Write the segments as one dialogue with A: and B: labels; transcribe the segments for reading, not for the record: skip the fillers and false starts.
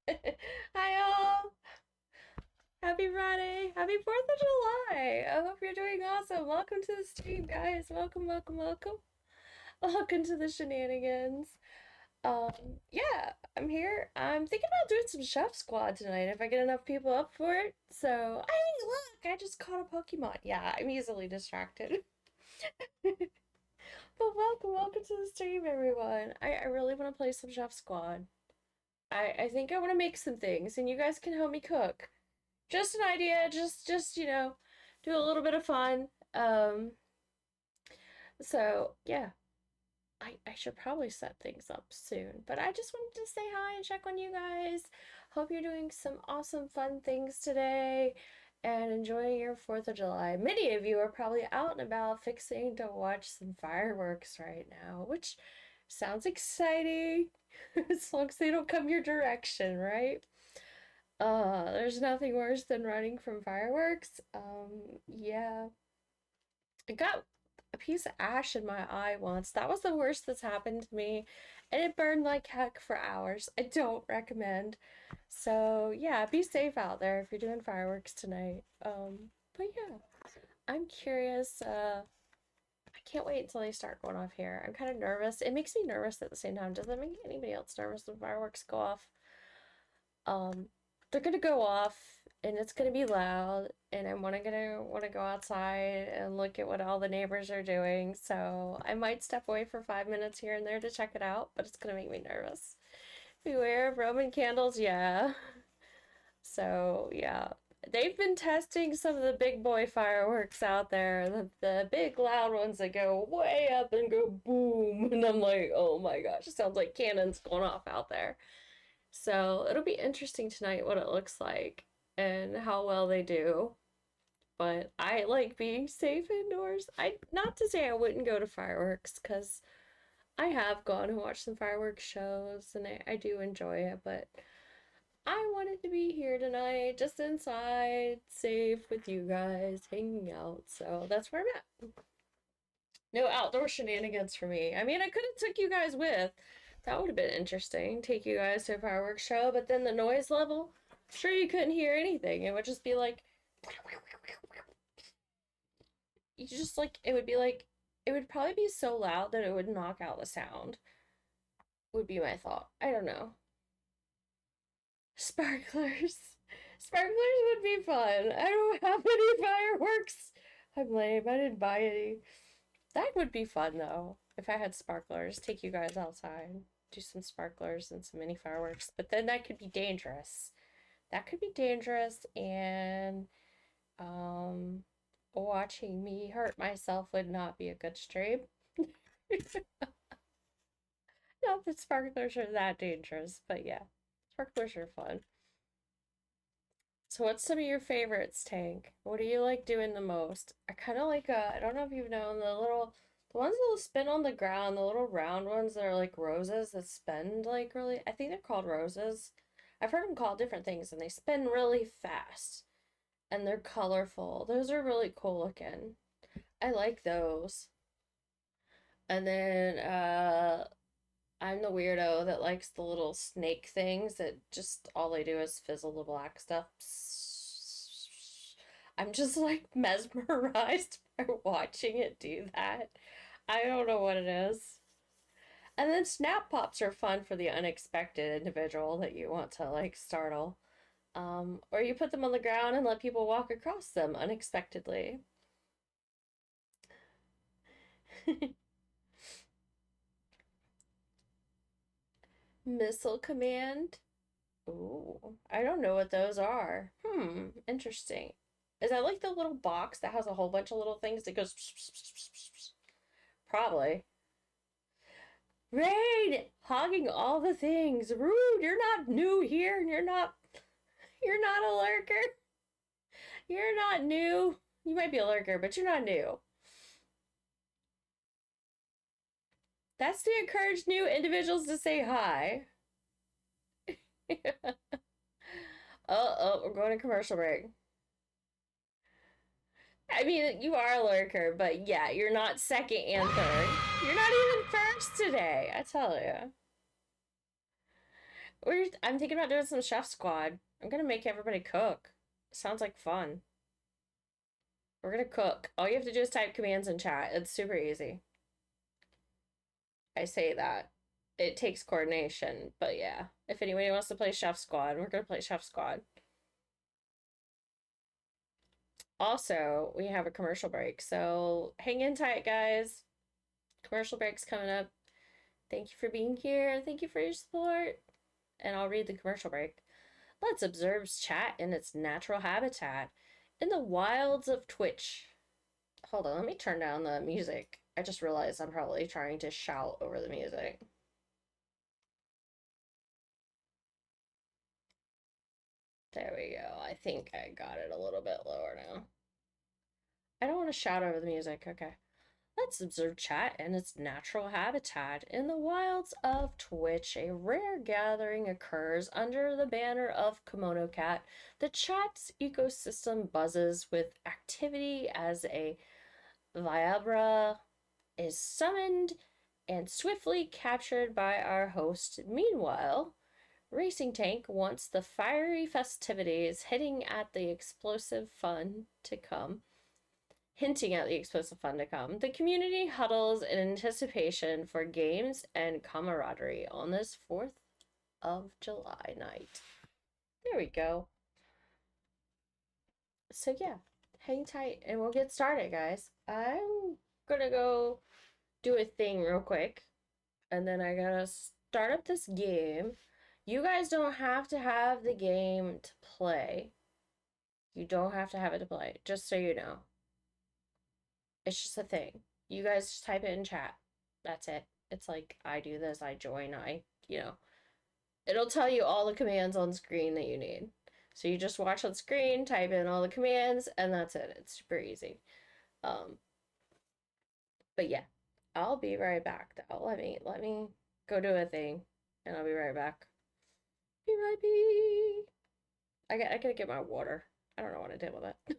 A: Hi all! Happy Friday! Happy 4th of July! I hope you're doing awesome. Welcome to the stream, guys. Welcome, welcome, welcome. Welcome to the shenanigans. Yeah, I'm here. I'm thinking about doing some Chef Squad tonight if I get enough people up for it. So, look, I just caught a Pokemon. Yeah, I'm easily distracted. But welcome to the stream, everyone. I really want to play some Chef Squad. I think I want to make some things, and you guys can help me cook. Just an idea, just do a little bit of fun. So yeah, I should probably set things up soon, but I just wanted to say hi and check on you guys. Hope you're doing some awesome fun things today and enjoying your 4th of July. Many of you are probably out and about fixing to watch some fireworks right now, which sounds exciting as long as they don't come your direction, right? There's nothing worse than running from fireworks. Yeah. I got a piece of ash in my eye once. That was the worst that's happened to me. And it burned like heck for hours. I don't recommend. So, yeah, be safe out there if you're doing fireworks tonight. But yeah, I'm curious. I can't wait until they start going off here. I'm kind of nervous. It makes me nervous at the same time. Does that make anybody else nervous when fireworks go off? Um, they're gonna go off and it's gonna be loud and I'm gonna wanna go outside and look at what all the neighbors are doing. So I might step away for 5 minutes here and there to check it out, but it's gonna make me nervous. Beware of Roman candles, yeah. So yeah. They've been testing some of the big boy fireworks out there, the big loud ones that go way up and go boom. And I'm like, oh my gosh, it sounds like cannons going off out there. So it'll be interesting tonight what it looks like and how well they do. But I like being safe indoors. I not to say I wouldn't go to fireworks because I have gone and watched some fireworks shows and I do enjoy it, but I wanted to be here tonight, just inside, safe with you guys, hanging out. So that's where I'm at. No outdoor shenanigans for me. I mean, I could have took you guys with. That would have been interesting. Take you guys to a fireworks show, but then the noise level, sure you couldn't hear anything. It would just be like you just like it would be like it would probably be so loud that it would knock out the sound. Would be my thought. I don't know. Sparklers. Sparklers would be fun. I don't have any fireworks. I'm lame. I didn't buy any. That would be fun though. If I had sparklers, take you guys outside, do some sparklers and some mini fireworks. But then that could be dangerous. That could be dangerous, and um, watching me hurt myself would not be a good stream. Not that sparklers are that dangerous, but yeah, sparklers are fun. So, what's some of your favorites, Tank? What do you like doing the most? I kind of like, I don't know if you've known the ones that will spin on the ground, the little round ones that are like roses that spin like really, I think they're called roses. I've heard them called different things and they spin really fast and they're colorful. Those are really cool looking. I like those. And then, I'm the weirdo that likes the little snake things that just all they do is fizzle the black stuff. I'm just like mesmerized by watching it do that. I don't know what it is. And then snap pops are fun for the unexpected individual that you want to like startle. Or you put them on the ground and let people walk across them unexpectedly. Missile command. Ooh, I don't know what those are. Interesting. Is that like the little box that has a whole bunch of little things that goes probably. Rain! Hogging all the things. Rude, you're not new here and you're not a lurker. You're not new. You might be a lurker, but you're not new. That's to encourage new individuals to say hi. We're going to commercial break. I mean, you are a lurker, but yeah, you're not second and third. You're not even first today, I tell you. I'm thinking about doing some chef squad. I'm gonna make everybody cook. Sounds like fun. We're gonna cook. All you have to do is type commands in chat. It's super easy. I say that. It takes coordination, but yeah. If anybody wants to play Chef Squad, we're gonna play Chef Squad. Also, we have a commercial break, so hang in tight, guys. Commercial break's coming up. Thank you for being here. Thank you for your support. And I'll read the commercial break. Let's observe chat in its natural habitat in the wilds of Twitch. Hold on, let me turn down the music. I just realized I'm probably trying to shout over the music. There we go. I think I got it a little bit lower now. I don't want to shout over the music. Okay. Let's observe chat in its natural habitat. In the wilds of Twitch, a rare gathering occurs under the banner of KimonoKat. The chat's ecosystem buzzes with activity as a Viabra is summoned and swiftly captured by our host. Meanwhile, Racing Tank wants the fiery festivities hitting at the explosive fun to come. Hinting at the explosive fun to come. The community huddles in anticipation for games and camaraderie on this 4th of July night. There we go. So yeah, hang tight and we'll get started, guys. I'm gonna go do a thing real quick and then I gotta start up this game. You guys don't have to have the game to play. You don't have to have it to play, just so you know. It's just a thing. You guys just type it in chat. That's it. It's like I do this, I join, it'll tell you all the commands on screen that you need. So you just watch on screen, type in all the commands, and that's it. It's super easy. Um, but yeah, I'll be right back though. Let me go do a thing, and I'll be right back. Be right back. I gotta get my water. I don't know what I did with it.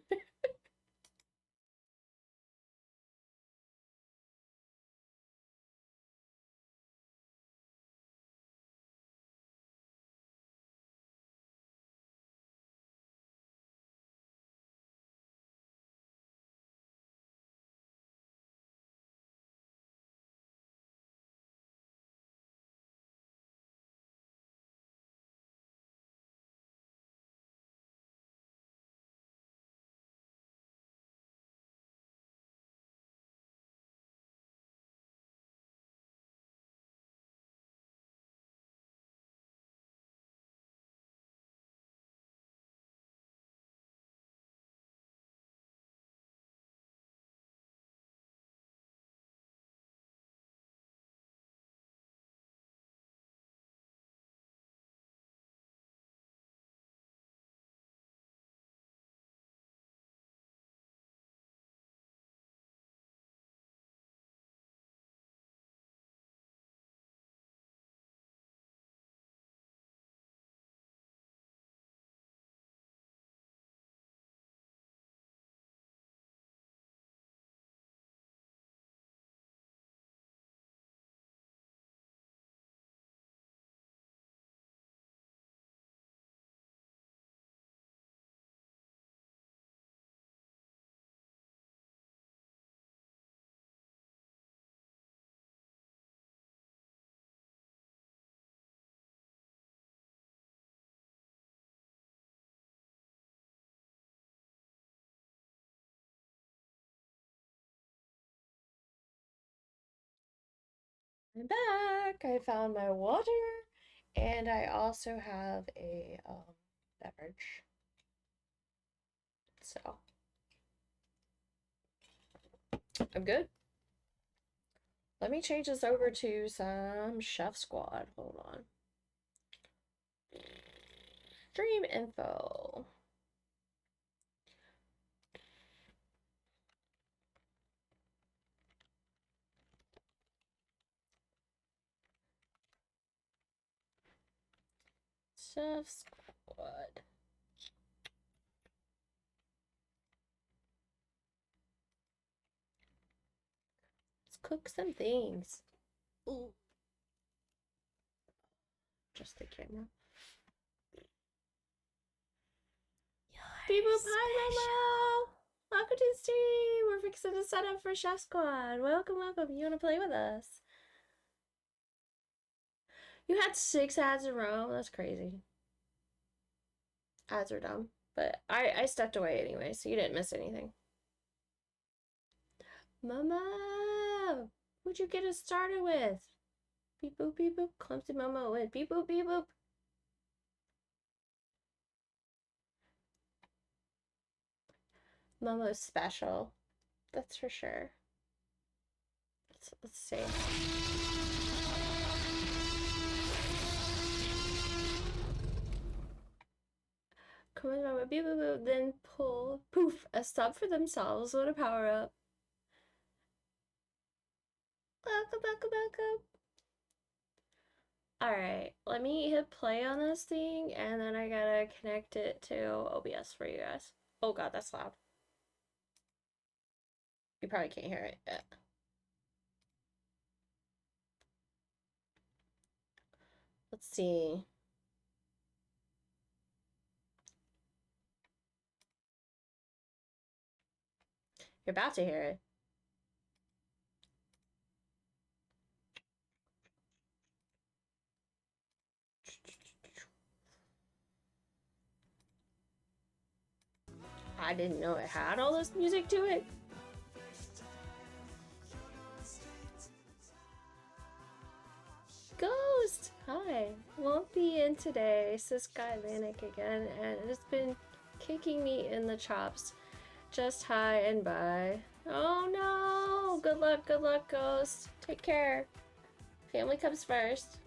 A: I'm back. I found my water, and I also have a beverage. So I'm good. Let me change this over to some Chef Squad. Hold on. Stream info. Chef Squad. Let's cook some things. Ooh. Just the camera. Beep boop, hi Momo! Welcome to the stream! We're fixing to set up for Chef Squad. Welcome, welcome. You wanna play with us? You had 6 ads in a row? That's crazy. Ads are dumb. But I stepped away anyway, so you didn't miss anything. Momo! What'd you get us started with? Beep boop, beep boop. Clumsy Momo with beep boop, beep boop. Momo's special. That's for sure. Let's see. Come on, Momo. Beep boop boop. Then pull. Poof. A sub for themselves. What a power up. Welcome, welcome, welcome. Alright, let me hit play on this thing, and then I gotta connect it to OBS for you guys. Oh god, that's loud. You probably can't hear it yet. Let's see. You're about to hear it. I didn't know it had all this music to it. Ghost! Hi. Won't be in today, says Sky Atlantic again, and it's been kicking me in the chops. Just hi and bye. Oh no! Good luck, Ghost. Take care. Family comes first.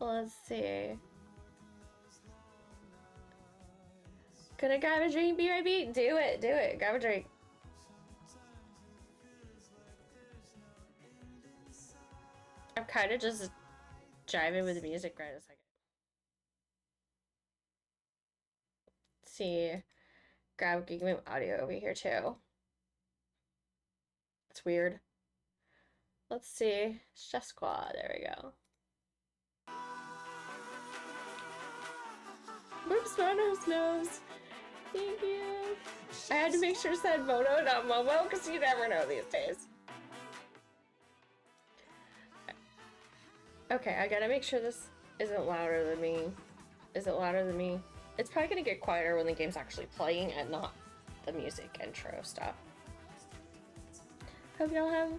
A: Let's see. Gonna grab a drink, BRB? Do it. Grab a drink. I'm kind of just driving with the music right a second. Let's see. Grab Gigabit audio over here too. It's weird. Let's see. Chef Squad. There we go. Whoops, Mono's nose. Thank you. I had to make sure it said Mono, not Momo, because you never know these days. Okay, I gotta make sure this isn't louder than me. Is it louder than me? It's probably gonna get quieter when the game's actually playing and not the music intro stuff. Hope y'all have...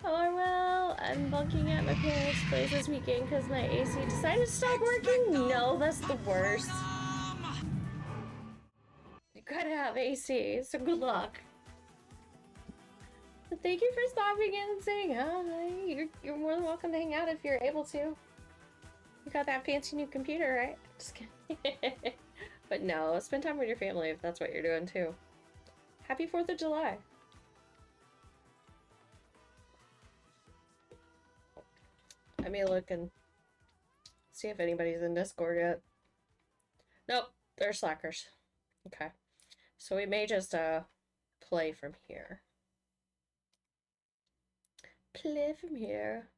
A: Oh, well, I'm bunking at my parents' place this weekend because my AC decided to stop working. No, that's the worst. You gotta have AC, so good luck. But thank you for stopping in and saying hi. You're more than welcome to hang out if you're able to. You got that fancy new computer, right? Just kidding. But no, spend time with your family if that's what you're doing too. Happy 4th of July. Let me look and see if anybody's in Discord yet. Nope, they're slackers. Okay. So we may just play from here. Play from here.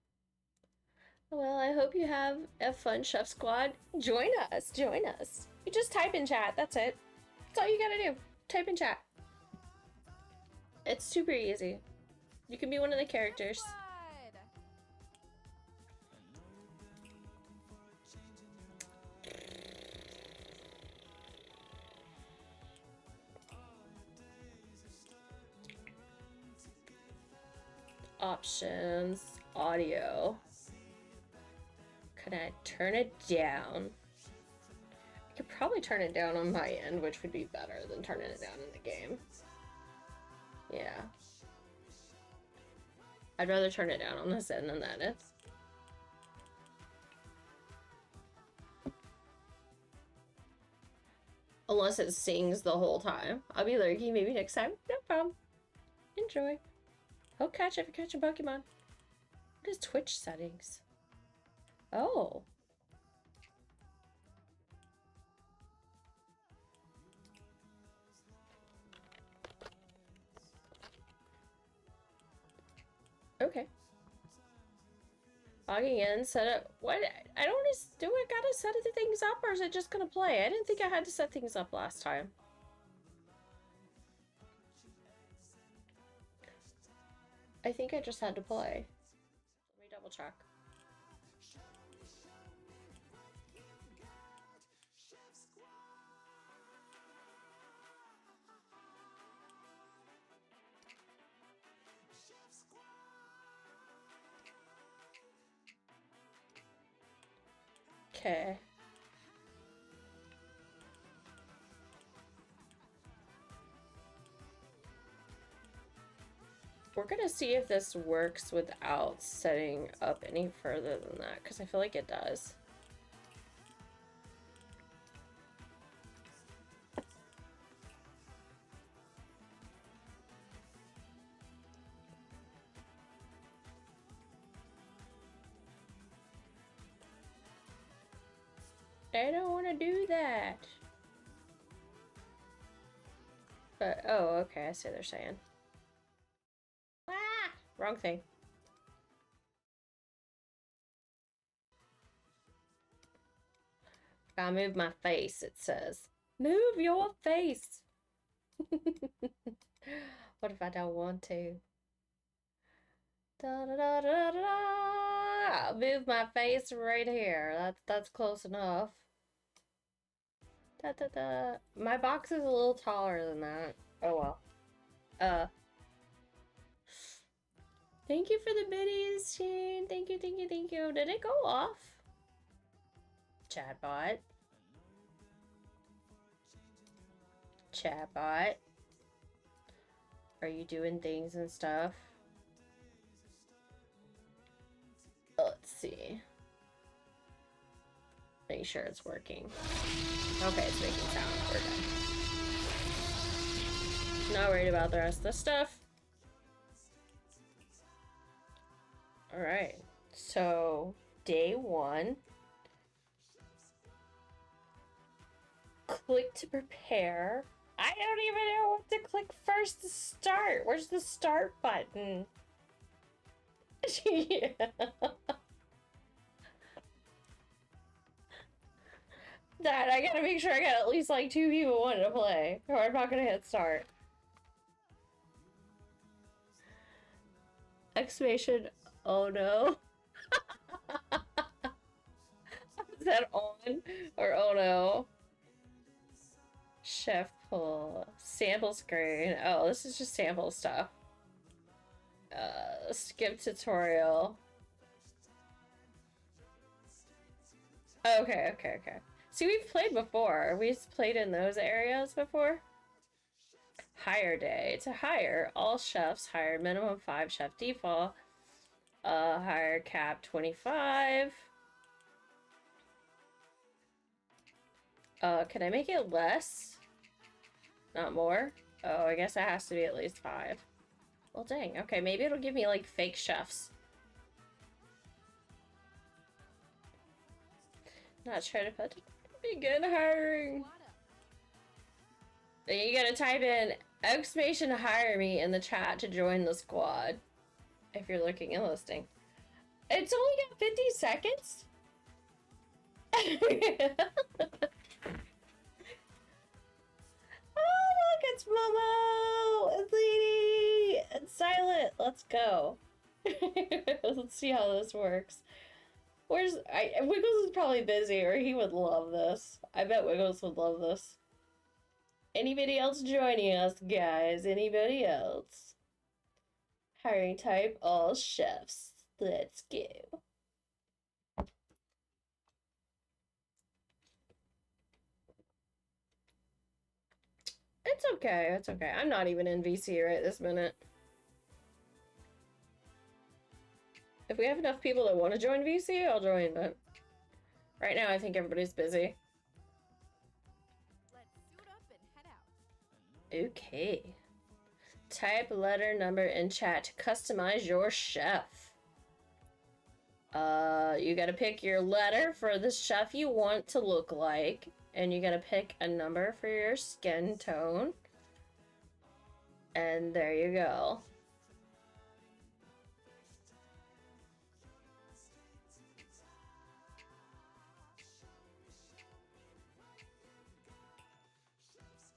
A: Well, I hope you have a fun Chef Squad. Join us. You just type in chat. That's it. That's all you gotta do. Type in chat. It's super easy. You can be one of the characters. Options, audio. Can I turn it down? I could probably turn it down on my end, which would be better than turning it down in the game. Yeah. I'd rather turn it down on this end than that. Unless it sings the whole time. I'll be lurking maybe next time. No problem. Enjoy. Hope catch if you catch a Pokemon. What is Twitch settings? Oh. Okay. Logging in, set up. What? I don't do I gotta set the things up, or is it just gonna play? I didn't think I had to set things up last time. I think I just had to play. Let me double check. Okay. We're gonna see if this works without setting up any further than that, because I feel like it does. I don't want to do that. But, oh, okay, I see what they're saying. Ah! Wrong thing. Gotta move my face, it says. Move your face! What if I don't want to? Da, da, da, da, da, da. I'll move my face right here. That's close enough. Da, da, da. My box is a little taller than that. Oh well. Thank you for the biddies, Shane. Thank you, thank you, thank you. Did it go off? Chatbot. Chatbot. Are you doing things and stuff? Let's see. Make sure it's working. Okay, it's making sound. We're done. Not worried about the rest of the stuff. Alright. So, day 1. Click to prepare. I don't even know what to click first to start. Where's the start button? Yeah. Dad, I gotta make sure I got at least like 2 people wanting to play, or I'm not gonna hit start. Exclamation, oh no. Is that on? Or oh no? Chef pull. Sample screen. Oh, this is just sample stuff. Skip tutorial. Okay, okay, okay. See, we've played before. We've played in those areas before. Hire day. To hire, all chefs hire minimum 5 chef default. Hire cap 25. Can I make it less? Not more? Oh, I guess it has to be at least 5. Well, dang. Okay, maybe it'll give me, like, fake chefs. Not try to put begin hiring. Then you gotta type in exclamation hire me in the chat to join the squad. If you're looking and listing. It's only got 50 seconds? Oh, look, it's Momo! It's Lady! It's Silent! Let's go. Let's see how this works. Wiggles is probably busy, or he would love this. I bet Wiggles would love this. Anybody else joining us, guys? Anybody else? Hiring type, all chefs. Let's go. It's okay, it's okay. I'm not even in VC right this minute. If we have enough people that want to join VC, I'll join, but right now I think everybody's busy.
B: Let's suit up and head out.
A: Okay. Type letter number in chat to customize your chef. You gotta pick your letter for the chef you want to look like, and you gotta pick a number for your skin tone. And there you go.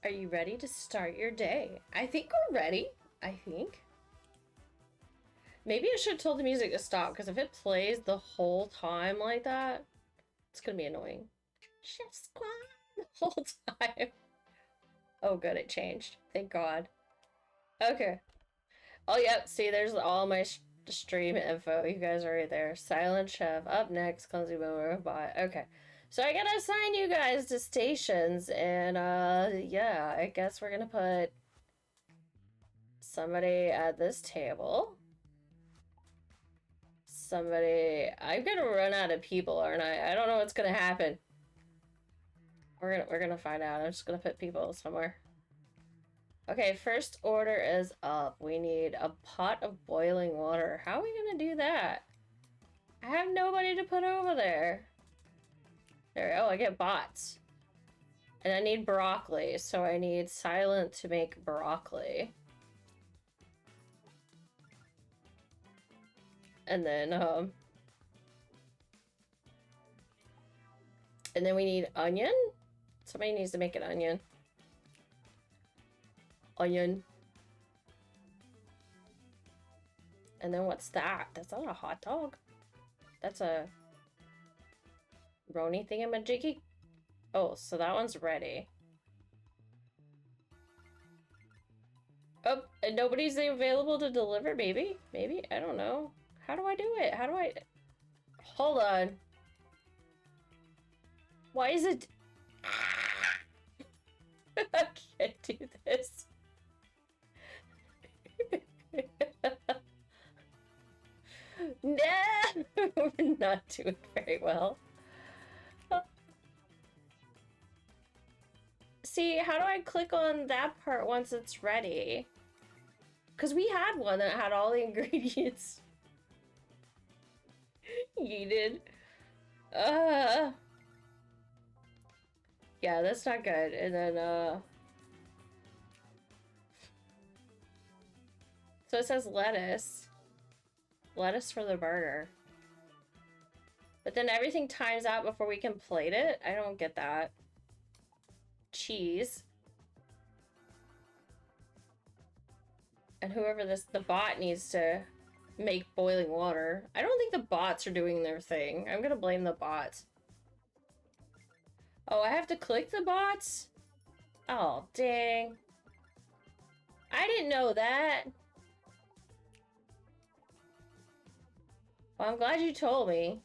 A: Are you ready to start your day? I think we're ready. I think. Maybe I should have told the music to stop, because if it plays the whole time like that, it's gonna be annoying. Chef Squad the whole time. Oh good, it changed. Thank God. Okay. Oh yep, see there's all my stream info. You guys are right there. Silent Chef. Up next, Clumsy Boomer Robot. Okay. So I gotta assign you guys to stations, and yeah, I guess we're gonna put somebody at this table. Somebody... I'm gonna run out of people, aren't I? I don't know what's gonna happen. We're gonna find out. I'm just gonna put people somewhere. Okay, first order is up. We need a pot of boiling water. How are we gonna do that? I have nobody to put over there. There, oh, I get bots. And I need broccoli, so I need Silent to make broccoli. And then we need onion? Somebody needs to make an onion. Onion. And then what's that? That's not a hot dog. That's a Roni thingamajiggy. Oh, so that one's ready. Oh, and nobody's available to deliver, maybe? Maybe? I don't know. How do I do it? How do I... Hold on. Why is it... I can't do this. No! We're not doing very well. See, how do I click on that part once it's ready? Because we had one that had all the ingredients. Yeeted. Yeah, that's not good. And then, so it says lettuce. Lettuce for the burger. But then everything times out before we can plate it? I don't get that. Cheese. And whoever the bot needs to make boiling water. I don't think the bots are doing their thing. I'm gonna blame the bots. Oh, I have to click the bots? Oh, dang. I didn't know that. Well, I'm glad you told me.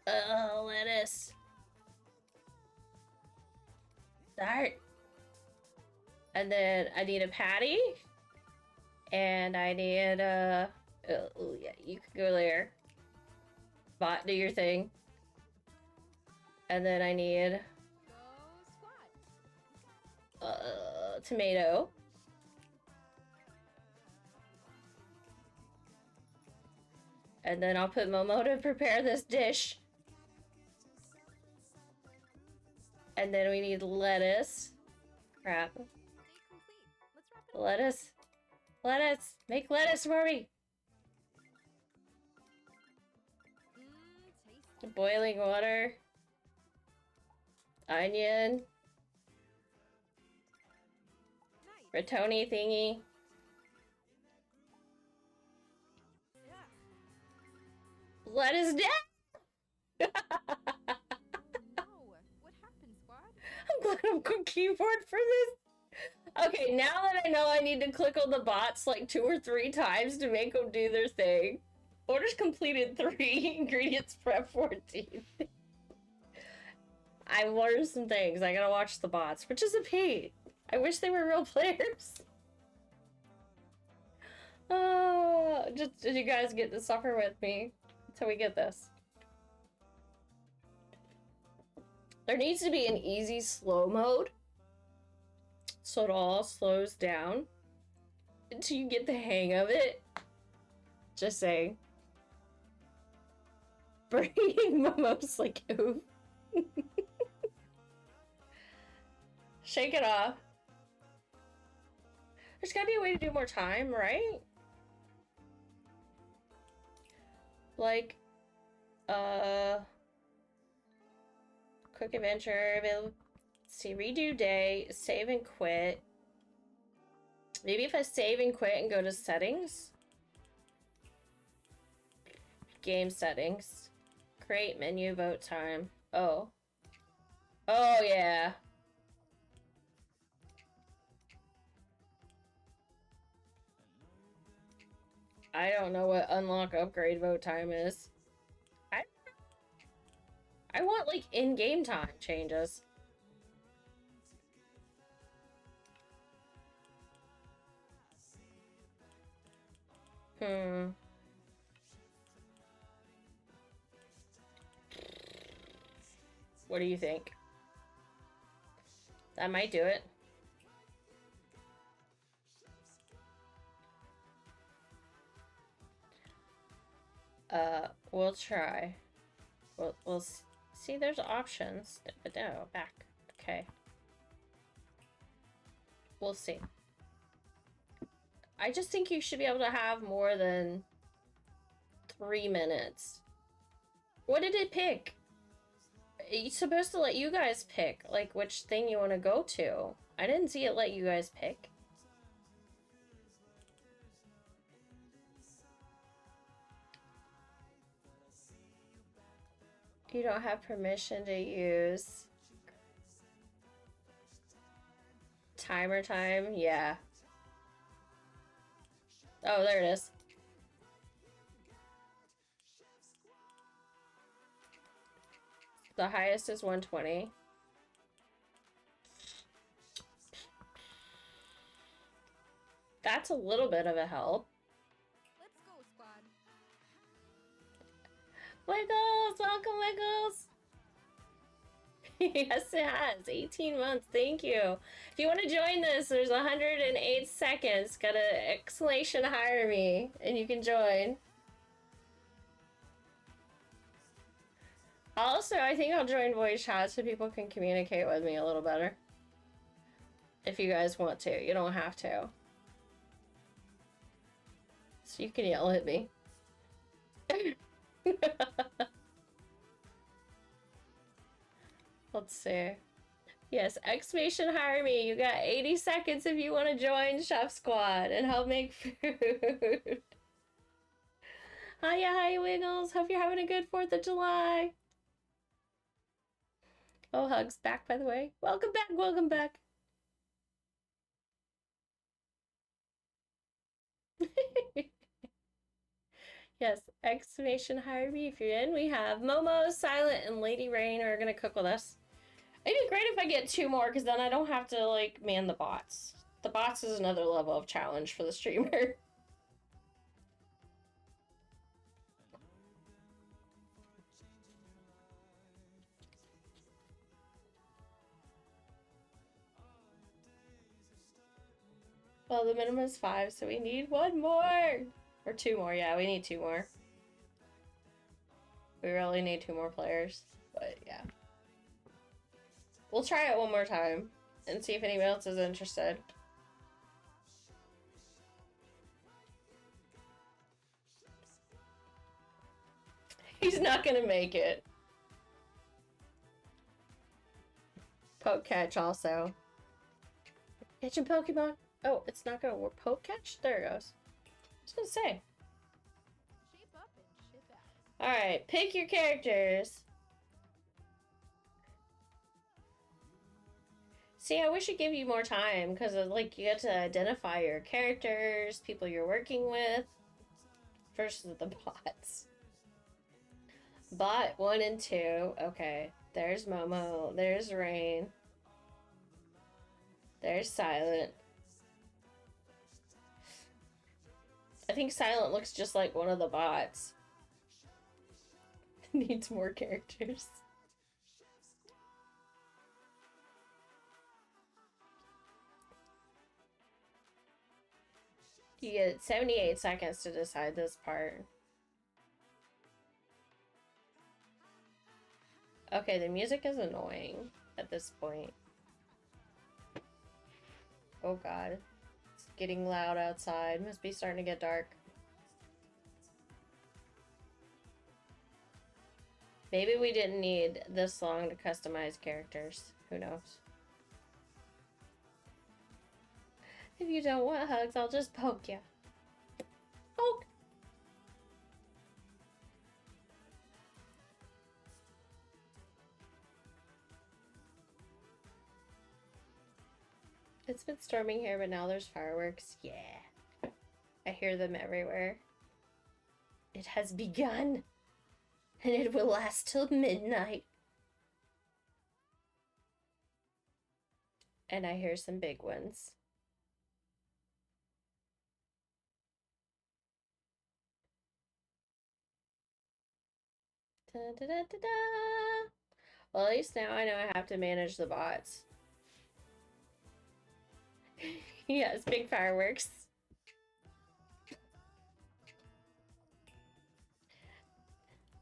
A: Lettuce. Start. And then I need a patty. And I need oh yeah, you can go there. Bot, do your thing. And then I need tomato. And then I'll put Momo to prepare this dish. And then we need lettuce. Crap. Lettuce. Lettuce. Make lettuce for me. Boiling water. Onion. Rotoni thingy. Lettuce down!
B: No, what happened, squad?
A: I'm glad I'm on keyboard for this. Okay, now that I know I need to click on the bots like 2 or 3 times to make them do their thing. Orders completed 3, ingredients prep 14. I learned some things. I gotta watch the bots, which is a pain. I wish they were real players. Just did you guys get to suffer with me until we get this? There needs to be an easy slow mode, so it all slows down until you get the hang of it. Just saying. Bringing Momo's like, ooh. Shake it off. There's gotta be a way to do more time, right? Like, Quick adventure. Available. See, redo day. Save and quit. Maybe if I save and quit and go to settings. Game settings. Create menu, vote time. Oh. Oh, yeah. I don't know what unlock upgrade vote time is. I want, like, in-game time changes. What do you think? That might do it. We'll try. We'll see, there's options. But no, back. Okay. We'll see. I just think you should be able to have more than 3 minutes. What did it pick? It's supposed to let you guys pick, like, which thing you want to go to. I didn't see it let you guys pick. You don't have permission to use timer time? Yeah. Oh, there it is. The highest is 120. That's a little bit of a help.
B: Let's go, squad.
A: Wiggles! Welcome, Wiggles! Yes, it has. 18 months. Thank you. If you want to join this, there's 108 seconds. Got an exclamation hire me, and you can join. Also, I think I'll join voice chat so people can communicate with me a little better. If you guys want to. You don't have to. So you can yell at me. Let's see. Yes, exclamation hire me. You got 80 seconds if you want to join Chef Squad and help make food. Hi, Wiggles. Hope you're having a good 4th of July. Oh, Hugs back, by the way. Welcome back, welcome back. Yes, exclamation hire me if you're in. We have Momo, Silent, and Lady Rain are gonna cook with us. It'd be great if I get 2 more, because then I don't have to, like, man the bots. The bots is another level of challenge for the streamer. Well, the minimum is 5, so we need 1 more. Or 2 more, yeah, we need 2 more. We really need 2 more players, but yeah. We'll try it one more time and see if anybody else is interested. He's not gonna make it. Poke catch also. Catching Pokemon. Oh, it's not gonna work. Poke catch? There it goes. I was gonna say.
B: Shape up and ship out.
A: Alright, pick your characters. See, I wish I'd give you more time, because, like, you get to identify your characters, people you're working with, versus the bots. Bot 1 and 2. Okay, there's Momo. There's Rain. There's Silent. I think Silent looks just like one of the bots. Needs more characters. You get 78 seconds to decide this part. Okay, the music is annoying at this point. Oh god. It's getting loud outside. Must be starting to get dark. Maybe we didn't need this long to customize characters. Who knows? If you don't want hugs, I'll just poke you. Poke! It's been storming here, but now there's fireworks. Yeah. I hear them everywhere. It has begun, and it will last till midnight. And I hear some big ones. Da, da, da, da, da. Well, at least now I know I have to manage the bots. Yes, big fireworks.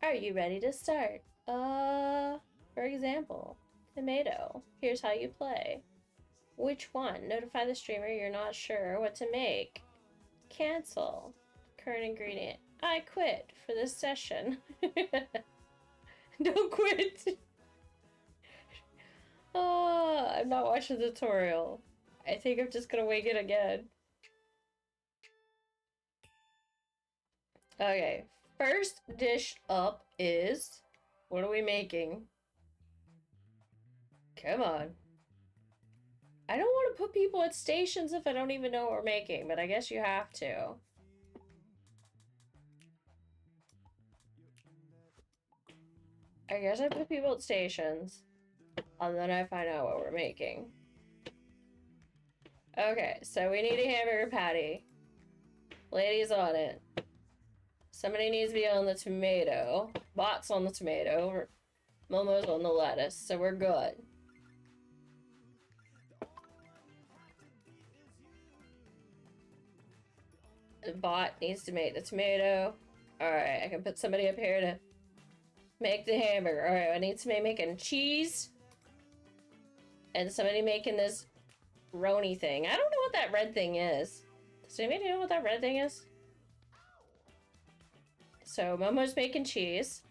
A: Are you ready to start? For example, tomato. Here's how you play. Which one? Notify the streamer you're not sure what to make. Cancel. Current ingredient. I quit for this session. Don't quit. Oh, I'm not watching the tutorial. I think I'm just gonna wing it again. Okay, first dish up is... What are we making? Come on. I don't want to put people at stations if I don't even know what we're making, but I guess you have to. I guess I put people at stations, and then I find out what we're making. Okay, so we need a hamburger patty. Lady's on it. Somebody needs to be on the tomato. Bot's on the tomato. Momo's on the lettuce, so we're good. The bot needs to make the tomato. Alright, I can put somebody up here to make the hamburger. Alright, I need somebody making cheese. And somebody making this roni thing. I don't know what that red thing is. Does anybody know what that red thing is? So Momo's making cheese.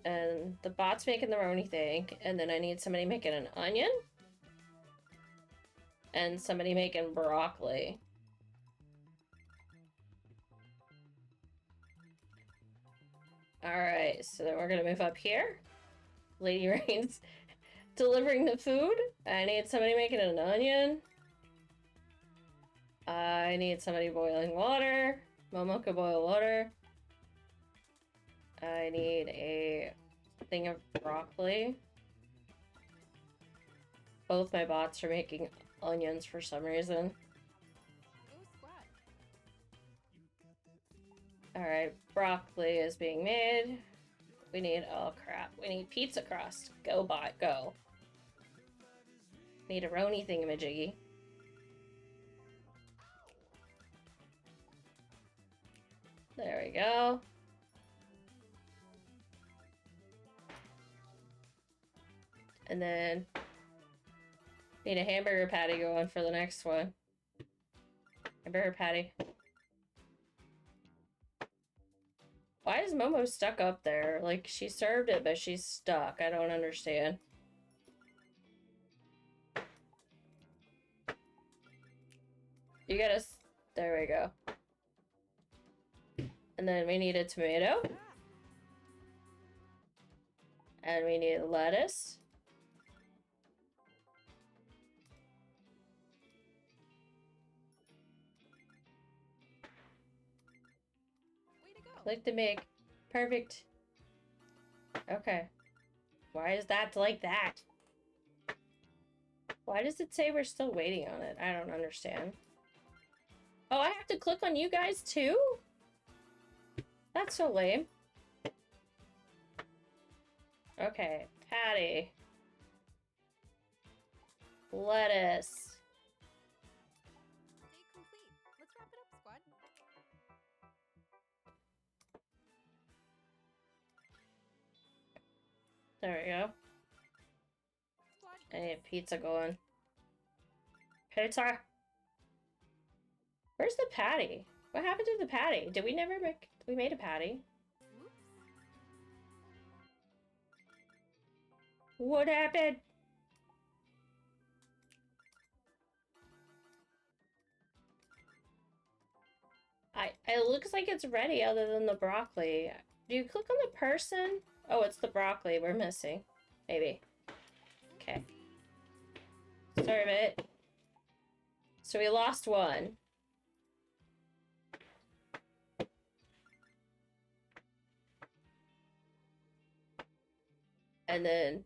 A: And the bot's making the roni thing. And then I need somebody making an onion. And somebody making broccoli. Alright, so then we're gonna move up here. Lady Rain's delivering the food. I need somebody making an onion. I need somebody boiling water. Momo can boil water. I need a thing of broccoli. Both my bots are making onions for some reason. Alright, broccoli is being made. We need, oh crap, we need pizza crust. Go bot, go. Need a roni thingamajiggy. There we go. And then need a hamburger patty going for the next one. Hamburger patty. Why is Momo stuck up there? Like, she served it, but she's stuck. I don't understand. You gotta... There we go. And then we need a tomato. And we need lettuce. Click to make. Perfect. Okay. Why is that like that? Why does it say we're still waiting on it? I don't understand. Oh, I have to click on you guys too? That's so lame. Okay. Patty. Lettuce.
B: Complete. Let's wrap it up, squad.
A: There we go. I need pizza going. Pizza. Where's the patty? What happened to the patty? Did we never make... We made a patty.
B: Oops.
A: What happened? It looks like it's ready other than the broccoli. Do you click on the person? Oh, it's the broccoli we're missing. Maybe. Okay. Serve it. So we lost one. And then...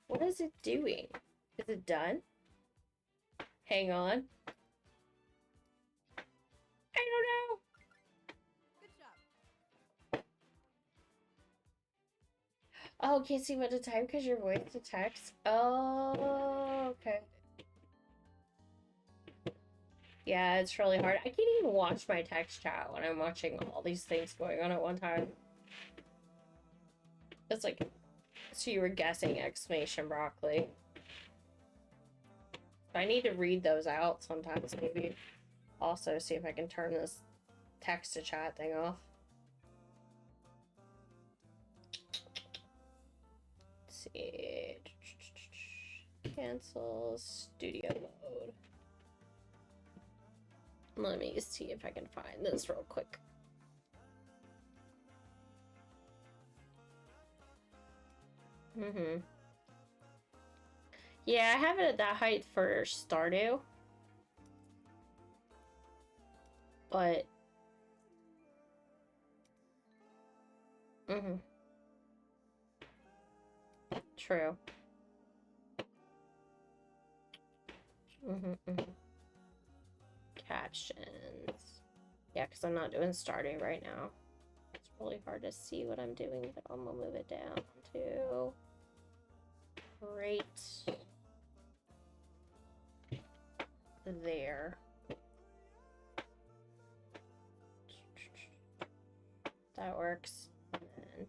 A: What is it doing? Is it done? Hang on. I don't know.
B: Good job.
A: Oh, can't see what to type because your voice to text. Oh, okay. Yeah, it's really hard. I can't even watch my text chat when I'm watching all these things going on at one time. It's like, so you were guessing exclamation broccoli. I need to read those out sometimes, maybe. Also, see if I can turn this text to chat thing off. Let's see. Cancel studio mode. Let me see if I can find this real quick. Yeah, I have it at that height for Stardew. But... True. Captions. Yeah, because I'm not doing Stardew right now. It's really hard to see what I'm doing, but I'm gonna move it down to... right there. That works. And then...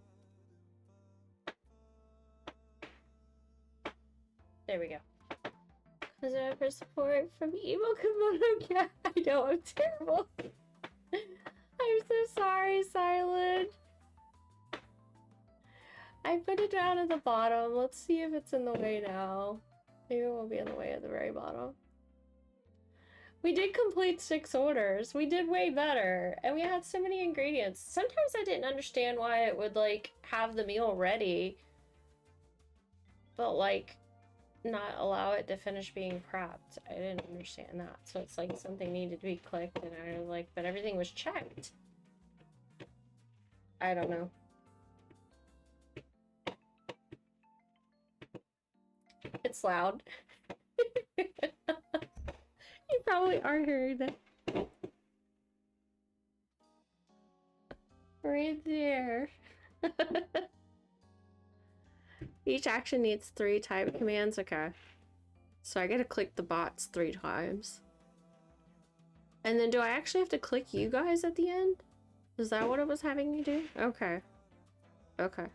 A: there we go. Positive for support from evil KimonoKat. I know, I'm terrible. I'm so sorry, Silent. I put it down at the bottom. Let's see if it's in the way now. Maybe it won't be in the way at the very bottom. We did complete 6 orders. We did way better. And we had so many ingredients. Sometimes I didn't understand why it would, like, have the meal ready, but, like, not allow it to finish being prepped. I didn't understand that. So it's like something needed to be clicked, and I was like, but everything was checked. I don't know. It's loud. You probably are hearing that. Right there. Each action needs 3 type commands. Okay. So I gotta click the bots 3 times. And then do I actually have to click you guys at the end? Is that what it was having me do? Okay. Okay.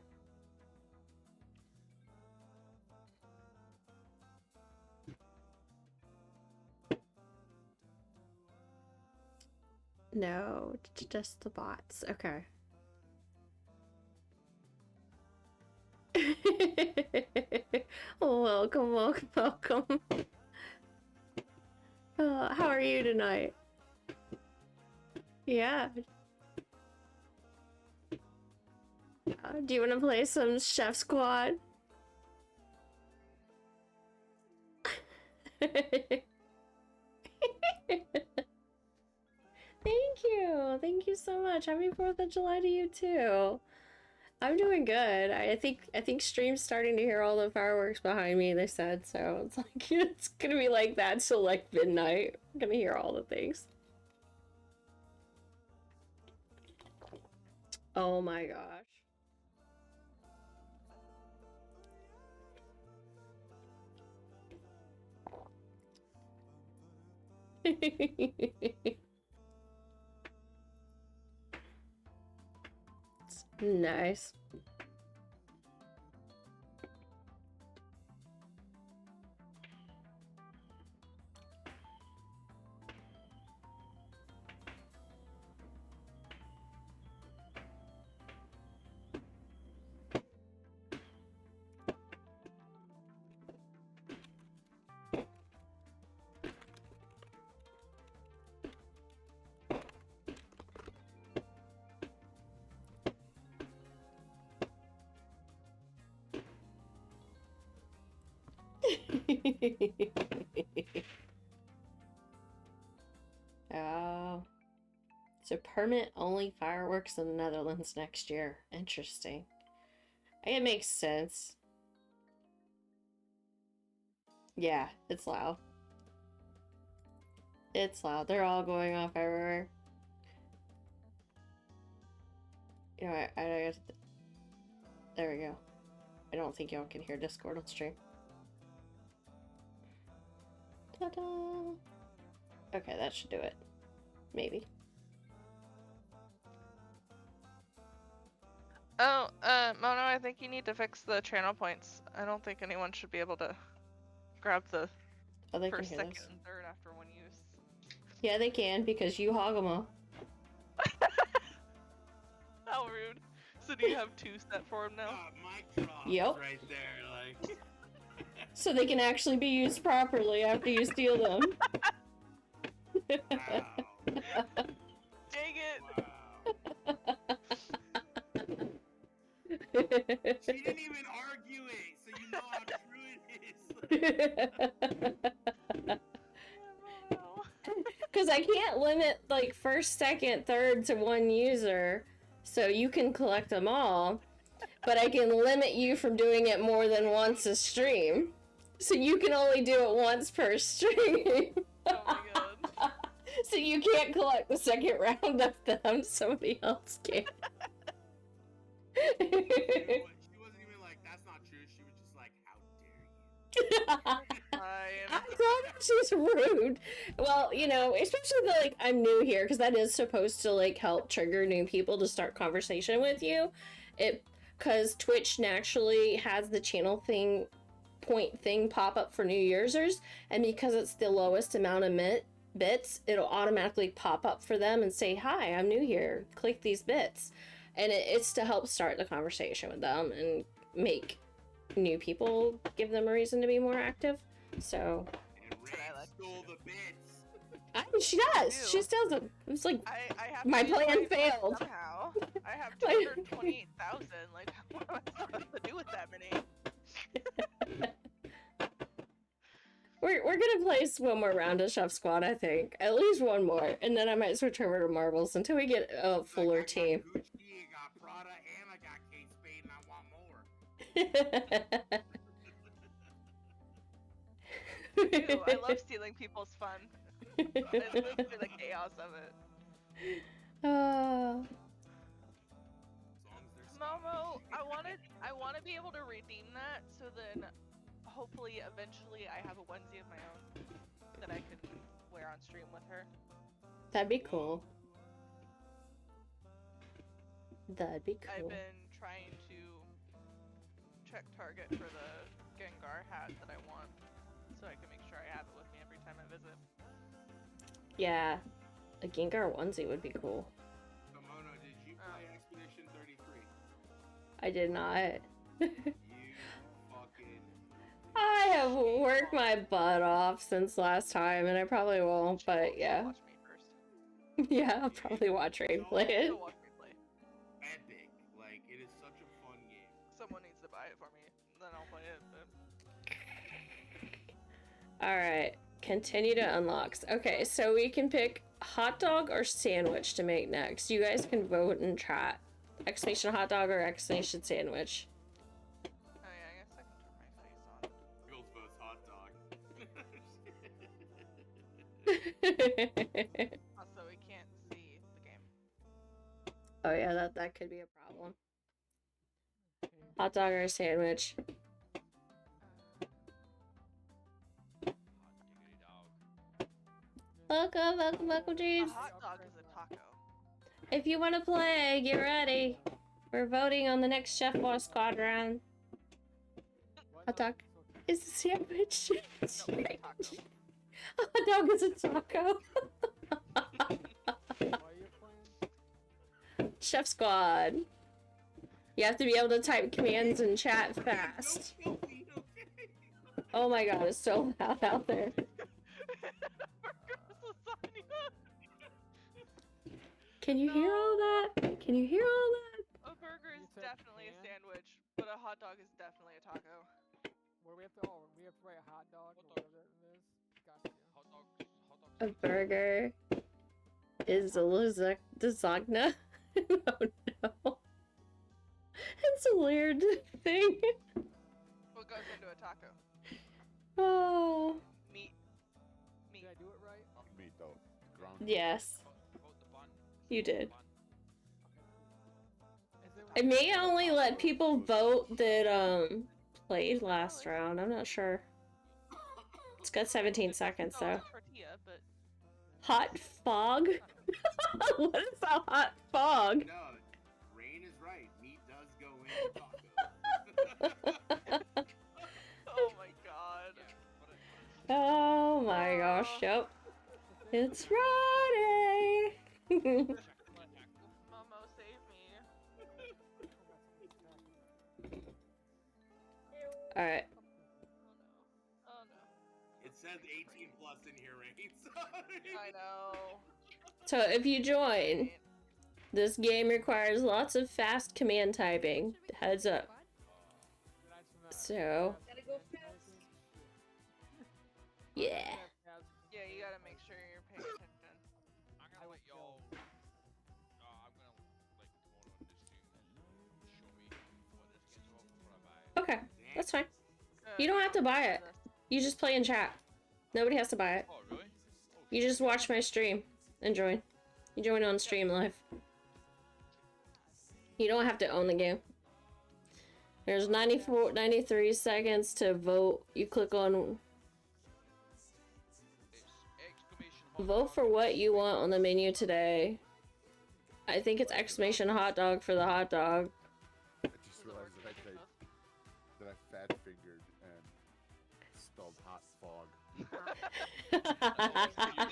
A: No, just the bots. Okay. Welcome, welcome, welcome. How are you tonight? Yeah. Do you want to play some Chef Squad? Thank you. Thank you so much. Happy 4th of July to you too. I'm doing good. I think stream's starting to hear all the fireworks behind me, they said, so it's like it's gonna be like that till like midnight. I'm gonna hear all the things. Oh my gosh. Nice. Oh. So permit only fireworks in the Netherlands next year. Interesting. It makes sense. Yeah, it's loud. It's loud. They're all going off everywhere. You know, there we go. I don't think y'all can hear Discord on stream. Ta-da! Okay, that should do it. Maybe.
C: Oh, Mono, I think you need to fix the channel points. I don't think anyone should be able to grab the
A: Oh,
C: first, second, and third after one use.
A: Yeah, they can, because you hog them all.
C: How rude. So do you have two set for them now?
D: Mic drop
A: Yep.
D: right there, like.
A: So they can actually be used properly after you steal them.
D: Wow.
C: Dang it!
D: Wow. She didn't even argue it, so you know how true it is.
A: Because I can't limit like first, second, third to one user, so you can collect them all, but I can limit you from doing it more than once a stream. So you can only do it once per stream.
C: Oh my god.
A: So you can't collect the second round of them, somebody else can.
D: She wasn't even like, that's not true. She was just like, how dare you?
A: I thought she's rude. Well, you know, especially the like I'm new here, because that is supposed to like help trigger new people to start conversation with you. Because Twitch naturally has the channel point thing pop up for new users, and because it's the lowest amount of bits, it'll automatically pop up for them and say, "Hi, I'm new here. Click these bits," and it's to help start the conversation with them and make new people, give them a reason to be more active. So
D: And Ray stole the bits.
A: she does. She still does. It's like
C: I have
A: my
C: to use
A: plan
C: my
A: failed.
C: somehow. I have 228,000. Like, what am I supposed to do with that many?
A: We're gonna play one more round of Chef Squad, I think. At least one more, and then I might switch over to Marbles until we get a fuller team.
D: I got Gucci, I got Prada, and I got Kate Spade, and I want more.
C: Ew, I love stealing people's fun. It lives for the chaos of it. Momo, I want to be able to redeem that, so then hopefully eventually I have a onesie of my own that I can wear on stream with her.
A: That'd be cool. That'd be cool.
C: I've been trying to check Target for the Gengar hat that I want, so I can make sure I have it with me every time I visit.
A: Yeah, a Gengar onesie would be cool.
D: Kimono, did you play Expedition 33?
A: I did not.
D: You fucking...
A: I have worked my butt off since last time, and I probably won't, but yeah.
C: Watch me first.
A: Yeah, I'll probably watch Ray play it.
C: You'll watch me play.
D: Epic. Like, it is such a fun game.
C: Someone needs to buy it for me, then I'll play it. But...
A: Alright, continue to unlocks. Okay, so we can pick hot dog or sandwich to make next. You guys can vote in chat. Exclamation hot dog or exclamation sandwich.
C: Oh yeah, I guess I can turn my face on.
D: Girls votes hot dog.
C: Also, we can't see the game.
A: Oh yeah, that could be a problem. Hot dog or sandwich. Welcome,
C: A
A: James.
C: hot dog is a taco.
A: If you want to play, get ready. We're voting on the next Chef Squad round. Hot dog is a sandwich. Hot dog is a taco. Chef Squad. You have to be able to type commands in chat fast. Oh my god, it's so loud out there. Can you hear all that? Can you hear all that?
C: A burger is definitely a sandwich, but a hot dog is definitely a taco.
E: What do we have to? Oh, we have to write a hot dog or whatever it is. Gotcha.
F: Hot dogs.
A: A burger is a lasagna. Oh no. It's a weird thing.
C: What goes into a taco?
A: Oh.
C: Meat.
E: Did I do it right?
G: Meat though. Ground.
A: Yes,
F: Vote the bun.
A: you did.
E: Is there
A: I may only let people vote that played last round. I'm not sure. It's got 17 seconds
C: No,
A: though.
C: it's a tortilla, but
A: Hot fog? What is a hot fog?
D: No, Rain is right. Meat does go in tacos.
C: oh my god.
A: Oh my gosh, yep. It's Friday!
C: Momo, save me.
A: Alright.
C: Oh no.
D: It says 18 plus in here, Rain.
C: I know.
A: So if you join, this game requires lots of fast command typing. Heads up. So,
B: Gotta go fast.
A: yeah.
C: Yeah, you gotta make sure you're paying attention.
F: I'm gonna let y'all. I'm gonna like tomorrow on the stream show me what this game's about before I buy it.
A: Okay, that's fine. You don't have to buy it. You just play in chat. Nobody has to buy it.
F: Oh really? Oh,
A: You just watch my stream and join. You join on stream live. You don't have to own the game. There's 93 seconds to vote. You click on
F: it's exclamation hot
A: vote
F: dog.
A: for what you want on the menu today. I think it's exclamation hot dog for the hot dog.
G: I just realized that I fat fingered and spelled hot fog.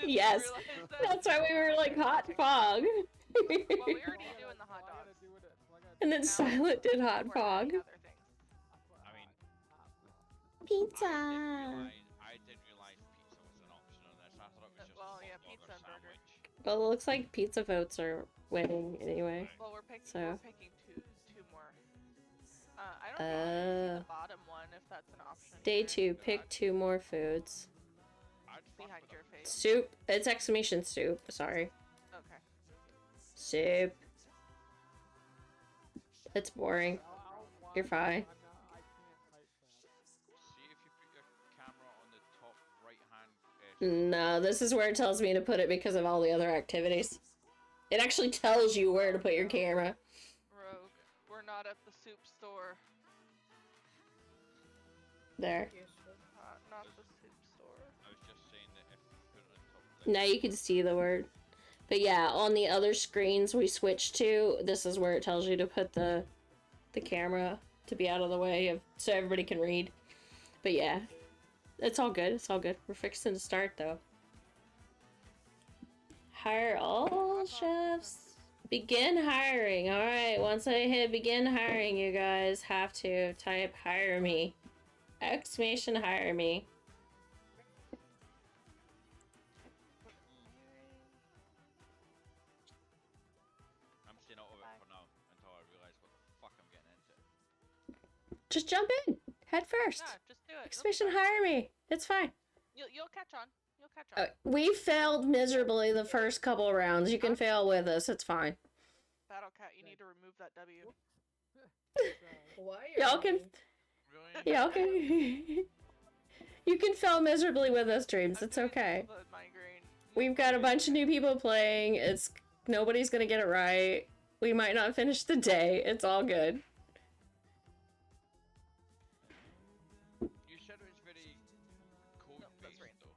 A: Yes, that's why we were like hot fog.
C: Well, we already doing the hot dogs.
A: And then Silent did hot
C: We're
A: fog.
C: adding other things.
F: I mean,
A: Pizza.
F: I didn't realize pizza was an option on this. I thought it was just
C: Well,
F: a
C: yeah,
F: hot dog
C: pizza
F: or
C: and burger.
F: sandwich.
A: Well, it looks like pizza votes are winning anyway.
C: Well, we're picking
A: So.
C: two more. I don't know the bottom one if that's an option.
A: Day
C: here.
A: 2, pick 2 more foods.
F: I'd fuck
C: Behind
F: with
C: your
F: it.
C: face.
A: Soup. It's exclamation soup. Sorry.
C: Okay.
A: Soup. It's boring. You're fine.
F: See if you put your camera on the top right hand.
A: No, this is where it tells me to put it because of all the other activities. It actually tells you where to put your camera.
C: Rogue, we're not at the soup store.
A: There.
C: Not the soup store.
F: I was just saying that if you put it on top of
A: Now you can see the word. But yeah, on the other screens we switched to, this is where it tells you to put the camera to be out of the way of so everybody can read. But yeah, it's all good. It's all good. We're fixing to start though. Hire all chefs. Begin hiring. All right, once I hit begin hiring, you guys have to type hire me. Exclamation hire me.
F: I'm staying out of it for now until I realise what the fuck I'm getting into.
A: Just jump in. Head first.
C: Yeah, just do it.
A: Exclamation hire me. It's fine.
C: You'll catch on. You'll catch on.
A: We failed miserably the first couple rounds. You can fail with us. It's fine.
C: Battle Cat, you need to remove that W.
B: Why
A: Y'all can.
F: Really?
A: Y'all can. You can fail miserably with us, Dreams. It's
C: I'm doing
A: okay.
C: the migraine.
A: We've got a bunch of new people playing. Nobody's gonna get it right. We might not finish the day. It's all good.
F: You said it was very code based
C: right.
F: though.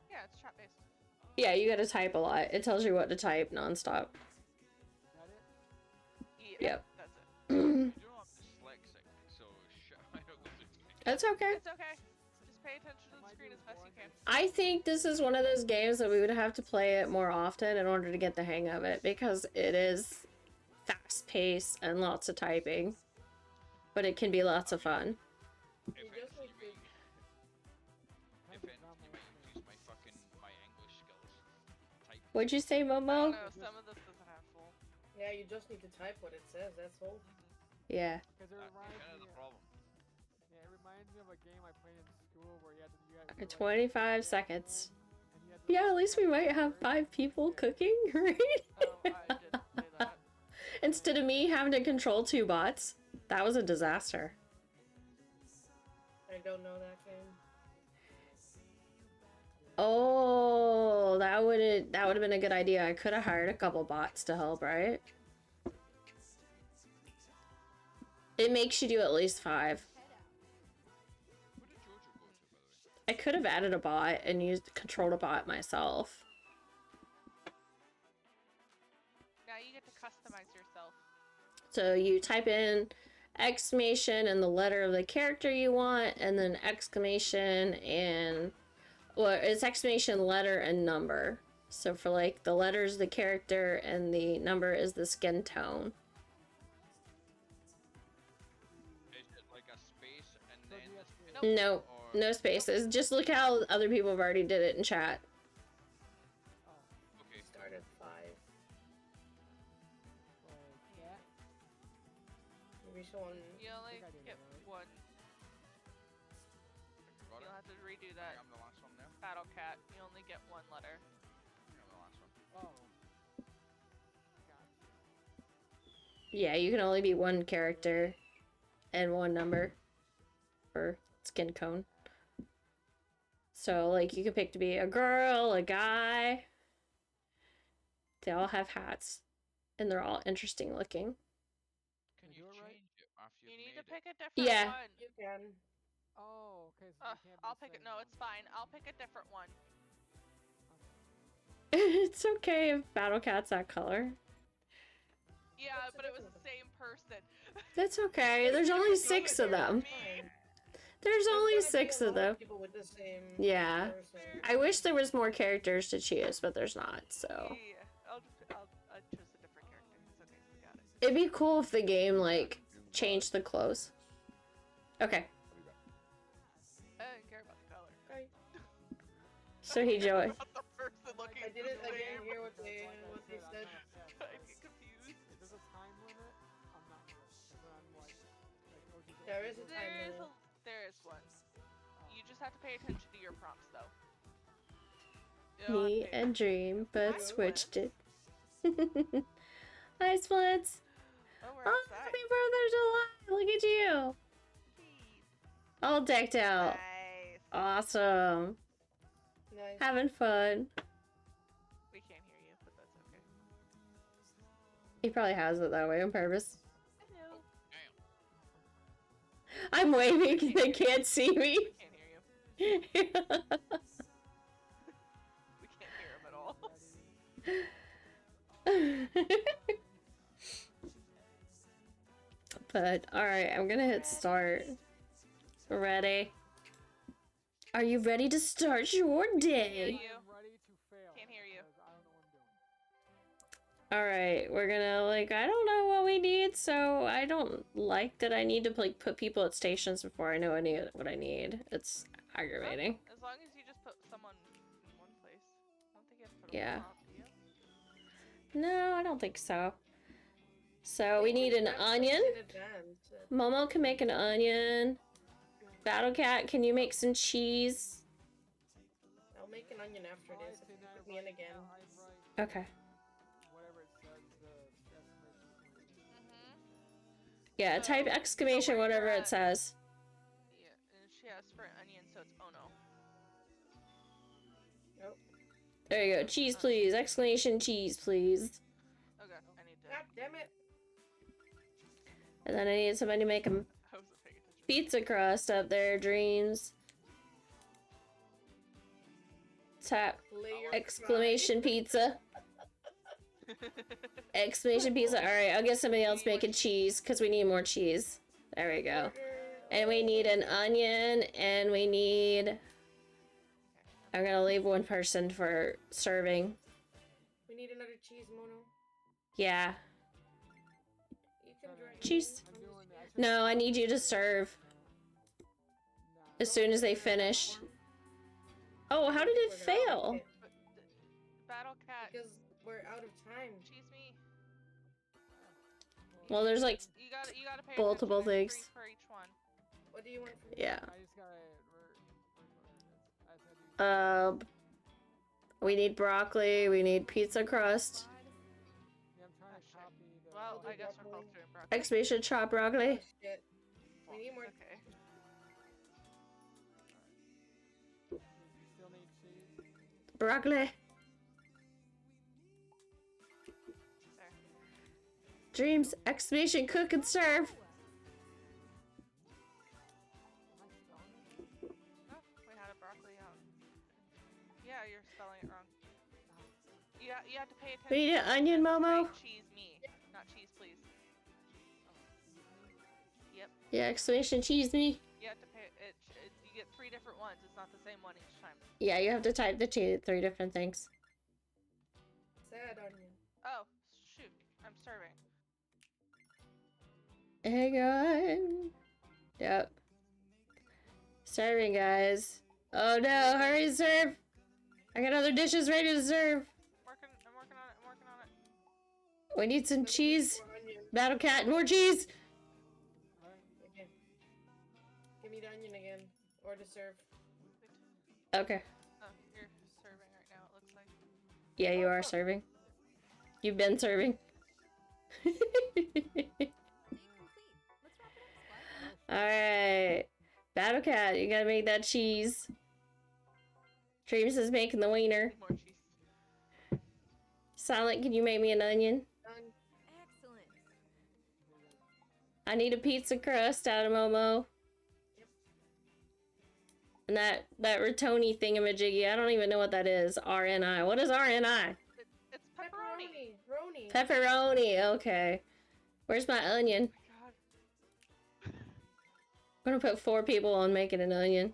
C: Yeah, it's chat based.
A: Yeah, you gotta type a lot. It tells you what to type nonstop.
C: Yeah,
A: Yep.
C: that's it.
F: You know I'm dyslexic, so shit, I don't go through things.
A: That's okay.
C: It's okay. Just pay attention to the screen as best you can.
A: I think this is one of those games that we would have to play it more often in order to get the hang of it because it is fast paced and lots of typing. But it can be lots of fun.
F: If anything, you might increase my fucking English skills. Type.
A: What'd you say,
C: I don't
A: Momo?
C: know, some of this doesn't have full.
B: Yeah, you just need to type what it says, that's all.
A: Yeah.
F: That's kind of the problem.
E: reminds me of a game I played in school where you had to.
A: Okay, 25 seconds.
E: And you had to,
A: Yeah,
E: like,
A: at least we
E: type
A: might
E: in
A: have
E: words.
A: 5 people
E: Yeah.
A: cooking, right?
C: Oh, I didn't say that.
A: Instead of me having to control 2 bots. That was a disaster.
B: I don't know that game.
A: Oh, that would have been a good idea. I could have hired a couple bots to help, right? It makes you do at least 5.
F: Who did Jojo go to, by the way?
A: I could have added a bot and controlled a bot myself.
C: Now you get to customize yourself.
A: So you type in exclamation and the letter of the character you want, and then exclamation and, well, it's exclamation, letter, and number. So for like the letter is the character and the number is the skin tone.
F: Is it like a space and
E: So
F: then
E: do you
F: the
E: have
F: space?
E: to-
A: No,
F: Or...
A: no spaces. Just look how other people have already did it in chat.
E: Oh,
F: Okay.
B: Start at 5.
E: like that.
B: Maybe someone.
C: You only
E: I did it
C: get
E: right.
C: one.
F: Got
C: You'll
F: it?
C: have to redo
F: I
C: that.
F: am the last one now.
C: Battle cat. You only get one letter.
F: I am the last one.
E: Oh. Gotcha.
A: Yeah, you can only be one character and one number for skin tone. So, like, you can pick to be a girl, a guy. They all have hats, and they're all interesting looking.
F: Can
E: I
F: you
E: do it right?
F: change it after
C: You
F: you've
C: need
F: made
C: to pick
F: it?
C: a different
A: Yeah.
C: one.
B: You can.
E: Oh, okay. So you can't be
C: I'll
E: the
C: pick it.
E: same
C: No,
E: one.
C: it's fine. I'll pick a different one.
A: It's okay if Battle Cat's that color.
C: Yeah,
B: What's the
C: but it was
B: difference?
C: the same person.
A: That's okay. There's only 6 of them.
B: Fine.
A: There's
B: There's
A: only
B: gonna be
A: 6
B: a
A: of
B: lot
A: them.
B: People with the same
A: Yeah.
B: person.
A: I wish there was more characters to choose, but there's not, so.
C: Yeah, I'll choose a different character. It's okay, we got it.
A: It'd be cool if the game, like, changed the clothes. Okay.
G: I'll be back.
C: I don't care about the color.
B: Okay.
A: So he joy.
C: About the person looking
B: I didn't
C: the same.
B: hear what they
E: Like I
B: said.
E: I'm not a fan.
C: I get confused.
E: If there's a time limit, I'm not good. 'Cause then I'm like OG
B: There is a
E: goes,
B: time limit.
C: There is one.
E: oh,
C: You just have to pay attention to your prompts, though. You don't have
A: Me
C: to pay
A: and Dream, but
C: Hi,
A: switched it.
C: Splits.
A: Hi, Splits.
C: Oh, we're
A: Oh,
C: outside.
A: happy 4th of July. Look at you.
C: Jeez.
A: All decked out.
C: Nice.
A: Awesome.
B: Nice.
A: Having fun.
C: We can't hear you, but that's okay.
A: He probably has it that way on purpose.
C: Hello.
F: Damn.
A: I'm waving. They can't see me.
C: We can't hear you. We can't hear him at all.
A: But, alright, I'm gonna hit start. Ready? Are you ready to start your
C: Hear
A: day?
C: you.
E: I'm ready to fail.
C: Can't hear you.
E: because I don't know what I'm doing.
A: Alright, we're gonna, like, I don't know what we need, so I don't like that I need to, like, put people at stations before I know what I need. It's aggravating.
C: As long as you just put someone in one place. I don't think you have to put
A: Yeah.
C: them all out, do you?
A: No, I don't think so. So we need an
B: That's
A: onion.
B: in advance.
A: Momo can make an onion. Battle Cat, can you make some cheese?
B: I'll make an onion after
E: Why
B: this.
E: is
B: If
E: it
B: you
E: not
B: put me in
E: right
B: again.
E: now? I write
A: Okay.
E: whatever it says, the estimation.
A: Yeah, type
C: So-
A: exclamation,
C: so where
A: whatever
C: you're
A: it
C: at-
A: says.
C: Yeah, and she asked for an onion, so it's oh no.
A: There you go. Cheese, please. Exclamation, cheese, please.
C: Okay, I need to.
B: God damn it!
A: And then I need somebody to make a
C: I wasn't paying attention.
A: pizza crust up there, Dreams. Tap
B: Layer
A: exclamation pizza. Exclamation pizza. Alright, I'll get somebody else making cheese because we need more cheese. There we go. And we need an onion and we need. I'm gonna leave one person for serving.
B: We need another cheese, Mono.
A: Yeah.
B: You can drink.
A: Cheese.
E: I'm doing that.
A: No, I need you to serve
E: Nah.
A: as soon as they finish. Oh, how did it fail?
C: But Battle Cat,
B: Because we're out of time.
C: cheese me.
A: Well, there's like
C: You gotta pay
A: multiple
C: attention. There's
A: things.
C: 3 for each one.
B: What do you want from me?
A: Yeah.
E: I just gotta. I just gotta do.
A: We need broccoli. We need pizza crust.
E: Yeah, I'm trying to copy the.
C: Well,
B: do
C: I guess we're
B: broccoli.
C: both doing broccoli.
A: Exclamation chopped
B: Oh
A: broccoli.
B: shit.
C: Well,
B: We need more.
C: Okay.
E: You still need cheese.
A: Broccoli.
C: There.
A: Dreams. Exclamation cook and serve.
E: Am I spelling it?
C: Oh, we had a broccoli out. Yeah, you're spelling it wrong. You have to pay attention.
A: We need an onion, Momo.
C: Right, cheese me, not cheese please. Yep.
A: Yeah, exclamation cheese me.
C: You have to pay it. You get 3 different ones. It's not the same one each time.
A: Yeah, you have to type the 3 different things.
B: Sad onion.
C: Oh, shoot. I'm serving.
A: Hang on. Yep. Serving, guys. Oh no, hurry, serve. I got other dishes ready to serve.
C: I'm working on it. I'm working on it.
A: We need some cheese.
B: More onion.
A: Battle cat, more cheese.
B: Again. Give me the onion again. Or to serve.
A: Okay.
C: Oh, you're serving right now, it looks like.
A: Yeah, you are serving. You've been serving. Alright. Battle cat, you gotta make that cheese. Dreams is making the wiener.
C: Need more cheese.
A: Silent, can you make me an onion?
B: Done.
H: Excellent.
A: I need a pizza crust out of Momo. And that Rotoni thingamajiggy, I don't even know what that is. RNI. What is RNI?
C: It's pepperoni.
B: Roni.
A: Pepperoni. Okay. Where's my onion?
C: Oh my god.
A: I'm gonna put 4 people on making an onion.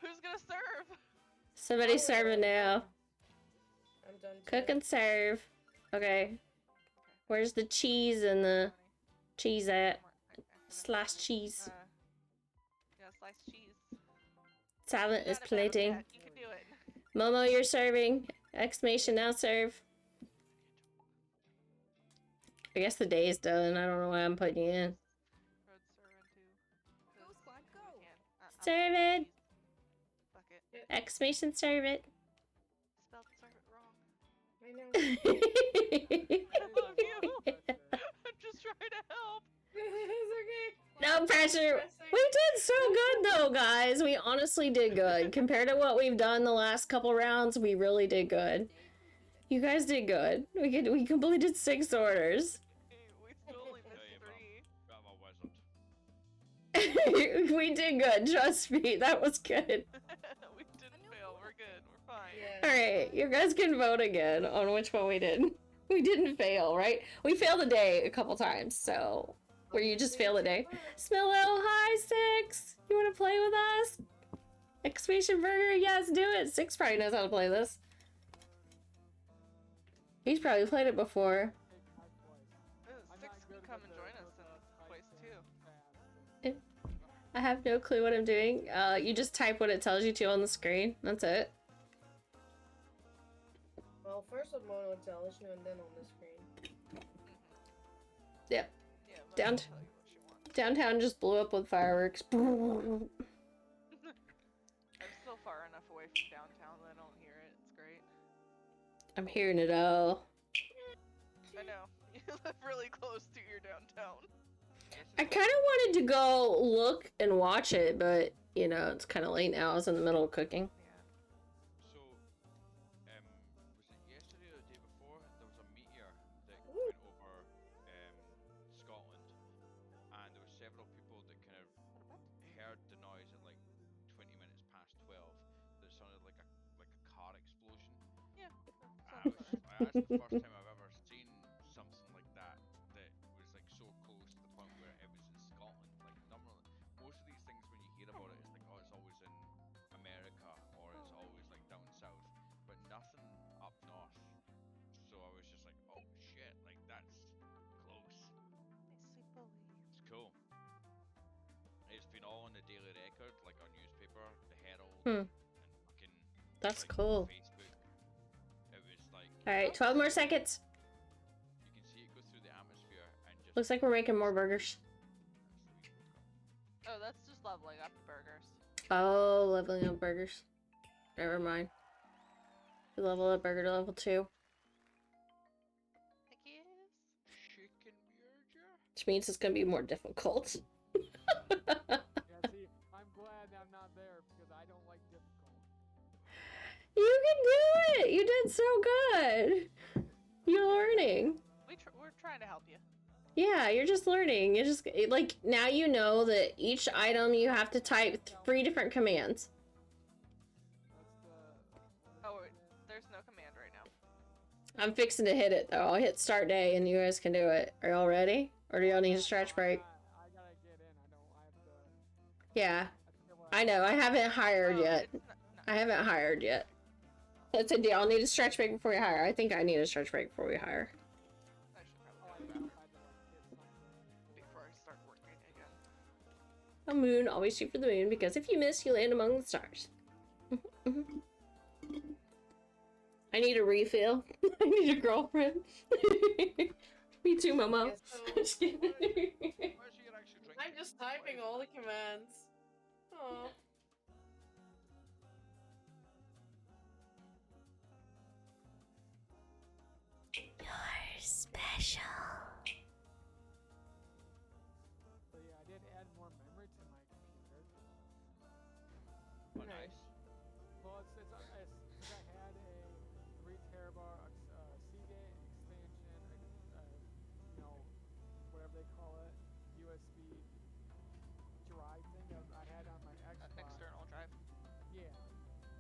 C: Who's gonna serve?
A: Somebody serving now.
B: I'm done too.
A: Cook and serve. Okay. Where's the cheese and the cheese at? Sliced cheese.
C: Yeah, sliced cheese.
A: Silent
C: You
A: is
C: got it, Battle
A: plating.
C: Cat, you can do it.
A: Momo, you're serving. Exclamation now serve. I guess the day is done. I don't know why I'm putting you in.
C: Road serving too.
H: Go squad, go.
A: Serve it.
C: Fuck it.
A: Exclamation serve it.
C: Spelled serve it wrong.
B: I know.
C: I love you. I'm just trying to help.
B: It's okay.
A: No pressure. We did so good though, guys. We honestly did good. Compared to what we've done the last couple rounds, we really did good. You guys did good. We completed 6 orders.
C: We still only
F: Tell
C: missed
F: you,
C: 3.
F: I'm a wizard.
A: We did good. Trust me, that was good.
C: We didn't fail. We're good. We're fine.
B: Yeah.
A: All right, you guys can vote again on which one we did. We didn't fail, right? We failed a day a couple times, so where you just fail a day. Smillo, hi 6. You want to play with us? Exclamation burger, yes, do it. 6 probably knows how to play this. He's probably played it before.
C: Six can come and join us in Twice too.
A: I have no clue what I'm doing. You just type what it tells you to on the screen. That's it.
B: Well, first what Mono tells you, and then on the screen.
A: Yep.
C: Yeah, but
A: Down-
C: I'll tell you what you want.
A: Downtown just blew up with fireworks.
C: I'm still far enough away from downtown that I don't hear it. It's great.
A: I'm hearing it all.
C: I know. You live really close to your downtown.
A: I kind of wanted to go look and watch it, but you know, it's kind of late now. I was in the middle of cooking.
C: Yeah.
F: So, was it yesterday or the day before? There was a meteor that went over Scotland, and there were several people that kind of heard the noise at like 20 minutes past 12. That sounded like a car explosion.
C: Yeah.
F: That's the first time I've ever seen something like that that was like so close to the point where it was in Scotland. Like normally, most of these things when you hear about it, it's like, oh, it's always in America or it's always like down south, but nothing up north. So I was just like, oh shit, like that's close.
C: Sweet boy.
F: It's cool. It's been all on the Daily Record, like our newspaper, the Herald,
A: Hmm.
F: and fucking.
A: That's
F: like,
A: cool.
F: Facebook. It was like.
A: All right, 12 more seconds.
F: You can see it go through the atmosphere and just.
A: Looks like we're making more burgers.
C: leveling up the burgers.
A: Oh, leveling up burgers. Never mind. You level up burger to level 2.
C: Heck yes.
F: Chicken burger.
A: Which means it's gonna be more difficult.
E: Yeah, see, I'm glad I'm not there because I don't like difficult.
A: You can do it! You did so good! You're learning.
C: We're trying to help you.
A: Yeah, you're just learning. You just, like, now you know that each item you have to type 3 different commands.
E: What's the...
C: Oh, wait, there's no command right now.
A: I'm fixing to hit it, though. I'll hit start day and you guys can do it. Are y'all ready? Or do y'all need a stretch break?
E: I gotta get in. I have to...
A: Yeah,
E: feel
A: I know. I haven't hired
C: Oh,
A: yet.
C: it's not,
A: I haven't hired yet. That's a deal. I'll need a stretch break before we hire. I think I need a stretch break before we hire.
C: I should
E: Oh,
C: probably
E: I
C: do
E: had
C: that
E: to hit something.
C: before I start working again.
A: A moon, always shoot for the moon, because if you miss, you land among the stars. I need a refill. I need a girlfriend. Me too, Momo.
B: Guess so.
A: Just kidding.
F: Where's your actual drink?
B: I'm just typing all the commands. Oh.
A: You're special.
E: So yeah, I did add more memory to my computer.
F: Oh, nice.
E: Well, it's 'cause I had a 3 terabyte Seagate expansion, you know, whatever they call it, USB drive thing that I had on my Xbox.
C: External drive.
E: Yeah,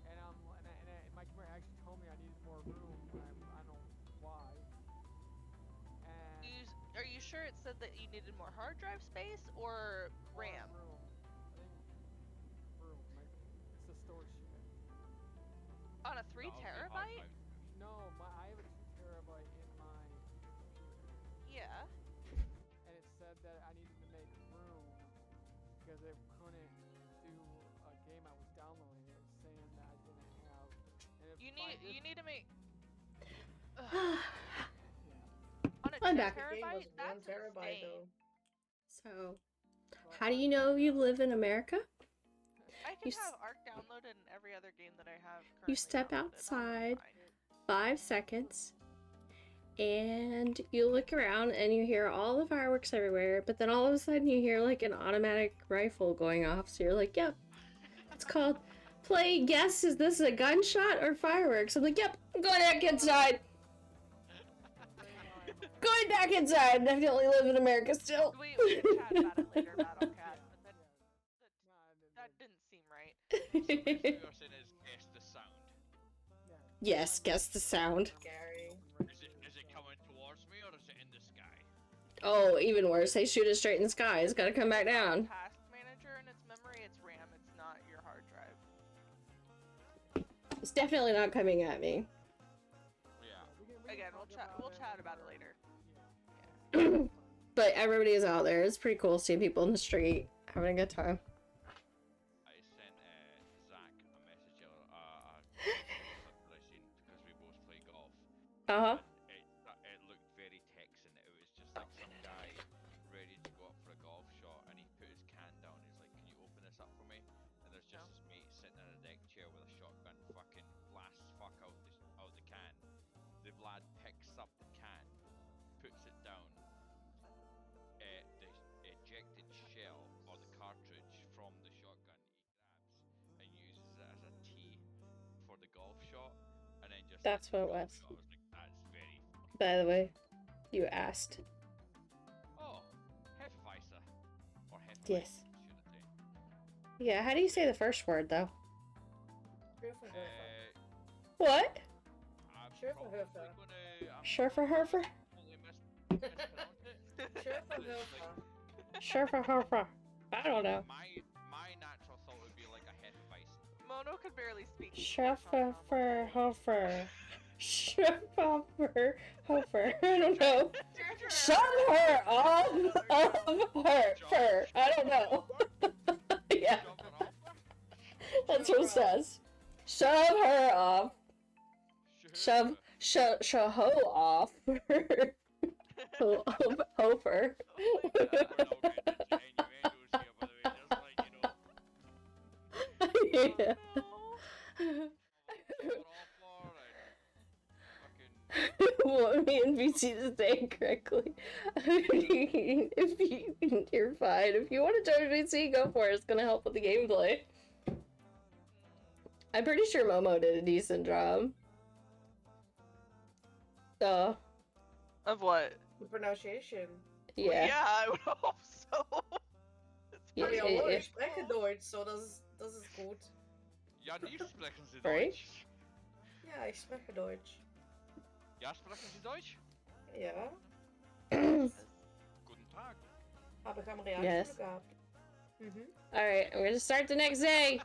E: and my computer actually told me I needed more room. I don't know why. And
C: Are you sure it said that you needed more hard drive space or
E: more
C: RAM?
E: room. I think room. It's the storage unit.
C: On a 3
F: That'll be hard
C: terabyte?
F: drive.
E: No, I have a 2 terabyte in my computer,
C: Yeah.
E: and it said that I needed to make room because it couldn't do a game I was downloading. It was saying that I didn't have. And if
C: You
E: by
C: need
E: this-
C: you need to make
E: yeah.
C: on a 10
A: I'm back.
B: The game was
C: terabyte.
B: 1
C: That's
B: terabyte
C: insane.
B: though.
A: So,
E: Well,
A: how do you know you live in America?
C: I can
A: You s-
C: have Arc downloaded in every other game that I have.
A: You
C: currently
A: step
C: downloaded. I'll be
A: outside.
C: fine.
A: 5 seconds, and you look around and you hear all the fireworks everywhere, but then all of a sudden you hear like an automatic rifle going off, so you're like, yep, it's called play guess, is this a gunshot or fireworks? I'm like, yep, I'm going back inside. Going back inside. Definitely live in America still.
C: We can chat about it later, Battle Cat. But that didn't seem right.
F: So basically what you're saying is guess the sound.
A: Yes, guess the sound.
B: Scary.
F: Is it coming towards me or is it in the sky?
A: Oh, even worse, they shoot it straight in the sky. It's gotta come back down.
C: Task manager and its memory, it's RAM. It's not your hard drive.
A: It's definitely not coming at me.
F: Yeah.
C: Again, we'll chat about it later.
A: But everybody is out there. It's pretty cool seeing people in the street having a good time.
F: I sent Zach a message that I seen because we both play golf.
A: Uh-huh.
F: And it looked very Texan. It was just like some guy ready to go up for a golf shot, and he put his can down. He's like, "Can you open this up for me?" And there's just his mate sitting in a deck chair with a shotgun, fucking blasts fuck out the can. The lad picks up the can, puts it down. The ejected shell or the cartridge from the shotgun he grabs and uses it as a tee for the golf shot, and then just
A: That's what it was.
F: I was like, that's very funny.
A: By the way, you asked.
F: Oh, Hefeweiser. Or Hefeweiser,
A: Yes.
F: should I say.
A: Yeah, how do you say the first word, though?
B: Schurferhofer.
A: What?
F: I'm
B: Schurferhofer.
F: probably gonna...
A: Schurferhofer?
F: Totally mispronounced it.
B: Schurferhofer.
A: Schurferhofer. I don't know.
F: My natural thought would be like a Hefeweiser.
C: Mono could barely speak.
A: Schurferhofer. Schurferhofer. I don't know. Shut her off of her fur. I don't know. Yeah, that's what it says. Shove her off. Shove ho off. Hofer.
C: Oh my God.
A: Yeah.
F: Silver offer and fucking.
A: Want me and VC to say it correctly. You're fine. If you want to join VC, go for it. It's gonna help with the gameplay. I'm pretty sure Momo did a decent job. So,
C: Of what?
B: The pronunciation.
A: yeah.
C: Yeah, I would hope so. It's
A: Yeah,
C: pretty
B: Ja, hoor,
A: yeah.
B: ich spreche Deutsch, so das ist gut.
F: Ja, die sprechen Sie
A: Right?
F: Deutsch.
B: Ja, ich spreche Deutsch.
F: Ja, sprechen Sie Deutsch?
B: Ja,
F: Guten Tag.
B: habe ich am Realschule
A: Yes.
B: gehabt. Mhm.
A: Alright, we're gonna start the next day.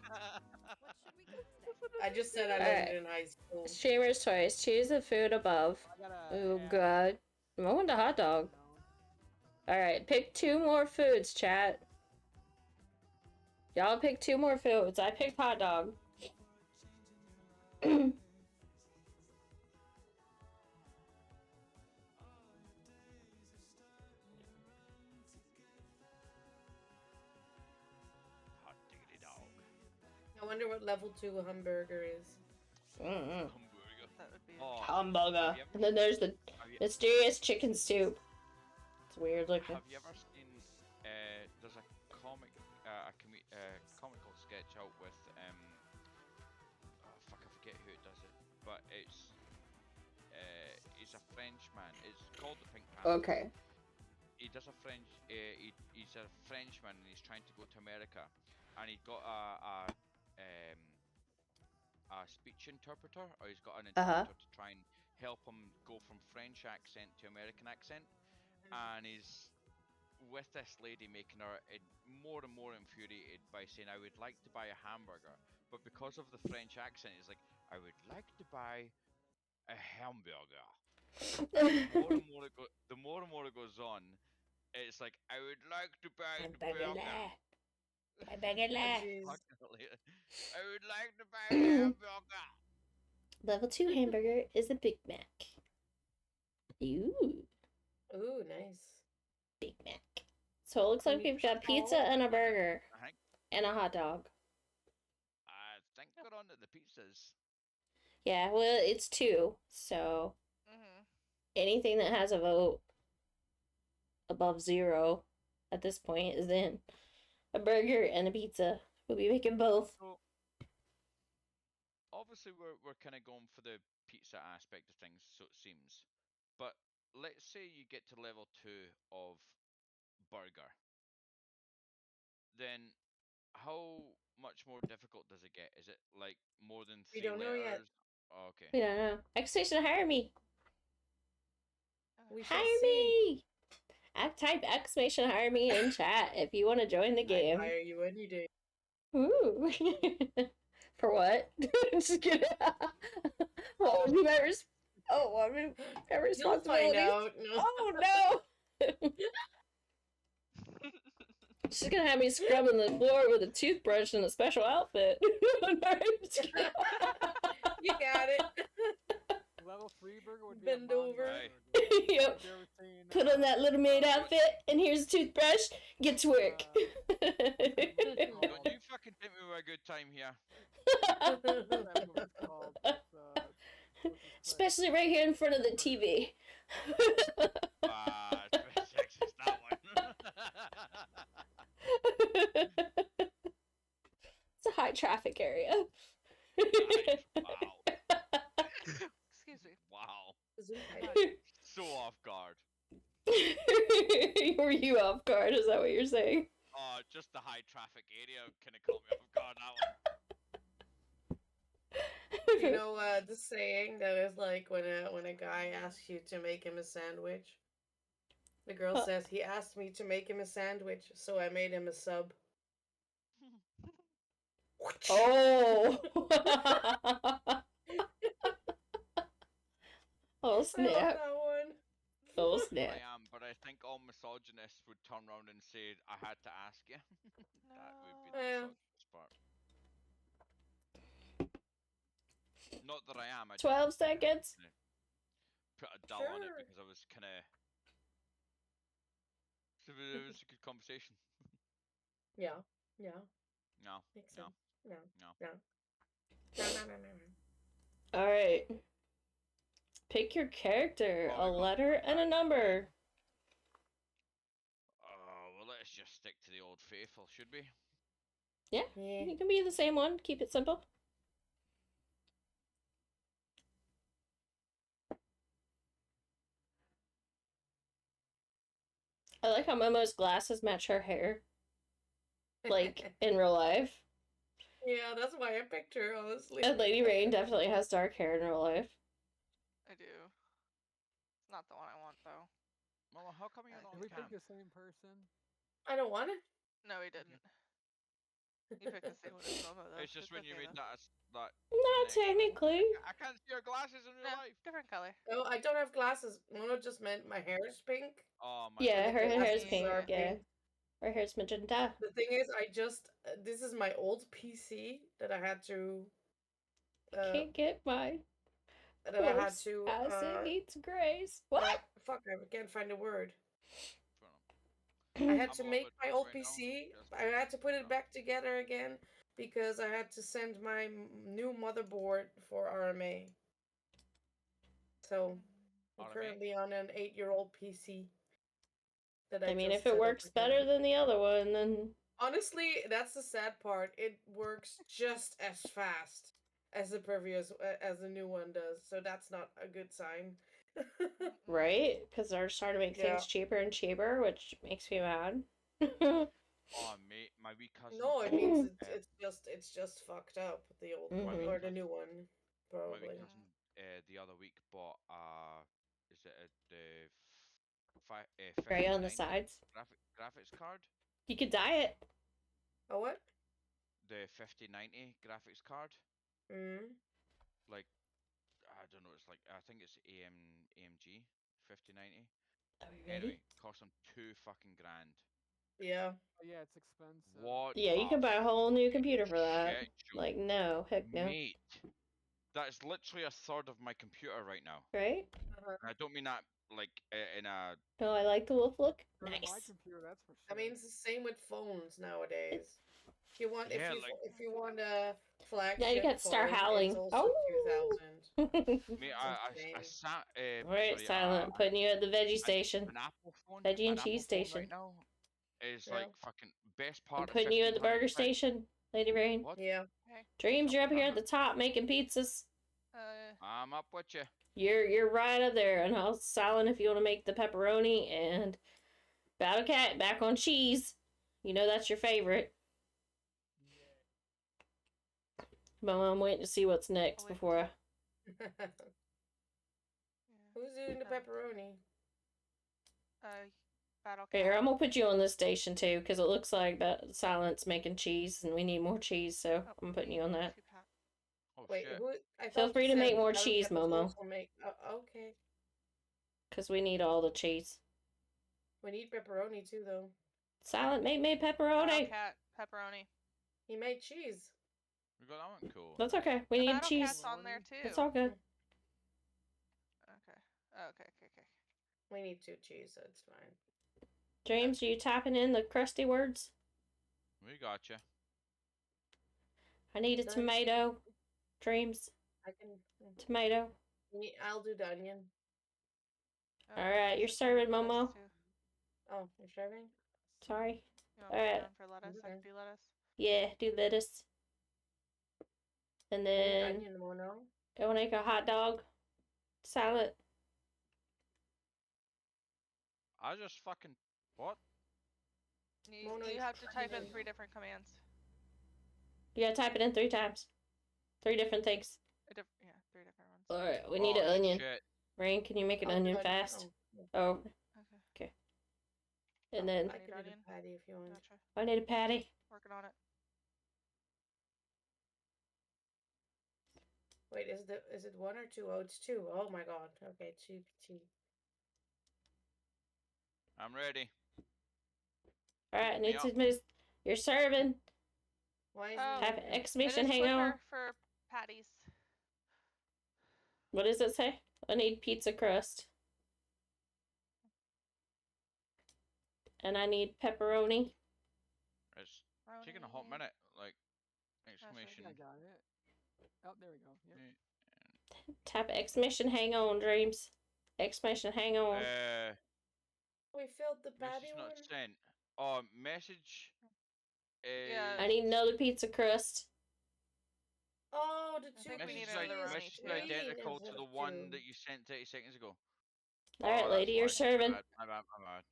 B: I just said I
A: Alright.
B: learned it in high school.
A: Streamer's choice. Choose the food above.
E: I gotta
A: Oh
E: add
A: god. I want a hot dog.
E: down.
A: Alright, pick 2 more foods, chat. Y'all pick 2 more foods. I picked hot dog.
F: Hot diggity dog.
B: I wonder what level 2 hamburger is.
A: Mm-mm.
F: Hamburger.
C: That would be.
F: Oh,
A: Hamburger.
F: have you ever-
A: And then there's the
F: have you,
A: mysterious chicken soup. It's weird looking.
F: have you ever seen? There's a comical sketch out with oh fuck, I forget who it does it, but it's a Frenchman. It's called the Pink Panther.
A: Okay.
F: He does a he's a Frenchman and he's trying to go to America, and he's got a speech interpreter, or he's got an interpreter to try and help him go from French accent to American accent, and he's with this lady making her more and more infuriated by saying, "I would like to buy a hamburger," but because of the French accent, he's like, "I would like to buy a hamburger." The more and more it goes on, it's like, "I would like to buy the burger."
B: Jeez.
F: I would like to buy a hamburger.
A: Level 2 hamburger is a Big Mac. Ooh,
B: Ooh, nice.
A: Big Mac. So it looks like we've got pizza and a burger
F: I think
A: and a hot dog.
F: we're on to the pizzas.
A: Yeah, well, it's 2, so
C: Mhm.
A: anything that has a vote above 0 at this point is in. A burger and a pizza. We'll be making both.
F: So obviously we're kind of going for the pizza aspect of things, so it seems. But let's say you get to level 2 of burger. Then how much more difficult does it get? Is it like more than
B: We
F: 3
B: don't know yet.
F: letters? Oh, okay.
A: We don't know. X-Station, hire me!
B: We shall
A: Hire
B: see.
A: me! Type exclamation hire me in chat if you want to join the
B: I'd
A: game.
B: hire you any day.
A: Ooh. For what? Just kidding. What would be my what would be my
B: You'll
A: responsibility?
B: find out. No.
A: Oh no! She's gonna have me scrubbing the floor with a toothbrush and a special outfit.
B: You got it.
E: Level 3 burger would be
B: Bend
E: a monument
B: over.
E: burger.
A: Yep.
E: Have you ever seen,
A: Put on that little maid outfit, and here's a toothbrush. Get to work.
F: Don't you fucking take me with a good time here.
E: that movie's called? What's his
A: Especially right here in front of the TV.
F: It's very sexist, that one.
A: It's a high traffic area.
F: Wow.
C: Excuse me.
F: Wow.
B: Gesundheit.
F: So off guard.
A: Were you off guard? Is that what you're saying?
F: Just the high traffic area kind of caught me off guard, that one.
B: You know the saying that is like when a guy asks you to make him a sandwich. The girl
A: Huh.
B: says he asked me to make him a sandwich, so I made him a sub.
A: Oh. Oh
B: I love
A: snap.
B: that one.
A: Oh
F: I
A: snap.
F: am, but I think all misogynists would turn around and say, "I had to ask you." That would be the
B: Yeah.
F: misogynist part. Not that I am. I just
A: 12 seconds.
F: put a dull on it
B: Sure.
F: because I was kind of. It was a good conversation.
B: Yeah. Yeah.
F: No,
B: Makes
F: no.
B: sense. No.
F: No.
B: No. No. No. No. No.
A: All right. Pick your character,
F: Well,
A: a
F: we got
A: letter and a
F: Jack
A: number.
F: Well, let's just stick to the old faithful, should we?
A: Yeah,
B: Yeah.
A: you can be the same one. Keep it simple. I like how Momo's glasses match her hair, like in real life.
B: Yeah, that's why I picked her, honestly.
A: And Lady Rain definitely has dark hair in real life.
C: I do. It's not the one I want though.
F: Mama, how come you're not
E: Did
F: on
E: we pick
F: camp?
E: the same person?
B: I don't want it.
C: No, he didn't. You picked the same one as Momo though.
F: It's just when you
C: okay,
F: made
C: though.
F: that
A: Not
F: connection.
A: technically.
F: I can't see your glasses in real
C: No,
F: life.
C: different color.
B: Oh, I don't have glasses. Mono just meant my hair is pink.
F: Oh my
A: Yeah,
B: And
F: bad.
B: the
A: her hair is
B: glasses
A: pink.
B: are
A: Yeah,
B: pink.
A: her hair's magenta.
B: The thing is, this is my old PC that I had to
A: Can't get my
B: that I had
A: horse
B: to
A: as it eats grace. What?
B: fuck, I can't find a word.
F: Fair enough.
B: I had
F: I'm
B: to
F: a little
B: make
F: bit
B: my
F: drunk
B: old
F: right now,
B: PC.
F: just-
B: I had to put
F: Yeah.
B: it back together again because I had to send my new motherboard for RMA. So I'm
F: RMA?
B: currently on an 8-year-old PC. That
A: I mean,
B: just
A: if it
B: set up
A: works
B: again.
A: better than the other one, then
B: Honestly, that's the sad part. It works just as fast as the previous, as the new one does. So that's not a good sign.
A: right? Because they're starting to make
B: Yeah.
A: things cheaper and cheaper, which makes me mad.
F: Oh mate, my wee cousin.
B: No, it means it's just fucked up. The old one
A: Mhm.
B: or the new one,
F: My wee
B: probably.
F: cousin the other week bought is it the
A: Gray on the
F: 5090
A: sides.
F: graphics card?
A: You could dye it.
B: Oh what?
F: The 5090 graphics card?
B: Mm.
F: Like I don't know, it's like I think it's AMG 5090.
A: Are we ready?
F: Anyway, cost them $2 fucking grand.
B: Yeah.
E: Oh, yeah, it's expensive.
F: What?
A: Yeah, you can buy a whole new computer for that.
F: shit show.
A: Like, no, heck no.
F: Mate, that is literally a third of my computer right now.
A: Right?
F: And I don't mean that like in a.
A: Oh, I like the wolf look.
E: For my
A: Nice.
E: computer, that's for sure.
B: I mean, it's the same with phones nowadays. If you want,
F: Yeah,
B: if you want a flagship
A: Now you got Star
B: phone,
A: Howling.
B: it's also
A: Oh.
B: 2,000.
F: Mate, I
B: insane.
F: sat.
A: Alright,
F: sorry,
A: Silent. Putting you at the veggie station.
F: An Apple phone.
A: Veggie and
F: an
A: cheese
F: Apple phone
A: station.
F: right now is
B: Yeah.
F: like fucking best
A: I'm
F: part of
A: putting you at the
F: 1500
A: burger
F: quid.
A: station, Lady Rain.
F: What?
B: Yeah.
C: Okay.
A: Dreams, you're up here at
F: Uh-huh.
A: the top making pizzas.
F: I'm up with you.
A: You're right up there, and I'll Silent if you want to make the pepperoni, and Battle Cat back on cheese. You know that's your favorite. But I'm waiting to see what's next
C: I'll wait
A: before I.
C: Yeah.
B: Who's doing the
C: Oh.
B: pepperoni?
C: Battle
A: Here,
C: Cat.
A: I'm gonna put you on this station too, because it looks like Silent's making cheese, and we need more cheese, so
C: Oh,
A: I'm putting
C: we
A: you on
C: need
A: that.
C: two pat-
F: Oh
B: Wait,
F: shit.
B: who? I
A: Feel
B: thought
A: free
B: you
A: to
B: said
A: make more
B: Battle
A: cheese,
B: Cat was
A: Momo.
B: also okay.
A: Because we need all the cheese.
B: We need pepperoni too, though.
A: Silent made
C: Battle
A: pepperoni.
C: Cat pepperoni.
B: He made cheese.
F: We got that one cool.
A: That's okay. We
C: The
A: need
C: Battle
A: cheese.
C: Cat's on there too.
A: It's all good.
C: Okay. Okay.
B: We need 2 cheese, so it's fine.
A: James, are you typing in the crusty words?
F: We got you.
A: I need a
B: Nice.
A: tomato. Dreams,
B: I can.
A: tomato.
B: I'll do the onion.
C: Oh,
A: Alright, you're
C: lettuce
A: serving,
C: lettuce
A: Momo.
C: too.
B: Oh, you're serving?
A: Sorry.
C: You want me to
A: Alright.
C: go down for lettuce? I
B: Okay.
C: can do lettuce.
A: Yeah, do lettuce. And
B: I need
A: then
B: onion, Mono.
A: I want to make a hot dog. Salad.
F: I just fucking what?
B: Mono,
C: You have to type in
B: onion.
C: 3 different commands.
A: You gotta type it in 3 times. 3 different things.
C: 3 different ones.
A: Alright, we need an
F: Oh,
A: onion.
F: Shit.
A: Rain, can you make an
B: I'll do
A: onion
B: onion.
A: fast?
B: Oh,
A: Oh,
C: Okay.
A: and then
B: I
C: Need
B: can do
C: onion?
B: the patty if you want.
C: Gotcha.
A: I need a patty.
C: Working on it.
B: Wait, is it 1 or 2? Oh, it's 2. Oh my god. Okay, 2.
F: I'm ready.
A: Alright, I
F: Me
A: need
F: up.
A: to miss. You're serving.
B: Why is
C: Oh.
B: it
A: Type
B: moving?
A: exclamation,
C: it is
A: hang on.
C: quicker for patties.
A: What does it say? I need pizza crust. And I need pepperoni.
F: It's taking a hot minute. Like, exclamation.
E: I got it. Oh, there we go. Yep.
A: Tap exclamation hang on, Dreams. Exclamation hang on.
B: We filled the patty
F: Message not
B: one.
F: sent. Oh, message is.
C: Yeah.
A: I need another pizza crust.
B: Oh, the
C: I
B: two
C: think we need
F: Message,
C: another
F: message
C: too.
F: identical to
B: instead
F: the
B: of
F: one
B: two.
F: that you sent 30 seconds ago.
A: All right,
F: Oh,
A: lady, you're
F: that's why.
A: serving.
F: My bad.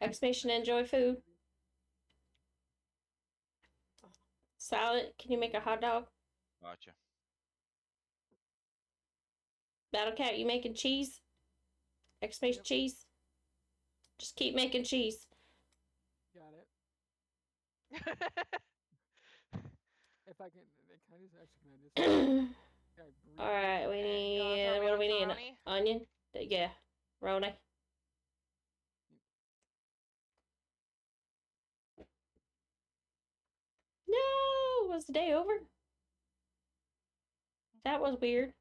A: Exclamation enjoy food. Salad, can you make a hot dog?
F: Gotcha.
A: Battle Cat, you making cheese? Exclamation
E: Yep.
A: cheese. Just keep making cheese.
E: Got it. If I can I just
A: All right, we
C: You wanna
A: need.
C: throw me
A: What do
C: one
A: we
C: for
A: need?
C: Ronnie?
A: Onion? Yeah, Roni. No, was the day over? That was weird.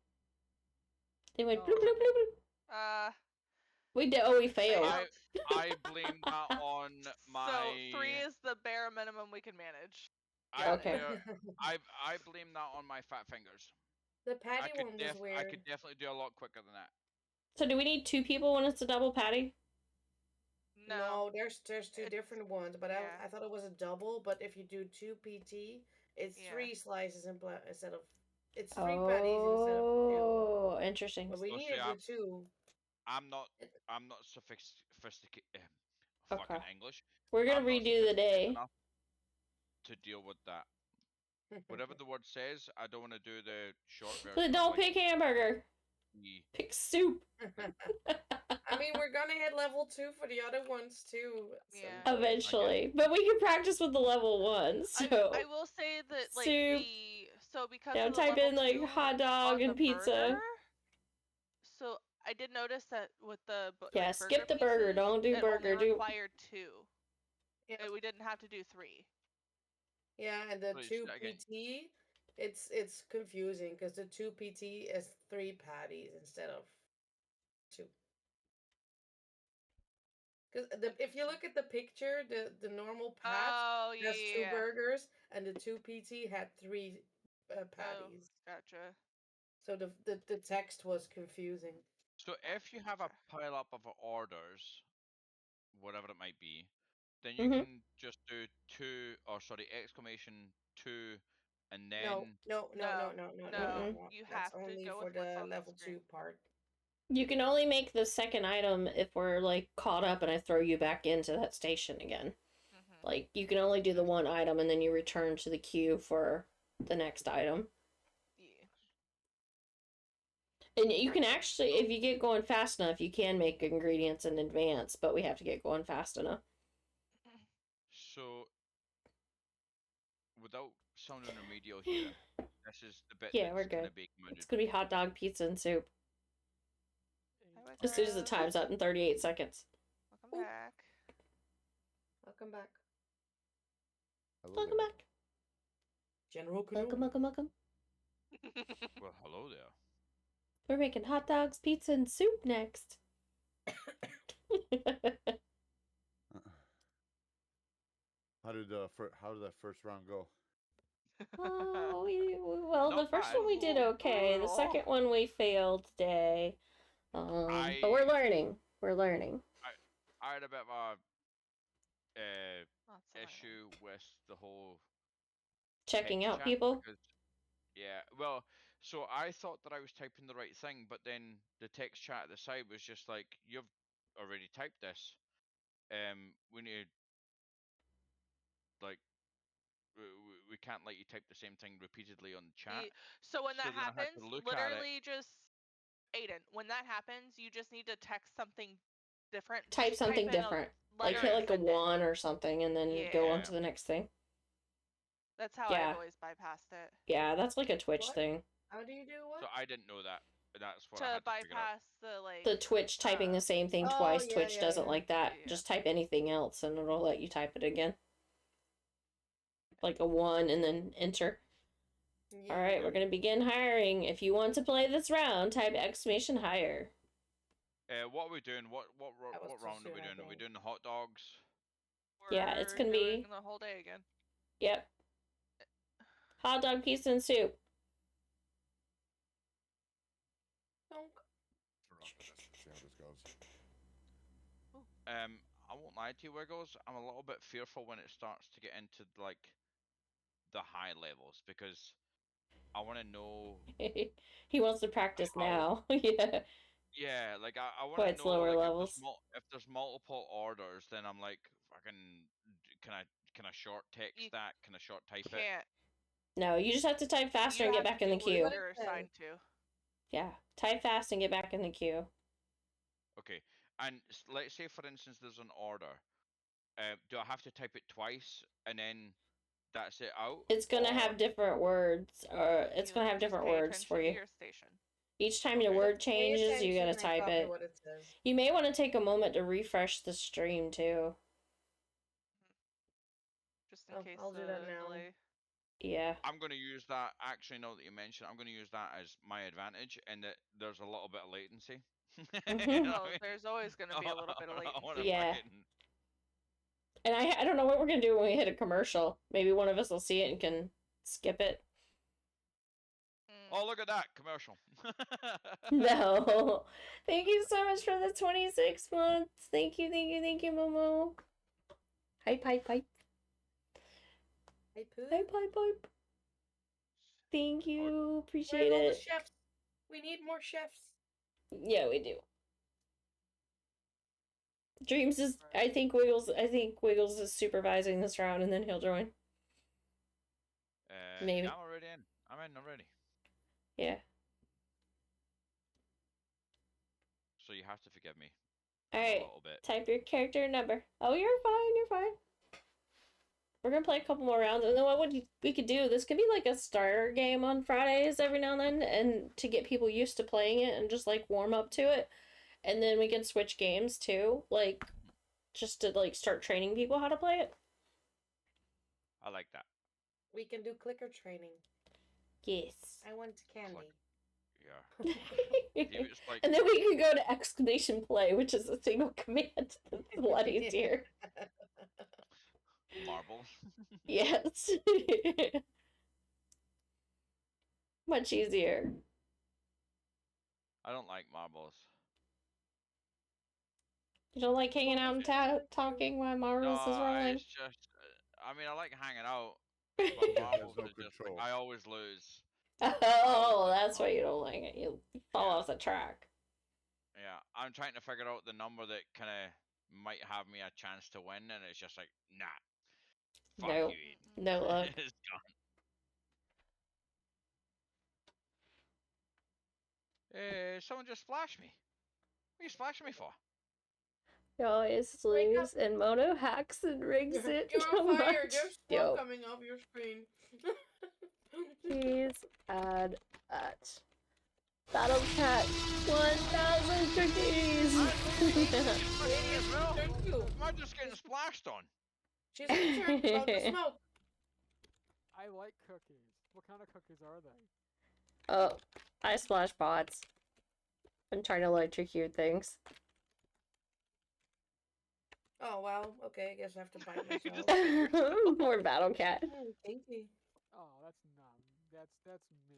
A: They went bloop bloop bloop bloop. We did. Oh, we failed.
F: I blame that on my.
C: So 3 is the bare minimum we can manage.
A: Okay.
F: I blame that on my fat fingers.
B: The patty one was
F: I
B: weird.
F: could definitely do a lot quicker than that.
A: So do we need 2 people when it's a double patty?
B: No, there's two different ones, but
C: yeah.
B: I thought it was a double. But if you do 2 PT, it's
C: Yeah.
B: 3 slices instead of it's 3 patties instead of 2.
A: Oh, interesting.
B: But we
F: Oh,
B: needed
F: see,
B: the 2.
F: I'm not sophisticated.
A: Okay.
F: Fucking English.
A: We're gonna
F: I'm not
A: redo the
F: sophisticated
A: day.
F: enough to deal with that. Whatever the word says, I don't want to do the short version.
A: Then don't pick hamburger. Pick soup.
B: I mean, we're gonna hit level 2 for the other ones too.
C: Yeah.
A: Eventually, but we can practice with the level 1. So
C: I will say that like
A: soup.
C: because
A: Now
C: of the
A: type
C: level
A: in like
C: 2
A: hot dog
C: on
A: and
C: the
A: pizza.
C: burger, so I did notice that with the
A: Yeah,
C: like,
A: skip
C: burger
A: the burger.
C: pieces,
A: Don't do
C: it
A: burger.
C: only
A: Do
C: required 2.
B: Yeah.
C: We didn't have to do 3.
B: Yeah, and the
F: Please,
B: 2
F: again.
B: PT, it's confusing because the 2 PT is 3 patties instead of 2. Because if you look at the picture, the normal patch has 2
C: yeah.
B: burgers, and the 2 PT had 3 patties.
C: Gotcha.
B: So the text was confusing.
F: So if you have a pile up of orders, whatever it might be, then you can just do 2, or sorry, exclamation 2, and then.
B: No.
C: You
B: That's
C: have to
B: only
C: go
B: for
C: with what's
B: the
C: on the
B: level
C: screen.
B: 2 part.
A: You can only make the second item if we're like caught up and I throw you back into that station again. Like you can only do the one item and then you return to the queue for the next item. Yeah. And you can actually, if you get going fast enough, you can make ingredients in advance, but we have to get going fast enough.
F: So, without sounding remedial here, this is the bit
A: Yeah, we're
F: that's going
A: good.
F: to be commanded.
A: It's gonna be hot dog, pizza, and soup.
C: Hi,
A: As soon as the time's up in 38 seconds.
C: Welcome back.
B: Welcome back.
A: Welcome back.
B: General
A: Welcome.
F: Well, hello there.
A: We're making hot dogs, pizza, and soup next.
G: How did that first round go?
A: Well,
F: Not
A: the first
F: bad.
A: one we did okay. The second one we failed today. But we're learning. We're learning.
F: I had a bit of a issue with the whole
A: checking
F: text
A: out
F: chat
A: people.
F: Because, yeah, well, so I thought that I was typing the right thing, but then the text chat at the side was just like, "You've already typed this. We need like." We can't let you type the same thing repeatedly on the chat.
C: So when that
F: then I had
C: happens,
F: to look
C: literally just Aiden, when that happens, you just need to text something different.
A: Type
C: Just
A: something
C: type in
A: different.
C: a
A: Like hit like a 1 or something and then go on to the next thing.
C: That's how I've always bypassed it.
A: Yeah, that's like a Twitch thing.
B: How do you do what?
F: So I didn't know that. But that's what
C: to
F: I had to figure out.
C: bypass the like
A: The Twitch typing the same thing twice. Twitch doesn't like that. Just type anything else and it'll let you type it again. Like a 1 and then enter.
B: Yeah.
A: All right, we're going to begin hiring. If you want to play this round, type exclamation hire.
F: What are we doing? What round are we doing? Are we doing the hot dogs?
A: Yeah, it's going to be
C: the whole day again.
A: Yep. Hot dog, pizza, and soup.
B: Donk.
G: See how this goes.
F: I won't lie to you, Wiggles. I'm a little bit fearful when it starts to get into like the high levels because I want to know
A: He wants to practice
F: how.
A: now. Yeah.
F: Yeah, like I want
A: Why
F: to
A: it's
F: know
A: lower
F: like
A: levels.
F: if there's multiple orders, then I'm like fucking can I short text
C: You
F: that? Can I short type it?
C: can't.
A: No, you just have to type faster
C: You
A: and get
C: have
A: back
C: to
A: in the
C: do what
A: queue.
B: What
C: you're
B: it says.
C: assigned to.
A: Yeah, type fast and get back in the queue.
F: Okay, and let's say for instance there's an order. Do I have to type it twice and then that's it out?
A: It's gonna
F: Or
A: have different words, or it's
C: You
A: gonna have
C: just
A: different
C: pay
A: words for
C: attention to
A: you.
C: your station.
A: Each time your
F: Okay.
A: word
B: Pay
A: changes, you gotta
B: attention and
A: type
B: copy
A: it.
B: what it says.
A: You may want to take a moment to refresh the stream too.
C: Just in
B: Oh,
C: case
B: I'll do that now.
C: delay.
A: Yeah.
F: I'm going to use that. Actually, now that you mention, I'm going to use that as my advantage, in that there's a little bit of latency. You know
A: Mhm.
F: what I
C: Oh,
F: mean?
C: there's always going to be a little bit of
F: I
C: latency.
F: wanna
A: Yeah.
F: fucking-
A: And I don't know what we're gonna do when we hit a commercial. Maybe one of us will see it and can skip it.
F: Oh, look at that commercial.
A: No. Thank you so much for the 26 months. Thank you, Momo. Hype, hype, hype.
B: Hey, Pooh.
A: Hype, hype, hype. Thank you. Appreciate
B: Where's all the
A: it.
B: chefs? We need more chefs.
A: Yeah, we do. Dreams is I think Wiggles is supervising this round and then he'll join. Maybe.
F: Yeah, I'm already in. I'm in already.
A: Yeah.
F: So you have to forgive me.
A: Alright.
F: A little bit.
A: Type your character number. Oh, you're fine. We're gonna play a couple more rounds, and then we could do, this could be like a starter game on Fridays every now and then, and to get people used to playing it and just like warm up to it. And then we can switch games too, like just to like start training people how to play it.
F: I like that.
B: We can do clicker training.
A: Yes.
B: I want candy.
F: Yeah. It's like
A: And then we can go to exclamation play, which is a single command. That's a lot easier.
F: marbles.
A: Yes. Much easier.
F: I don't like marbles.
A: You don't like hanging out and talking while Marvelous is rolling?
F: It's just. I mean, I like hanging out, but marbles
G: no
F: are just like
G: control.
F: I always lose.
A: Oh, that's why you don't like it. You fall off the track.
F: Yeah, I'm trying to figure out the number that kind of might have me a chance to win, and it's just like, nah. Fuck
A: Nope.
F: you, Aiden.
A: No luck.
F: It's gone. Someone just splashed me. What are you splashing me for?
A: You always lose, and Mono hacks and rigs it
B: You're
A: too
B: on fire.
A: much.
B: There's
A: Yo,
B: smoke coming off your screen.
A: please add that. Battle Cat 1,000 cookies!
B: Thank you.
F: Am I just getting splashed on?
B: She's concerned about the smoke.
E: I like cookies. What kind of cookies are they?
A: Oh, I splash bots. I'm trying to electrocute things.
B: Oh, well, okay, I guess I have to bite
F: You
B: myself.
F: just-
A: More Battle Cat.
B: Thank you.
E: Oh, that's not. That's mean.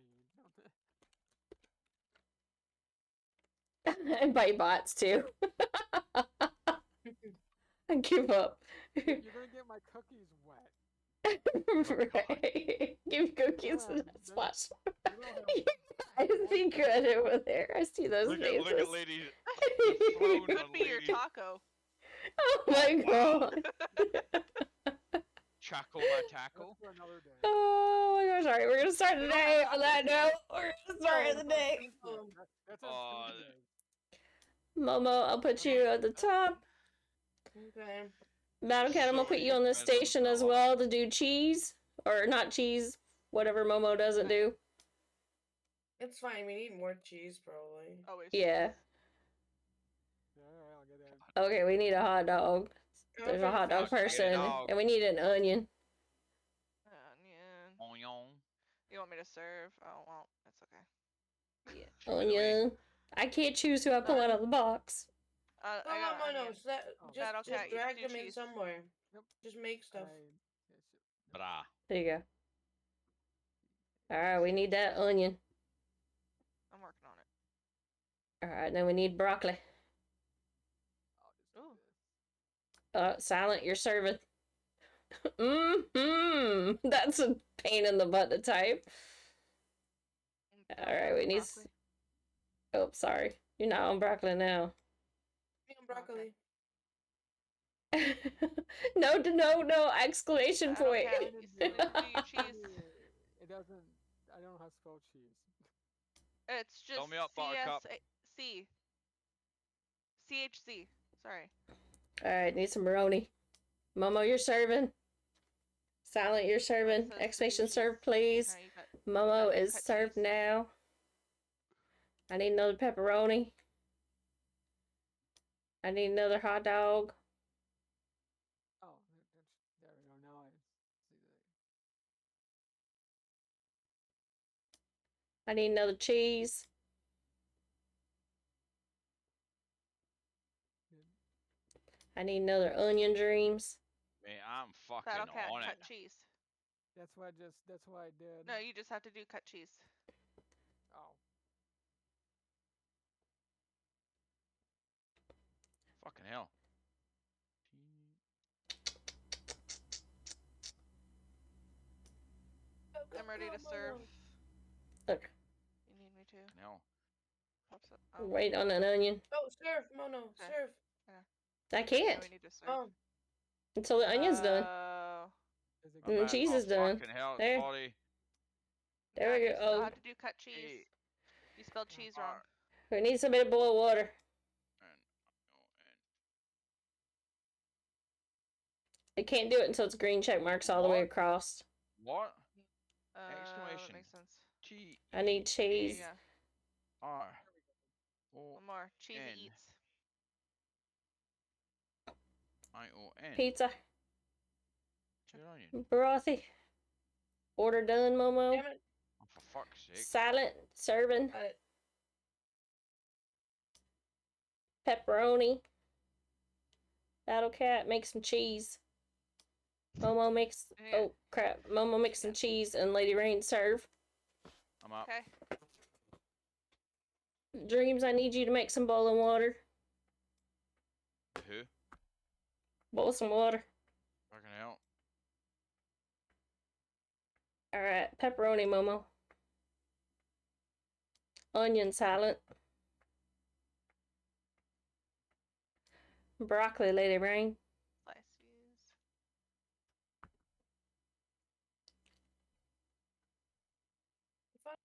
A: And bite bots too. I give up.
E: You're gonna get my cookies wet.
A: Right. Give me cookies and
E: Yeah,
A: splash.
E: You don't have
A: I see good over there. I see those
F: look
A: faces.
F: at lady. the frown
C: Could
F: on
C: be your
F: lady.
C: taco.
A: Oh my
F: Wow.
A: god.
F: Chaco my taco.
E: That's for another day.
A: Oh my gosh, alright, we're gonna start the day on that note. We're gonna start the day.
E: That's
F: Oh,
E: on Tuesday.
A: Momo, I'll put you at the top.
B: Okay.
A: Battle Cat, I'm gonna put you on the station as well to do cheese. Or not cheese, whatever Momo doesn't do.
B: It's fine. We need more cheese, probably.
C: Always.
A: Yeah.
E: Alright, I'll get that.
A: Okay, we need a hot dog. There's a hot dog
F: Fuck, get a
A: person.
F: dog.
A: And we need an onion.
C: Onion.
F: Onion.
C: You want me to serve? Oh, well, that's okay.
A: Onion. I can't choose who I pull out of the box.
C: I
B: Oh,
C: got
B: no,
C: onion. That'll
B: just
C: count. You
B: drag
C: do
B: them in
C: cheese.
B: somewhere.
E: Yep.
B: Just make stuff.
F: Brah.
A: There you go. Alright, we need that onion.
C: I'm working on it.
A: Alright, then we need broccoli.
E: I'll just do
C: Ooh.
E: this.
A: Silent, you're serving. That's a pain in the butt to type. Alright, we need.
C: Broccoli.
A: Oh, sorry. You're not on broccoli now.
B: Damn broccoli.
A: No, no, exclamation
C: I don't
A: point.
C: care. You still need to do your cheese.
E: It doesn't. I don't know how to spell cheese.
C: It's just
F: Fill me up, Buttercup.
C: C. CHC. Sorry.
A: Alright, need some maroni. Momo, you're serving. Silent, you're serving.
C: says
A: Exclamation
C: cheese.
A: serve, please.
C: Now you cut.
A: Momo
C: you
A: is
C: cut
A: served
C: cheese.
A: now. I need another pepperoni. I need another hot dog.
E: Oh, there we go. Now I see that.
A: I need another cheese. I need another onion dreams.
F: Man, I'm fucking
C: Battlecat,
F: on
C: cut
F: it.
C: cheese.
E: That's what I did.
C: No, you just have to do cut cheese.
E: Oh.
F: Fucking hell.
C: I'm ready to serve.
A: Look,
C: You need me to?
F: No.
C: Whoops.
A: wait on an onion.
B: Oh, serve, Mono,
C: Okay.
B: serve.
A: I
C: Now
A: can't
C: we need to serve.
B: Oh,
A: until the onion's done.
E: Is it
A: And the
E: good?
A: cheese is done.
F: Fucking hell,
A: There.
F: sorry.
A: There
C: No,
A: we
C: you
A: go.
C: still
A: Oh.
C: have to do cut cheese.
F: Hey.
C: You spelled cheese wrong.
A: We need some bit of boiled water. I can't do it until it's green check marks all the way
F: What?
A: across.
F: What?
C: That
F: Exclamation.
C: makes sense.
F: T.
A: I need cheese.
C: Yeah.
F: R. O.
C: One more. Cheesy
F: N.
C: eats.
F: I-O-N.
A: Pizza.
F: Your onion.
A: Brothy. Order done, Momo.
B: damn it.
F: Oh, for fuck's sake.
A: Silent. Serving.
B: Got it.
A: Pepperoni. Battlecat, make some cheese. Momo makes.
C: Yeah.
A: Oh, crap. Momo makes some cheese and Lady Rain serve.
F: I'm up.
C: Okay.
A: Dreams, I need you to make some boiling water.
F: Who?
A: Boil some water.
F: Fucking hell.
A: Alright, pepperoni, Momo. Onion, Silent. Broccoli, Lady Rain.
C: Slices. Broccoli.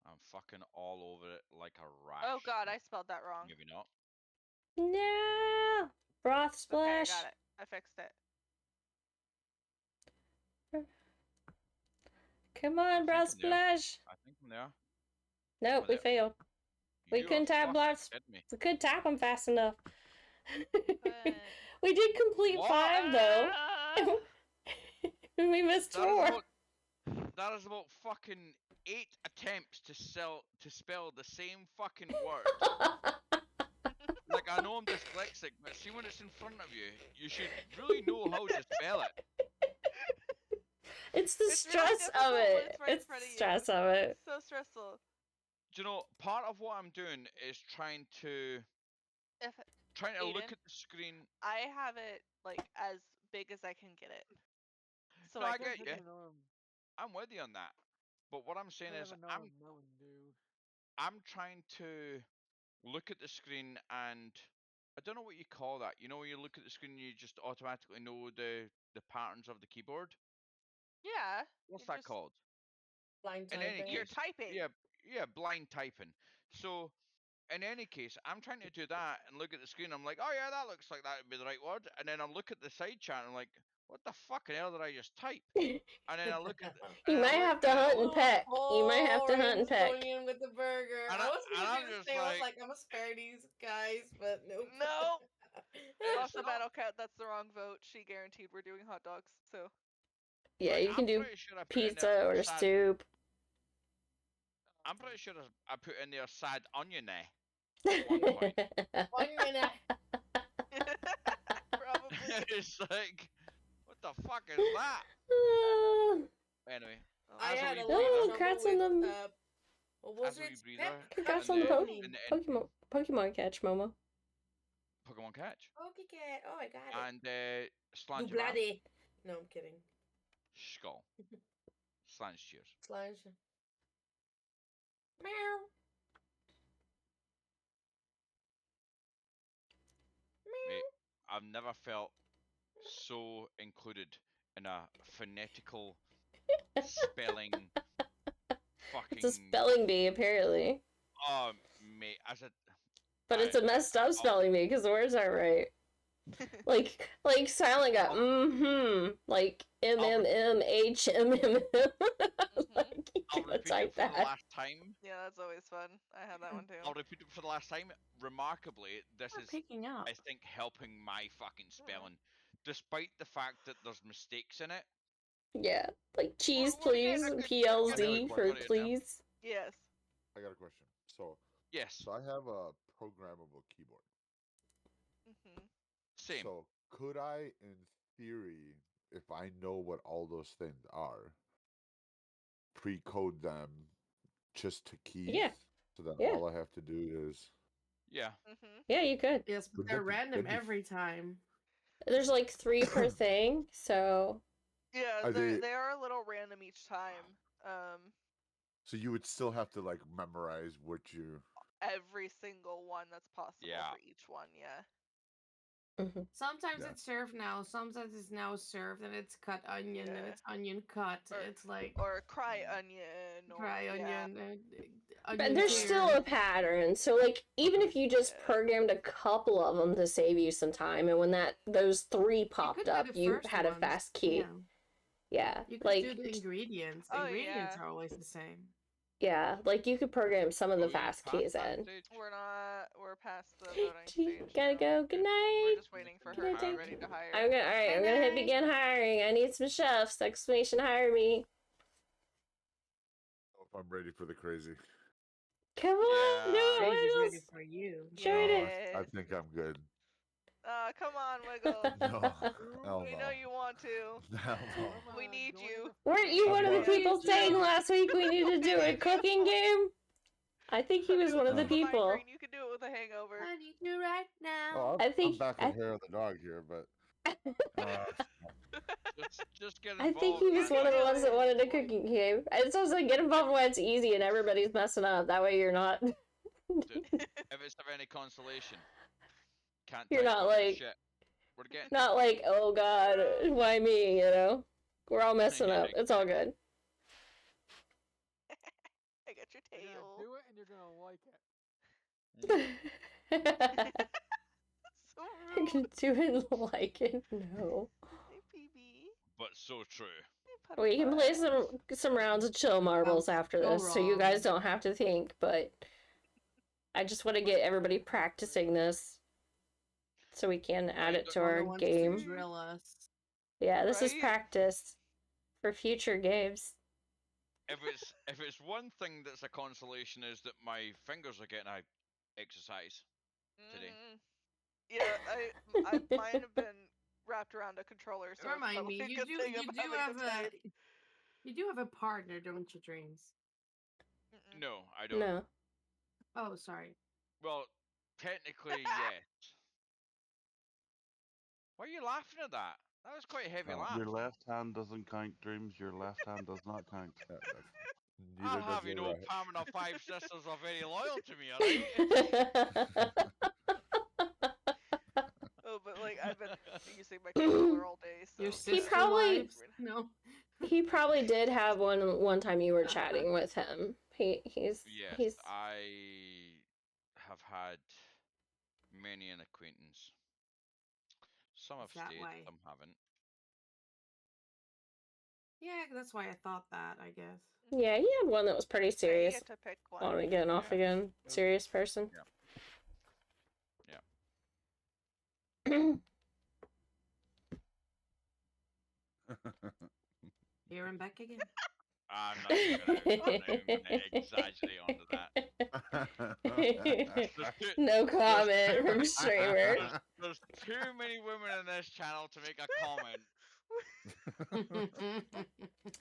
F: I'm fucking all over it like a rash.
C: Oh god, I spelled that wrong.
F: Maybe not.
A: No! Broth splash.
C: Okay, I got it. I fixed it.
A: Come on, broth
F: I'm there.
A: splash.
F: I think I'm there.
A: Nope, we
F: there.
A: failed. We
F: You
A: couldn't
F: are
A: type
F: fucking
A: broth.
F: kidding me.
A: We couldn't type them fast enough.
C: But...
A: We did complete
F: What?
A: 5 though. We missed
F: That is
A: 4.
F: about, that is about fucking 8 attempts to spell the same fucking word. Like, I know I'm dyslexic, but see when it's in front of you, you should really know how to spell it.
A: It's the
C: It's
A: stress
C: really
A: of
C: difficult when
A: it.
C: it's right in
A: It's the
C: front of you.
A: stress of it.
C: So stressful.
F: Do you know, part of what I'm doing is trying to
C: Aiden,
F: look at the screen.
C: I have it like as big as I can get it. So
F: No, I
C: can
F: get
C: keep
F: you.
C: it.
F: I'm with you on that. But what I'm saying is, I'm trying to look at the screen and I don't know what you call that. You know, when you look at the screen, you just automatically know the patterns of the keyboard.
C: Yeah.
F: What's
C: you
F: that
C: just-
F: called?
B: Blind
F: In any
B: typing.
C: You're
F: case,
C: typing.
F: yeah, blind typing. So, in any case, I'm trying to do that and look at the screen. I'm like, oh yeah, that looks like that would be the right word. And then I look at the side chat and I'm like, what the fucking hell did I just type? And then I look at.
A: You might have to hunt and peck. You might have to hunt and
B: Rain's
A: peck.
B: going in with the burger.
F: And
B: I was
F: and
B: gonna
F: I'm
B: do the
F: just
B: same. I was
F: like-
B: like, I'm gonna spare these guys, but nope.
C: No.
F: It's
C: Also,
F: not-
C: Battlecat, that's the wrong vote. She guaranteed we're doing hot dogs. So
A: Yeah,
F: Right,
A: you can
F: I'm
A: do
F: pretty sure I put in
A: pizza
F: there
A: or
F: sad-
A: soup.
F: I'm pretty sure I put in there sad onion at one point.
B: 1 minute.
C: probably.
F: It's like, what the fuck is that? Anyway,
B: I
F: as a
B: had
F: wee
B: a lot
F: breather,
B: of
A: Oh,
B: trouble
A: cats in
B: with
A: them.
B: what was
F: as a wee
B: it?
F: breather,
A: Congrats
F: in
A: on the
F: the
B: Pepperoni.
F: in the
A: Pokemon catch, Momo.
F: Pokemon catch
B: Pokecat. Oh, I got it.
F: and Slange
B: Dublade. No, I'm kidding.
F: Skull. Slange cheers.
B: Slange. Meow.
F: Mate, I've never felt so included in a phonetical spelling
A: It's a
F: fucking.
A: spelling bee, apparently.
F: Oh, mate,
A: But it's a messed up spelling bee because the words aren't right. Like silent got like MMMHMMM. Like you
F: I'll
A: gotta
F: repeat it
A: type
F: for the
A: that.
F: last time.
C: Yeah, that's always fun. I had that one too.
F: I'll repeat it for the last time. Remarkably, this
H: We're
F: is,
H: picking up.
F: I think, helping my fucking spelling. Despite the fact that there's mistakes in it.
A: Yeah, like cheese,
F: We're getting
A: please.
F: a good-
A: PLZ for
F: quality in there.
A: please.
C: Yes.
G: I got a question. So
F: Yes,
G: I have a programmable keyboard.
F: same.
G: So could I, in theory, if I know what all those things are, pre-code them just to keys?
A: Yeah.
G: So then
A: Yeah.
G: all I have to do is.
F: Yeah.
A: Yeah, you could.
B: Yes, but
G: Wouldn't
B: they're
G: that be-
B: random
G: that'd be-
B: every time.
A: There's like 3 per thing, so
C: Yeah,
G: Are they-
C: they are a little random each time.
G: So you would still have to like memorize what you.
C: Every single one that's possible
F: Yeah.
C: for each one. Yeah.
B: Sometimes
G: Yeah.
B: it's served now, sometimes it's now served, and it's cut onion, and
C: Yeah.
B: it's onion cut.
C: Or-
B: It's like
C: Or cry onion. Or,
B: dry
C: yeah.
B: onion.
A: but
B: Onion
A: there's
B: tear.
A: still a pattern. So like even if you just
C: Yeah.
A: programmed a couple of them to save you some time, and when those 3
B: You
A: popped
B: could do
A: up,
B: the
A: you
B: first
A: had a
B: ones,
A: fast key.
B: Yeah.
A: Yeah,
B: You could
A: like
B: do the ingredients.
C: Oh,
B: Ingredients
C: yeah.
B: are always the same.
A: yeah, like you could program some of the
F: Are we
A: fast
F: past
A: keys
F: that
A: in.
F: stage?
C: We're not. We're past the
A: Gee,
C: voting stage.
A: gotta
C: now.
A: go. Good night.
C: We're just waiting for
F: Good
C: her
F: night,
C: to be
F: thank
C: ready
F: you.
C: to hire.
A: I'm gonna I'm gonna hit
B: Night-night.
A: begin hiring. I need some chefs! Exclamation hire me.
G: If I'm ready for the crazy.
A: Come on, do it,
B: Crazy's ready
A: Wiggles.
B: for you.
A: Show it.
G: I
C: Yes.
G: think I'm good.
C: Come on, Wiggles.
G: No, hell
C: We
G: no.
C: know you want to.
G: Hell no.
E: Come
C: We
E: on,
C: need
E: go
C: you.
E: in the
A: Weren't you one of the
G: What?
A: people saying
C: Yeah.
A: last week we need to do a cooking game? I think he was one of the
C: If you have a
A: people.
C: migraine, you can do it with a hangover.
B: I need you right now.
G: Oh,
A: I think-
G: I'm back
A: I-
G: with hair of the dog here, but
F: Just get
A: I
F: involved.
A: think he was
F: man.
A: one of the
C: Yeah.
A: ones that wanted a cooking game. It's also like get involved when it's easy and everybody's messing up. That way you're not.
F: Dude, if it's of any consolation, can't.
A: You're
F: type
A: not
F: worth of
A: like-
F: shit. We're getting
A: Not like, oh god, why me? You know, we're all messing
F: Yeah,
A: up. It's all good.
C: I got your
E: You're gonna
C: tail.
E: do it and you're gonna like it.
C: So
A: I
C: rude.
A: can do it like it. No.
C: Hey, PB.
F: but so true.
C: Hey,
A: We can play
C: Putterfly.
A: some rounds of chill marbles after
B: so
A: this, so you guys
B: wrong.
A: don't have to think. But I just want to get everybody practicing this, so we can add it to
B: Or the
A: our
B: ones to
A: game.
B: drill us.
A: Yeah, this is
C: Right?
A: practice for future games.
F: If it's one thing that's a consolation is that my fingers are getting a exercise today.
C: Yeah, mine have been wrapped around a controller, so
B: Remind
C: it's
B: me,
C: probably a
B: you
C: good
B: do
C: thing
B: you
C: I'm
B: do
C: having
B: have
C: this night.
B: a partner, don't you, Dreams?
F: No, I don't.
A: No.
B: Oh, sorry.
F: Well, technically, yes. Why are you laughing at that? That was quite a heavy laugh.
I: Your left hand doesn't count, Dreams. Your left hand does not count.
F: I'll
G: neither
F: have
G: does
F: you
G: your
F: know,
G: right.
F: Pam and her 5 sisters are very loyal to me, alright?
C: Oh, but like I've been using my controller all day, so
B: Your
C: it's
B: sister
A: probably-
B: wives? No.
A: He probably did have one time you were chatting with him. He's
F: Yes, I have had many an acquaintance. Some have
B: That
F: stayed,
B: way.
F: some haven't.
B: Yeah, that's why I thought that, I guess.
A: yeah, he had one that was pretty
C: you
A: serious.
C: get to pick one.
A: On again, off
F: Yeah.
A: again. Serious person.
B: Here and back again.
F: I'm not even gonna exaggerate onto that.
A: No comment from streamer.
F: There's too many women in this channel to make a comment.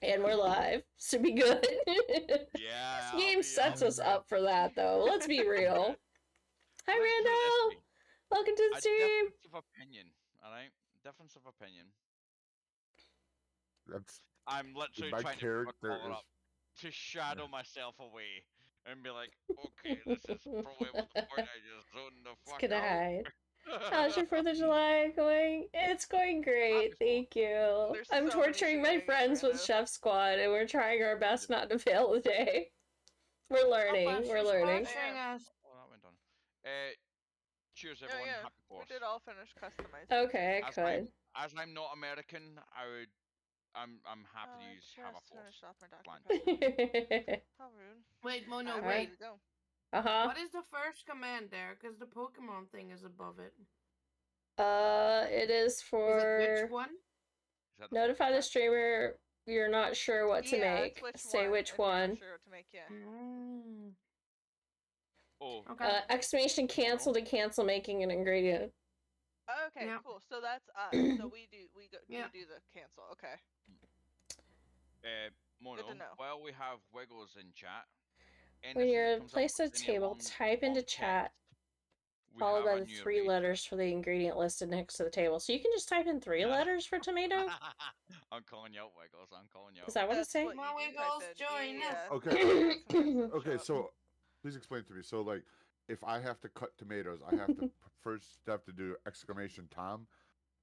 A: And we're live. Should be good.
F: Yeah,
A: This
F: I'll
A: game
F: be-
A: sets
F: I'll
A: us
F: be
A: up for that, though. Let's be real. Hi,
F: Let's put it this
A: Randall.
F: way.
A: Welcome to the
F: A
A: stream.
F: difference of opinion, alright? Difference of opinion.
G: That's
F: I'm literally
G: my
F: trying to put my
G: character
F: collar
G: is
F: up to shadow myself away and be like, okay, this is probably what the point I just zoned the
A: It's
F: fuck
A: gonna
F: out.
A: hide. How's your 4th of July going? It's going great,
F: Happy
A: thank you.
C: There's
A: I'm
C: so many
A: torturing my
C: shenanigans,
A: friends with
C: Rando.
A: Chef Squad, and we're trying our best not to fail today. We're learning. We're learning.
B: Sponsoring us.
F: Oh, that went on. Cheers,
C: Oh
F: everyone.
C: yeah,
F: Happy
C: we
F: 4th.
C: did all finish customizing.
A: Okay, I could.
F: As I'm not American, I'm happy to
C: I
F: use have a
C: just
F: force.
C: finished off my Dr.
F: Plant.
C: Pepper. How rude.
B: Wait, Mono,
C: I'm
A: Alright.
C: ready
B: wait.
C: to go.
A: Uh-huh.
B: What is the first command there? Because the Pokemon thing is above it.
A: It is
B: Is it
A: for
B: which one?
F: Is that the
A: notify the
F: force
A: streamer you're not sure what to
C: Yeah,
A: make.
C: it's which
A: Say
C: one,
A: which
C: if you're not
A: one.
C: sure what to make, yeah.
B: Mm.
F: Oh,
B: Okay.
A: Exclamation cancel to cancel making an ingredient.
C: Okay,
B: Yeah.
C: cool. So that's us. So we do
B: Yeah.
C: we do the cancel. Okay.
F: Mono,
C: to know.
F: while we have Wiggles in chat,
A: When
F: anything that
A: you're
F: comes up
A: placed at a
F: with any
A: table,
F: long-
A: type into
F: long
A: chat,
F: text, we
A: followed
F: have
A: by
F: a
A: the
F: new
A: 3
F: raid.
A: letters for the ingredient listed next to the table. So you can just type in 3 letters for tomato?
F: I'm calling you out, Wiggles. I'm calling you out.
A: Is that what it
C: That's
A: say?
C: what you
B: Come on,
C: do
B: Wiggles,
C: type in.
B: join us.
C: Yeah.
G: okay.
C: Sometimes it'll
G: Okay,
C: show up.
G: so please explain to me. So, like, if I have to cut tomatoes, I have to first have to do exclamation Tom,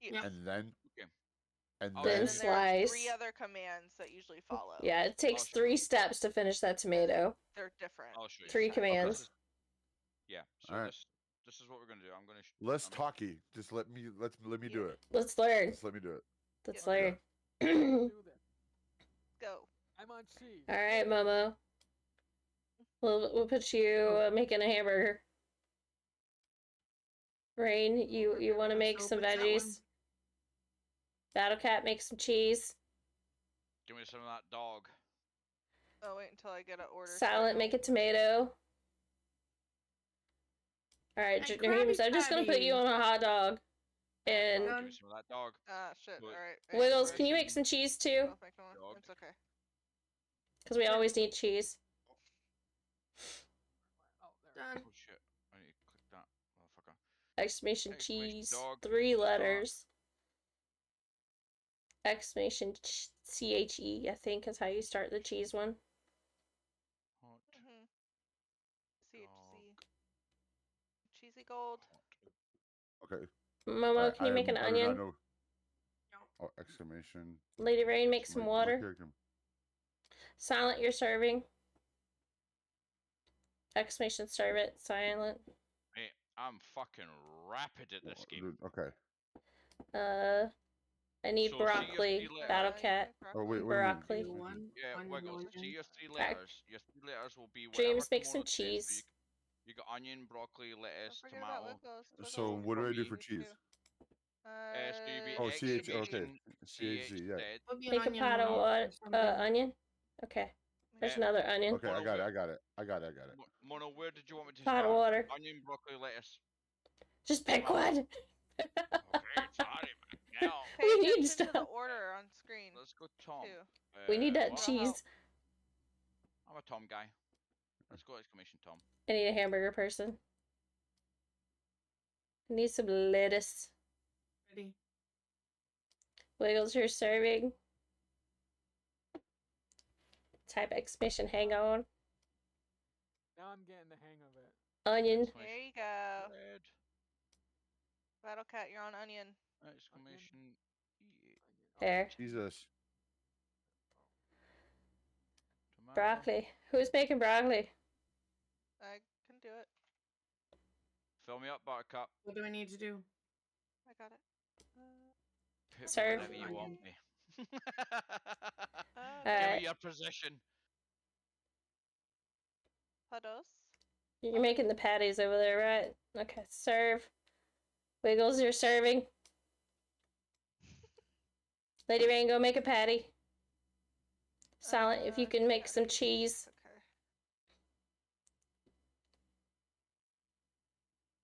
C: Yes.
G: and then
F: Okay.
G: and
F: Oh,
A: Then
C: And
G: then
C: then there's 3
A: slice.
C: other commands that usually follow.
A: Yeah, it takes
F: show
A: 3
F: you.
A: steps to finish that tomato.
C: They're different.
F: I'll show you.
A: 3
C: each time.
A: commands.
F: Yeah. So
G: Alright.
F: this is what we're gonna do. I'm gonna.
G: less
F: I'm-
G: talky. Just let me do
C: Yeah.
G: it.
A: Let's learn.
G: Just let me do it.
A: Let's
C: Yeah.
A: learn.
E: Do this.
C: Go.
E: I'm on cheese.
A: Alright, Momo. We'll put you making a hamburger. Rain, you want to make
B: So
A: some
B: what's that one?
A: veggies? BattleCat, make some cheese.
F: Give me some of that dog.
C: Oh, wait until I get an order.
A: Silent, make a tomato. Alright,
B: And
A: Dreams, I'm just gonna put you
B: Krabby
A: on a hot dog. And
F: Give me some of that dog.
C: Ah, shit.
F: Good.
C: Alright.
A: Wiggles, can you make some cheese too?
F: Dog.
C: It's okay.
A: Because we always need cheese.
E: Oh, there.
B: Done.
F: Oh shit! I need to click that, motherfucker.
A: Exclamation
F: Exclamation
A: cheese.
F: dog,
A: 3
F: dog.
A: letters. Exclamation CHE, I think is how you start the cheese one.
F: Hot.
C: Mm-hmm. CHC. Cheesy gold.
G: Okay.
A: Momo,
G: Alright,
A: can you make an
G: I do not
A: onion?
G: know- Oh, exclamation.
A: Lady Rain, make
G: That's
A: some
G: my
A: water.
G: character.
A: Silent, you're serving. Exclamation serve it. Silent.
F: Hey, I'm fucking rapid at this game.
G: Okay.
A: I need
F: So see your
A: broccoli.
F: 3 letters.
A: BattleCat.
G: Oh wait,
A: Broccoli.
B: Do one.
F: Yeah,
B: Onion,
F: Wiggles.
B: onion.
F: See your 3
A: Alright.
F: letters. Your 3 letters will be whatever.
A: Dreams, make some
F: Kimono says. So
A: cheese.
F: you got onion, broccoli, lettuce,
C: Don't forget about
F: tomato.
C: Wiggles.
G: So
C: Wiggles.
G: what do I do
F: Me
G: for
C: Me
G: cheese?
C: too.
F: So you'd be
G: Oh, CH. Okay.
F: exclamation
G: CHZ. Yeah.
F: CHZ.
B: Put me an
A: Make a
B: onion
A: pot of
B: roll
A: what?
B: or something.
A: Onion? Okay. There's
F: Yeah.
A: another onion.
G: Okay, I got it. I got it.
F: Mono, where did you want me to
A: Pot
F: start?
A: of water.
F: Onion, broccoli, lettuce.
A: Just pick
F: Tomato.
A: one.
F: Okay, sorry, man. Now,
C: Pay
A: We need
C: attention to the
A: stuff.
C: order on screen.
F: let's go Tom.
C: Too.
A: We need that
F: what?
A: cheese.
F: I'm a Tom guy. Let's go exclamation Tom.
A: I need a hamburger person. I need some lettuce.
B: Ready.
A: Wiggles, you're serving. Type exclamation hang on.
E: Now I'm getting the hang of it.
A: Onion.
C: There you go.
F: Red.
C: BattleCat, you're on onion.
F: Exclamation.
A: There.
G: Jesus.
F: Tomato.
A: Broccoli. Who's making broccoli?
C: I can do it.
F: Fill me up, buttercup.
B: What do I need to do?
C: I got it.
F: Put me
A: Serve.
F: wherever you want me. Give
A: Alright.
F: me your position.
C: Pados.
A: You're making the patties over there, right? Okay, serve. Wiggles, you're serving. Lady Rain, go make a patty. Silent, if you can make some cheese.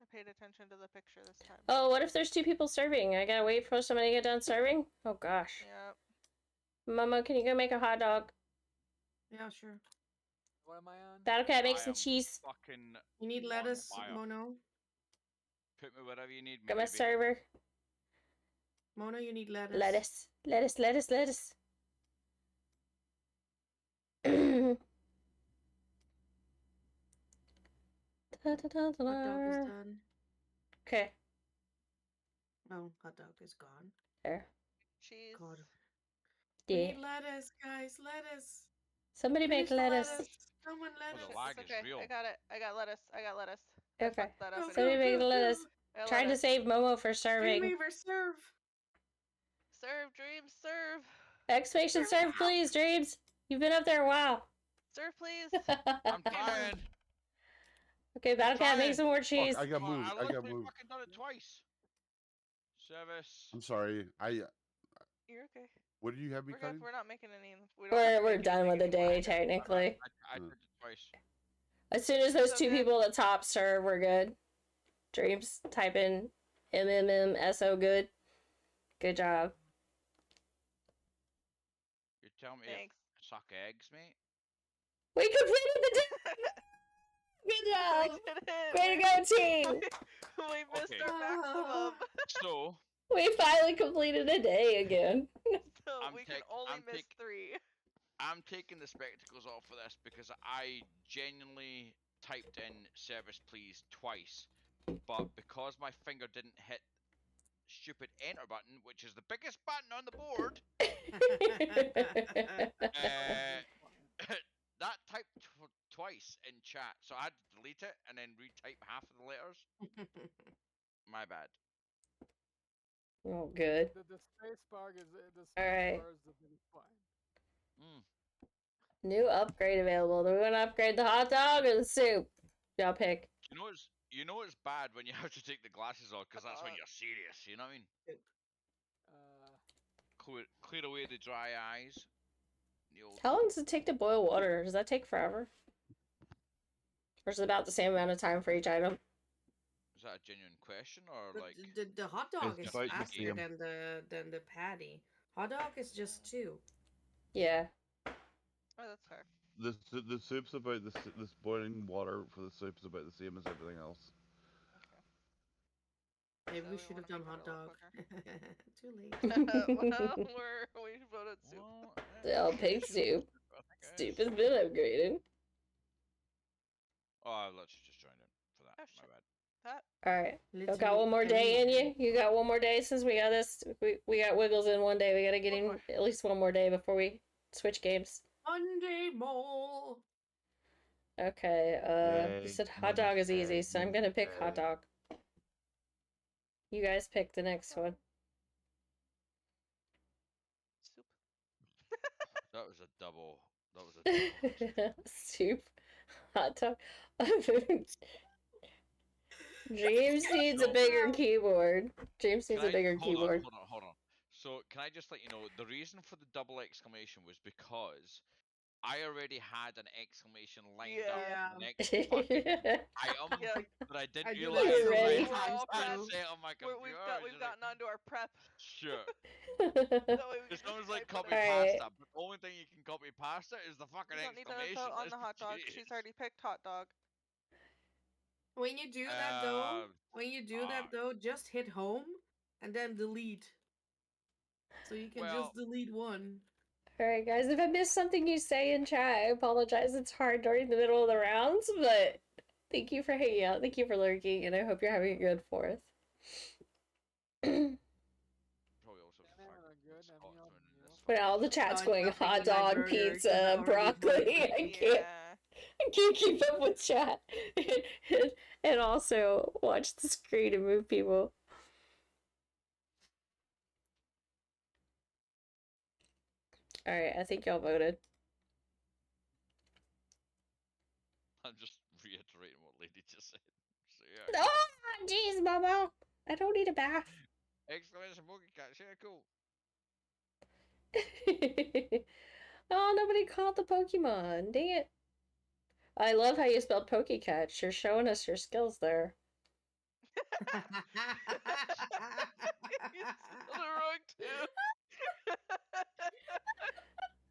C: Okay. I paid attention to the picture this time.
A: Oh, what if there's 2 people serving? I gotta wait for somebody to get done serving? Oh gosh.
C: Yep.
A: Mama, can you go make a hot dog?
B: Yeah, sure.
E: What am I on?
A: That'll make
F: I
A: some
F: am
A: cheese.
F: fucking
B: You need
F: on
B: lettuce,
F: fire.
B: Mono.
F: Put me wherever you need me,
A: Got my
F: baby.
A: server.
B: Mono, you need lettuce.
A: Lettuce. Lettuce, lettuce, lettuce.
B: Hot dog is done.
A: Okay,
B: Oh, hot dog is gone.
A: there.
C: Cheese.
B: God. We
A: Yeah.
B: need lettuce, guys. Lettuce.
A: Somebody make
B: Finish the
A: lettuce.
B: Someone
F: Oh,
B: lettuce.
F: the lag
C: It's
F: is
C: okay.
F: real.
C: I got it. I got lettuce. I got lettuce. I
A: Okay.
C: fucked that up.
B: Go,
A: Somebody
B: go,
A: make
B: go,
A: the lettuce.
C: I got
A: Trying to
C: lettuce.
A: save Momo for serving.
B: Dreamweaver, serve.
C: Serve, Dreams, serve.
A: Exclamation serve, please, Dreams. You've been up there a while.
C: Serve, please.
F: I'm trying.
A: Okay, Battlecat, make
F: trying.
A: some more cheese.
G: Fuck, I got
F: Oh,
G: moved.
F: I
G: I got
F: literally
G: moved.
F: fucking done it twice. Service.
G: I'm sorry.
C: You're okay.
G: What did you have me
C: We're good.
G: cutting?
C: We're not making any. We don't have to
A: We're
C: make
A: done with the
C: anything anymore.
A: day, technically.
F: I did it twice.
A: As soon as those
C: It's
A: 2
C: okay.
A: people at the top serve, we're good. Dreams, type in MMMSO good. Good job.
F: You tell me
C: Thanks.
F: suck eggs, mate?
A: We completed the day! Good job!
C: We did it.
A: Way to go, team!
C: We missed
F: Okay.
C: our maximum.
F: So,
A: We finally completed a day again.
C: So
F: I'm
C: we can
F: take-
C: only
F: I'm
C: miss
F: take-
C: 3.
F: I'm taking the spectacles off for this because I genuinely typed in service please twice, but because my finger didn't hit stupid enter button, which is the biggest button on the board, that typed twice in chat, so I had to delete it and then retype half of the letters. My bad.
A: Oh, good.
E: The space bar is the space
A: Alright.
E: bar is the biggest button.
A: New upgrade available. Do we want to upgrade the hot dog or the soup? Y'all pick.
F: You know it's bad when you have to take the glasses off because that's when you're serious. You know what I mean? Clear away the dry eyes.
A: How long does it take to boil water? Does that take forever? Or is it about the same amount of time for each item?
F: Is that a genuine question or
B: But
F: like?
B: the hot dog
I: It's
B: is
I: about the
B: faster
I: same.
B: than the patty. Hot dog is just 2.
A: Yeah.
C: Oh, that's fair.
I: The soup's about this boiling water for the soup's about the same as everything else.
B: Maybe
C: So
B: we
C: we
B: should have
C: wanna
B: done
C: make it
B: hot
C: a little
B: dog. Too late.
C: Well, we voted soup.
A: Oh, pig soup. Soup has been upgraded.
F: Oh, I literally just joined in for that.
C: Oh,
F: My bad.
A: Alright. You got
B: Literally
A: one more day in
B: everywhere.
A: you? You got one more day since we got this? We got Wiggles in one day. We gotta get
C: One
A: in
C: more.
A: at least one more day before we switch games.
B: Monday more.
A: Okay, you
I: Yay,
A: said hot dog is easy, so I'm gonna pick hot
I: yay.
A: dog. You guys pick the next one.
C: Soup.
F: That was a double. That was a double.
A: Soup. Hot dog. James needs a bigger keyboard. James needs a bigger keyboard.
F: Hold on. So, can I just let you know, the reason for the double exclamation was because I already had an exclamation lined up
B: Yeah.
F: for the next fucking item,
C: Yeah.
F: but I
B: I
F: didn't
B: do
F: realize
A: that
F: that
A: ready.
F: I had
C: We're all
F: that
C: prepped.
F: set on my computer.
C: We've gotten onto our prep.
F: Sure.
C: That way we
F: Because
C: can
F: someone's
C: just
F: like
C: type
F: copy
C: it in.
A: Alright.
F: pasta, but the only thing you can copy pasta is the fucking
C: You don't need to
F: exclamation.
C: vote on the
F: Let's
C: hot dog.
F: be
C: She's
F: serious.
C: already picked hot dog.
B: When you do that though, just hit home and then delete. So you can
F: Well-
B: just delete one.
A: Alright, guys, if I missed something you say in chat, I apologize. It's hard during the middle of the rounds, but thank you for hanging out. Thank you for lurking, and I hope you're having a good 4th.
F: Probably also the
E: Yeah,
F: fact that
E: good,
F: Scott's
E: yum,
F: running
E: yum.
F: this
A: But all the
F: fucking
A: chat's
B: Oh,
A: going
B: nothing
A: hot
B: to my
A: dog,
B: burger, 'cause I
A: pizza,
B: already
A: broccoli.
C: Yeah.
A: I can't keep up with chat. And also watch the screen and move people. Alright, I think y'all voted.
F: I'm just reiterating what Lady just said. So yeah.
A: Oh, jeez, Mama. I don't need a bath.
F: Exclamation KimonoKat, yeah, cool.
A: Oh, nobody called the Pokemon. Dang it. I love how you spelled PokeCatch. You're showing us your skills there.
C: You spelled it wrong too.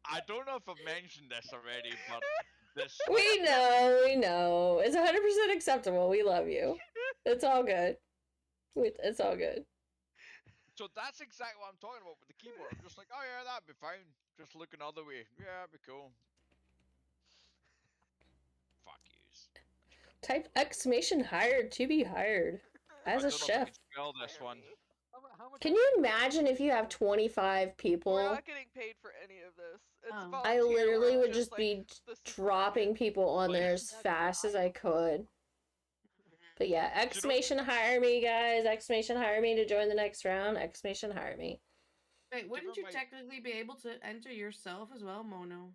F: I don't know if I've mentioned this already, but this
A: We know. It's 100% acceptable. We love you. It's all good. It's all good.
F: So that's exactly what I'm talking about with the keyboard. I'm just like, oh yeah, that'd be fine. Just looking the other way. Yeah, that'd be cool. Fuck yous.
A: Type exclamation hired to be hired as
F: I
A: a
F: don't know if I
A: chef.
F: can spell this one.
E: How much
A: Can
E: are
A: you
E: we-
A: imagine if you have 25 people?
C: We're not getting paid for any of this. It's
B: Oh.
A: I
C: volunteer
A: literally
C: work,
A: would just
C: like
A: be
C: the
A: dropping
C: supermarket.
A: people on
F: Like-
A: there as fast as I could. But yeah, exclamation hire me, guys. Exclamation hire me to join the next round. Exclamation hire me.
B: Wait, wouldn't you
F: my-
B: technically be able to enter yourself as well, Mono?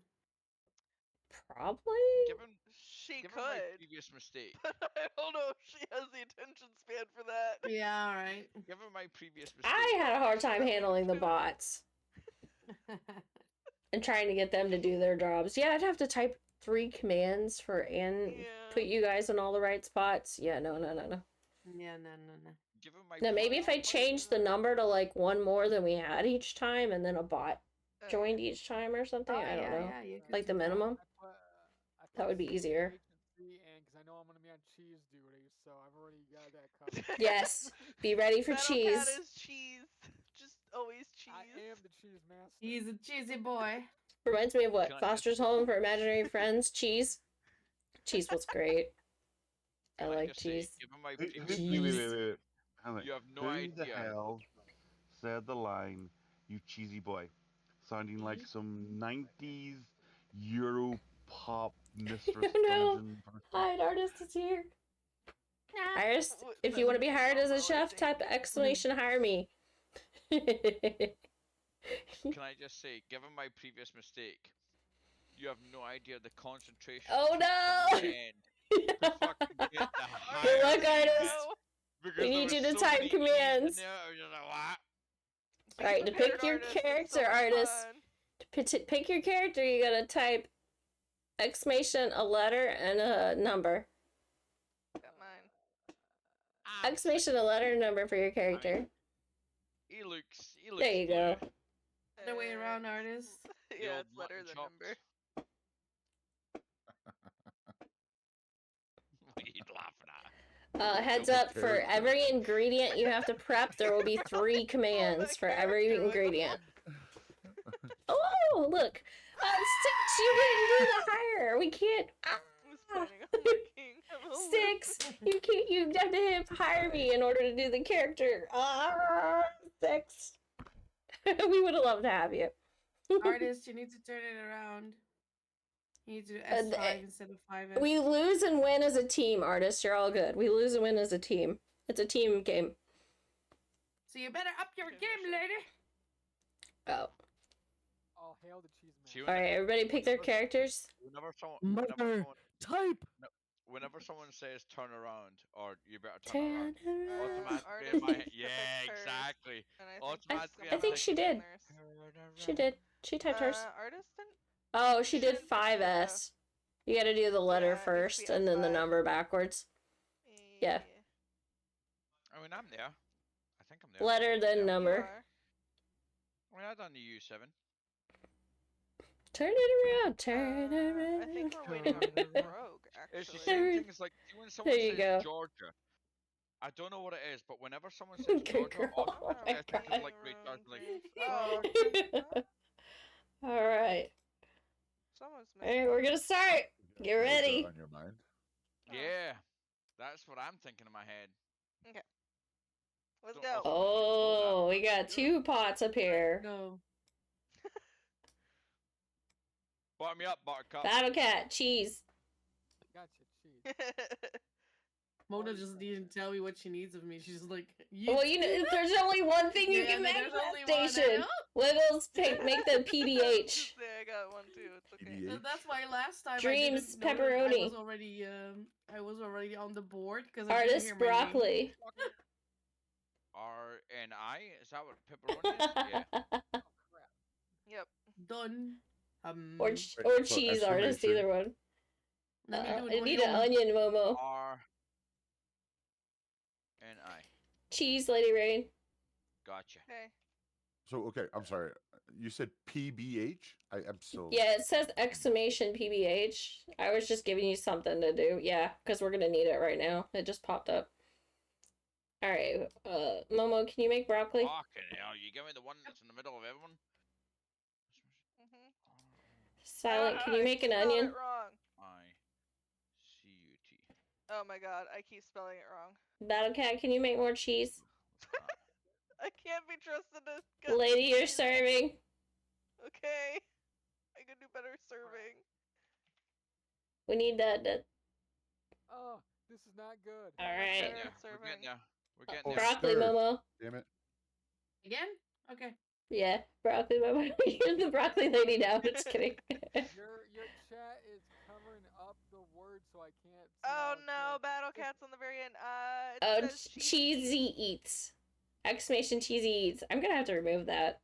A: Probably.
F: Given
C: She
F: given my
C: could,
F: previous mistake,
C: but I don't know if she has the attention span for that.
B: Yeah, alright.
F: given my previous mistake,
A: I had a hard time handling the bots and trying to get them to do their jobs. Yeah, I'd have to type 3 commands and
C: Yeah.
A: put you guys in all the right spots. Yeah, no.
B: Yeah, no.
F: given my
A: No, maybe if I changed the number to like one more than we had each time and then a bot joined each time or something. I don't know.
B: Yeah, you could
A: Like the
B: do that.
A: minimum.
E: I
A: That would be
E: put
A: easier.
E: agency in because I know I'm gonna be on cheese duty, so I've already got that covered.
A: Yes. Be ready for
C: Battle
A: cheese.
C: Cat is cheese. Just always cheese.
E: I am the cheese master.
B: He's a cheesy boy.
A: Reminds me of what?
F: Can I-
A: Foster's Home for Imaginary Friends. Cheese. Cheese was great. I
F: can
A: like
F: just say,
A: cheese.
F: given my
I: Wait,
F: previous
A: Cheese.
I: Hang on.
F: You have no
I: Who
F: idea.
I: the hell said the line, "You cheesy boy," sounding like some 90s Euro pop mistress
A: No.
I: dungeon person.
A: Hide artist is here. Artist,
C: What-
A: if
C: that
A: you want to
C: would
A: be
C: be
A: hired as a
C: so
A: chef, type
C: amazing.
A: exclamation hire me.
F: Can I just say, given my previous mistake, you have no idea the concentration.
A: Oh,
F: it took
A: no!
F: from the end to fucking get the
A: Good luck,
F: higher
A: artist.
F: key, because
A: We
F: there
A: need
F: was
A: you to
F: so
A: type
F: many E's in
A: commands.
F: there, I was just like, what?
C: Be
A: Alright, to
C: prepared,
A: pick your
C: artist, it's
A: character,
C: so much
A: artist.
C: fun.
A: Pick your character, you gotta type exclamation, a letter, and a number.
C: Got mine.
A: Exclamation, a letter, and number for your character.
F: He looks
A: There you go.
F: good.
B: Other way around, artist.
C: Yeah,
F: old
C: it's letter
F: mutton
C: than
F: chops.
C: number.
F: What are you laughing at?
A: Heads up, for every ingredient you have to prep, there will be 3 commands for every
C: character was-
A: ingredient. Oh, look. Sticks, you didn't do the hire. We can't.
C: I was planning on looking. I'm a little-
A: Sticks, you can't. You have to hit hire me in order to do the character. Sticks. We would have loved to have you.
B: Artist, you need to turn it around. You need to do
A: And,
B: S5 instead of 5S.
A: We lose and win as a team, artist. You're all good. We lose and win as a team. It's a team game.
B: So you better up your
C: Too
B: game,
C: much.
B: lady.
A: Oh.
E: All hail the cheese man.
A: All right, everybody pick their characters.
G: Type.
F: Whenever someone says turn around or you better turn
A: Turn
F: around,
A: around.
F: automatically in my
C: artist
F: head, yeah,
C: took hers,
F: exactly.
C: and I think
F: Automatically,
A: I think she did. She did. She typed hers.
C: Artist didn't.
A: Oh, she did
C: shouldn't pick
A: 5S. You gotta do the letter
C: Yeah, it needs to
A: first
C: be
A: and then the
C: S5.
A: number backwards. Yeah.
F: I mean, I'm there. I think I'm there.
A: Letter, then
F: Yeah.
A: number.
C: You are.
F: I mean, I've done the U7.
A: Turn it around. Turn it
C: I
A: around.
C: think we're waiting on Rogue,
F: It's the
C: actually.
F: same thing as like when someone
A: There you
F: says
A: go.
F: Georgia. I don't know what it is, but whenever someone says
A: Good
F: Georgia,
A: girl.
F: automatically
A: Oh my
F: I think
A: God.
F: of like Ray Charles, like,
C: Oh,
A: All right.
C: someone's
A: All right,
C: missing.
A: we're gonna start. Get ready.
G: On your mind.
F: yeah, that's what I'm thinking in my head.
C: Let's
F: So-
C: go.
A: Oh, we got 2 pots up here.
B: Go.
F: Butter me up, Buttercup.
A: Battle Cat, cheese.
E: Gotcha, cheese.
B: Mona just didn't tell me what she needs of me. She's just like,
A: Well, you know, there's only one thing you
B: Yeah,
A: can
B: no,
A: make
B: there's only
A: that
B: one, I
A: station.
B: know.
A: Wiggles, make the PDH.
C: Just say I got one too. It's okay.
G: PDH.
B: So that's why last time
A: Dreams,
B: I didn't know that
A: pepperoni.
B: I was already on the board because I didn't
A: Artist,
B: hear my name.
A: broccoli.
F: RNI? Is that what pepperoni is? Yeah.
C: Yep.
B: Done.
A: Or
G: So
A: cheese artist,
G: exclamation.
A: either one.
B: Let me do it
A: I
B: on
A: need
B: your
A: an
B: own.
A: onion, Momo.
F: RNI.
A: cheese, Lady Rain.
F: Gotcha.
C: Okay.
G: So okay, I'm sorry. You said PBH? I'm so
A: Yeah, it says exclamation PBH. I was just giving you something to do. Yeah, because we're gonna need it right now. It just popped up. All right, Momo, can you make broccoli?
F: Fucking hell, you give me the one that's in the middle of everyone?
C: Mhm.
A: Silent, can you make an
C: Spelled
A: onion?
C: it wrong.
F: I-C-U-T.
C: Oh my god, I keep spelling it wrong.
A: Battle Cat, can you make more cheese?
C: I can't be trusted to get
A: Lady, you're
C: cheese.
A: serving.
C: Okay. I can do better serving.
A: We need that.
E: Oh, this is not good.
A: All
C: I'm much
A: right.
C: better
F: Yeah,
C: at
F: we're
C: serving.
F: getting there. We're getting
G: Oh,
F: there.
A: Broccoli,
G: stir.
A: Momo.
G: Damn it.
B: Again? Okay.
A: Yeah, broccoli, Momo. You're the broccoli lady now. Just kidding.
E: Your chat is covering up the word so I can't see
C: Oh
E: how
C: no,
E: to-
C: Battle Cat's on the very end. It
A: Oh,
C: says cheese.
A: cheesy eats. Exclamation cheesy eats. I'm gonna have to remove that.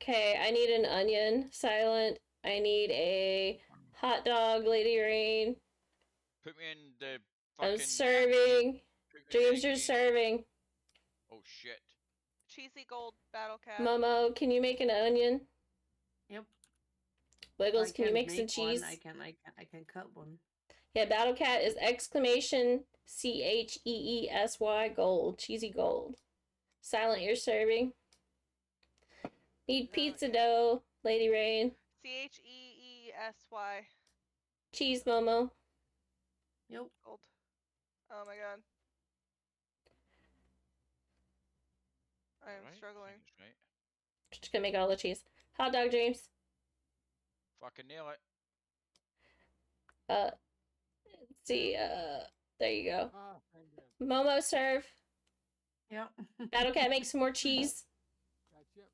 A: Okay, I need an onion. Silent. I need a hot dog, Lady Rain.
F: Put me in the fucking...
A: I'm serving.
F: put me in
A: Dreams,
F: the
A: you're
F: green.
A: serving.
F: Oh shit.
C: Cheesy gold Battle Cat.
A: Momo, can you make an onion?
B: Yep.
A: Wiggles,
B: I
A: can you
B: can
A: make some cheese?
B: One. I can cut one.
A: Yeah, Battle Cat is exclamation CHEESY gold. Cheesy gold. Silent, you're serving. Need pizza
C: Okay.
A: dough, Lady Rain.
C: CHEESY.
A: Cheese, Momo.
B: Yep.
C: Gold. Oh my god. I am
F: Right?
C: struggling.
F: I think it's right.
A: Just gonna make all the cheese. Hot dog, Dreams.
F: Fucking nail it.
A: Let's see, there you go.
E: Ah, thank you.
A: Momo, serve.
B: Yep.
A: Battle Cat, make some more cheese.
E: Gotcha.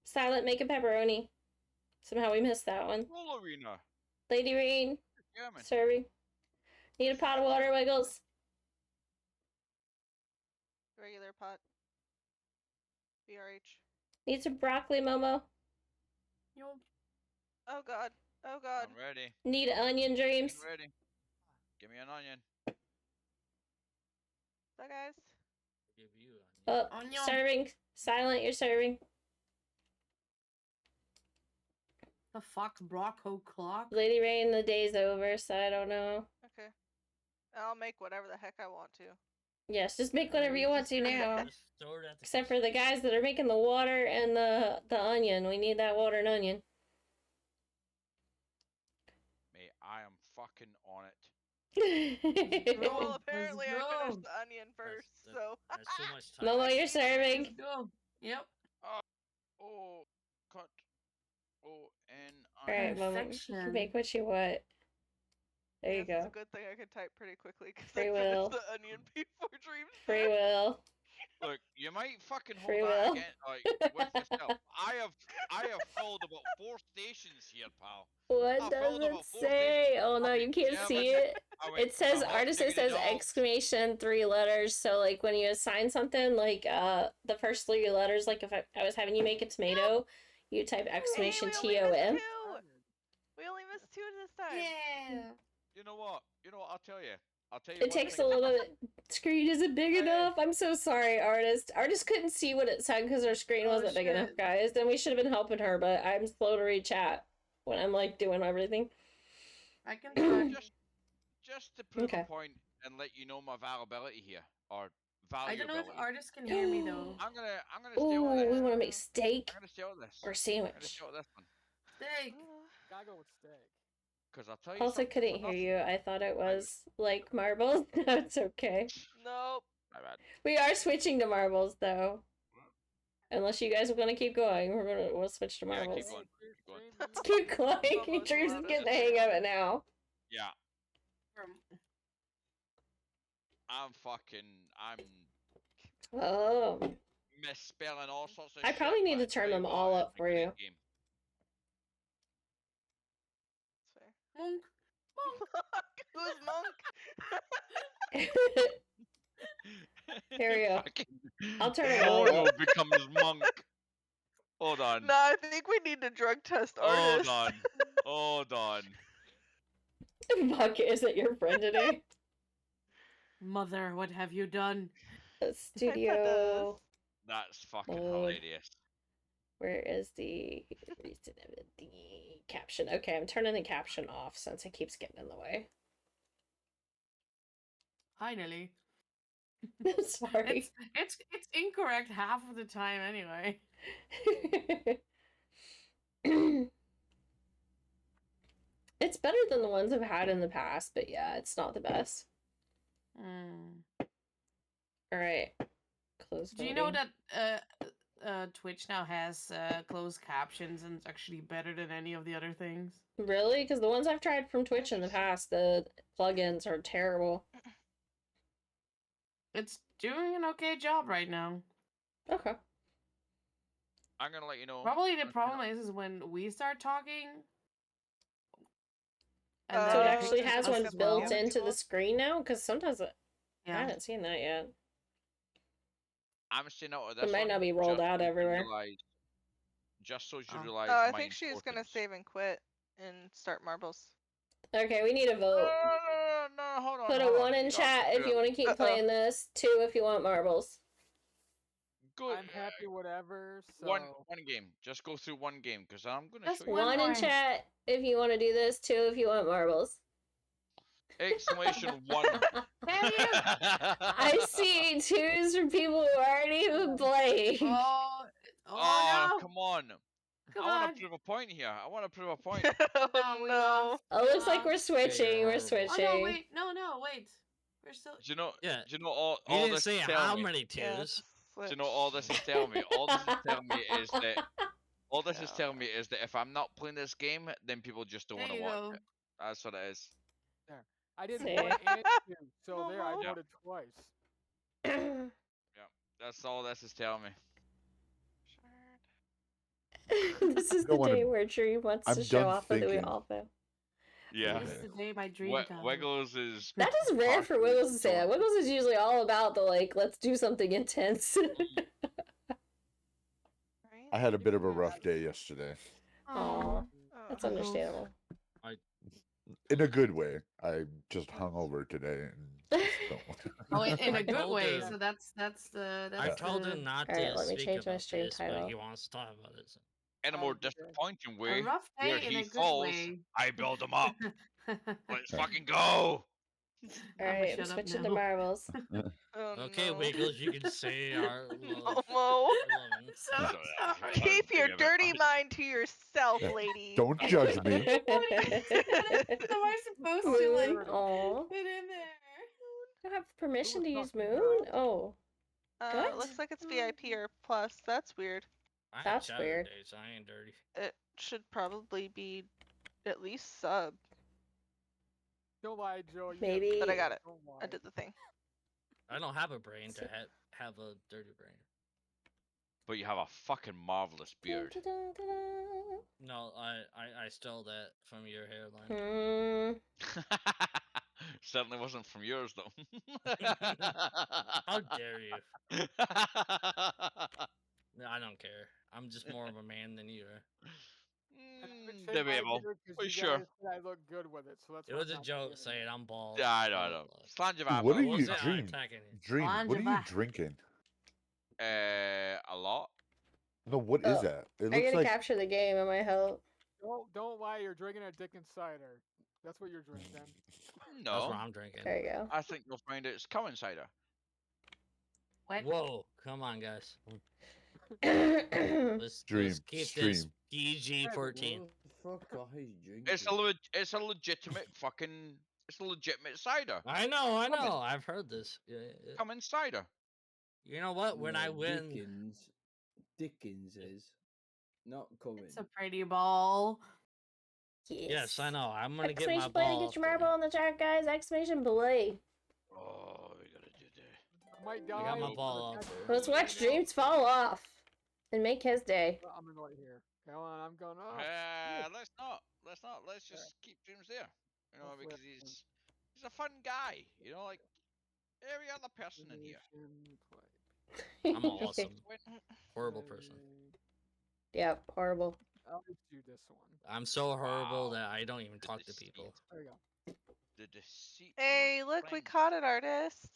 A: Silent, make a pepperoni. Somehow we missed that one.
F: Roll arena.
A: Lady Rain,
F: German.
A: serving. Need a pot of water, Wiggles.
C: Regular pot. BRH.
A: Need some broccoli, Momo.
B: Yep.
C: Oh god. Oh god.
F: I'm ready.
A: Need onion, Dreams.
F: I'm ready. Give me an onion.
C: Bye guys.
H: Give you
B: Onion.
A: Serving. Silent, you're serving.
B: The fuck, Brocco clock?
A: Lady Rain, the day's over, so I don't know.
C: Okay. I'll make whatever the heck I want to.
A: Yes, just make whatever you want to now.
H: Just throw it at the
A: Except for the guys that are making the water and the onion. We need that water and onion.
F: Mate, I am fucking on it.
C: Well,
B: Let's
C: apparently I
B: go.
C: finished the onion first, so.
H: That's so much time.
A: Momo, you're serving.
B: Let's go. Yep.
F: Oh, cut. Oh, and
A: Alright, Momo.
B: Perfection.
A: Make what you want. There you
C: It's
A: go.
C: a good thing I can type pretty quickly because I
A: Free
C: finished
A: will.
C: the onion before Dreams.
A: Free will.
F: look, you might fucking hold
A: Free
F: that
A: will.
F: again, like with yourself. I have filled about 4 stations here, pal.
A: What
F: I
A: does
F: filled
A: it
F: about 4
A: say?
F: stations.
A: Oh no,
F: I've
A: you
F: been
A: can't see
F: German.
A: it.
F: I went
A: It says
F: from
A: artist. It
F: digging
A: says
F: the dogs.
A: exclamation 3 letters. So like when you assign something, like the first 3 letters, like if I was having you make a tomato, you type exclamation
C: Hey, we only missed
A: TOM.
C: 2! We only missed 2 this time.
B: Yeah.
F: You know what? I'll tell you.
A: It
F: one
A: takes a
F: thing.
A: little bit. Screen isn't big
F: Hey.
A: enough. I'm so sorry, artist. Artist couldn't see what it said because her screen
B: Oh,
A: wasn't big enough,
B: shit.
A: guys. Then we should have been helping her, but I'm slow to read chat when I'm like doing everything.
B: I can try.
F: Just to prove
A: Okay.
F: a point and let you know my valuability here, or
B: I don't know if
F: valuability.
B: artists can hear me though.
F: I'm gonna steal
A: Ooh,
F: this.
A: we want to make steak
F: I'm gonna steal this.
A: or
F: I'm gonna
A: sandwich.
F: steal this one.
B: Steak.
E: Gotta go with steak.
F: Cause I'll tell you
A: Also,
F: something.
A: couldn't
F: for
A: hear
F: nothing.
A: you. I thought it was like marbles. No, it's okay.
C: Nope.
F: My bad.
A: We are switching to marbles though. Unless you guys are gonna keep going, we'll switch to
F: Yeah,
A: marbles.
F: keep going. Keep going.
A: Let's keep going.
C: Almost
A: Dreams is
C: brought
A: getting
C: it.
A: the hang of it now.
F: Yeah, I'm
A: Oh,
F: misspelling all sorts of
A: I
F: shit.
A: probably need
F: but
A: to turn
F: tell you
A: them
F: what,
A: all
F: it's
A: up
F: a
A: for
F: great
A: you.
F: game.
C: That's fair.
B: Monk.
C: Who's monk?
A: Here we go.
F: Fucking
A: I'll turn it all
F: Mono becomes monk. Hold on.
C: No, I think we need to drug test artists.
F: Hold on. Hold on.
A: Fuck, is it your friend today?
B: Mother, what have you done?
A: Studio.
F: That's fucking
A: Mode.
F: hilarious.
A: Where is the reason of the caption? Okay, I'm turning the caption off since it keeps getting in the way.
B: Finally.
A: Sorry.
B: It's incorrect half of the time anyway.
A: It's better than the ones I've had in the past, but yeah, it's not the best. Alright. Close
B: Do you know
A: voting.
B: that Twitch now has closed captions and it's actually better than any of the other things?
A: Really? Because the ones I've tried from Twitch in the past, the plugins are terrible.
B: It's doing an okay job right now.
A: Okay.
F: I'm gonna let you know.
B: Probably the problem is when we start talking.
A: So it
B: then
A: actually
B: pictures
A: has
B: us
A: one
B: as
A: built
B: well.
A: into the screen now? Because sometimes I
B: Yeah.
A: haven't seen that yet.
F: I'm staying out of this
A: It might
F: one,
A: not be rolled
F: just
A: out
F: so you
A: everywhere.
F: realize- just so you
B: Oh.
F: realize
C: Oh, I
F: my
C: think she's gonna
F: importance.
C: save and quit and start marbles.
A: Okay, we need a vote.
F: No, hold on.
A: Put a
F: hold
A: 1
F: on.
A: in
F: You
A: chat if you want to keep
C: Uh-oh.
A: playing this. 2 if you want marbles.
F: Good.
E: I'm happy, whatever. So
F: One game. Just go through one game, because I'm gonna
B: Just
F: show you.
B: one
A: 1 in
B: more.
A: chat if you want to do this. 2 if you want marbles.
F: Exclamation 1.
A: I see 2s from people who already have played.
B: Oh
F: Oh,
B: no!
F: come on.
B: Come
F: I want
B: on!
F: to prove a point here. I want to prove a point.
C: Oh
B: we
C: no.
B: lost.
A: Oh,
B: We
A: looks like we're
B: lost.
A: switching. We're
H: horrible.
B: Oh
A: switching.
B: no! Wait! No! Wait! We're still.
F: Do you know?
H: Yeah.
F: Do you know all
H: You didn't
F: this
H: say
F: is telling
H: how
F: me?
H: many
C: Yeah,
H: twos.
F: Do you know all this is telling me? All this is telling me is that
C: Yeah.
F: telling me is that if I'm not playing this game, then people just don't
B: There
F: want to
B: you
F: watch
B: go.
F: it. That's what it is.
E: there. I did
A: See.
E: 1 and 2. So there, I
C: Momo.
E: voted twice.
F: Yeah, that's all this is telling me.
A: This is the
G: don't wanna-
A: day where Dream wants
G: I'm
A: to show
G: done
A: off that we
G: thinking.
A: all fail.
F: Yeah.
B: This is the day my dream comes.
F: Wiggles is.
A: That is rare for
F: partially
A: Wiggles to say that.
F: showing-
A: Wiggles is usually all about the like, let's do something intense.
C: Right?
G: I had a bit of a rough day yesterday.
A: Aw,
C: Oh.
A: that's understandable.
G: In a good way. I just hung over today and just don't.
B: Oh, in
H: I
B: a good
H: told
B: way.
H: her-
B: So that's the.
H: I
B: That's
H: told
B: the,
H: him not
A: Alright,
H: to
A: let me
H: speak
A: change my
H: about
A: stream
H: this, but
A: title.
H: he wants to talk about it. So.
F: In a more
E: Okay.
F: disappointing
B: A
F: way,
B: rough
F: where
B: day in
F: he
B: a good
F: falls,
B: way.
F: I build him up. Let's fucking go.
A: Alright, I'm
B: shut up
A: switching to
B: now.
A: marbles.
C: Oh,
H: Okay,
C: no.
H: Wiggles, you can say our love.
C: Momo.
B: So sorry.
C: Keep your dirty mind to yourself,
G: Yeah.
C: lady.
G: Don't judge me.
B: What am I supposed to like
A: Moon. Aw.
B: put in there?
A: You have permission to use
E: fucking
A: Moon? Oh. What?
C: Looks like it's VIP or plus. That's weird.
H: I had
A: That's
H: Saturday,
A: weird.
H: so I ain't dirty.
C: It should probably be at least sub,
E: Don't lie, Joe. You
A: Maybe-
C: but I got it.
E: Don't lie.
C: I did the thing.
H: I don't have a brain to have a dirty brain.
F: But you have a fucking marvelous beard.
H: No, I stole that from your hairline.
F: Certainly wasn't from yours though.
H: How dare you? No, I don't care. I'm just more of a man than you are.
E: And I haven't shaved my
F: Debatable.
E: beard 'cause
F: Well,
E: you
F: sure.
E: guys said I look good with it, so that's
H: It
E: why
H: was
E: I'm
H: a
E: not
H: joke
E: doing it.
H: saying I'm bald.
F: Yeah, I know,
H: blah,
F: I
H: blah,
F: know.
H: blah.
F: Slange
G: What are
F: of
G: you,
H: Wasn't
G: Dream?
H: attacking you.
G: Dream, what are you
B: Angela.
G: drinking?
F: A lot.
G: No, what is
A: Oh,
G: that? It
A: I'm
G: looks
A: gonna
G: like
A: capture the game. Am I help?
E: Don't lie. You're drinking a Dickens cider. That's what you're drinking.
H: That's
F: No.
H: what I'm drinking.
A: There you go.
F: I think you'll find it's common cider.
B: What?
H: Whoa, come on, guys. Let's
G: Dream,
H: keep this
G: stream.
H: PG-14.
J: Fuck off, he's drinking.
F: It's a legitimate fucking. It's a legitimate cider.
H: I know.
F: Come on.
H: I've heard this. Yeah.
F: Common cider.
H: You know what? When I
J: No,
H: win,
J: Dickens is not coming.
B: It's a pretty ball.
H: yes, I know. I'm gonna get my
A: Exclamation play to
H: ball.
A: get your marble in the chat, guys. Exclamation play.
F: Oh, we gotta do that.
E: I might die.
H: got my
E: but
H: ball
E: that's
H: up
E: it.
H: there.
A: Let's watch Dreams fall off and make his day.
E: Well, I'm gonna go right here. Come on, I'm going off.
F: Let's not. Let's just keep Dreams there. You know,
E: Let's
F: because
E: let-
F: he's a fun guy. You know, like every other person in here.
E: Play.
H: I'm awesome. Horrible person.
A: Yep, horrible.
E: I'll just do this one.
H: I'm so horrible
F: Wow.
H: that I don't even
F: This
H: talk
F: is
H: to people.
E: There we go.
F: The deceit.
C: Hey, look, we caught it, artist.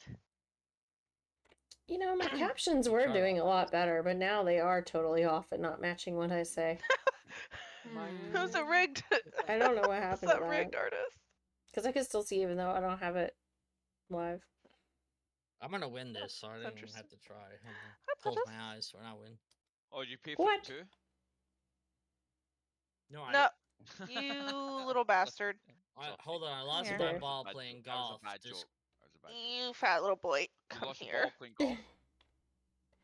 A: You know, my captions were doing a lot better, but now they are totally off and not matching what I say.
C: Who's it rigged?
A: I don't know what
C: Who's
A: happened to
C: that rigged,
A: that.
C: artist?
A: Because I can still see even though I don't have it live.
H: I'm gonna win this, so I
C: That's
H: didn't even
C: interesting.
H: have to try. I'm gonna close my eyes when I win.
F: Oh, you pay for
A: What?
F: it too?
H: No,
C: No, you little bastard.
H: hold on. I lost
C: Here.
H: my
A: There.
H: ball playing golf.
F: That was a bad
H: Just
F: joke. That was a bad joke.
C: You fat little boy.
F: You
C: Come
F: lost your
C: here.
F: ball playing golf?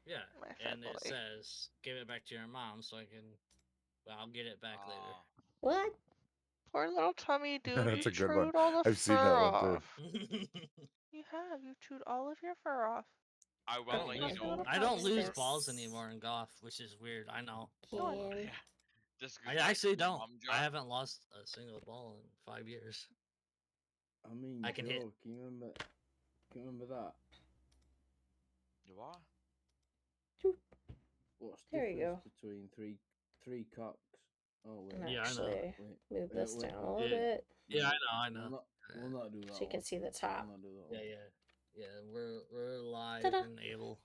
H: yeah,
C: My fat
H: and it
C: boy.
H: says give it back to your mom, so I can. Well, I'll get it back later.
A: What?
C: Poor little tummy dude.
G: That's
C: You
G: a good one.
C: chewed all the
G: I've seen
C: fur
G: that one too.
C: off. You have. You chewed all of your fur off.
F: I will let you know.
H: I don't lose
A: Yes.
H: balls anymore in golf, which is weird. I know.
A: Can.
F: Just
H: I
F: goes back
H: actually
F: to your
H: don't.
F: mum
H: I
F: jar.
H: haven't lost a single ball in 5 years.
J: I mean,
H: I can
J: Joe,
H: hit.
J: can you remember that?
F: You what?
J: What's the
A: There you
J: difference
A: go.
J: between three cocks? Oh wait.
A: And
H: Yeah, I know.
A: actually move this
J: wait.
A: down a little
H: Yeah.
A: bit
H: Yeah, I know.
J: We'll not do that.
A: so you can
J: one.
A: see the top.
J: We'll not do that.
H: Yeah,
J: one.
H: yeah. We're live
A: Ta-da.
H: and able.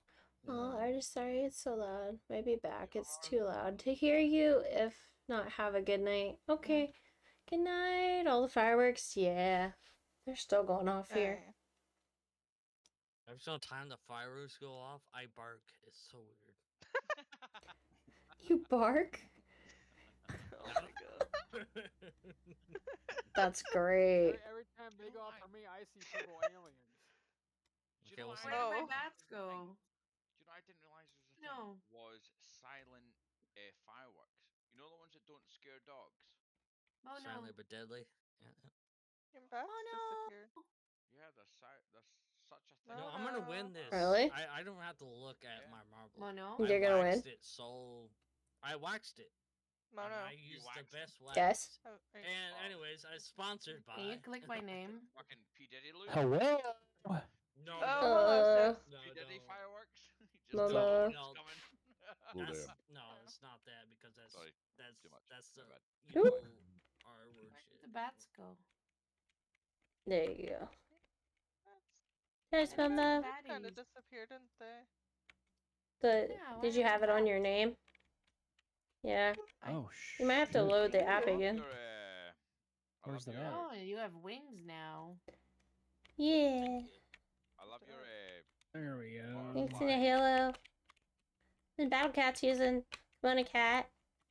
A: Oh, I'm just sorry it's so loud. Maybe back. It's too loud to hear you. If not, have a good night. Okay. Good night. All the fireworks. Yeah. They're still going off here.
C: Hey.
H: Every single time the fireworks go off, I bark. It's so weird.
A: You bark?
C: Oh my god.
A: That's great.
E: Every time they go off for me, I see turbo aliens.
F: Do you
H: Okay,
F: know
H: what's
F: what
H: that?
F: I
K: Where did
F: didn't
K: my
F: realize
K: bats
F: was a thing?
K: go?
F: Do you know I didn't realize was a thing?
K: No.
F: Was silent fireworks. You know the ones that don't scare dogs?
K: Oh no.
H: Silent but deadly. Yeah.
C: Your bats
K: Oh no.
C: disappeared.
F: Yeah, there's such a thing.
H: No,
C: No,
H: I'm gonna
C: no.
H: win this.
A: Really?
H: I don't have to look at
F: Yeah.
H: my marble.
K: Oh no.
H: I
A: You're gonna win?
H: waxed it so. I waxed it.
C: No, no.
H: I used the
F: waxed it?
H: best wax.
A: Yes.
C: Oh, wait.
H: And anyways, I sponsored by.
K: Can you click my name?
F: Fucking P Diddy Lou.
E: Hello.
H: No,
C: Oh,
H: no,
C: hello, sis.
H: no,
F: P Diddy
H: don't.
F: fireworks. Just
A: Mama.
F: don't know what's
H: No.
F: coming.
G: Oh,
H: That's,
G: damn.
H: no, it's not that because that's
F: Sorry,
H: that's
F: too much.
H: that's the
F: My bad.
H: you know our word
K: Where
H: shit.
K: did the bats go?
A: There you go.
C: That's
A: There's Mama.
C: kind of
K: Baddies.
C: disappeared, didn't they?
K: Yeah,
A: Did
K: where
A: you
K: are
A: have
K: the
A: it on your
K: bats?
A: name? Yeah.
E: Oh
A: You might have to
E: shit.
A: load the
C: Thank
A: app
C: you.
A: again.
F: Your, I
E: Where's
F: love
E: the
F: your,
E: map?
K: Oh, you have wings now.
A: Yeah.
F: I love your
E: There we go.
A: Thanks in a halo. The Battle Cat's using KimonoKat,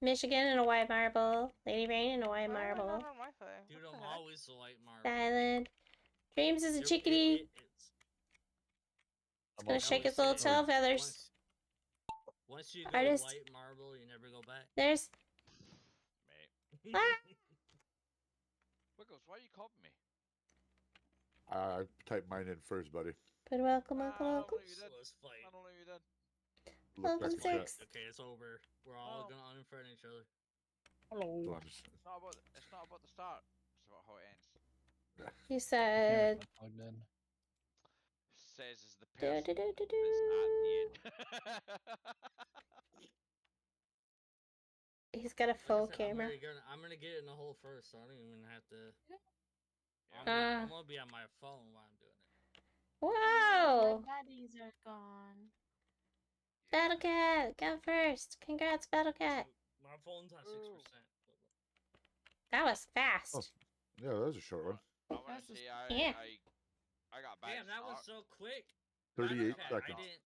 A: Michigan and a white marble, Lady Rain and a white
C: Why am I
A: marble,
C: not on Wi-Fi?
H: Dude,
C: What
H: I'm
C: the heck?
H: always the white marble.
A: Silent. Dreams is a
H: It-
A: chickadee.
H: it's
A: It's gonna
H: I
A: shake
H: always
A: its little
H: say,
A: tail feathers.
H: Once you go
A: Artist.
H: white marble, you never go back.
A: There's.
F: mate.
A: Ah!
F: Wiggles, why are you copying me?
G: I typed mine in first, buddy.
A: But welcome,
F: I
A: welcome,
F: don't
A: welcome.
F: know you did.
H: Let's fight.
F: I don't know you did.
G: Look back
A: Welcome,
G: in chat.
A: Six.
H: Okay, it's over. We're all
F: Oh.
H: gonna unfriend each other.
E: Hello.
G: So I'm just-
F: It's not about the start. It's about how it ends.
A: You said.
E: Plugged in.
F: Says is the
A: Do,
F: person
A: do, do, do,
F: that's at the end.
A: He's got a
H: Like I
A: full
H: said,
A: camera.
H: I'm gonna get it in the hole first, so I don't even have to.
F: Yeah.
H: I'm gonna be on my phone while I'm doing it.
A: Whoa!
K: My baddies are gone.
A: Battle Cat, go first. Congrats, Battle Cat.
H: My phone's on 6%.
A: That was fast.
G: Oh, yeah, that was a short one.
F: I want
K: That's
F: to
K: just-
F: say
A: Yeah.
F: I got bad
H: Damn, that was
F: start.
H: so quick.
G: 38
H: Battle Cat,
G: seconds.
H: I didn't.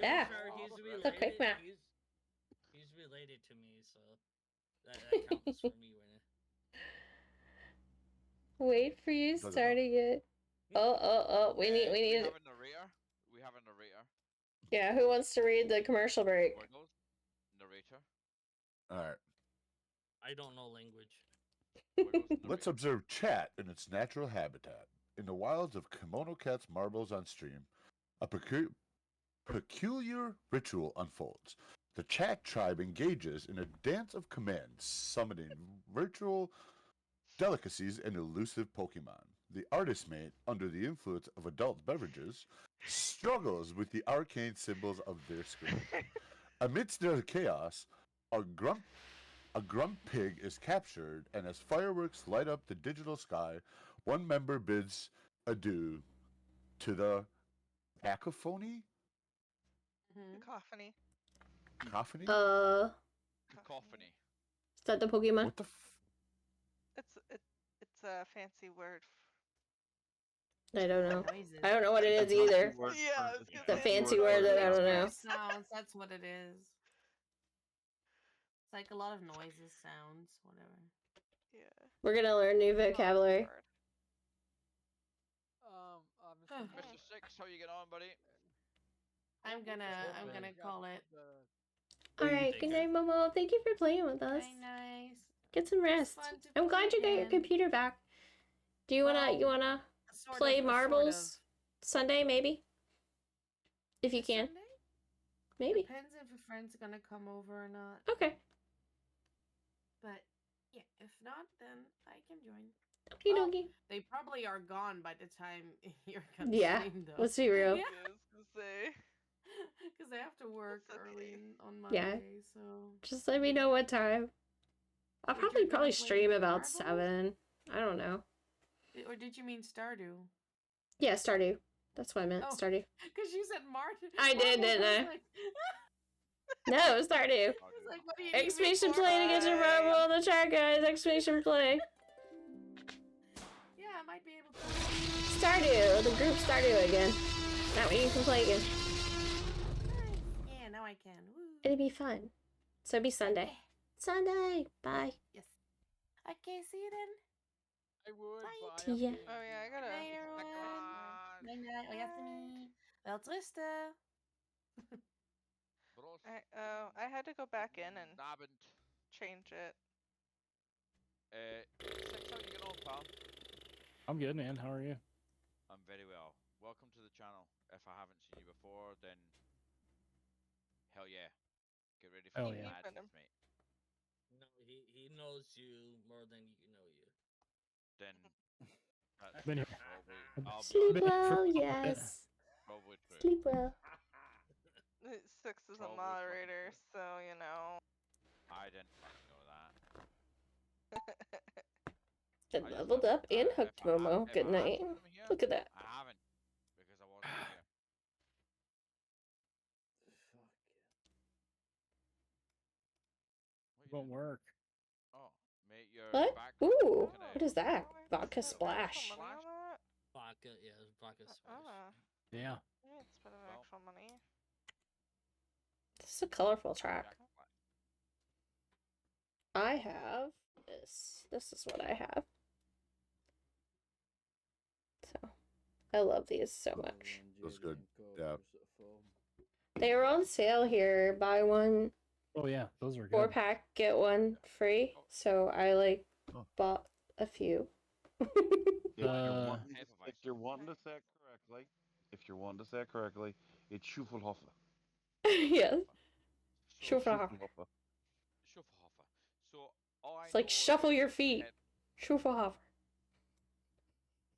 A: Yeah.
H: He's
A: It's a quick map.
H: He's related to me, so that counts for me winning.
A: Wait for you
G: Doesn't
A: starting it. Oh, we need
F: We have a narrator. We have a narrator.
A: Yeah, who wants to read the commercial break?
F: Wiggles. Narrator.
G: All right.
H: I don't know language.
F: Wiggles,
G: Let's
F: narrator.
G: observe chat in its natural habitat. In the wilds of KimonoKat's marbles on stream, a peculiar ritual unfolds. The chat tribe engages in a dance of commands, summoning virtual delicacies and elusive Pokemon. The artist mate, under the influence of adult beverages, struggles with the arcane symbols of their screen. Amidst their chaos, a A grunt pig is captured, and as fireworks light up the digital sky, one member bids adieu to the cacophony?
C: Cacophony.
G: Cacophony?
F: Cacophony.
A: Is that the Pokemon?
G: What the
C: It's a fancy word.
A: I don't know.
K: Noises.
A: I don't know what it
I: It's
A: is
I: a
A: either.
I: fancy word
C: Yeah,
I: for-
C: I was
I: it's a
C: gonna
A: The
C: say
A: fancy
I: word
A: word
I: for
A: that I
I: it.
A: don't know.
K: Sounds, that's what it is. It's like a lot of noises, sounds, whatever.
C: Yeah.
A: We're gonna learn new
C: Not a
A: vocabulary.
C: word.
E: Mr.
F: Mr. Six, how you getting on, buddy?
K: I'm gonna call it.
A: Alright, good night, Momo. Thank you for playing with us.
K: Very nice.
A: Get some rest.
K: fun to
A: I'm glad
K: play
A: you got your
K: again.
A: computer back. Do you wanna
K: Sort
A: play
K: of,
A: marbles Sunday maybe? If you
K: This
A: can.
K: Sunday?
A: Maybe.
K: Depends if a friend's gonna come over or not.
A: Okay.
K: But yeah, if not, then I can join.
A: Okie dokie.
K: They probably are gone by the time you're gonna
A: Yeah.
K: stream, though.
A: Let's be real.
K: Yeah.
C: I was gonna say.
K: Because they have to work
C: That's
K: early
C: okay.
K: on
A: Yeah.
K: Monday, so.
A: Just let me know what time. I'll
K: Would you
A: probably
K: play
A: stream about
K: marbles?
A: 7. I don't know.
K: Or did you mean Stardew?
A: Yeah, Stardew. That's what I meant.
K: Oh.
A: Stardew.
K: Because you said Martin.
A: I did, didn't I?
K: Like,
A: No, it was Stardew.
K: I was like, what do you need me
A: Exclamation
K: for?
A: play to get your
C: Bye.
A: marble in the chat, guys. Exclamation play.
K: Yeah, I might be able to.
A: Stardew. The group Stardew again. That way you can play again.
K: Nice. Yeah, now I can. Woo.
A: It'd be fun. So it'd be Sunday. Sunday. Bye.
K: Yes. Okay, see you then.
E: I would,
K: Bye.
E: but I
A: See ya.
E: have to-
C: Oh yeah, I gotta.
K: Bye, everyone. Night night. Oyasumi. Wel rusten.
F: Bros.
C: I had to go back in and
F: Nabend.
C: change it.
F: Six, how you getting on, pal?
E: I'm good, man. How are you?
F: I'm very well. Welcome to the channel. If I haven't seen you before, then hell yeah. Get ready for
E: Hell
F: the
E: yeah.
F: madness, mate.
H: No, he knows you more than you know you.
F: Then that's
E: Been here.
F: probably, I'll be
A: Sleep
F: honest,
A: well, yes.
F: probably true.
A: Sleep well.
C: Six is a
F: Probably
C: moderator,
F: fucking
C: so you know.
F: I didn't fucking know that.
A: Been
F: I just
A: leveled
F: thought
A: up and
F: that
A: hooked,
F: if I had-
A: Momo.
F: if
A: Good
F: I had
A: night.
F: put them here,
A: Look at that.
F: I haven't because I wasn't here. What you
E: Won't
F: doing?
E: work.
F: Oh, mate, your
A: What?
F: back.
A: Ooh,
F: kinda-
A: what is that?
C: Oh, I
A: Vodka
C: spent
A: splash.
C: actual money on that?
H: Vodka, yeah, vodka splash.
E: Yeah.
C: I didn't spend
F: Well.
C: actual money.
A: This is a colorful track.
F: Jack Black.
A: I have this. This is what I have. So, I love these so much.
G: That's good. Yeah.
A: They were on sale here. Buy one,
E: Oh yeah, those are good.
A: 4-pack, get one free. So I like
G: Oh.
A: bought a few.
I: If you're wanting to say it correctly, it's Schuffelhofer.
A: Yes.
F: So,
A: Schuffelhofer.
F: Schuffelhofer. So, all I
A: It's like
F: know
A: shuffle
F: is
A: your
F: that
A: feet.
F: head-
A: Schuffelhofer.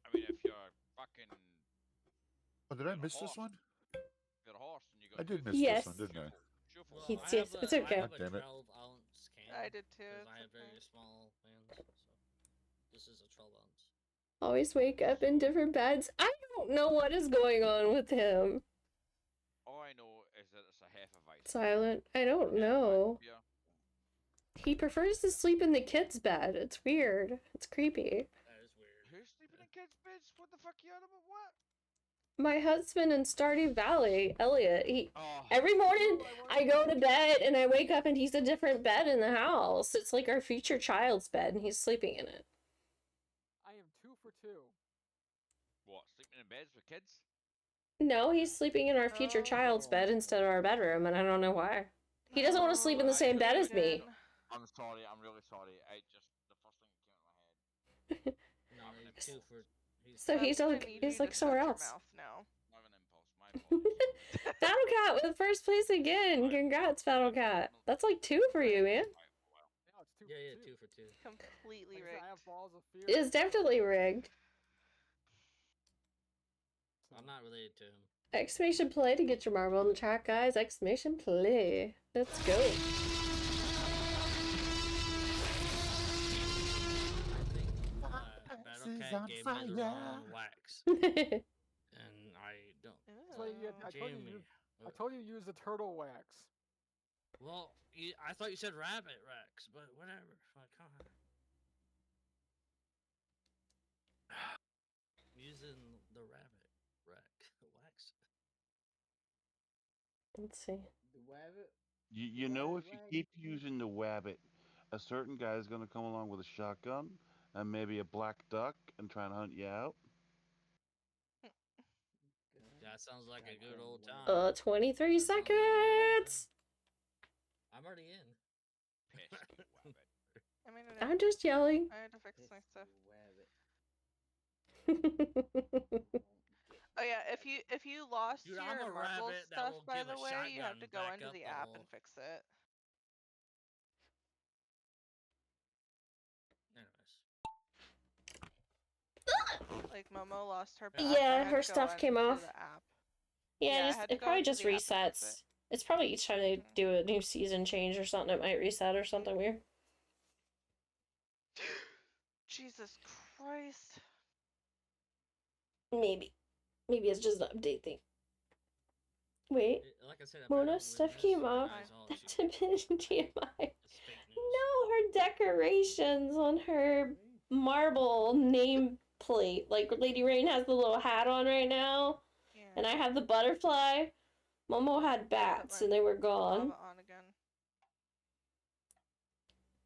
F: I mean, if you're fucking.
G: Oh, did I miss this one?
F: If you're a horse and you got
G: I did
F: good
G: miss
A: Yes.
G: this one, didn't I?
F: Shuffle.
H: Well,
A: He's-
H: I
A: yes,
H: have
A: it's
H: a,
A: okay.
H: I have a
G: God damn it.
H: 12-ounce can.
C: I did too.
H: Because
C: It's
H: I have
C: okay.
H: very small hands, so this is a 12-ounce.
A: Always wake up in different beds. I don't know what is going on with him.
F: All I know is that it's a Hefeweizen.
A: Silent. I don't
F: Hefeweizen
A: know.
F: beer.
A: He prefers to sleep in the kids' bed. It's weird. It's creepy.
H: That is weird.
F: Who's sleeping in kids' beds? What the fuck you on about? What?
A: My husband in Stardew Valley, Elliot,
F: Oh,
A: every morning I go to bed and I wake up and he's a different bed in the house. It's like our future child's bed and he's sleeping in it.
E: I am 2 for 2.
F: what? Sleeping in beds with kids?
A: No, he's sleeping in our future child's bed instead of our bedroom, and I don't know why. He doesn't want to sleep in the same bed as me.
F: I'm sorry. I'm really sorry. I just the first thing that came to my head.
H: No, he's 2 for.
A: So he's like somewhere else.
C: Now.
F: I have an impulse. My apologies.
A: Battlecat with first place again. Congrats, Battlecat. That's like 2 for you, man.
E: Now it's 2
H: Yeah, yeah,
E: for 2.
H: 2 for 2.
C: Completely
E: Like I said,
C: rigged.
E: I have balls of fear.
A: It is definitely rigged.
H: I'm not related to him.
A: Exclamation play to get your marble in the chat, guys. Exclamation play. Let's go.
H: BattleCat gave me the wrong wax,
A: That's
H: and I don't.
C: Ew.
E: I told you use the turtle wax.
H: Well, I thought you said rabbit wax, but whatever. Like, come on. Using the rabbit wax.
A: Let's see.
J: The rabbit.
I: You know, if you keep using the wabbit, a certain guy is going to come along with a shotgun and maybe a black duck and try and hunt you out.
H: That sounds like a good old time.
A: 23 seconds.
H: I'm already in.
F: Pesky wabbit.
C: I mean,
A: I'm just yelling.
C: I had to fix my stuff.
J: Rabbit.
C: Oh yeah, if you lost
H: Dude,
C: your
H: I'm a
C: marble
H: rabbit that
C: stuff,
H: will
C: by
H: give
C: the
H: a
C: way, you have
H: shotgun
C: to go
H: back
C: into
H: up
C: the
H: the
C: app
H: hole.
C: and fix it.
H: Anyways.
C: Like Momo lost her.
A: Yeah,
C: I had
A: her
C: to go
A: stuff came
C: into
A: off.
C: the app.
A: Yeah,
C: I had to
A: it
C: go
A: probably
C: into
A: just
C: the app and fix
A: resets.
C: it.
A: It's probably each time they do a new season change or something, it might reset or something weird.
C: Jesus Christ.
A: Maybe. Maybe it's just an update thing. Wait.
H: Like I said, if I
A: Mona's
H: don't
A: stuff
H: win this,
A: came
H: you
A: off.
H: guys all
A: That's
H: should
A: been TMI.
H: It's fake news.
A: No, her decorations on her marble nameplate. Like Lady Rain has the little hat on right now.
C: Yeah.
A: And I have the butterfly. Momo had bats and they were gone.
C: Lava on again.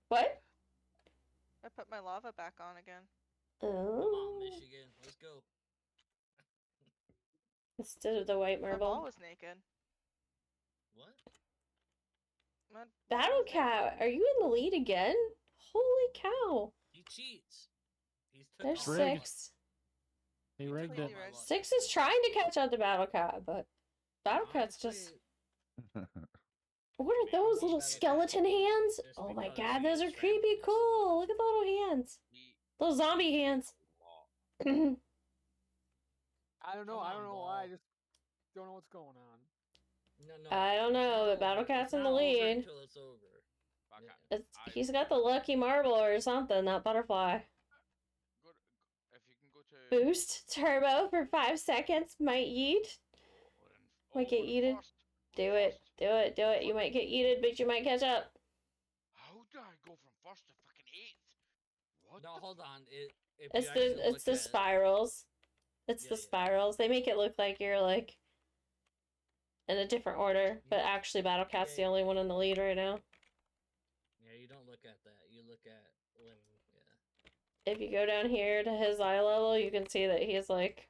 A: What?
C: I put my lava back on again.
H: Come
A: Oh.
H: on, Michigan. Let's go.
A: Instead of the white
C: My ball
A: marble.
C: was naked.
H: What?
C: My ball was
A: Battlecat, are you in the lead again? Holy cow.
H: He cheats. He's
A: There's
H: all my
J: rigged.
H: luck.
A: 6.
E: He
H: He took
E: rigged
H: all
E: it.
H: my luck.
A: 6 is trying to catch up to Battlecat, but Battlecat's just... What are those little skeleton hands? Oh my god, those are creepy cool. Look at the little hands. Little zombie hands.
E: I don't know.
H: Come
E: I
H: on,
E: don't know
H: ball.
E: why. I just don't know what's going on.
H: No,
A: I don't
H: it's
A: know,
H: not
A: but
H: over.
A: Battlecat's
H: It's
A: in
H: not
A: the
H: over
A: lead.
H: until it's over.
A: He's got the lucky marble or something, that butterfly.
F: If you can go to
A: Boost turbo for 5 seconds. Might yeet. Might get yeeted. Do it. Do it. Do it. You might get yeeted, but you might catch up.
F: How do I go from first to fucking 8th? What?
H: No, hold on.
A: It's the spirals. It's the spirals. They make it look like you're like in a different order, but actually Battlecat's the only one in the lead right now.
H: Yeah, you don't look at that. You look at when,
A: If you go down here to his eye level, you can see that he's like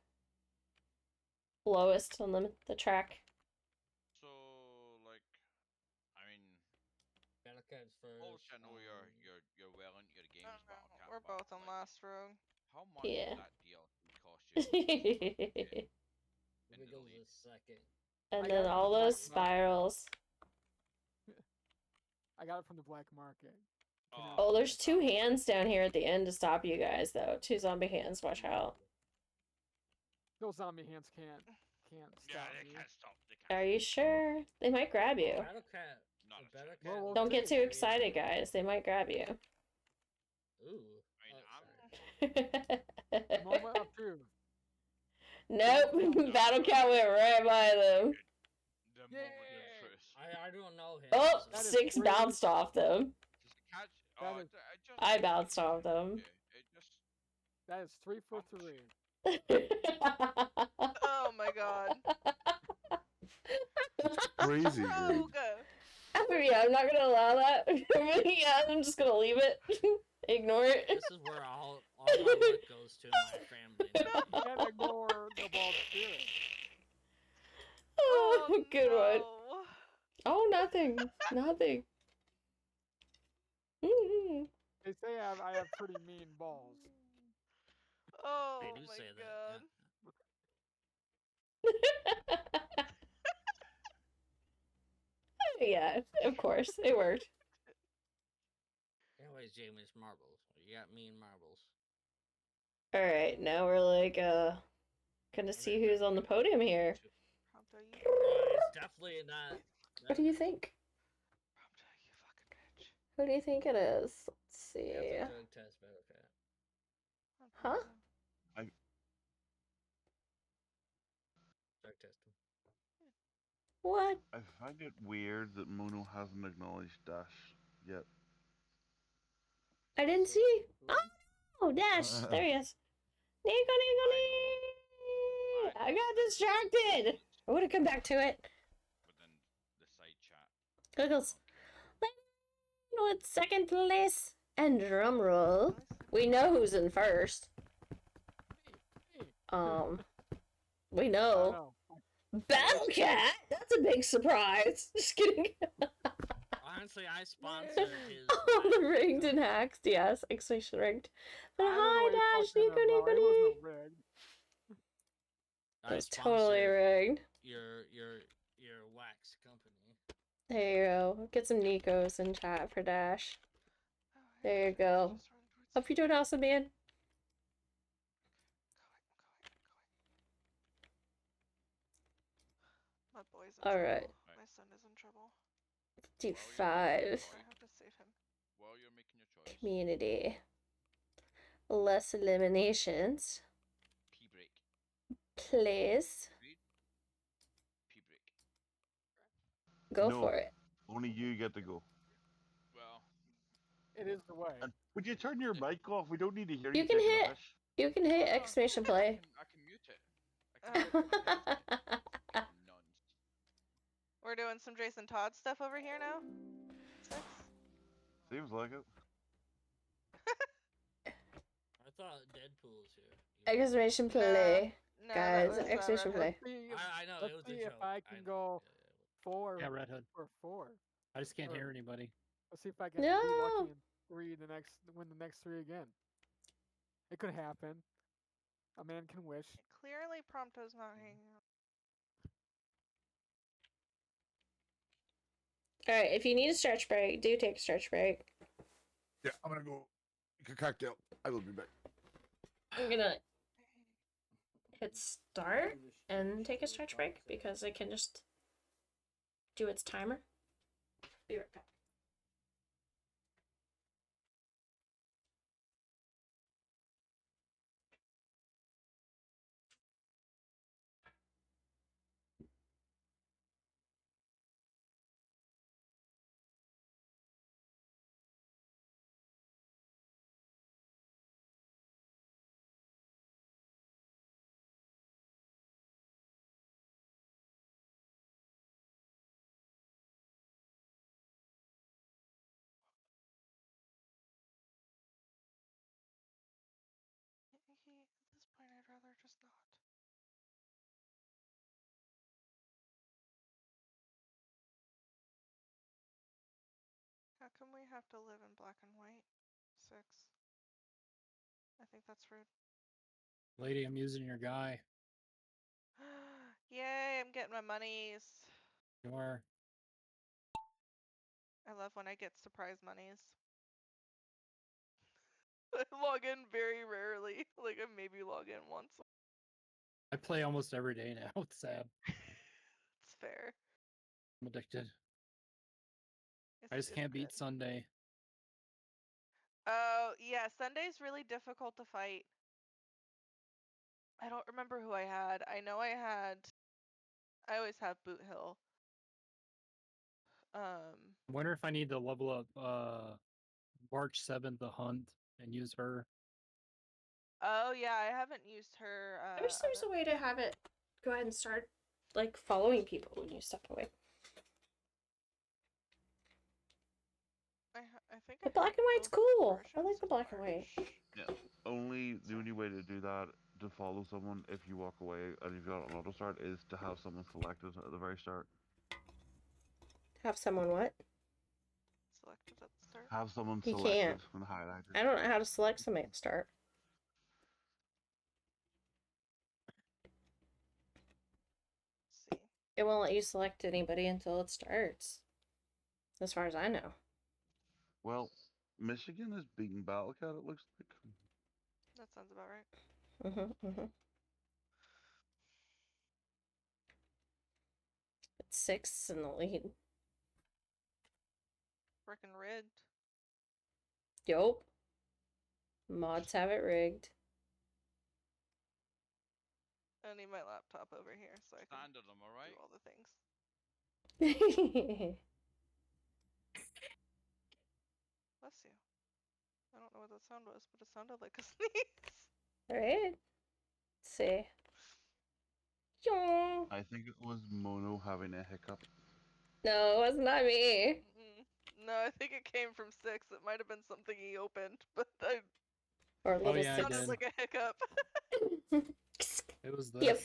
A: lowest on the track.
F: So, like, I mean,
H: Battlecat's first.
F: obviously I know you're well into your games, Battlecat.
C: We're both on last row.
F: How much
A: Yeah.
F: does that DLC cost you?
H: Here goes the second.
A: And
E: I
A: then
E: got
A: all
E: the
A: those
E: black market.
A: spirals.
E: I got it from the black market.
A: Oh, there's 2 hands down here at the end to stop you guys, though. 2 zombie hands. Watch out.
E: Those zombie hands can't stop
F: they
E: me.
F: can't stop.
A: Are you sure? They might grab you.
H: Battlecat.
F: Not a chance.
E: Well,
A: Don't get too excited, guys. They might grab you.
H: Ooh.
F: I mean,
E: The moment up too.
A: Nope. Battlecat went right by them.
F: The moment of truth.
H: I don't know him.
A: Oh,
E: That is
A: 6
E: crazy.
A: bounced off them.
F: Just catch.
E: That
F: Oh,
E: is-
A: I bounced off them.
F: It just.
E: That is 3 for 3.
C: Oh my god.
G: Crazy, dude.
C: Rogue.
A: Yeah, I'm not gonna allow that. Yeah, I'm just gonna leave it. Ignore it.
H: This is where all my luck goes to my family.
E: You can't ignore the bald spirit.
A: Oh, good one.
C: no.
A: Oh, nothing. Nothing.
E: They say I have pretty mean balls.
C: Oh
H: They do
C: my
H: say
C: god.
A: Yeah, of course. It worked.
H: Anyways, Jamie's marbles. You got mean marbles.
A: Alright, now we're like, gonna see who's on the podium here.
C: Prompto, you
H: It's definitely not.
A: What do you think?
C: Prompto, you fucking bitch.
A: Who do you think it is? Let's see.
H: That's a drug test, Battlecat.
A: Huh?
H: test him.
A: What?
I: I find it weird that Mono hasn't acknowledged Dash yet.
A: I didn't see. Oh, Dash. There he is. Nico, Nico, Nico. I got distracted. I would have come back to it.
F: Within the side chat.
A: Googles. With second place and drum roll. We know who's in first. We know. Battlecat? That's a big surprise. Just kidding.
H: Honestly, I sponsored his.
A: The rigged and hacked, yes. Exclamation rigged. But hi, Dash, Nico, Nico, Nico.
H: I
A: It's totally rigged.
H: Your wax company.
A: There you go. Get some Nikos in chat for Dash. There you go. Hope you're doing awesome, man.
C: My boy's in
A: All
C: trouble.
A: right.
C: My son is in trouble.
A: 55.
C: I have to save him.
F: While you're making your choice.
A: Community. Less eliminations.
F: Pee break.
A: Please.
F: Pee break.
A: Go
I: No,
A: for it.
I: only you get to go.
F: Well,
E: it is the way.
I: And would you turn your mic off? We don't need to hear
A: You
I: you
A: can
I: taking
A: hit.
I: a piss.
A: You can hit exclamation play.
F: I can mute it. Nuns.
C: We're doing some Jason Todd stuff over here now.
I: Seems like it.
H: I thought Deadpool was here.
A: Exclamation play.
C: No,
A: Guys,
C: that was,
A: exclamation play.
H: I know,
E: Let's
H: it was
E: see
H: a
E: if
H: joke.
E: I can go 4
L: Yeah, Red Hood.
E: for 4.
L: I just can't hear anybody.
E: Let's see if I can
A: No.
E: be lucky and win the next 3 again. It could happen. A man can wish.
C: Clearly, Prompto's not hanging out.
A: Alright, if you need a stretch break, do take a stretch break.
G: Yeah, I'm gonna go make a cocktail. I will be back.
A: I'm gonna hit start and take a stretch break because it can just do its timer. Be right back.
C: At this point, I'd rather just not. How come we have to live in black and white? 6. I think that's rude.
L: Lady, I'm using your guy.
C: Yay, I'm getting my monies.
L: You are.
C: I love when I get surprise monies. I log in very rarely. Like, I maybe log in once.
L: I play almost every day now. It's sad.
C: It's fair.
L: I'm addicted. I just can't beat Sunday.
C: Oh, yeah, Sunday's really difficult to fight. I don't remember who I had. I know I always have Boot Hill.
L: I wonder if I need to level up March 7th, the hunt, and use her.
C: Oh, yeah, I haven't used her.
A: I wish there was a way to have it go ahead and start, like, following people when you step away.
C: I think
A: The black and white's cool. I like the black and white.
I: Yeah. The only way to do that, to follow someone if you walk away and you've got an auto start, is to have someone selected at the very start.
A: Have someone what?
C: Selected at the start.
I: Have someone
A: You
I: selected
A: can't.
I: and highlighted.
A: I don't know how to select somebody at the start.
C: See.
A: It won't let you select anybody until it starts. As far as I know.
I: Well, Michigan is beating Battlecat, it looks like.
C: That sounds about right.
A: It's 6 in the lead.
C: Frickin' rigged.
A: Yup. Mods have it rigged.
C: I need my laptop over here so I can
F: Standard, am I right?
C: do all the things. Bless you. I don't know what that sound was, but it sounded like a sneeze.
A: Alright. Let's see. Yawn.
I: I think it was Mono having a hiccup.
A: No, it was not me.
C: No, I think it came from 6. It might have been something he opened, but I
A: Or a little
L: yeah, I
A: six.
C: sounded
L: did.
C: like a hiccup.
L: It was this.
A: Yep.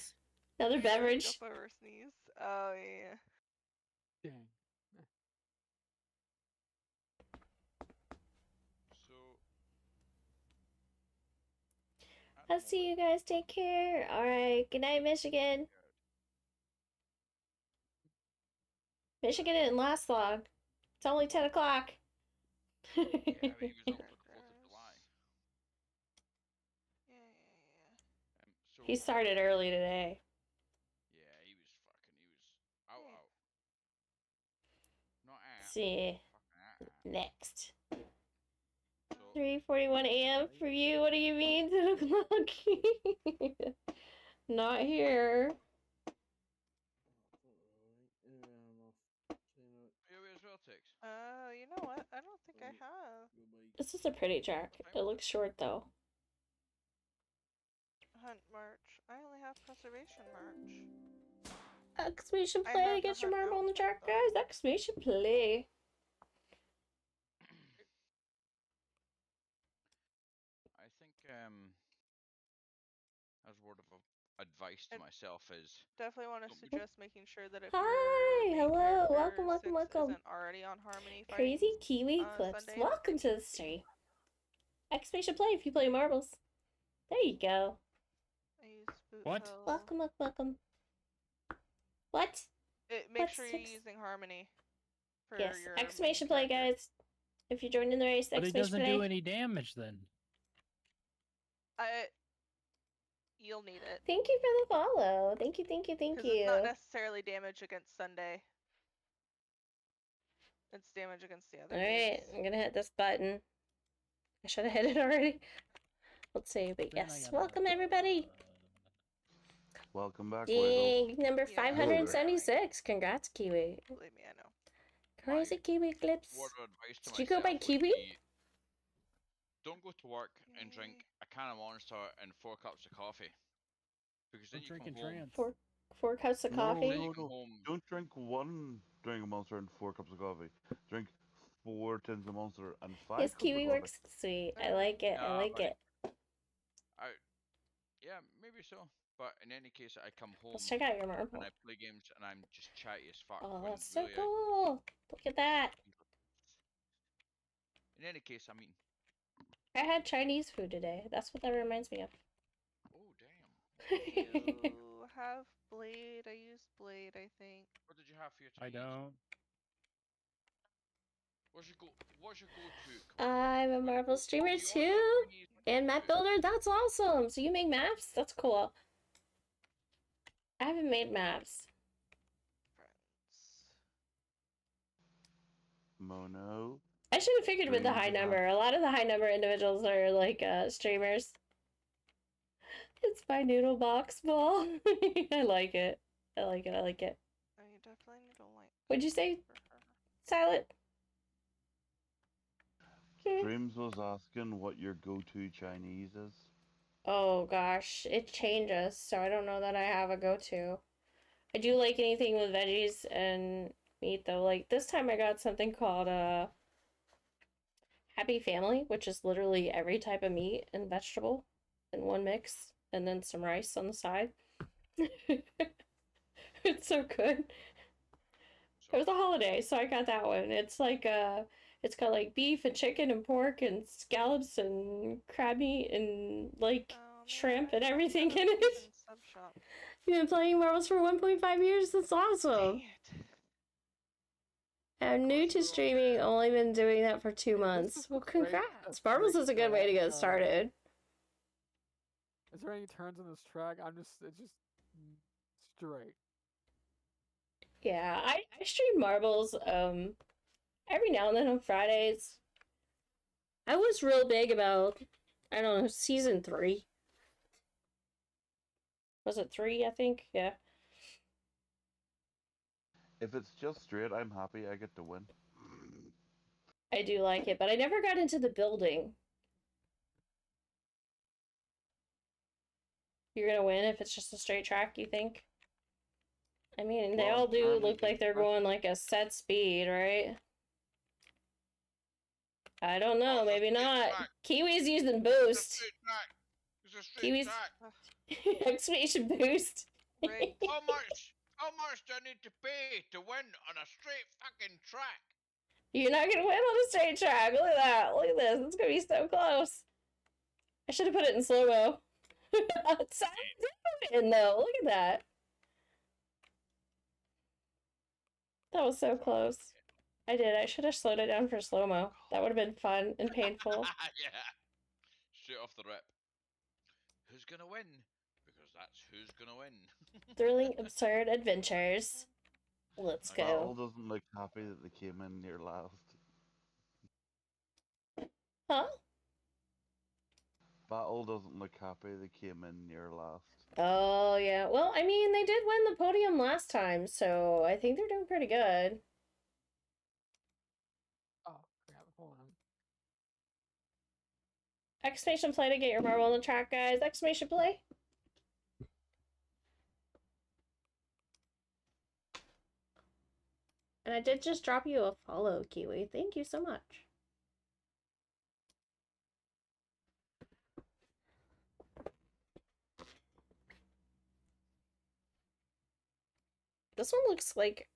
A: Another beverage.
C: Hiccup over sneeze. Oh yeah.
E: Dang.
F: So. at
A: I'll
F: the
A: see you
F: moment,
A: guys. Take care. Alright. Good night, Michigan. Michigan didn't last long. It's only 10 o'clock.
F: yeah, but he was up for the 4th of July.
C: Yeah.
F: So,
A: He started early today.
F: yeah, he was out. Not out.
A: See.
F: Fucking
A: Next.
F: So,
A: 3:41 a.m. for you. What do you mean 10 o'clock? Not here.
F: as well, Tix.
C: You know what? I don't think I have.
A: This is a pretty track. It looks short though.
C: Hunt March. I only have Preservation March.
A: Exclamation
C: I
A: play
C: have
A: to
C: the
A: get your
C: Hunt
A: marble on the
C: outfit,
A: track,
C: though.
A: guys. Exclamation play.
F: I think as a word of advice to myself is
C: Definitely want to
F: don't be-
C: suggest making sure that if
A: Hi,
C: your main
A: hello,
C: character
A: welcome.
C: 6 isn't already on Harmony
A: Crazy
C: fighting
A: Kiwi Clips.
C: Sunday,
A: Welcome to the stream. Exclamation play if you play marbles. There you go.
C: I use Boot
L: What?
C: Hill.
A: Welcome. What?
C: Make sure you're using Harmony for
A: Yes,
C: your
A: exclamation
C: main
A: play, guys. If you're joining the race,
L: But it
A: exclamation
L: doesn't
A: play.
L: do any damage then.
C: You'll need it.
A: Thank you for the follow. Thank you.
C: Because it's not necessarily damage against Sunday. It's damage against the other
A: Alright,
C: days.
A: I'm gonna hit this button. I should have hit it already. Let's see, but yes. Welcome, everybody.
I: Welcome back,
A: Ding, number
C: Yeah.
A: 576. Congrats, Kiwi.
C: Believe me, I know.
A: Crazy Kiwi Clips.
F: word of advice to
A: Did you go by
F: myself would
A: Kiwi?
F: be, don't go to work and drink a can of Monster and 4 cups of coffee. Because then
L: I'm
F: you come
L: drinking
F: home.
A: Four cups of coffee.
I: No. Don't drink one drink of Monster and 4 cups of coffee. Drink 4 tins of Monster and 5
A: Yes,
I: cups
A: Kiwi
I: of coffee.
A: works sweet. I like it. I like it.
F: Yeah, maybe so. But in any case, I come home
A: Let's check out your marble.
F: and I play games and I'm just chatty as fuck.
A: Oh,
F: when
A: that's so
F: really
A: cool. Look at that.
F: In any case, I mean.
A: I had Chinese food today. That's what that reminds me of.
F: Oh, damn.
C: You have Blade. I used Blade, I think.
F: What did you have for your
L: I
F: Chinese?
L: don't.
F: What's your go-to?
A: I'm a Marvel streamer too. And map builder. That's awesome. So you make maps? That's cool. I haven't made maps.
I: Mono.
A: I should have figured with the high number. A lot of the high number individuals are like streamers. It's my noodle box ball. I like it. I like it.
C: Oh, you definitely need a light.
A: What'd you say, Silent?
I: Dreams was asking what your go-to Chinese is.
A: Oh gosh, it changes, so I don't know that I have a go-to. I do like anything with veggies and meat though. Like this time I got something called Happy Family, which is literally every type of meat and vegetable in one mix, and then some rice on the side. It's so good. It was a holiday, so I got that one. It's like it's got like beef and chicken and pork and scallops and crab meat and like shrimp and everything in it. You've been playing Marvels for 1.5 years? That's awesome. I'm new to streaming, only been doing that for 2 months. Well, congrats. Marvels is a good way to get started.
E: Is there any turns in this track? It's just straight.
A: Yeah, I stream Marvels every now and then on Fridays. I was real big about, I don't know, season 3. Was it 3, I think? Yeah.
I: If it's just straight, I'm happy I get to win.
A: I do like it, but I never got into the building. You're gonna win if it's just a straight track, you think? I mean, they
I: Well,
A: all do
I: apparently
A: look like they're going like a set speed, right? I don't know,
F: Oh, it's a
A: maybe
F: straight
A: not.
F: track.
A: Kiwi's using
F: It's a
A: boost.
F: straight track. It's a straight
A: Kiwi's
F: track.
A: exclamation boost.
C: Rigged.
F: How much do I need to pay to win on a straight fucking track?
A: You're not gonna win on a straight track. Look at that. Look at this. It's gonna be so close. I should have put it in slow mo. It's in though. Look at that. That was so close. I did. I should have slowed it down for slow mo. That would have been fun and painful.
F: Yeah. Straight off the rip. Who's gonna win? Because that's who's gonna win.
A: Thrilling, absurd adventures. Let's
I: Battle
A: go.
I: doesn't look happy that they came in near last.
A: Huh?
I: Battle doesn't look happy they came in near last.
A: Oh, yeah. Well, I mean, they did win the podium last time, so I think they're doing pretty good.
E: Oh crap! Hold on.
A: Exclamation play to get your marble on the track, guys. Exclamation play. And I did just drop you a follow, Kiwi. Thank you so much. This one looks like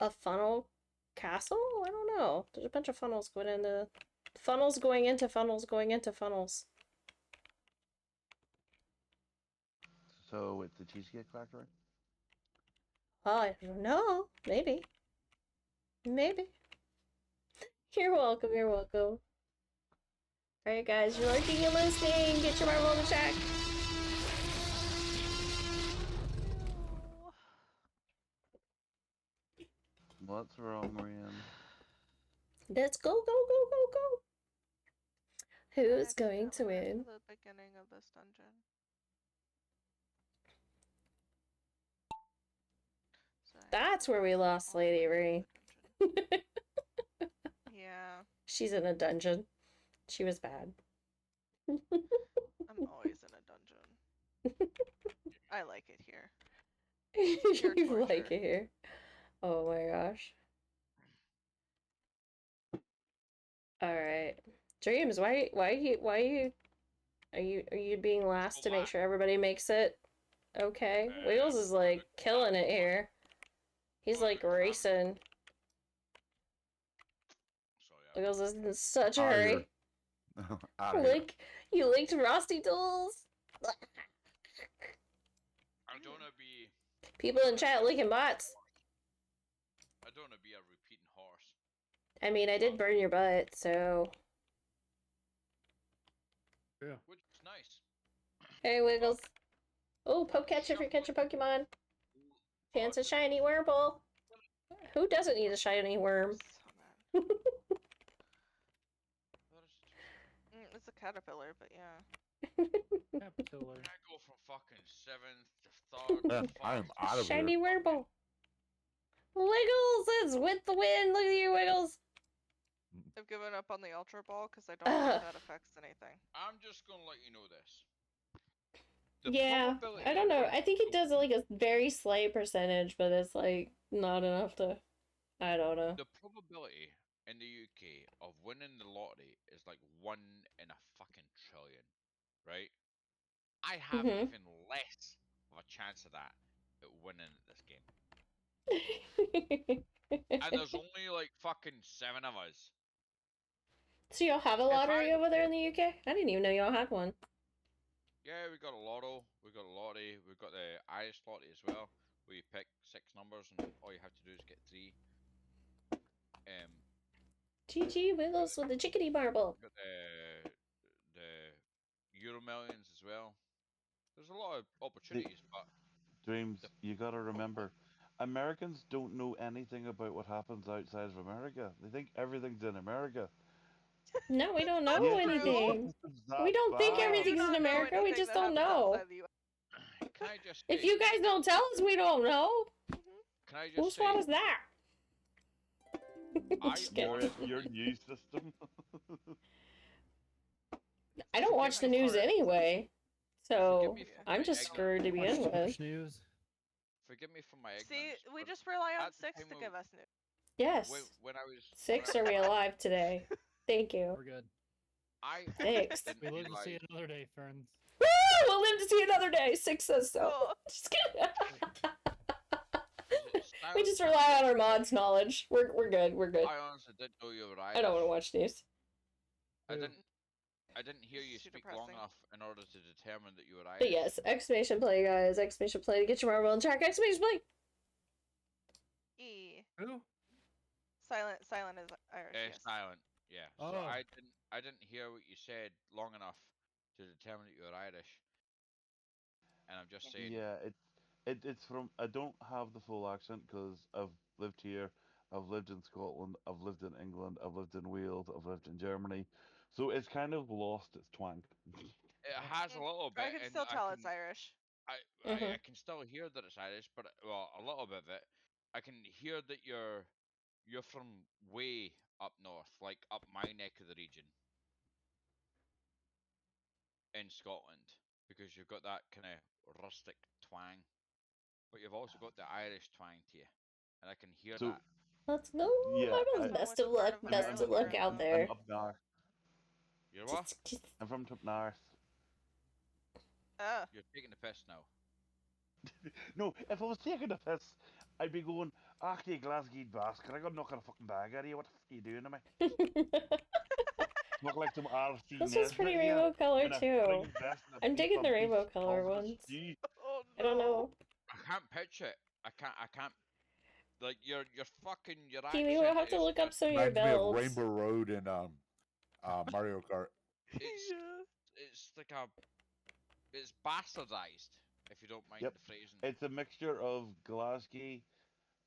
A: a funnel castle? I don't know. There's a bunch of funnels going into funnels going into funnels going into funnels.
I: So it's the Cheesecake Factory?
A: Oh, I don't know. Maybe. Maybe. You're welcome, you're welcome. Alright guys, you're lurking and listening. Get your marble on the track.
I: What's wrong, Marianne?
A: Let's go, go, go, go, go. Who's
C: I
A: going to
C: accidentally
A: win?
C: went to the beginning of this dungeon. So
A: That's where we lost Lady Ree.
C: Yeah.
A: She's in a dungeon. She was bad.
C: I'm always in a dungeon. I like it here.
A: You like it here. Oh my gosh. Alright. Dreams, why are you being last to make sure everybody makes it okay? Wiggles is like killing it here. He's like racing. Wiggles is in such a hurry. You licked Frosty Tools.
F: I don't wanna be.
A: People in chat licking bots.
F: I don't wanna be a repeating horse.
A: I mean, I did burn your butt, so.
L: Yeah.
F: Which is nice.
A: Hey, Wiggles. Oh, poke catch if you're catching Pokemon. Chance a shiny Wurmple. Who doesn't need a shiny worm?
C: It's a caterpillar, but yeah.
L: Caterpillar.
F: I go from fucking 7th to 3rd.
G: I am out of
A: Shiny
G: here.
A: Wurmple. Wiggles is with the wind. Look at you, Wiggles.
C: I've given up on the Ultra Ball because I don't think that affects anything.
F: I'm just gonna let you know this.
A: Yeah, I don't know. I think it does like a very slight percentage, but it's like not enough to. I don't know.
F: The probability in the UK of winning the lottery is like 1 in a fucking trillion, right? I have even less of a chance of that at winning at this game. And there's only like fucking 7 of us.
A: So y'all have a lottery over there in the UK? I didn't even know y'all had one.
F: Yeah, we got a lotto, we got a lottery, we've got the Irish lottery as well, where you pick 6 numbers and all you have to do is get 3.
A: GG Wiggles with the chickadee marble.
F: Got the Euro Millions as well. There's a lot of opportunities, but
I: Dreams, you gotta remember, Americans don't know anything about what happens outside of America. They think everything's in America.
A: No, we don't
C: That's
A: know
I: Yes,
C: true.
I: the
A: anything.
I: system's
A: We
I: that
A: don't think
C: We do
I: bad.
A: everything's in
C: not know
A: America. We
C: anything
A: just
C: that
A: don't
C: happens
A: know.
C: outside the U.S.
F: Can I just
A: If
F: say?
A: you guys don't tell us, we don't know.
F: Can I just
A: Whose
F: say?
A: fault is that?
F: I
A: Just kidding.
I: Your news system.
A: I don't watch the news anyway, so
F: Forgive me for
A: I'm
F: my
A: just screwed to
F: ignorance.
A: begin with.
L: Watch news.
F: Forgive me for my ignorance.
C: See, we
F: but
C: just rely on
F: at the
C: 6
F: time
C: to
F: of-
C: give us news.
A: Yes.
F: When I was
A: 6 are we alive today? Thank you.
L: We're good.
F: I
A: 6.
F: didn't
L: We live to see
F: realize.
L: another day, friends.
A: Woo! We'll live to see another day. 6 says so.
C: Cool.
A: Just kidding.
F: Style
A: We just rely on our mods' knowledge. We're good. We're good.
F: I honestly didn't know you were Irish.
A: I don't want to watch news.
F: I didn't hear you
C: This is too
F: speak long
C: depressing.
F: enough in order to determine that you were Irish.
A: But yes, exclamation play, guys. Exclamation play to get your marble in track. Exclamation play.
C: E.
L: Who?
C: Silent is Irish. Yes.
F: Silent. Yeah. So
L: Oh.
F: I didn't hear what you said long enough to determine that you were Irish. And I'm just saying.
I: Yeah, it's from. I don't have the full accent because I've lived here, I've lived in Scotland, I've lived in England, I've lived in Wales, I've lived in Germany, so it's kind of lost its twang.
F: It has a little bit.
C: I can
F: and
C: still tell it's Irish.
F: I can still hear that it's Irish, but well, a little bit of it. I can hear that you're from way up north, like up my neck of the region in Scotland, because you've got that kind of rustic twang, but you've also got the Irish twang to you, and I can hear
I: So
F: that.
A: Let's go.
I: yeah,
A: Marbles. Best of luck. Best of luck out there.
I: I'm up north.
F: You're what?
I: I'm from up north.
F: You're taking the piss now.
I: No, if I was taking a piss, I'd be going, "Ah, you Glasgow bastard! I got knocking a fucking bag out of you. What the fuck are you doing to me?" Look like some RC.
A: This was pretty rainbow color too. I'm digging the rainbow color ones.
C: Oh,
A: I don't know.
F: I can't picture it. I can't. Like your fucking your
A: Kiwi, we'll have to look up some of your
G: Reminds me of
A: builds.
G: Rainbow Road in Mario Kart.
F: It's like it's bastardized, if you don't mind
I: Yep.
F: the phrasing.
I: It's a mixture of Glasgow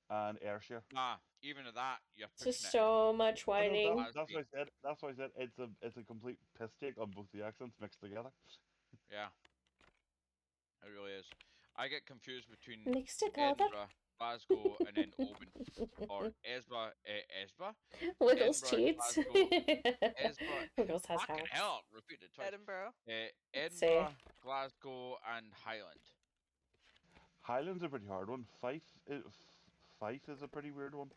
I: and Ayrshire.
F: Nah, even at that, you're
A: It's
F: pushing
A: just
F: it.
A: so much
I: Oh, no,
A: whining.
I: that's why I said. That's why I said it's a complete piss take on both the accents mixed together.
F: Yeah, it really is. I get confused between
A: Mixed together.
F: Edinburgh, Glasgow, and then Oban, or Esba.
A: Wiggles
F: Edinburgh,
A: cheats.
F: Glasgow, Esba.
A: Wiggles has
F: Fucking
A: hacks.
F: hell! Repeat it twice.
C: Edinburgh.
A: Let's see.
F: Edinburgh, Glasgow, and Highland.
I: Highland's a pretty hard one. Fife is a pretty weird one.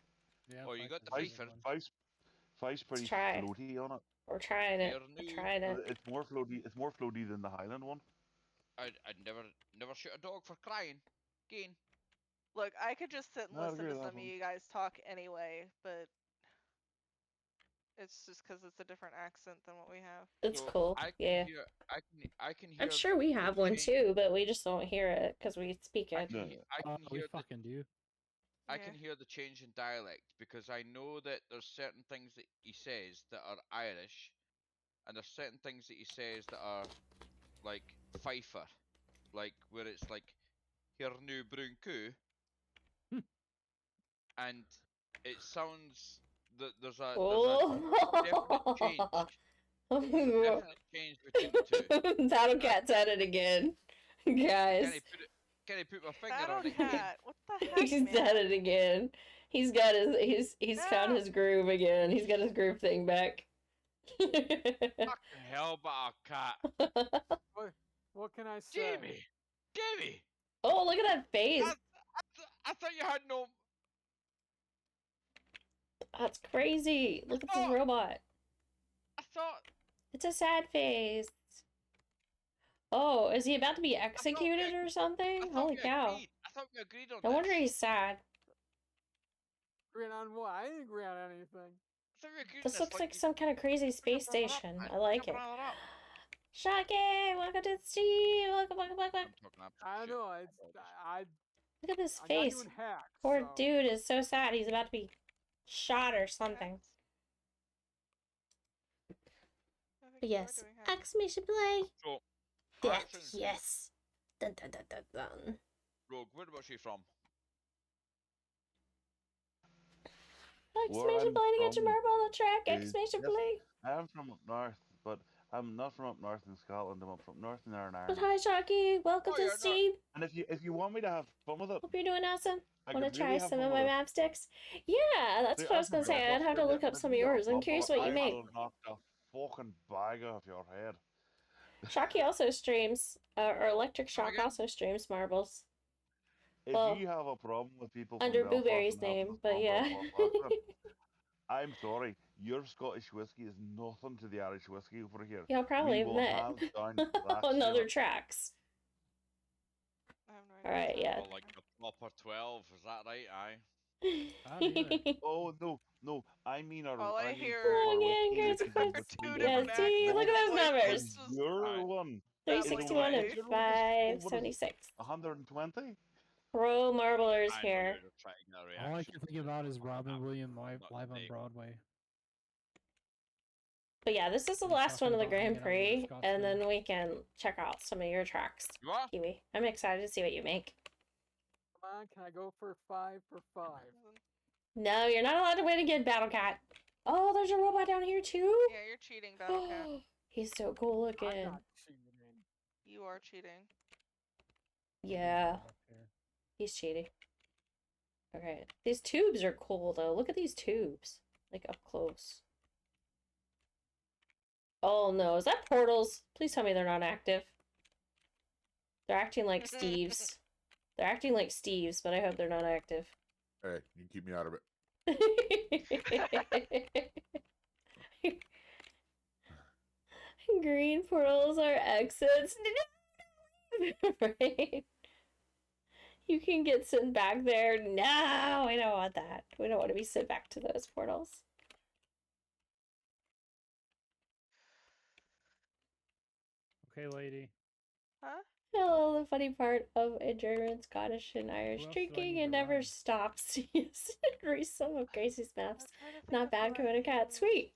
L: Yeah.
F: Oh, you got the
L: Fife is
F: Fifer.
L: a good one.
I: Fife's pretty
A: try.
I: floaty on it.
A: We're trying it. We're trying it.
I: It's more floaty. It's more floaty than the Highland one.
F: I'd never shoot a dog for crying. Again.
C: Look, I could just sit and
I: No, I
C: listen
I: agree
C: to
I: with
C: some
I: that
C: of
I: one.
C: you guys talk anyway, but it's just because it's a different accent than what we have.
A: It's
F: So
A: cool.
F: I can
A: Yeah.
F: hear, I can hear.
A: I'm sure we have one too, but we just don't hear it because we speak it.
F: I can
L: We
F: hear
L: fucking do.
F: I can hear the change in dialect because I know that there's certain things that he says that are Irish, and there's certain things that he says that are like Pfeiffer, like where it's like here nu brun coo, and it sounds that there's a definite change. There's a definite change between the two.
A: KimonoKat's at it again, guys.
F: Can I put my finger on it?
C: Cat, what the heck,
A: He's at it again. He's got he's found his groove again. He's got his groove thing back.
F: Fucking hell, but a cat.
E: What can I say?
F: Jamie.
A: Oh, look at that face.
F: I thought you had no.
A: That's crazy. Look at this robot.
F: I thought.
A: It's a sad face. Oh, is he about to be executed or something? Holy cow.
F: I thought we agreed on
A: No
F: this.
A: wonder he's sad.
E: Agreeing on what? I didn't agree on anything.
A: This looks like some kind of crazy space station. I like it. Shaki, welcome to the stream. Welcome.
E: I know.
A: Look at this
E: I got
A: face.
E: you in hacks,
A: Poor
E: so-
A: dude is so sad. He's about to be shot or something. But yes, exclamation play.
F: So,
A: Yes. Dun dun dun dun dun.
F: Rogue, where was she from?
A: Exclamation play to get your marble on the track.
I: is-
A: Exclamation
I: yes.
A: play.
I: I am from up north, but I'm not from up north in Scotland. I'm up from north in Northern
A: But
I: Ireland.
A: hi, Shocky. Welcome
F: Oh,
A: to
F: you're not.
A: Steve.
I: And if you want me to have fun with it,
A: Hope you're doing awesome.
I: I
A: Want
I: could
A: to try
I: really have
A: some
I: fun
A: of
I: with
A: my
I: it.
A: map sticks? Yeah, that's
I: See,
A: what I
I: I'm
A: was
I: from
A: gonna say. I'd have to
I: Belfast,
A: look up
I: but if
A: some of
I: you got a
A: yours. I'm
I: problem
A: curious
I: with it,
A: what you
I: I
A: make.
I: will knock the fucking bag off your head.
A: Shocky also streams, or Electric
F: Come
A: Shock
F: again?
A: also streams marbles.
I: If
A: Well,
I: you have a problem with people from
A: under
I: Belfast
A: Blueberry's
I: and having
A: name,
I: a
A: but
I: strong
A: yeah.
I: Belfast accent, I'm sorry. Your Scottish whiskey is nothing to the Irish whiskey over here.
A: Y'all probably
I: We
A: have
I: will
A: met
I: hands down blast
A: on
I: you in
A: other
I: it.
A: tracks.
C: I have no idea.
A: Alright, yeah.
F: Oh, like a proper 12, is that right? Aye.
I: Oh no, I mean
C: All I
I: I mean
C: hear
I: proper
A: Again,
I: whiskey
A: crazy
I: which is in
A: clips.
I: between
A: Yeah,
I: every drink.
A: see, look
I: No,
A: at those numbers.
I: is your one. Is it
A: 361 and
I: is your one just what is
A: 576.
I: 120?
A: Pro Marblers
F: I know
A: here.
F: you're trying to get a
L: All I
F: reaction.
L: can think about is Robin Williams live
F: not
L: on
F: name.
L: Broadway.
A: But yeah, this is the
L: He's
A: last one
L: talking
A: of the
L: about hanging
A: Grand
L: out with
A: Prix,
L: Scots
A: and
L: Day.
A: then we can check out some of your tracks.
F: You are?
A: Kiwi. I'm excited to see what you make.
E: Come on, can I go for 5 for 5?
A: No, you're not allowed to win again, Battle Cat. Oh, there's a robot down here too?
C: Yeah, you're cheating, Battle Cat.
A: He's so cool
E: I'm
A: looking.
E: not cheating.
C: You are cheating.
A: Yeah. He's cheating. Okay. These tubes are cool though. Look at these tubes. Like up close. Oh no, is that portals? Please tell me they're not active. They're acting like Steve's. They're acting like Steve's, but I hope they're not active.
G: Hey, you can keep me out of it.
A: Green portals are exits. Right? You can get sent back there. No, we don't want that. We don't want to be sent back to those portals.
L: Okay, lady.
C: Huh?
A: Hello, the funny part of a German, Scottish, and Irish
L: Who else do I
A: drinking,
L: need
A: it
L: to
A: never
L: run?
A: stops. Yes, read some of Gracie's maps.
C: I'm trying to think
A: Not
C: of
A: bad,
C: who I
A: KimonoKat.
C: use.
A: Sweet.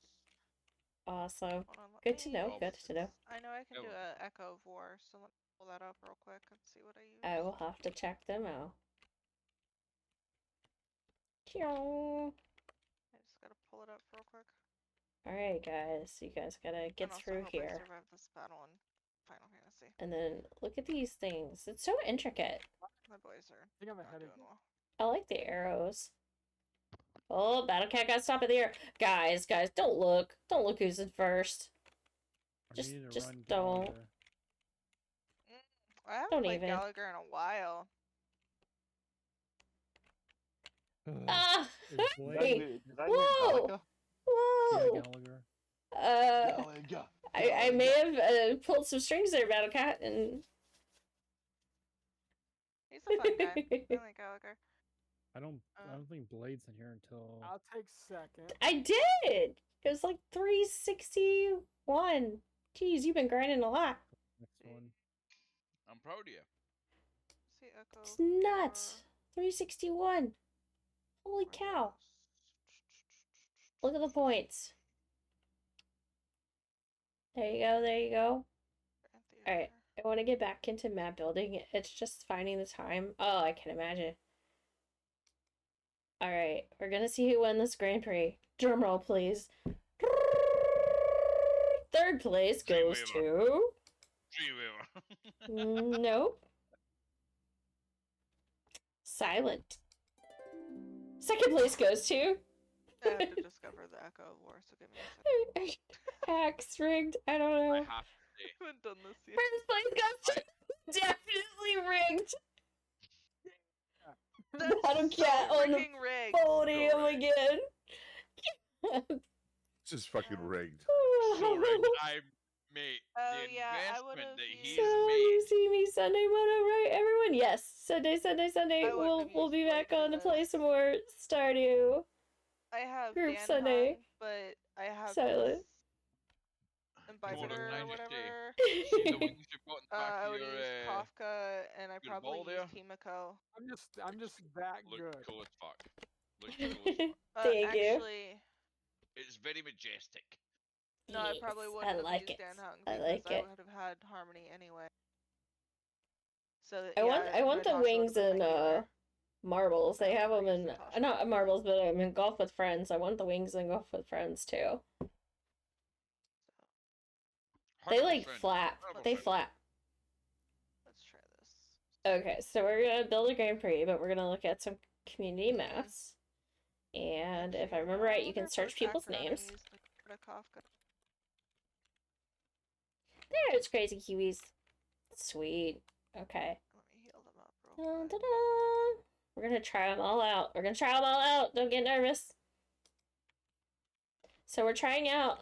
A: Awesome.
C: Hold on, let
A: Good to know.
C: me-
A: Good to know.
C: I know I can do
F: Oh.
C: a Echo of War, so let me pull that up real quick and see what I use.
A: I will have to check them out. Ciao.
C: I just gotta pull it up real quick.
A: Alright, guys. You guys gotta get
C: And also
A: through
C: hope I
A: here.
C: survive this battle in Final Fantasy.
A: And then look at these things. It's so intricate.
C: My boys are
E: I think I'm
C: not
E: ahead of
C: doing
E: you.
C: well.
A: I like the arrows. Oh, Battle Cat got stopped at the air. Guys, don't look. Don't look who's in first.
L: I
A: Just
L: need to
A: just
L: run
A: don't.
L: Gallagher.
C: I haven't
A: Don't
C: played
A: even.
C: Gallagher in a while.
A: Ah!
L: Is
I: Did
L: Blade?
I: I hear
A: Whoa!
I: Gallagher?
L: Yeah,
A: Whoa!
L: Gallagher.
I: Gallagher.
A: I may have pulled some strings there, Battle Cat, and
C: He's a fun guy. I like Gallagher.
L: I don't think Blade's in here until
E: I'll take second.
A: I did. It was like 361. Jeez, you've been grinding a lot.
L: next one.
F: I'm proud of you.
C: See Echo.
A: It's nuts. 361. Holy cow! Look at the points. There you go. There you go. All right. I want to get back into map building. It's just finding the time. Oh, I can imagine. All right, we're gonna see who won this Grand Prix. Drum roll, please. Third place goes to. Nope. Silent. Second place goes to.
C: I have to discover the Echo of War, so give me a second.
A: Hacks rigged. I don't know.
F: I have to say.
C: I haven't done this yet.
A: First place goes to. Definitely rigged. Battle Cat on the
C: freaking rigged.
A: podium again.
G: It's just fucking rigged.
F: So rigged. Mate,
C: Oh,
F: the
C: yeah, I
F: investment
C: would've
F: that he's
A: So you
F: made.
A: see me Sunday mono, right? Everyone, yes. Sunday.
C: I wouldn't
A: We'll
C: have
A: be
C: used
A: back
C: Blade for
A: on to
C: this.
A: play some more Stardew.
C: I have
A: Group
C: Dan
A: Sunday.
C: Han, but I have
A: Silent.
C: this Ambassador or
F: Kimono
C: whatever.
F: See the wings you've got in the back
C: I
F: of
C: would
F: your
C: use Kafka, and I
F: your
C: probably
F: ball
C: use
F: there?
C: Kimiko.
E: I'm just that
F: look
E: good.
F: cool as fuck. Look cool as fuck.
A: Thank you.
C: Actually,
F: It's very majestic.
C: no, I probably
A: Yes,
C: wouldn't
A: I
C: have
A: like
C: used
A: it.
C: Dan Hung
A: I
C: because
A: like
C: I
A: it.
C: would have had Harmony anyway. So
A: I want the
C: Natasha
A: wings
C: would've been
A: in
C: my healer.
A: marbles. They have them
C: Use
A: in
C: Natasha.
A: not marbles, but I'm in Golf with Friends. I want the wings in Golf with Friends too. They like
F: 100%.
A: flap. They
F: 100%.
A: flap.
C: Let's try this.
A: Okay, so we're gonna build a Grand Prix, but we're gonna look at some community maps. And if I remember right, you can search people's names. There's Crazy Kiwis. Sweet. Okay.
C: Let me heal them up real quick.
A: Da-da-da. We're gonna try them all out. We're gonna try them all out. Don't get nervous. So we're trying out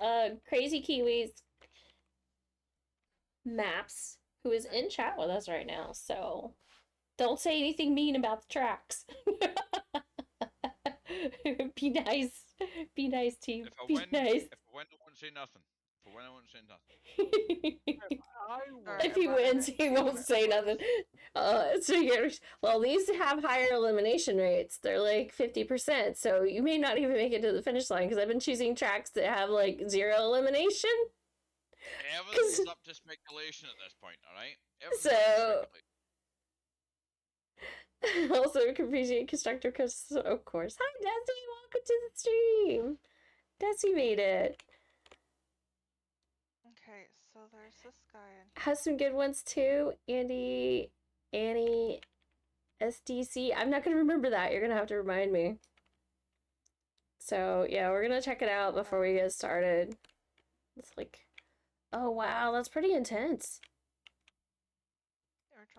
A: Crazy Kiwis maps, who is in chat with us right now. So don't say anything mean about the tracks. Be nice. Be nice, team.
F: If I
A: Be
F: win,
A: nice.
F: if I win, I won't say nothing. If I win, I won't say nothing.
A: If he wins, he won't say nothing. Well, these have higher elimination rates. They're like 50%, so you may not even make it to the finish line, because I've been choosing tracks that have like 0 elimination.
F: Everything's up to speculation at this point, alright?
A: So, also appreciate Constructor of course. Hi, Desi, welcome to the stream. Desi made it.
C: Okay, so there's this guy in
A: Has some good ones too. Annie, SDC. I'm not gonna remember that. You're gonna have to remind me. So yeah, we're gonna check it out before we get started. It's like, oh wow, that's pretty intense.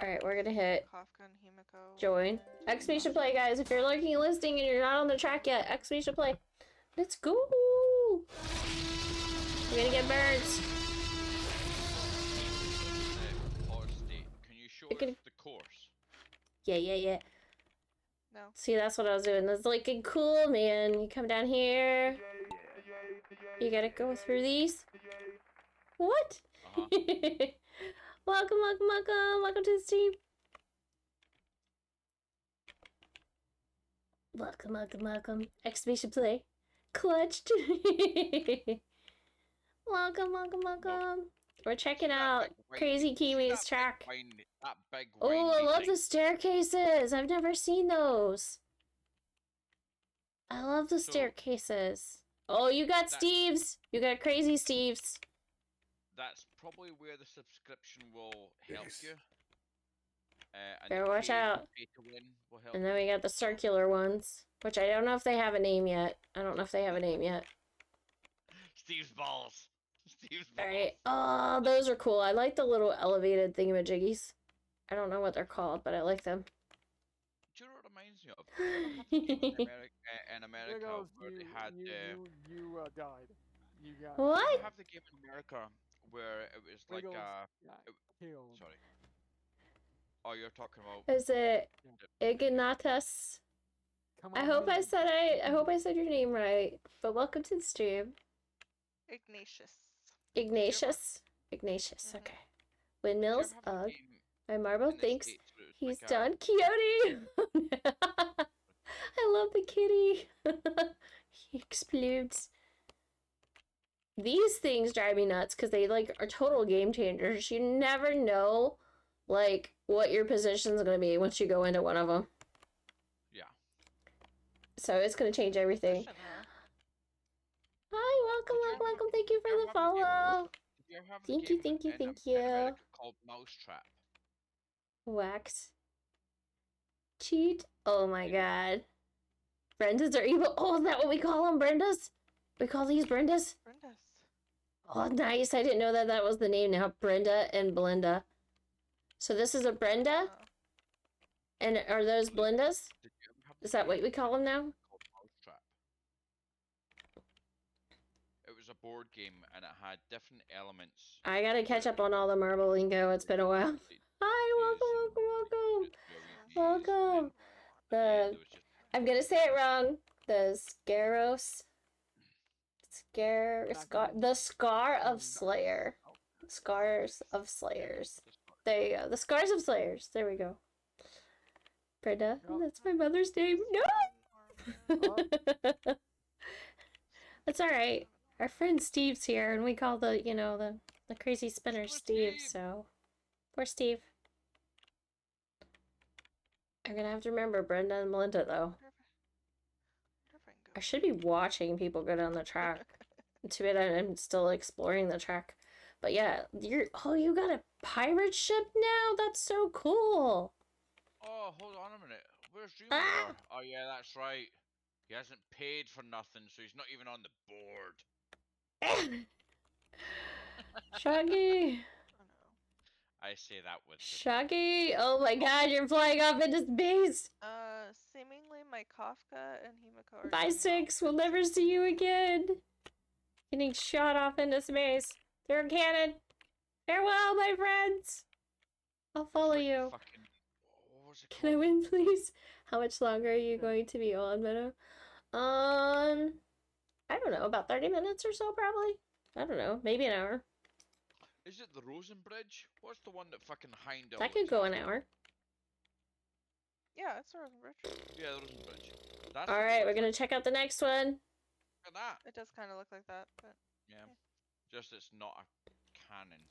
A: Alright, we're gonna hit join. Exclamation play, guys. If you're looking and listening and you're not on the track yet, exclamation play. Let's go! We're gonna get birds.
F: Can you show us the course?
A: Yeah.
C: No.
A: See, that's what I was doing. It's like cool, man. You come down here. You gotta go through these. What? Welcome to the stream. Welcome. Exclamation play. Clutched. Welcome. We're checking out Crazy Kiwi's track. Oh, I love the staircases. I've never seen those. I love the staircases. Oh, you got Steve's. You got Crazy Steve's.
F: That's probably where the subscription will help you.
A: Better watch out. And then we got the circular ones, which I don't know if they have a name yet.
F: Steve's balls.
A: Alright. Oh, those are cool. I like the little elevated thingamajiggies. I don't know what they're called, but I like them.
F: Do you know what it reminds me of? In America, where they had
E: you died. You got
A: what?
F: They have the game in America where it was like sorry. Oh, you're talking about.
A: Is it Ignatus? I hope I said your name right. But welcome to the stream. Ignatius. Okay. Windmills. Ugh. My marble thinks he's done. Coyote. I love the kitty. He explodes. These things drive me nuts because they like are total game changers. You never know like what your position's gonna be once you go into one of them.
F: Yeah.
A: So it's gonna change everything. Hi, welcome. Thank you for the follow. Thank you.
F: Called Mousetrap.
A: Wax. Cheat. Oh my god. Brendas are evil. Oh, is that what we call them? Brendas? We call these Brendas? Oh, nice. I didn't know that was the name now. Brenda and Belinda. So this is a Brenda? And are those Blendas? Is that what we call them now?
F: It was a board game and it had different elements.
A: I gotta catch up on all the marble lingo. It's been a while. Hi, welcome. I'm gonna say it wrong. The Scaros. The Scar of Slayer. Scars of Slayers. There you go. The Scars of Slayers. There we go. Brenda. That's my mother's name. No! That's alright. Our friend Steve's here, and we call the crazy spinner Steve, so... Poor Steve. I'm gonna have to remember Brenda and Melinda, though. I should be watching people go down the track. Too bad I'm still exploring the track. But yeah, you got a pirate ship now? That's so cool.
F: Oh, hold on a minute. Where's
A: Ah!
F: Dreamweaver? Oh yeah, that's right. He hasn't paid for nothing, so he's not even on the board.
A: Shaggy.
C: Oh no.
F: I say that with
A: Shaggy. Oh my god, you're flying off into space.
C: Seemingly my Kafka and Himiko are
A: Bye,
C: doing well.
A: 6. We'll never see you again. Getting shot off into space. Through a cannon. Farewell, my friends. I'll follow
F: like
A: you.
F: fucking, what was it
A: Can I
F: called?
A: win, please? How much longer are you going to be on, Meadow? I don't know, about 30 minutes or so, probably. I don't know, maybe an hour.
F: Is it the Rosen Bridge? What's the one that fucking Heimdall
A: That could
F: looks
A: go an
F: after?
A: hour.
C: Yeah, it's a Rosen Bridge.
F: Yeah, the Rosen Bridge. That's
A: All
F: what it
A: right, we're
F: looks
A: gonna
F: like.
A: check out the next one.
F: Look at that.
C: It does kind of look like that, but
F: Yeah. Just it's not a cannon.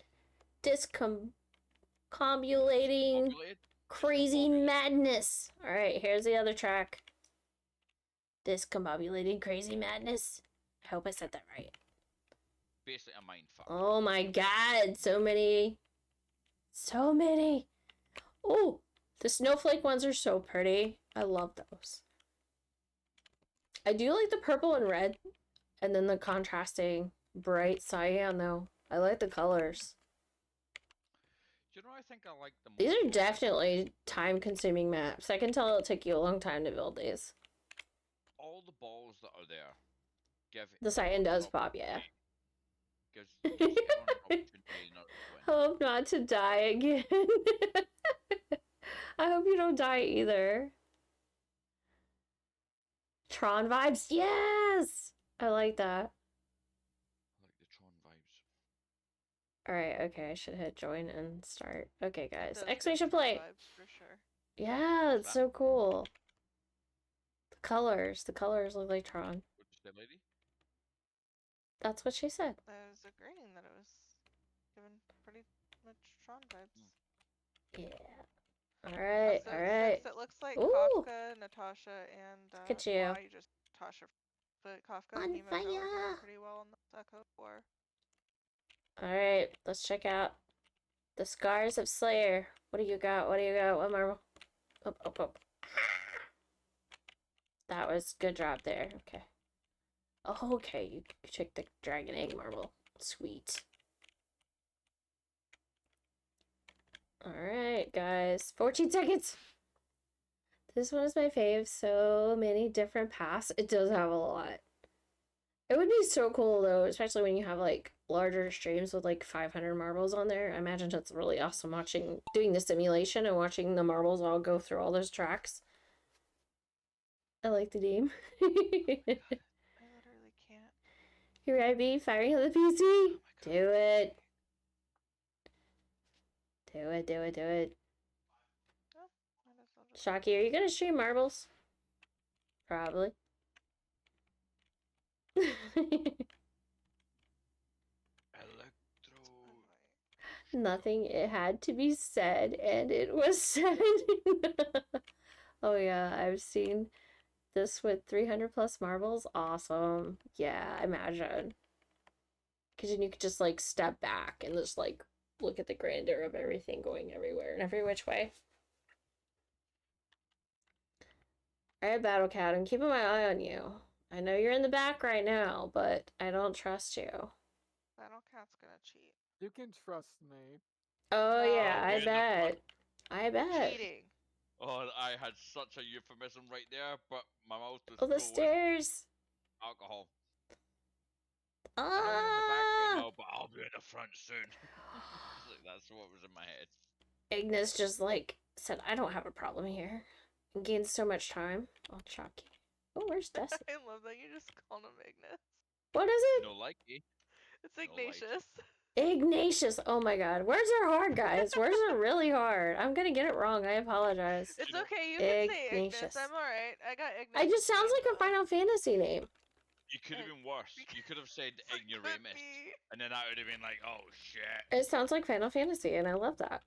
A: Discombobulating
F: Discombobulated?
A: crazy
F: Discombobulated.
A: madness. All right, here's the other track. Discombobulating crazy madness. I hope I said that right.
F: Basically a mindfuck.
A: Oh my god, so many. So many. Oh, the snowflake ones are so pretty. I love those. I do like the purple and red, and then the contrasting bright cyan though. I like the colors.
F: Do you know, I think I like the most.
A: These are definitely time-consuming maps. I can tell it took you a long time to build these.
F: All the balls that are there give
A: The cyan
F: everyone
A: does
F: an
A: pop, yeah.
F: gives everyone an opportunity not to win.
A: Hope not to die again. I hope you don't die either. Tron vibes, yes! I like that.
F: I like the Tron vibes.
A: Alright, okay, I should hit join and start. Okay, guys.
C: does
A: Exclamation
C: give Tron
A: play!
C: vibes for sure.
A: Yeah, it's so cool. The colors look like Tron.
F: What'd you say, lady?
A: That's what she said.
C: I was agreeing that it was given pretty much Tron vibes.
A: Yeah. Alright,
C: Also,
A: alright.
C: since it looks like
A: Ooh!
C: Kafka, Natasha, and
A: Look at you.
C: well, you just Tasha, but Kafka and
A: On
C: Himiko are
A: fire!
C: doing pretty well in this Echo War.
A: Alright, let's check out the Scars of Slayer. What do you got? What do you got? What marble? Up, up, up. That was good job there. Okay. Oh, okay. You took the dragon egg marble. Sweet. Alright, guys. 14 seconds! This one is my fave. So many different paths. It does have a lot. It would be so cool, though, especially when you have, like, larger streams with, like, 500 marbles on there. I imagine it's really awesome doing the simulation and watching the marbles all go through all those tracks. I like the game.
C: I literally can't.
A: Here I be, firing on the PC. Oh do it. Do it, do it, do it.
C: Oh, might as well just...
A: Shocky, are you gonna stream marbles? Probably.
F: Electro.
A: Nothing, it had to be said, and it was said. Oh yeah, I've seen this with 300 plus marbles. Awesome. Yeah, imagine. Because then you could just like step back and just like look at the grandeur of everything going everywhere and every which way. Alright, BattleCat, I'm keeping my eye on you. I know you're in the back right now, but I don't trust you.
C: BattleCat's gonna cheat.
E: You can trust me.
A: Oh
C: No.
A: yeah,
F: Oh,
A: I
F: way in the
A: bet.
F: front.
A: I bet.
C: Cheating.
F: Oh, I had such a euphemism right there, but my mouth was
A: Oh, the
F: full with
A: stairs.
F: alcohol. I know you're in the back right
A: Ah!
F: now, but I'll be in the front soon. That's what was in my head.
A: Ignis just like said, I don't have a problem here. And gained so much time. Oh, Chucky. Oh, where's Desi?
C: I love that you just called him Ignis.
A: What is it?
F: No likey.
C: It's
F: No
C: Ignatius.
A: Ignatius. Oh my god. Words are hard, guys. Words are really hard. I'm gonna get it wrong. I apologize.
C: It's okay, you can say Ignis.
A: Ignatius.
C: I'm alright. I got Ignis.
A: It just sounds like a Final Fantasy name.
F: You could have been worse. You could have said ignoramus, and then that would have been like, oh shit.
A: It sounds like Final Fantasy, and I love that.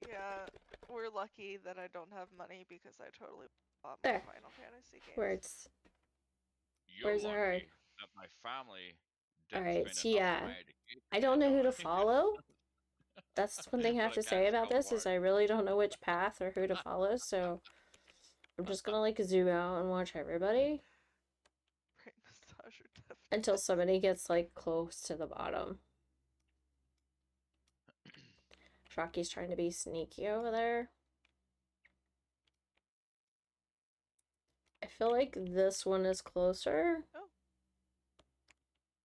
C: Yeah, we're lucky that I don't have money because I totally bought
A: There.
C: my Final Fantasy games.
A: Words.
F: You're
A: Words are hard.
F: lucky that my family didn't
A: Alright,
F: spend
A: so
F: enough
A: yeah.
F: on my education.
A: I don't know who to
F: no.
A: follow. That's one thing I have
F: But
A: to say
F: can't
A: about
F: spell
A: this is I
F: word.
A: really don't know which path or who to follow, so I'm just gonna like zoom out and watch everybody
C: Brain massager
A: until
C: definitely.
A: somebody gets like close to the bottom. Shocky's trying to be sneaky over there. I feel like this one is closer.
C: Oh.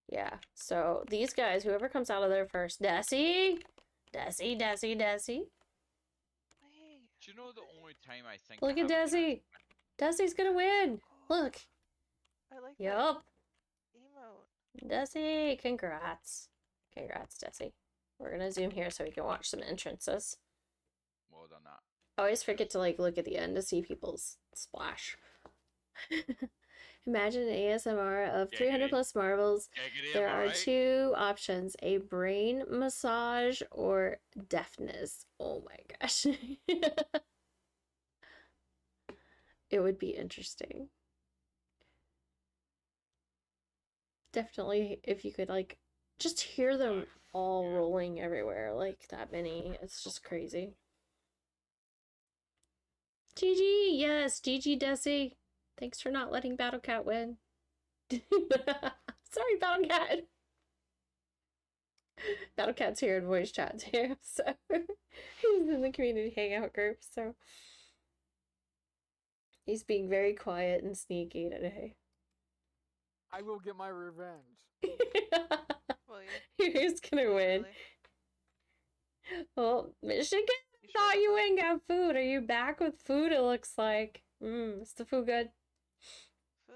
A: Yeah, so these guys, whoever comes out of there first, Desi! Desi.
C: Hey.
F: Do you know the only time I think
A: Look
F: I
A: at
F: have a
A: Desi!
F: chance?
A: Desi's gonna win!
C: Oh,
A: Look!
C: I like
A: Yup!
C: that emote.
A: Desi! Congrats. Congrats, Desi. We're gonna zoom here so we can watch some entrances.
F: Well done that.
A: I always forget to like look at the end to see people's splash. Imagine an ASMR of 300 plus marbles. There are two options, a brain massage or deafness. Oh my gosh. It would be interesting. Definitely if you could like just hear them all rolling everywhere, like that many. It's just crazy. GG, yes, GG Desi. Thanks for not letting BattleCat win. Sorry, BattleCat. BattleCat's here in voice chat too, so he's in the community hangout group, so he's being very quiet and sneaky today.
E: I will get my revenge.
C: Will you?
A: Who's gonna win?
C: Really?
A: Well, Michigan, thought you wouldn't got food. Are you back with food? It looks like. Is the food good?
C: Food.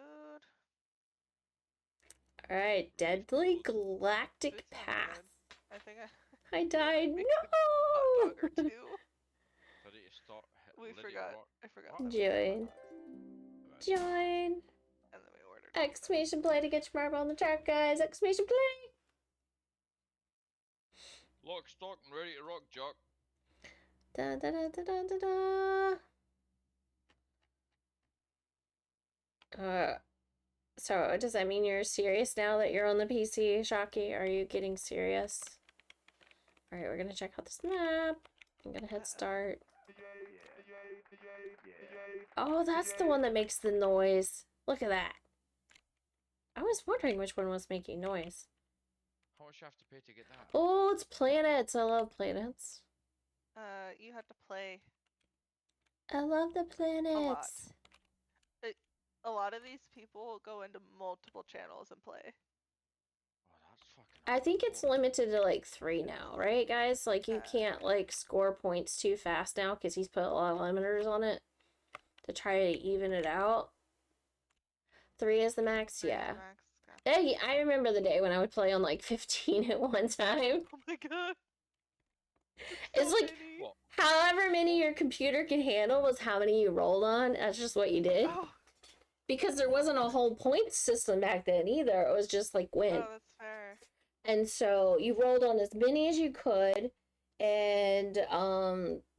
A: All right, Deadly Galactic
C: Food sounds
A: Path.
C: good. I think I
A: I died.
C: make a hot dog or
A: No.
C: two.
F: So did you start
C: We
F: Lydia
C: forgot.
F: Rock?
C: I forgot.
F: What?
C: to make hot
A: Join.
C: dogs.
A: Join.
C: And then we ordered.
A: Exclamation play to get your marble on the chart, guys. Exclamation play.
F: Lock, stock, and ready to rock, Jock.
A: Da da da da da da da. So does that mean you're serious now that you're on the PC, Shocky? Are you getting serious? All right, we're gonna check out this map. I'm gonna hit start. Oh, that's the one that makes the noise. Look at that. I was wondering which one was making noise.
F: How much you have to pay to get that?
A: Oh, it's planets. I love planets.
C: You had to play
A: I love the planets.
C: a lot of these people go into multiple channels and play.
F: Oh, that's fucking.
A: I think it's limited to like 3 now, right, guys? Like you can't like score points too fast now because he's put a lot of limiters on it to try to even it out. 3 is the max, yeah. Hey, I remember the day when I would play on like 15 at one time.
C: Oh my god.
A: It's like however many your computer can handle was how many you rolled on. That's just what you did.
C: Oh.
A: Because there wasn't a whole point system back then either. It was just like win.
C: Oh, that's fair.
A: And so you rolled on as many as you could, and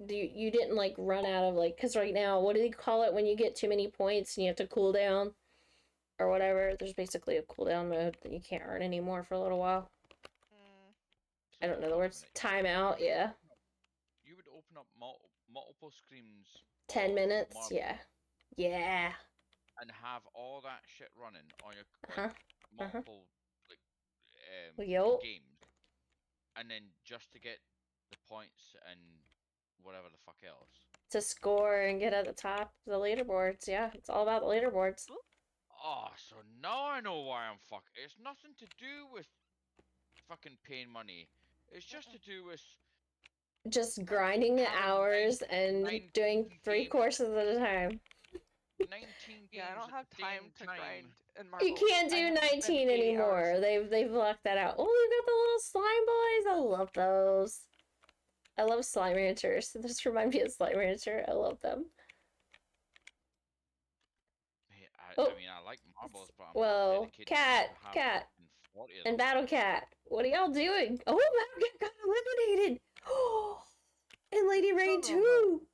A: you didn't like run out of like, because right now, what do they call it when you get too many points and you have to cool down or whatever? There's basically a cooldown mode that you can't earn anymore for a little while. I don't know the words. Timeout, yeah.
F: You would open up multiple screens.
A: 10 minutes,
F: Marvel,
A: yeah. Yeah.
F: and have all that shit running on your like, multiple like
A: Yup.
F: games, and then just to get the points and whatever the fuck else.
A: To score and get at the top of the leaderboards, yeah. It's all about the leaderboards.
F: Oh, so now I know why I'm fuck. It's nothing to do with fucking paying money. It's just to do with
A: just grinding the hours and doing 3 courses at a time.
F: 19 games.
C: Yeah, I don't have time to grind in
A: You
C: Marvel.
A: can't do 19 anymore. They've locked that out. Oh, you got the little slime boys. I love those. I love slime ranchers. This reminds me of slime rancher. I love them.
F: I mean, I like marbles, but I'm
A: well,
F: not dedicated
A: Cat,
F: to
A: and BattleCat. What are y'all doing? Oh, BattleCat got eliminated. Oh, and Lady Rain too.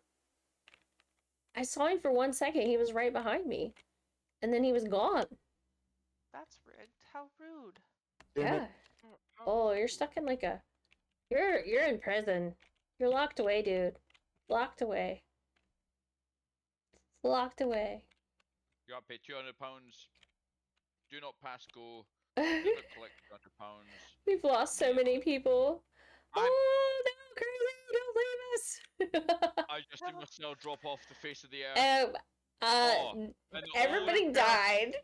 A: I saw him for 1 second. He was right behind me, and then he was gone.
C: That's rigged. How rude.
G: Damn
A: Yeah.
G: it.
A: Oh, you're stuck in like a. You're in prison. You're locked away, dude. Locked away. Locked away.
F: You gotta pay £200. Do not pass go. Do not collect £200.
A: We've lost so many people. Oh no, crazy! Don't leave us.
F: I just see myself drop off the face of the earth. And the
A: Everybody
F: only
A: died.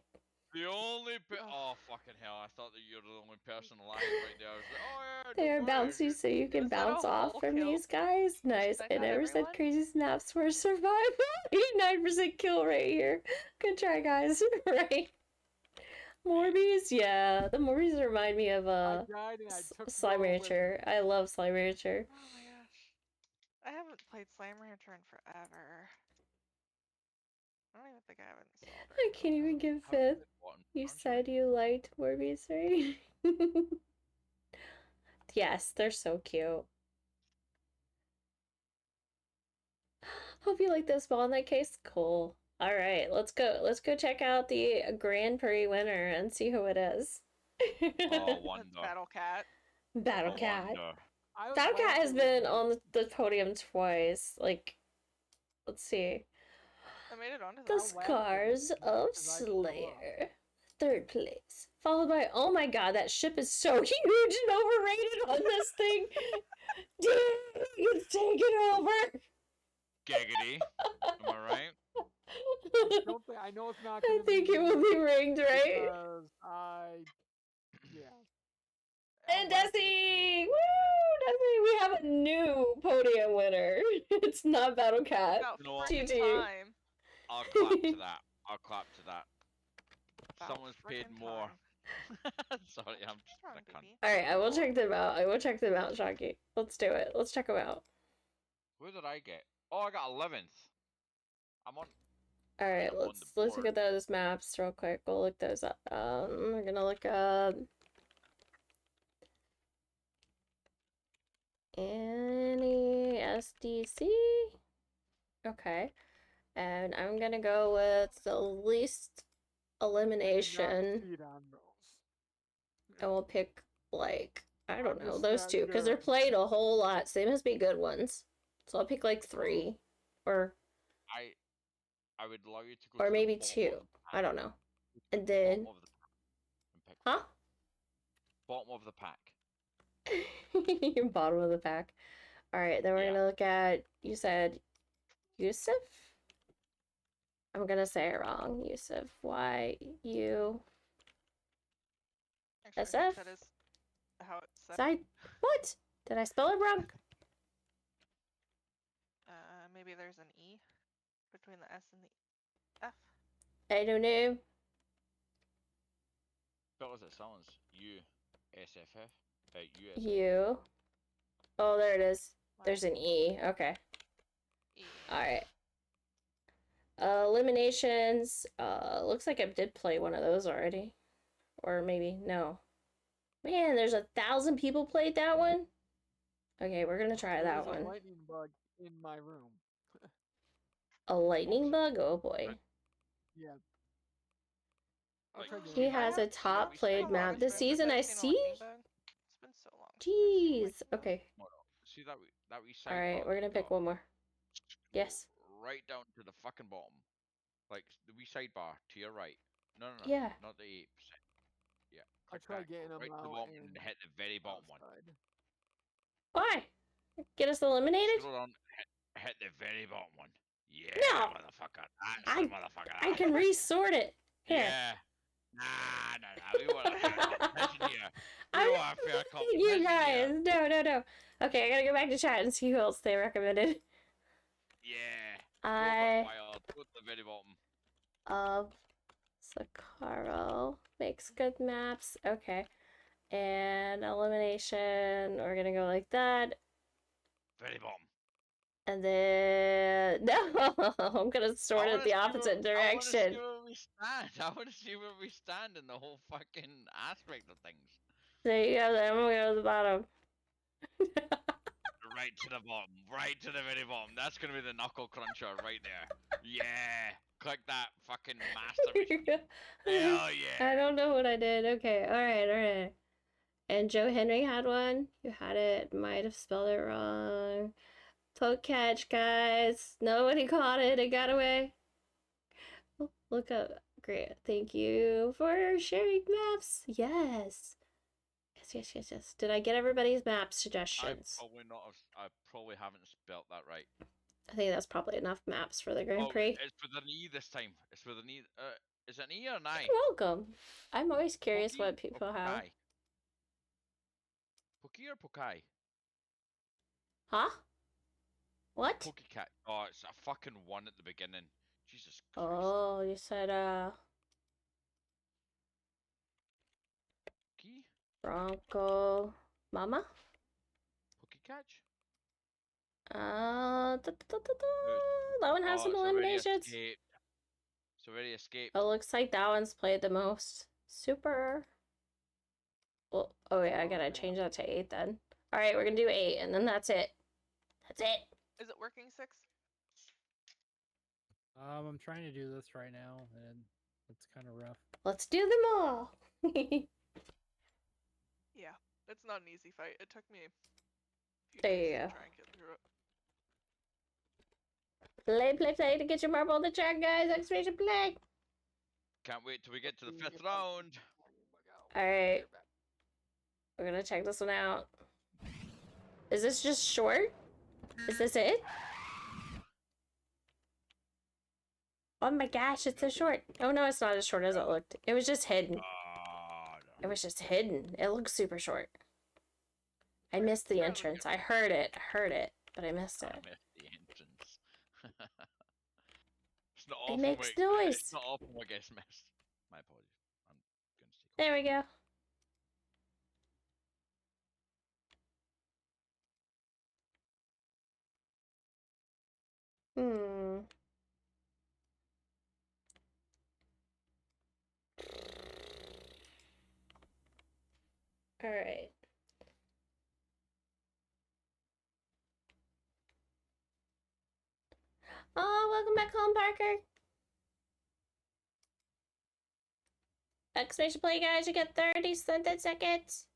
F: The only oh fucking hell! I thought that you're the only person alive right there. I was like, oh yeah,
A: They're
F: don't worry.
A: bouncy so you can
C: Was that a
A: bounce off
C: whole
A: from
C: kill?
A: these guys. Nice.
C: Did
A: I
C: I not
A: never said
C: everyone?
A: crazy snaps for survival. 89% kill rate here. Good try, guys. Right. Morbies? Yeah. The Morbies remind me of
E: I died and I took
A: Slime
E: Will with me.
A: Rancher. I love Slime Rancher.
C: Oh my gosh. I haven't played Slime Rancher in forever. I don't even think I have it installed.
A: I can't even give fifth. You said you liked Morbius, right? Yes, they're so cute. Hope you like this ball in that case. Cool. All right, let's go. Let's go check out the Grand Prix winner and see who it is.
F: Oh, wonder.
C: Battle Cat.
A: Battle
F: Oh,
A: Cat.
F: wonder.
A: Battle Cat has been on the podium twice. Like, let's see.
C: I made it onto
A: The Scars of Slayer. Third place. Followed by, oh my god, that ship is so huge and overrated on this thing. Dude, it's taking over.
F: Giggity. Am I right?
E: I know it's not.
A: I think it will be rigged, right? And Desi! Woo! Desi, we have a new podium winner. It's not Battle Cat.
F: You know what?
A: GG.
F: I'll clap to that. I'll clap to that. Someone's paid more. Sorry, I'm just a cunt.
A: Alright, I will check them out. I will check them out, Shocky. Let's do it. Let's check them out.
F: Where did I get? Oh, I got 11th. I'm on.
A: Alright, let's look at those maps real quick. We'll look those up. We're gonna look up any SDC. Okay. And I'm gonna go with the least elimination. And we'll pick, like, I don't know, those two. Because they're played a whole lot, so they must be good ones. So I'll pick, like, 3. Or
F: I would allow you to go.
A: or
F: to
A: maybe
F: the
A: 2. I don't know. And then... Huh?
F: Bottom of the pack.
A: Your bottom of the pack. Alright, then we're gonna look at, you said Yusuf? I'm gonna say it wrong. Yusuf. Y-U... SF?
C: That is how it's said.
A: Side... What? Did I spell it wrong?
C: Maybe there's an E between the S and the F.
A: I don't know.
F: Spell as it sounds. U-S-F-F. U-S-F.
A: U. Oh, there it is. There's an E. Okay. Alright. Eliminations. Looks like I did play one of those already. Or maybe, no. Man, there's 1,000 people played that one? Okay, we're gonna try that
E: There's
A: one.
E: a lightning bug in my room.
A: A lightning bug? Oh boy.
E: Yeah.
A: He has a top played map this season, I see?
C: It's been so long.
A: Jeez. Okay.
F: See that we sidebar.
A: Alright, we're gonna pick one more. Yes.
F: Right down to the fucking bottom. Like the wee sidebar to your right. No.
A: Yeah.
F: Not the 8%. Yeah.
E: I tried getting them
F: right to the
E: out
F: bottom and hit the very bottom one.
A: Why? Get us eliminated?
F: Scroll down, hit the very bottom one. Yeah,
A: No.
F: motherfucker. That's the motherfucker.
A: I can resort it. Here.
F: Yeah. Nah. We want a fair competition here. We
A: I'm
F: want a fair
A: not
F: competition
A: you guys.
F: here.
A: No. Okay, I gotta go back to chat and see who else they recommended.
F: Yeah.
A: I
F: Wild. Go to the very bottom.
A: of Sakaro makes good maps. Okay. And elimination, we're gonna go like that.
F: Very bottom.
A: And then no, I'm gonna sort it the opposite direction.
F: I want to see where we stand in the whole fucking aspect of things.
A: There you go. Then I'm gonna go to the bottom.
F: Right to the bottom. Right to the very bottom. That's gonna be the knuckle cruncher right there. Yeah. Click that fucking master machine. Hell yeah.
A: I don't know what I did. Okay. All right. And Joe Henry had one. You had it. Might have spelled it wrong. Poke catch, guys. Nobody caught it. It got away. Oh, look up. Great. Thank you for sharing maps. Yes. Yes. Did I get everybody's map suggestions?
F: I probably haven't spelt that right.
A: I think that's probably enough maps for the Grand
F: Oh,
A: Prix.
F: it's with an E this time. It's with an E. Is it an E or an I?
A: You're welcome. I'm always curious
F: Pokey
A: what
F: or
A: people have.
F: Pokai? Pokey or Pokai?
A: Huh? What?
F: PokeCat. Oh, it's a fucking one at the beginning. Jesus Christ.
A: Oh, you said
F: Pokey?
A: Bronco Mama?
F: PokeCatch?
A: That one has some eliminations.
F: It's already escaped.
A: It looks like that one's played the most. Super. Well, oh yeah, I gotta change that to 8 then. Alright, we're gonna do 8 and then that's it. That's it.
C: Is it working, 6?
L: I'm trying to do this right now, and it's kind of rough.
A: Let's do them all.
C: Yeah, it's not an easy fight. It took me a few
A: There
C: days
A: you
C: to
A: go.
C: try and get through it.
A: Play to get your marble on the track, guys. Exclamation play.
F: Can't wait till we get to the 5th round.
A: Alright. We're gonna check this one out. Is this just short? Is this it? Oh my gosh, it's so short. Oh no, it's not as short as it looked. It was just hidden. It was just hidden. It looks super short. I missed the entrance. I heard it, but I missed it.
F: I missed the entrance. It's not
A: It
F: often
A: makes
F: we,
A: noise.
F: It's not often we get missed. My apologies. I'm going to take
A: There we go. All right. Oh, welcome back home, Parker. Exclamation play, guys. You get 30 seconds.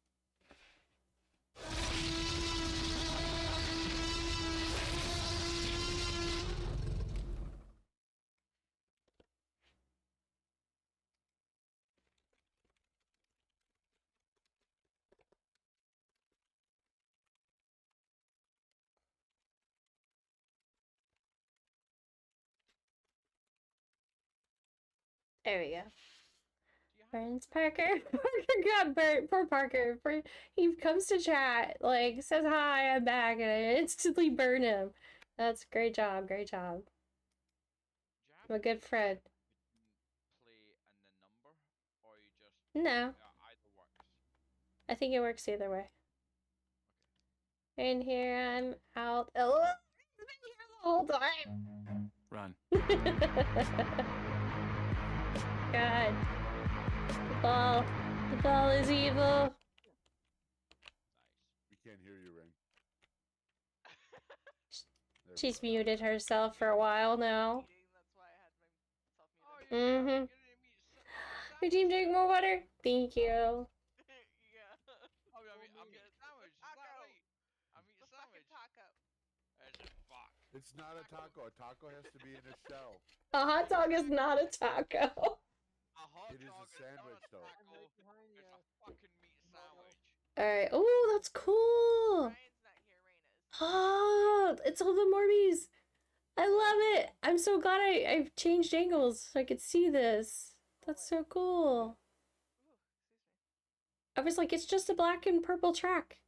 A: There we go. Burns Parker. Parker got burnt. Poor Parker. He comes to chat, like, says hi, I'm back, and I instantly burn him. That's great job. Great job. I'm a good friend.
F: play and the number, or you just
A: No.
F: either works.
A: I think it works either way. In here, I'm out. Oh, it's been here the whole time.
F: Run.
A: God. The ball is evil.
G: We can't hear you, Ring.
A: She's muted herself for a while now.
C: That's why I had myself muted.
A: Your team drink more water? Thank you.
C: Yeah.
F: I'm eating a sandwich. Is that right? I'm eating a sandwich.
C: Taco.
F: Fuck.
G: It's not a taco. A taco has to be in a shell.
A: A hot dog is not a taco.
F: A hot
G: It is a
F: dog
G: sandwich,
F: not a
G: though.
F: taco. It's a fucking meat sandwich.
A: Alright. Oh, that's cool.
C: Ryan's not here. Raina's.
A: Oh, it's all the Morbies. I love it. I'm so glad I've changed angles so I could see this. That's so cool. I was like, it's just a black and purple track.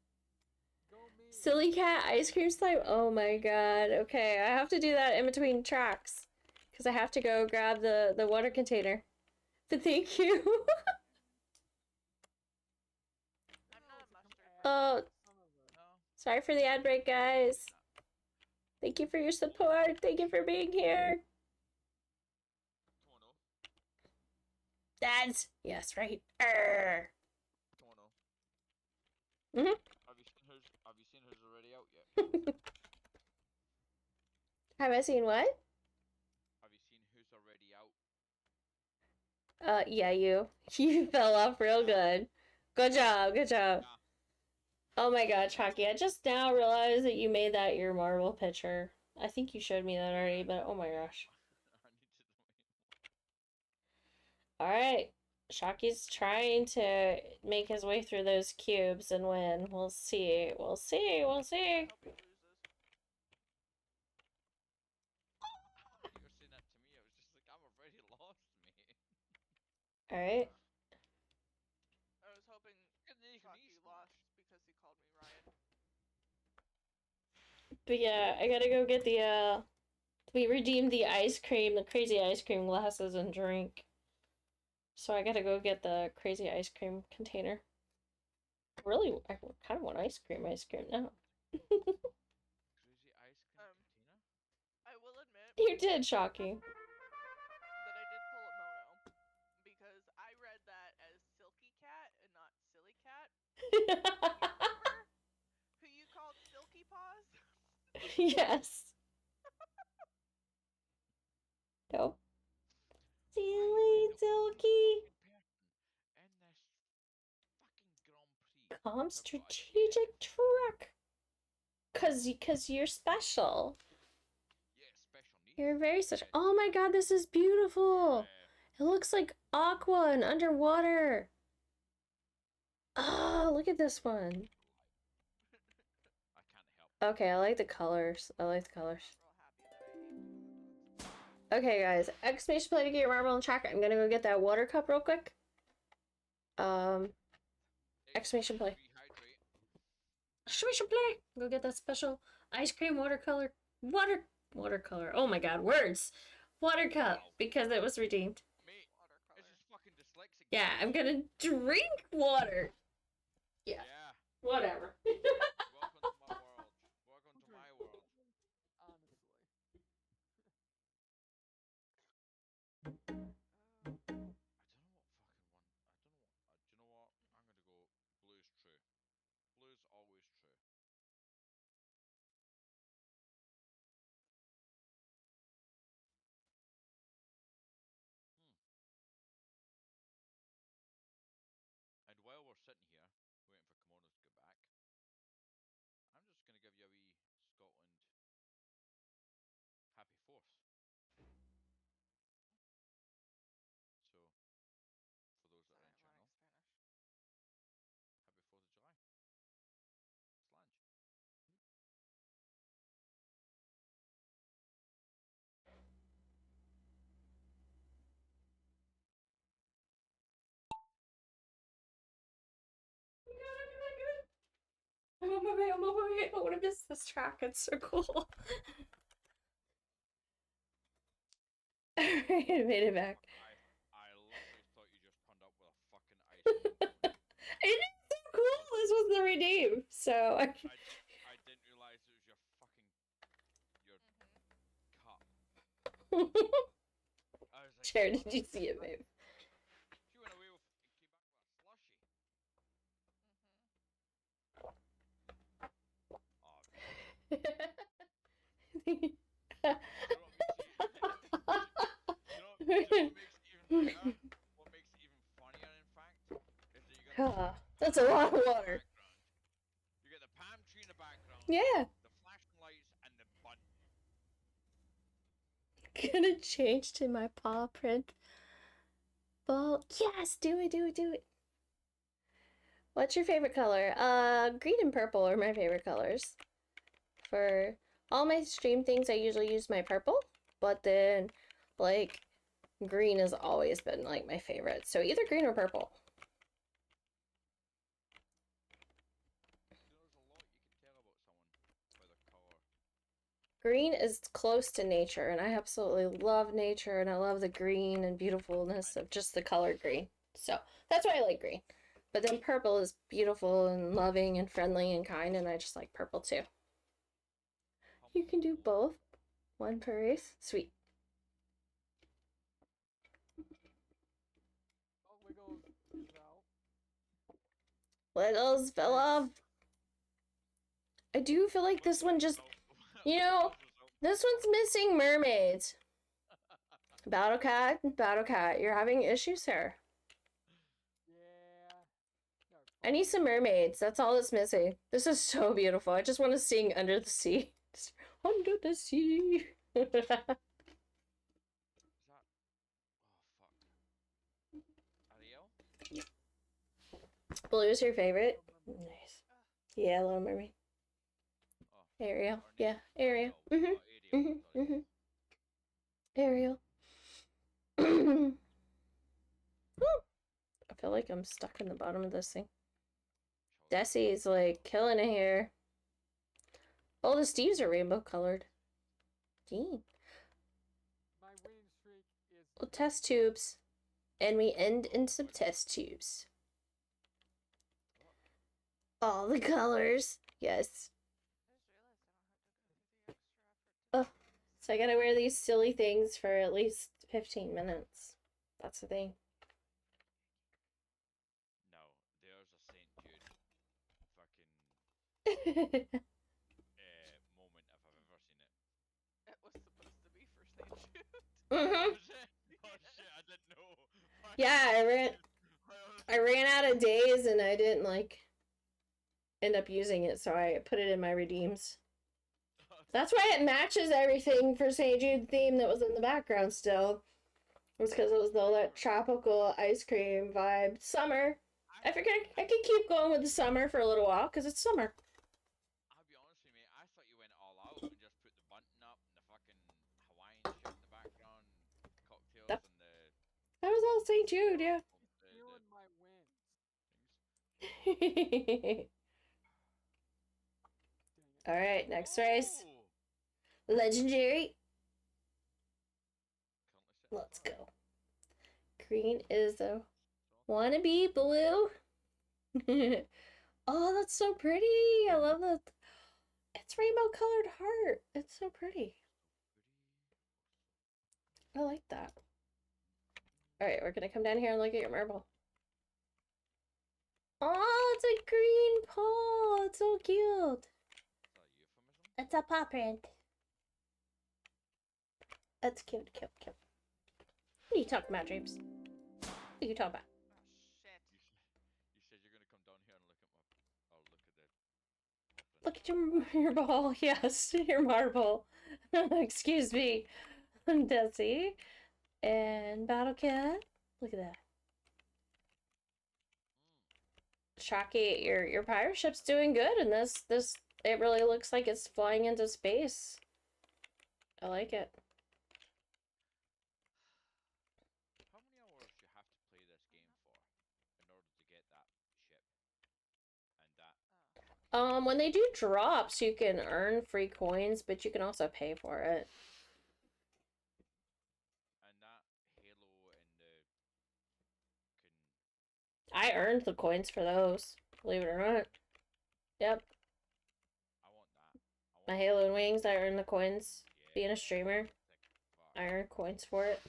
A: Silly cat ice cream slime. Oh my god. Okay, I have to do that in between tracks. Because I have to go grab the water container. But thank you.
C: I'm not a mustard.
A: Oh, sorry for the ad break, guys. Thank you for your support. Thank you for being here. Dads. Yes, right. Arr. Mhm.
F: Have you seen who's already out yet?
A: Have I seen what?
F: Have you seen who's already out?
A: Yeah, you. You fell off real good. Good job. Good job.
F: Yeah.
A: Oh my god, Chalky, I just now realized that you made that your marble picture. I think you showed me that already, but oh my gosh.
F: I need to
A: Alright. Chalky's trying to make his way through those cubes and win. We'll see. We'll see. We'll see.
C: Hope he loses.
F: you were saying that to me, I was just like, I'm already lost, mate.
A: Alright.
C: I was hoping Shocky lost because he called me Ryan.
A: But yeah, I gotta go get the, we redeemed the ice cream, the crazy ice cream glasses and drink. So I gotta go get the crazy ice cream container. Really, I kind of want ice cream now.
F: Crazy ice cream container?
C: I will admit.
A: You did, Shocky.
C: That I did pull a Mono. Because I read that as Silky Cat and not Silly Cat. Remember who you called Silky Paws?
A: Yes. Nope. Silly Silky. Calm strategic track. Cause you're special.
F: Yeah, special needs.
A: You're very special. Oh my god, this is beautiful. It looks like aqua and underwater. Oh, look at this one.
F: I can't help.
A: Okay, I like the colors. I like the colors. Okay, guys. Exclamation play to get your marble on track. I'm gonna go get that water cup real quick. Exclamation play. Exclamation play! Go get that special ice cream watercolor. Watercolor. Oh my god, words! Water cup, because it was redeemed.
F: Mate, it's just fucking dyslexic.
A: Yeah, I'm gonna drink water. Yeah. Whatever.
F: Welcome to my world. Welcome to my world.
E: Honestly.
F: I don't know what fucking one. Do you know what? I'm gonna go blue's true. Blue's always true. And while we're sitting here, waiting for Kimono to get back, I'm just gonna give you a wee Scotland happy 4th. So, for those that are in channel, happy 4th of July. Slange.
A: I'm on my way, I'm on my way. I don't want to miss this track. It's so cool. Alright, I made it back.
F: I literally thought you just turned up with a fucking ice cream.
A: It is so cool. This was the redeem. So
F: I didn't realize it was your fucking cup. I was like,
A: Chair, did you see it, babe?
F: She went away with and came back with a slushy. What makes it even funnier, in fact, is that you got
A: That's a lot of water.
F: You get the palm tree in the background.
A: Yeah.
F: The flashing lights and the bun.
A: Gonna change to my paw print ball. Yes, do it, do it, do it. What's your favorite color? Green and purple are my favorite colors. For all my stream things, I usually use my purple, but then, like, green has always been, like, my favorite. So either green or purple.
F: There's a lot you can tell about someone by their color.
A: Green is close to nature, and I absolutely love nature, and I love the green and beautifulness of just the color green. So that's why I like green. But then purple is beautiful and loving and friendly and kind, and I just like purple too. You can do both. One per race. Sweet.
E: Oh, Wiggles is out.
A: Wiggles fell off. I do feel like this one just, you know, this one's missing mermaids. BattleCat, you're having issues here.
E: Yeah.
A: I need some mermaids. That's all that's missing. This is so beautiful. I just want to sing Under the Sea. Just, under the sea.
F: Is that? Oh fuck. Ariel?
A: Blue is your favorite?
E: Little Mermaid.
A: Nice. Yeah, Little Mermaid.
F: Oh.
A: Ariel.
F: Her
A: Yeah,
F: name?
A: Ariel.
F: Ariel.
A: Mhm.
F: Ariel.
A: Mhm.
F: Sorry.
A: Ariel. I feel like I'm stuck in the bottom of this thing. Desi's like killing it here. Oh, the Steves are rainbow colored. Gee.
E: My winning streak is.
A: Well, test tubes. And we end in some test tubes. All the colors. Yes. Oh, so I gotta wear these silly things for at least 15 minutes. That's the thing.
F: No, there's a St. Jude fucking moment if I've ever seen it.
C: It was supposed to be for St. Jude.
A: Mhm.
F: Oh shit! Oh shit! I didn't know.
A: Yeah, I ran out of days and I didn't like end up using it, so I put it in my redeems. That's why it matches everything for St. Jude theme that was in the background still. It's because it was all that tropical ice cream vibe. Summer. I figured I could keep going with the summer for a little while because it's summer.
F: I'll be honest with you, mate. I thought you went all out and just put the bunting up and the fucking Hawaiian shit in the background, cocktails
A: That,
F: and the.
A: that was all St. Jude, yeah.
E: Stealing my wins.
A: Alright, next race. Legendary. Let's go. Green is a wannabe blue. Oh, that's so pretty. I love that. It's rainbow colored heart. It's so pretty. I like that. Alright, we're gonna come down here and look at your marble. Oh, it's a green pole. It's so cute. It's a paw print. That's cute, cute, cute. What are you talking about, James? What are you talking about?
C: Shit.
F: You said you're gonna come down here and look at my. Oh, look at the.
A: Look at your ball. Yes, your marble. Excuse me. Desi. And Battle Cat. Look at that. Shocky, your pirate ship's doing good, and this it really looks like it's flying into space. I like it.
F: How many hours you have to play this game for in order to get that ship and that?
A: When they do drops, you can earn free coins, but you can also pay for it.
F: And that Halo and the.
A: I earned the coins for those, believe it or not. Yep.
F: I want that.
A: My Halo and Wings, I earned the coins. Being a streamer, I earned coins for it.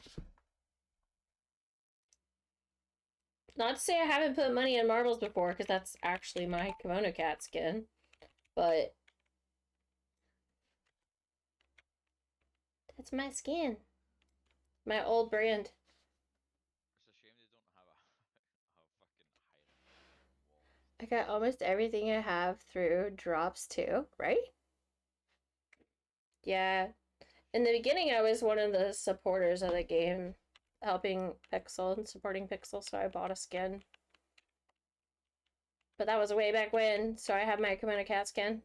A: Not to say I haven't put money in marbles before, because that's actually my KimonoKat skin. But that's my skin. My old brand.
F: It's a shame they don't have a fucking higher wall.
A: I got almost everything I have through drops too, right? Yeah. In the beginning, I was one of the supporters of the game, helping Pixel and supporting Pixel, so I bought a skin. But that was way back when, so I have my KimonoKat skin.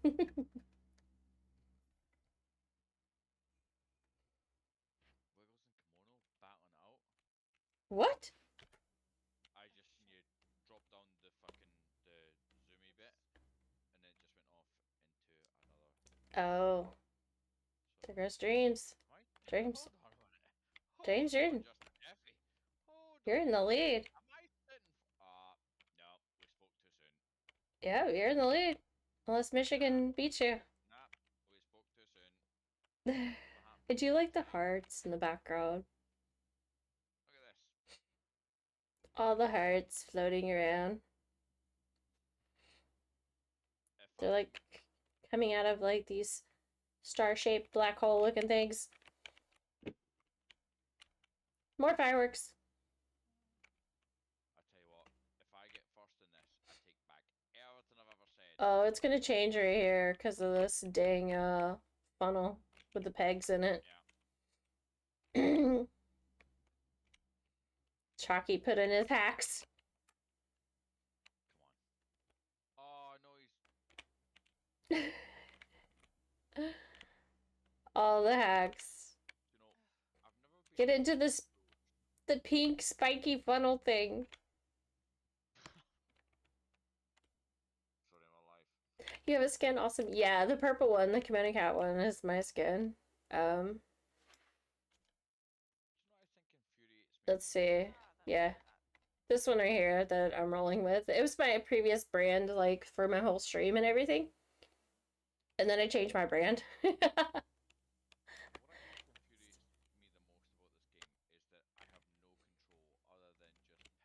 F: Wiggles and Kimono battling out.
A: What?
F: I just seen you drop down the fucking the zoomy bit, and it just went off into another.
A: Oh. There goes Dreams. Dreams. James, you're in. You're in the lead.
F: Am I sitting? No, we spoke too soon.
A: Yeah, you're in the lead. Unless Michigan beats you.
F: Nah, we spoke too soon.
A: I do like the hearts in the background.
F: Look at this.
A: All the hearts floating around. They're like coming out of like these star-shaped black hole looking things. More fireworks.
F: I tell you what, if I get first in this, I take back everything I've ever said.
A: Oh, it's gonna change right here because of this dang funnel with the pegs in it.
F: Yeah.
A: Chalky put in his hacks.
F: Come on. Oh no, he's.
A: All the hacks.
F: You know, I've never been.
A: Get into this, the pink spiky funnel thing.
F: Sorry, my life.
A: You have a skin, awesome. Yeah, the purple one, the KimonoKat one, is my skin.
F: Do you know what I think infuriates me?
A: Let's see. Yeah. This one right here that I'm rolling with. It was my previous brand, like, for my whole stream and everything. And then I changed my brand.
F: What I think infuriates me the most about this game is that I have no control other than just picking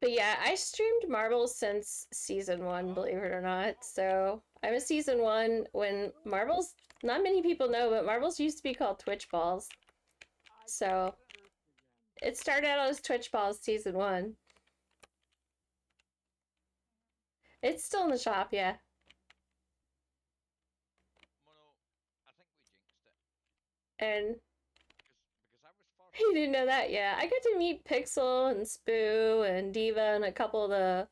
A: But yeah, I streamed Marbles since season 1, believe it or not. So I was season 1 when Marbles, not many people know, but Marbles used to be called Twitch Balls. So it started out as Twitch Balls season 1. It's still in the shop, yeah.
F: Mono, I think we jinxed it.
A: And
F: because I was first.
A: you didn't know that, yeah. I got to meet Pixel and Spoo and Diva and a couple of the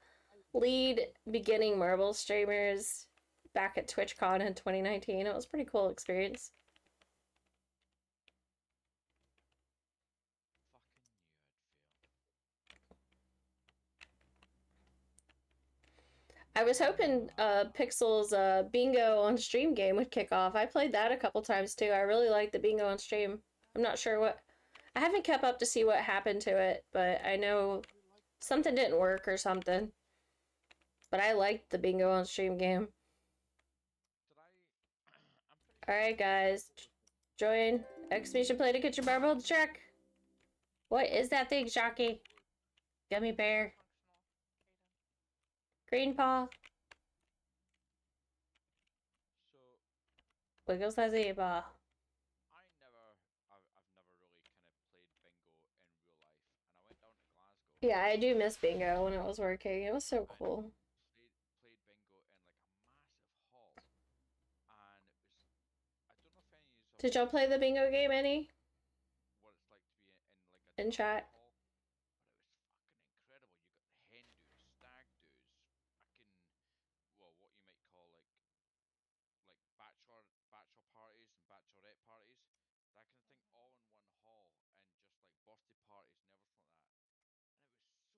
A: lead beginning Marble streamers back at TwitchCon in 2019. It was a pretty cool experience. I was hoping Pixel's bingo on stream game would kick off. I played that a couple times too. I really liked the bingo on stream. I'm not sure what... I haven't kept up to see what happened to it, but I know something didn't work or something. But I liked the bingo on stream game. Alright guys, join exclamation play to get your marble check. What is that thing, Shocky? Gummy bear. Green paw.
F: So
A: Wiggles has a ball.
F: I've never really kind of played bingo in real life, and I went down to Glasgow.
A: Yeah, I do miss bingo when it was working. It was so cool.
F: Played bingo in like a massive hall, and it was. I don't know if any of you.
A: Did y'all play the bingo game any?
F: What it's like to be in like a
A: in chat.
F: hall, but it was fucking incredible. You got the hen do's, stag do's, fucking what you might call like bachelor parties and bachelorette parties, that kind of thing, all in one hall, and just like birthday parties and everything like that. And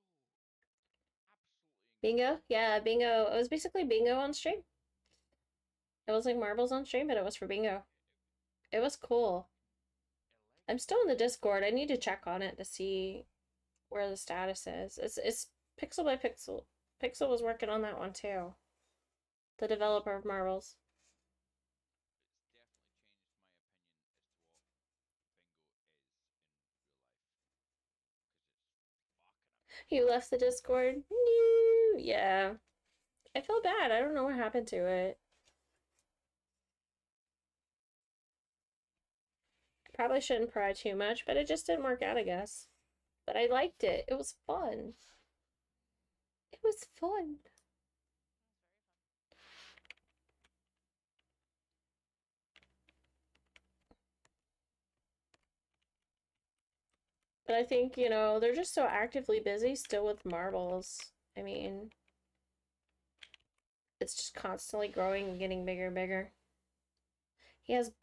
F: it was so absolutely
A: Bingo? Yeah, bingo. It was basically bingo on stream. It was like marbles on stream, but it was for bingo. It was cool. I'm still in the Discord. I need to check on it to see where the status is. It's pixel by pixel. Pixel was working on that one too. The developer of Marbles. You left the Discord? No. Yeah. I feel bad. I don't know what happened to it. Probably shouldn't pry too much, but it just didn't work out, I guess. But I liked it. It was fun. It was fun. But I think, you know, they're just so actively busy still with marbles. I mean, it's just constantly growing and getting bigger and bigger. He has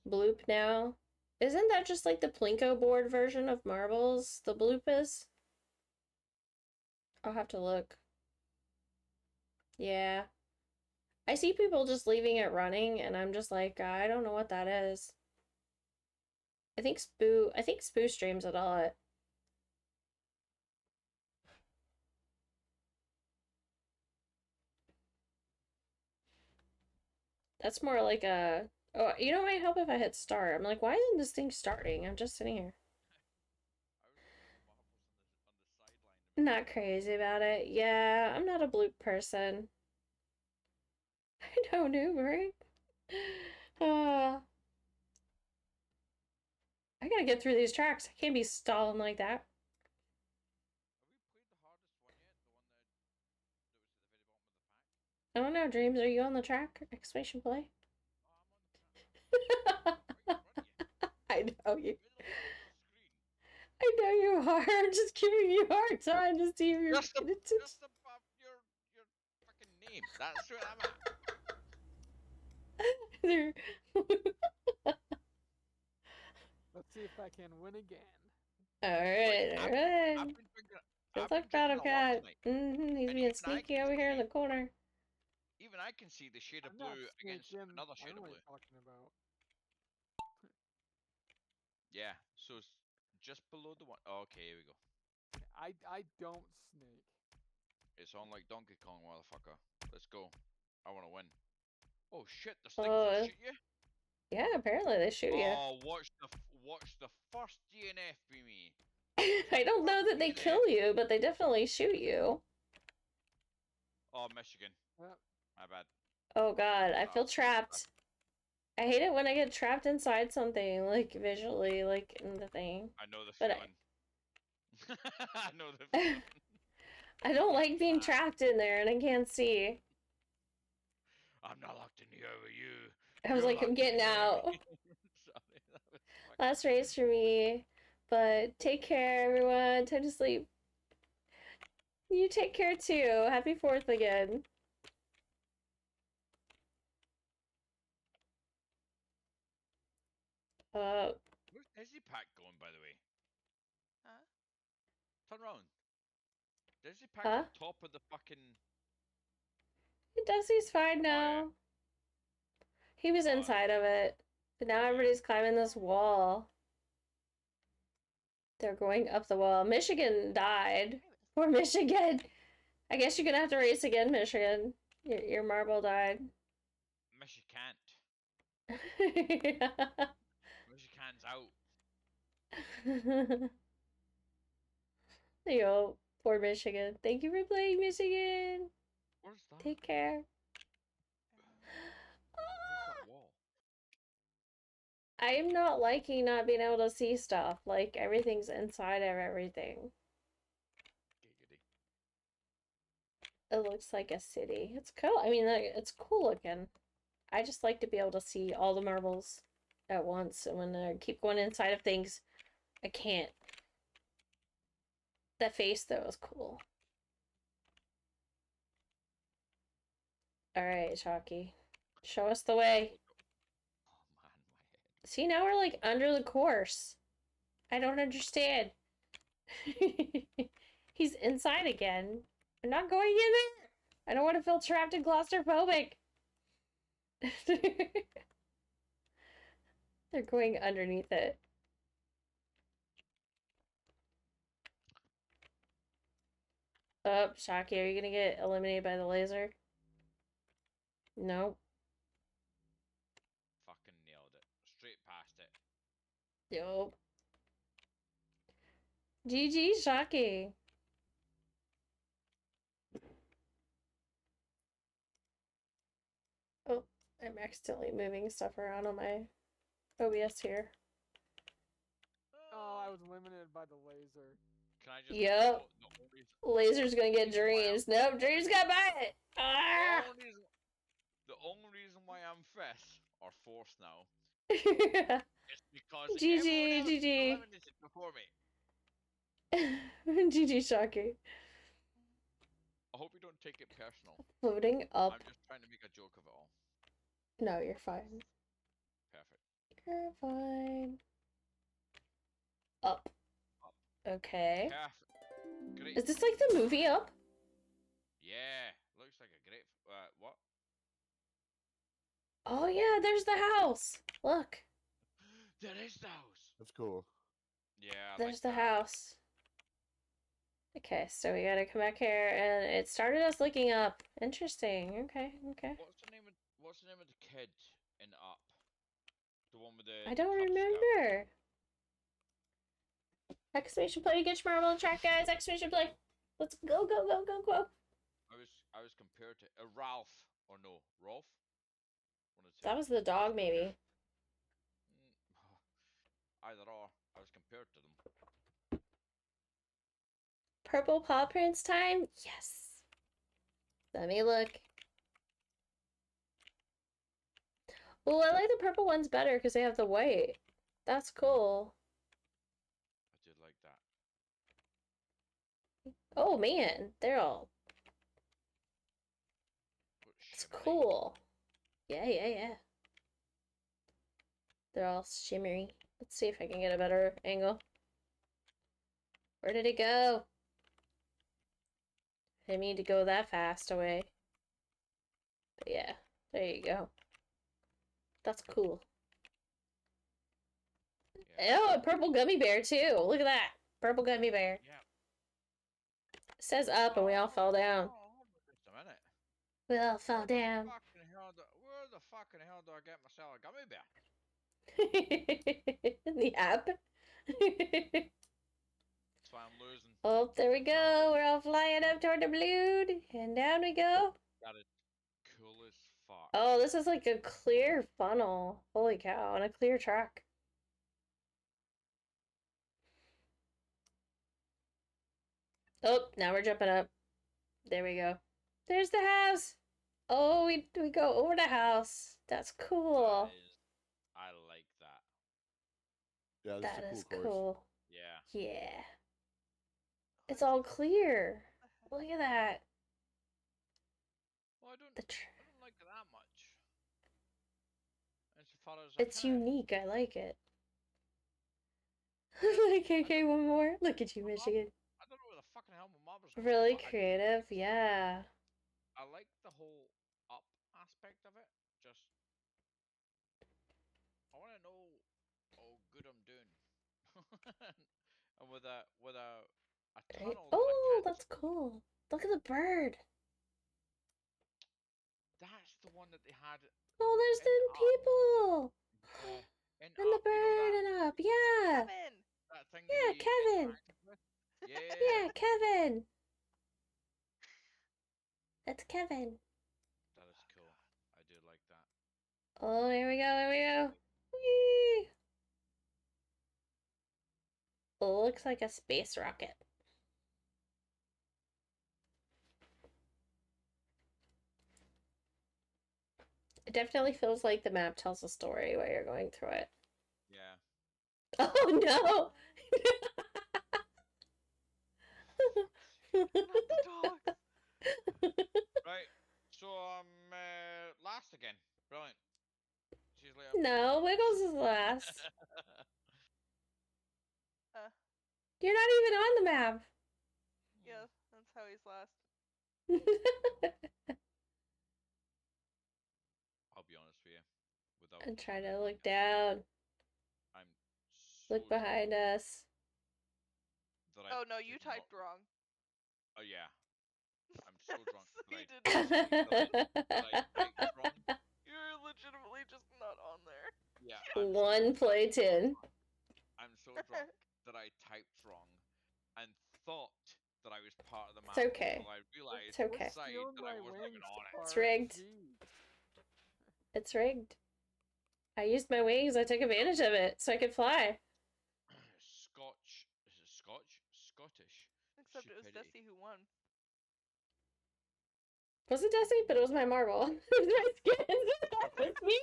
A: Bloop now. Isn't that just like the Plinko board version of marbles? The Bloop is? I'll have to look. Yeah. I see people just leaving it running, and I'm just like, I don't know what that is. I think Spoo streams it a lot. That's more like a... Oh, you know, it might help if I hit start. I'm like, why isn't this thing starting? I'm just sitting here. Not crazy about it. Yeah, I'm not a Bloop person. I know, noob, right? I gotta get through these tracks. I can't be stalling like that.
F: Have we played the hardest one yet? The one that was at the very bottom of the pack?
A: I don't know, Dreams, are you on the track? Exclamation play.
F: Oh, I'm on the track. Right in front of you.
A: I know you.
F: Middle of the screen.
A: I know you are. I'm just giving you a hard time to see if you're
F: Just
A: paying
F: just above your fucking name. That's where I'm at.
A: attention.
E: Let's see if I can win again.
A: Alright,
F: I've
A: alright.
F: been drinking.
A: Good
F: I've
A: luck,
F: been drinking a lot
A: KimonoKat.
F: tonight.
A: He's
F: And
A: being sneaky over here in the corner.
F: even I can see the shade of
E: I'm not
F: blue against
E: sneaking.
F: another
E: I
F: shade
E: know
F: of
E: what
F: blue.
E: you're talking about.
F: Yeah, so it's just below the one. Oh, okay, here we go.
E: I don't snake.
F: It's on like Donkey Kong, motherfucker. Let's go. I want to win. Oh shit, the things
A: Oh,
F: will shoot you.
A: yeah, apparently they shoot you.
F: Oh, watch the first DNF be me.
A: I don't know that they kill you, but they definitely shoot you.
F: Oh, Michigan.
E: Yep.
F: My bad.
A: Oh god, I feel trapped. I hate it when I get trapped inside something, like visually, like in the thing.
F: I know the
A: But
F: feeling. I know the feeling.
A: I don't like being trapped in there and I can't see.
F: I'm not locked in here with you.
A: I was like, I'm getting out.
F: Sorry, that was
A: Last race for me. But take care, everyone. Time to sleep. You take care too. Happy 4th again.
F: Where's Dizzy Pack going, by the way?
C: Huh?
F: Turn around. Dizzy Pack's
A: Huh?
F: on top of the fucking.
A: Desi's fine now.
F: yeah.
A: He was inside of it. But now everybody's climbing this wall. They're going up the wall. Michigan died. Poor Michigan. I guess you're gonna have to race again, Michigan. Your marble died.
F: Michigan. Michigan's out.
A: Yo, poor Michigan. Thank you for playing, Michigan.
F: Where's that?
A: Take care.
F: Where's that wall?
A: I am not liking not being able to see stuff. Like, everything's inside of everything.
F: Giggity.
A: It looks like a city. It's cool. I mean, it's cool looking. I just like to be able to see all the marbles at once. And when I keep going inside of things, I can't. That face, though, is cool. Alright, Chalky. Show us the way.
F: Oh man, my head.
A: See, now we're like under the course. I don't understand. He's inside again. I'm not going in there. I don't want to feel trapped and claustrophobic. They're going underneath it. Oh, Shocky, are you gonna get eliminated by the laser? Nope.
F: Fucking nailed it. Straight past it.
A: Nope. GG, Shocky. Oh, I'm accidentally moving stuff around on my OBS here.
E: Oh, I was limited by the laser.
F: Can I just
A: Yep. Laser's gonna get Dreams. Nope, Dreams got by it. Ah!
F: The only reason why I'm fifth or fourth now
A: GG,
F: is because everyone else is
A: GG.
F: eliminated before me.
A: GG, Shocky.
F: I hope you don't take it personal.
A: Floating up.
F: I'm just trying to make a joke of it all.
A: No, you're fine.
F: Perfect.
A: You're fine. Up. Okay.
F: Perfect. Great.
A: Is this like the movie Up?
F: Yeah, looks like a great. What?
A: Oh yeah, there's the house. Look.
F: There is the house.
G: That's cool.
F: Yeah. I
A: There's
F: like
A: the
F: that.
A: house. Okay, so we gotta come back here, and it started us looking up. Interesting. Okay, okay.
F: What's the name of the kid in Up? The one with the.
A: I don't
F: Cub Scout?
A: remember. Exclamation play to get your marble on track, guys. Exclamation play. Let's go, go, go, go, go.
F: I was compared to Ralph. Or no, Rolf? One of the two.
A: That was the dog, maybe.
F: Either or. I was compared to them.
A: Purple paw prints time? Yes. Let me look. Well, I like the purple ones better because they have the white. That's cool.
F: I did like that.
A: Oh man, they're all. It's cool. Yeah, yeah, yeah. They're all shimmery. Let's see if I can get a better angle. Where did it go? I didn't mean to go that fast away. But yeah, there you go. That's cool.
F: Yeah.
A: Oh, a purple gummy bear too. Look at that. Purple gummy bear.
F: Yeah.
A: It says up and we all fell down.
F: Just a minute.
A: We all fell down.
F: Where the fucking hell do I get myself a gummy bear?
A: The app.
F: That's why I'm losing.
A: Oh, there we go. We're all flying up toward the balloon. And down we go.
F: That is cool as fuck.
A: Oh, this is like a clear funnel. Holy cow. And a clear track. Oh, now we're jumping up. There we go. There's the house. Oh, we go over the house. That's cool.
F: I like that.
G: Yeah, this
A: That
G: is
A: is
G: a cool course.
A: cool.
F: Yeah.
A: Yeah. It's all clear. Look at that.
F: Well, I don't like it that much. As far as
A: It's unique. I like it. Like,
F: I
A: okay, one more. Look at you, Michigan.
F: I don't know where the fucking hell my mom was going.
A: Really
F: but
A: creative, yeah.
F: I like the whole up aspect of it. Just I want to know how good I'm doing. And with a tunnel.
A: Oh, that's cool. Look at the bird.
F: That's the one that they had.
A: Oh, there's the people.
F: And
A: the bird and up. Yeah.
C: Kevin.
F: That thing
A: Yeah,
F: that you
A: Kevin.
F: interacted with? Yeah.
A: Yeah, Kevin. That's Kevin.
F: That is cool. I do like that.
A: Oh, here we go. Here we go. Whee! Oh, looks like a space rocket. It definitely feels like the map tells a story while you're going through it.
F: Yeah.
A: Oh no!
C: Not the dogs.
F: Right. So last again. Brilliant. She's later.
A: No, Wiggles is last. You're not even on the map.
C: Yeah, that's how he's last.
F: I'll be honest with you.
A: I'm trying to look down.
F: I'm
A: Look behind us.
C: Oh no, you typed wrong.
F: Oh yeah. I'm so drunk.
C: You did
F: typed wrong.
C: You're legitimately just not on there.
F: Yeah.
A: One play 10.
F: I'm so drunk that I typed wrong and thought that I was part of the map.
A: It's okay.
F: Until I realized
A: It's okay.
F: inside that I wasn't even on it.
A: It's rigged. It's rigged. I used my wings. I took advantage of it so I could fly.
F: Scotch. Is it Scotch? Scottish.
C: Except it was Dusty who won.
A: Was it Dusty? But it was my marble. It was my skin. That was me.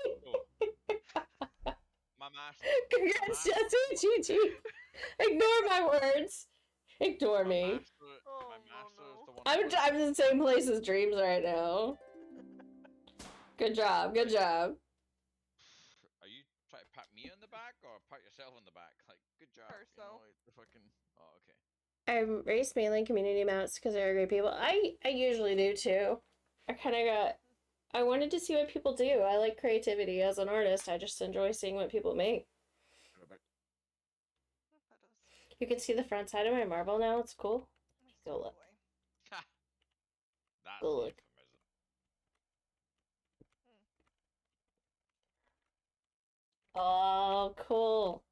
F: My master.
A: Congrats, Jesse. GG. Ignore my words. Ignore me.
C: Oh,
A: I'm in the same place as Dreams right now. Good job. Good job.
F: Are you trying to pat me on the back or pat yourself on the back? Like, good job. You know, like the fucking. Oh, okay.
A: I race mainly community mounts because they're great people. I usually do too. I wanted to see what people do. I like creativity as an artist. I just enjoy seeing what people make. You can see the front side of my marble now. It's cool. Go look.
F: That's
A: Go look. Oh, cool.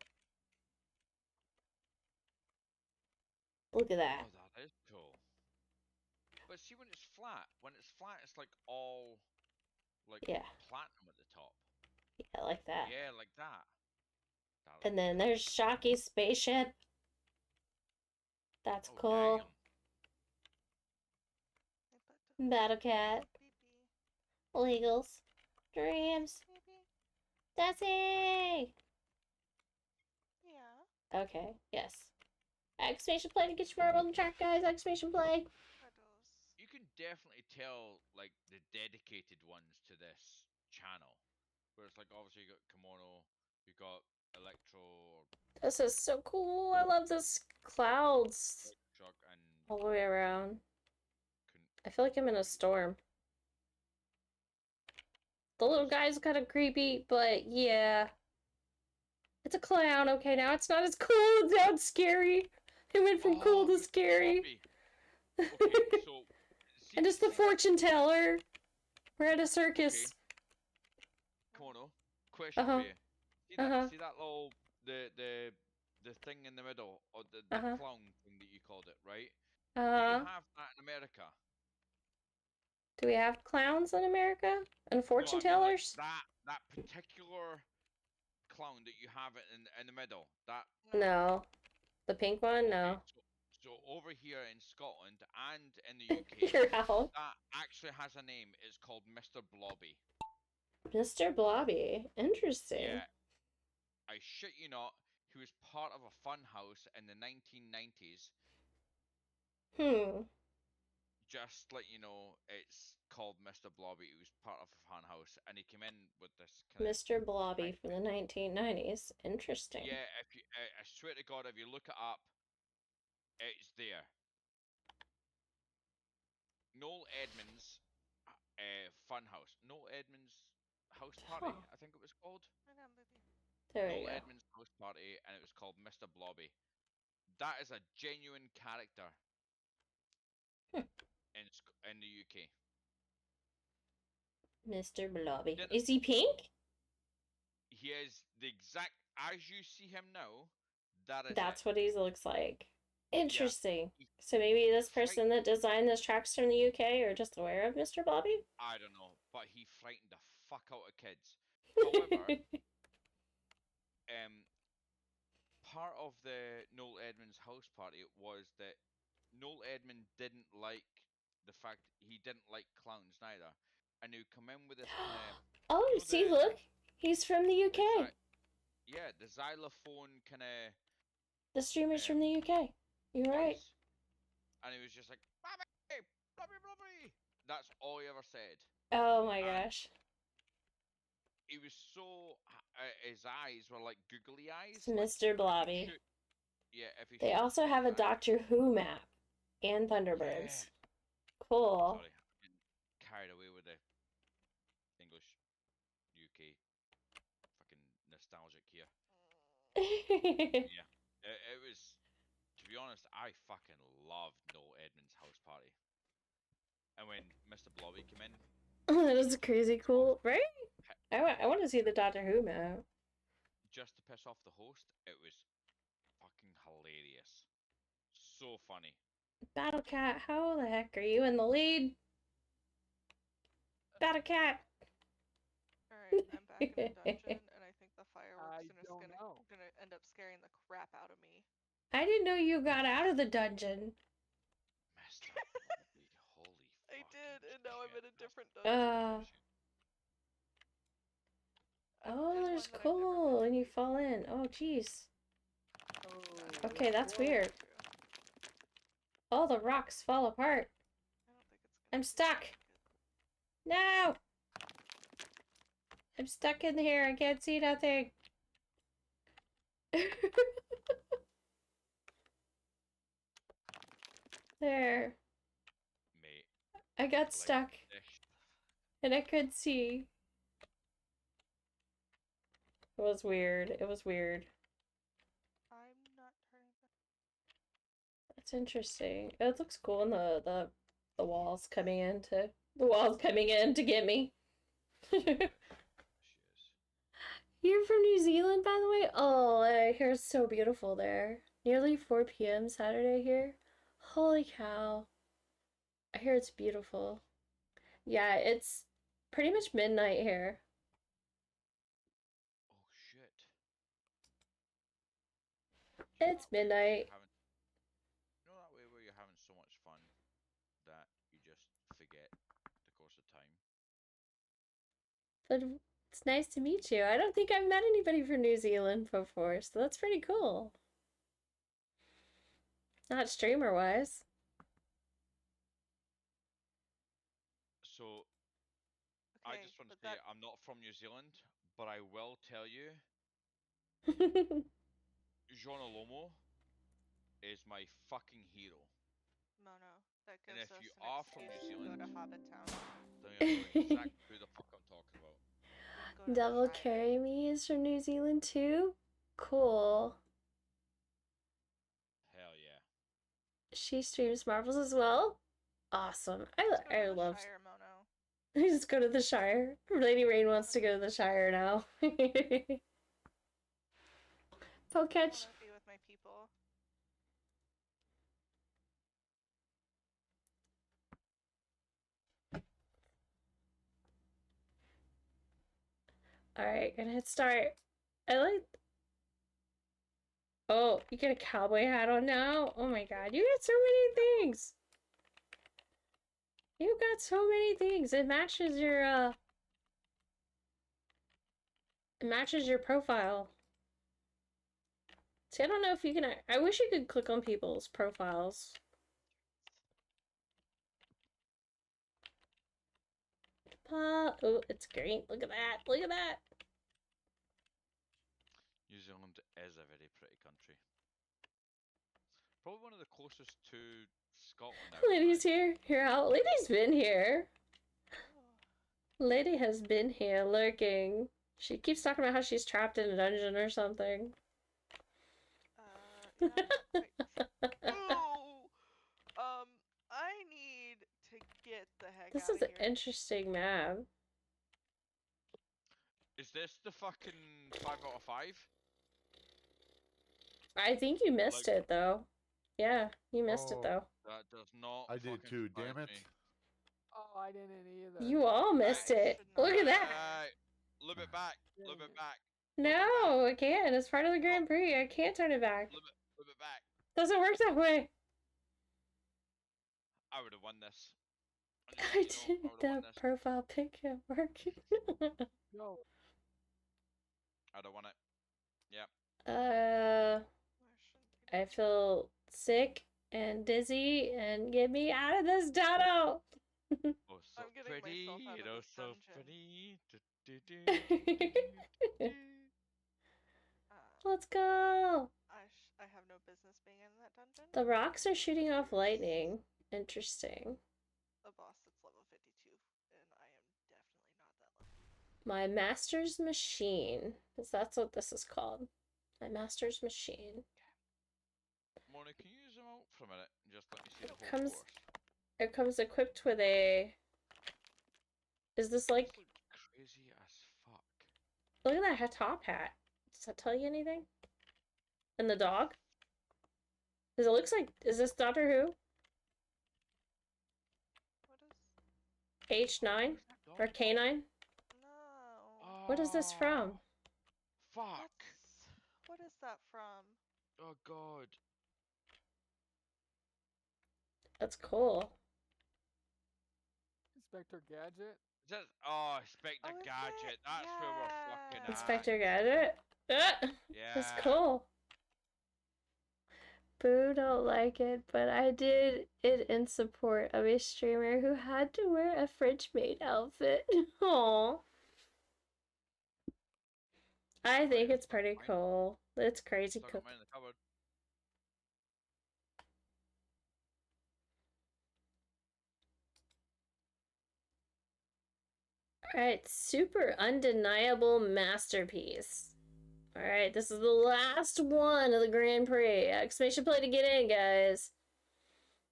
A: Look at that.
F: Oh, that is cool. But see, when it's flat, it's like all like
A: Yeah.
F: platinum at the top.
A: Yeah, like that.
F: Yeah, like that.
A: And then there's Shocky's spaceship. That's cool. Battle Cat. Legals. Dreams. Desi!
C: Yeah.
A: Okay, yes. Exclamation play to get your marble on the track, guys. Exclamation play.
F: You can definitely tell like the dedicated ones to this channel. Where it's like obviously you got Kimono, you got Electro,
A: This is so cool. I love this clouds
F: Truck, and
A: all the way around. I feel like I'm in a storm. The little guy's kind of creepy, but yeah. It's a clown. Okay, now it's not as cool. Now it's scary. It went from cool to scary.
F: Okay, so
A: And it's the fortune teller. We're at a circus.
F: Kimono, question
A: Uh-huh.
F: for you. See that little the thing in the middle, or the clown thing that you called it, right? Do you have that in America?
A: Do we have clowns in America? And fortune
F: No, I mean,
A: tellers?
F: like, that particular clown that you have in the middle. That
A: No. The pink one? No.
F: so over here in Scotland and in the UK,
A: You're out.
F: that actually has a name. It's called Mr. Blobby.
A: Mr. Blobby. Interesting.
F: Yeah. I shit you not, he was part of a fun house in the 1990s. Just let you know, it's called Mr. Blobby. He was part of a fun house, and he came in with this kind
A: Mr. Blobby from the 1990s. Interesting.
F: Yeah, if you, I swear to God, if you look it up, it's there. Noel Edmonds, fun house. Noel Edmonds house party, I think it was called.
A: There
F: Noel
A: you go.
F: Edmonds house party, and it was called Mr. Blobby. That is a genuine character in the UK.
A: Mr. Blobby. Is he pink?
F: He is the exact, as you see him now, that is
A: That's
F: it.
A: what he looks like. Interesting.
F: Yeah.
A: So maybe this person that designed this track's from the UK are just aware of Mr. Blobby?
F: I don't know, but he frightened the fuck out of kids. However, part of the Noel Edmonds house party was that Noel Edmond didn't like the fact he didn't like clowns neither, and he would come in with this kind of.
A: Oh,
F: you know,
A: see, look, he's from the UK.
F: Yeah, the xylophone kind of.
A: The streamer's from the UK. You're right.
F: And he was just like, Blobby, Blobby, Blobby. That's all he ever said.
A: Oh my gosh.
F: He was so. His eyes were like googly eyes.
A: It's Mr. Blobby.
F: Yeah, if
A: They also have a Doctor Who map and Thunderbirds. Cool.
F: Sorry, I'm getting carried away with the English UK fucking nostalgic here. Yeah, it was. To be honest, I fucking loved Noel Edmonds' house party. And when Mr. Blobby came in,
A: that was crazy cool, right? I want to see the Doctor Who map.
F: Just to piss off the host, it was fucking hilarious. So funny.
A: Battle Cat, how the heck are you in the lead? Battle Cat.
C: Alright, I'm back in the dungeon, and I think the fireworks is gonna end up scaring the crap out of me.
A: I didn't know you got out of the dungeon.
F: Mr. Blobby, holy
C: I did, and now I'm in a different dungeon.
A: Oh, there's coal, and you fall in. Oh, jeez. Okay, that's weird. Oh, the rocks fall apart. I'm stuck. No! I'm stuck in here. I can't see nothing. There.
F: Mate.
A: I got stuck. And I could see. It was weird. It was weird.
C: I'm not turning back.
A: That's interesting. It looks cool in the walls coming in to get me. You're from New Zealand, by the way? Oh, I hear it's so beautiful there. Nearly 4 p.m. Saturday here. Holy cow. I hear it's beautiful. Yeah, it's pretty much midnight here.
F: Oh shit.
A: It's midnight.
F: You know that way where you're having so much fun that you just forget the course of time?
A: But it's nice to meet you. I don't think I've met anybody from New Zealand before, so that's pretty cool. Not streamer wise.
F: So, I
C: Okay,
F: just want to
C: but
F: say
C: that
F: I'm not from New Zealand, but I will tell you, John Olomo is my fucking hero.
C: Mono, that
F: And
C: gives
F: if
C: us
F: you
C: an
F: are from New
C: excuse to go
F: Zealand,
C: to Hobbit Town.
F: then you'll know exactly who the fuck I'm talking about.
C: We can go to
A: Devil
C: the Shire.
A: Carry Me is from New Zealand too? Cool.
F: Hell yeah.
A: She streams Marvels as well? Awesome.
C: Let's go
A: I
C: to the
A: love
C: Shire, Mono.
A: Just go to the Shire. Lady Rain wants to go to the Shire now.
C: I
A: Polecatch.
C: want to be with my people.
A: Alright, gonna hit start. I like... Oh, you get a cowboy hat on now? Oh my god, you got so many things! You got so many things. It matches your, It matches your profile. See, I don't know if you can... I wish you could click on people's profiles. Oh, it's green. Look at that. Look at that.
F: New Zealand is a very pretty country. Probably one of the closest to Scotland.
A: Lady's here. You're out. Lady's been here. Lady has been here lurking. She keeps talking about how she's trapped in a dungeon or something.
C: Yeah, oh! I need to get the heck
A: This
C: out
A: is
C: of
A: an
C: here.
A: interesting map.
F: Is this the fucking 5 out of 5?
A: I think you missed it though. Yeah, you missed it though.
F: That does not.
G: I did too. Damn it!
F: Me.
E: Oh, I didn't either.
A: You all missed it. Look at that.
F: Look it back. Look it back.
A: No, I can't. It's part of the Grand Prix. I can't turn it back.
F: Look it back.
A: Doesn't work that way.
F: I would have won this.
A: I did that profile pic at work.
E: No.
F: I'd have won it. Yep.
A: I feel sick and dizzy and get me out of this dodo.
F: Oh, so
C: I'm getting
F: pretty,
C: myself out
F: you
C: of
F: know,
C: this
F: so
C: dungeon.
F: pretty.
A: Let's go.
C: I have no business being in that dungeon.
A: The rocks are shooting off lightning. Interesting.
C: A boss that's level 52, and I am definitely not that level.
A: My master's machine. Because that's what this is called. My master's machine.
F: Mona, can you zoom out for a minute and just let me see the whole course?
A: It comes equipped with a... Is this like...
F: This looks crazy as fuck.
A: Look at that top hat. Does that tell you anything? And the dog? Because it looks like... Is this Doctor Who?
C: What is...
A: H9? Or K9?
C: No.
A: What is this from?
F: Fuck.
C: What is that from?
F: Oh god.
A: That's cool.
E: Inspector Gadget?
F: Just, Inspector Gadget. That's where we're fucking at.
A: Inspector Gadget?
F: Yeah.
A: That's cool. Boo don't like it, but I did it in support of a streamer who had to wear a French maid outfit. Aww. I think it's pretty cool. It's crazy cool. Alright, super undeniable masterpiece. Alright, this is the last one of the Grand Prix. Exclamation play to get in, guys.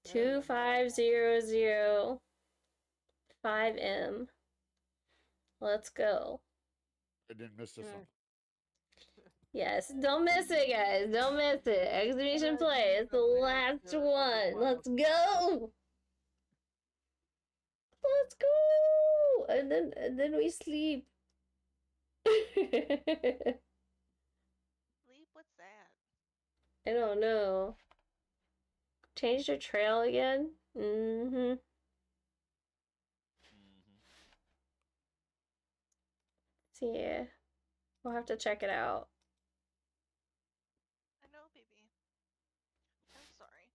A: 2500 5M. Let's go.
G: I didn't miss this one.
A: Yes, don't miss it, guys. Don't miss it. Exclamation play. It's the last one. Let's go. Let's go! And then we sleep.
C: Sleep? What's that?
A: I don't know. Change the trail again? Mm-hmm. So yeah. We'll have to check it out.
C: I know, baby. I'm sorry.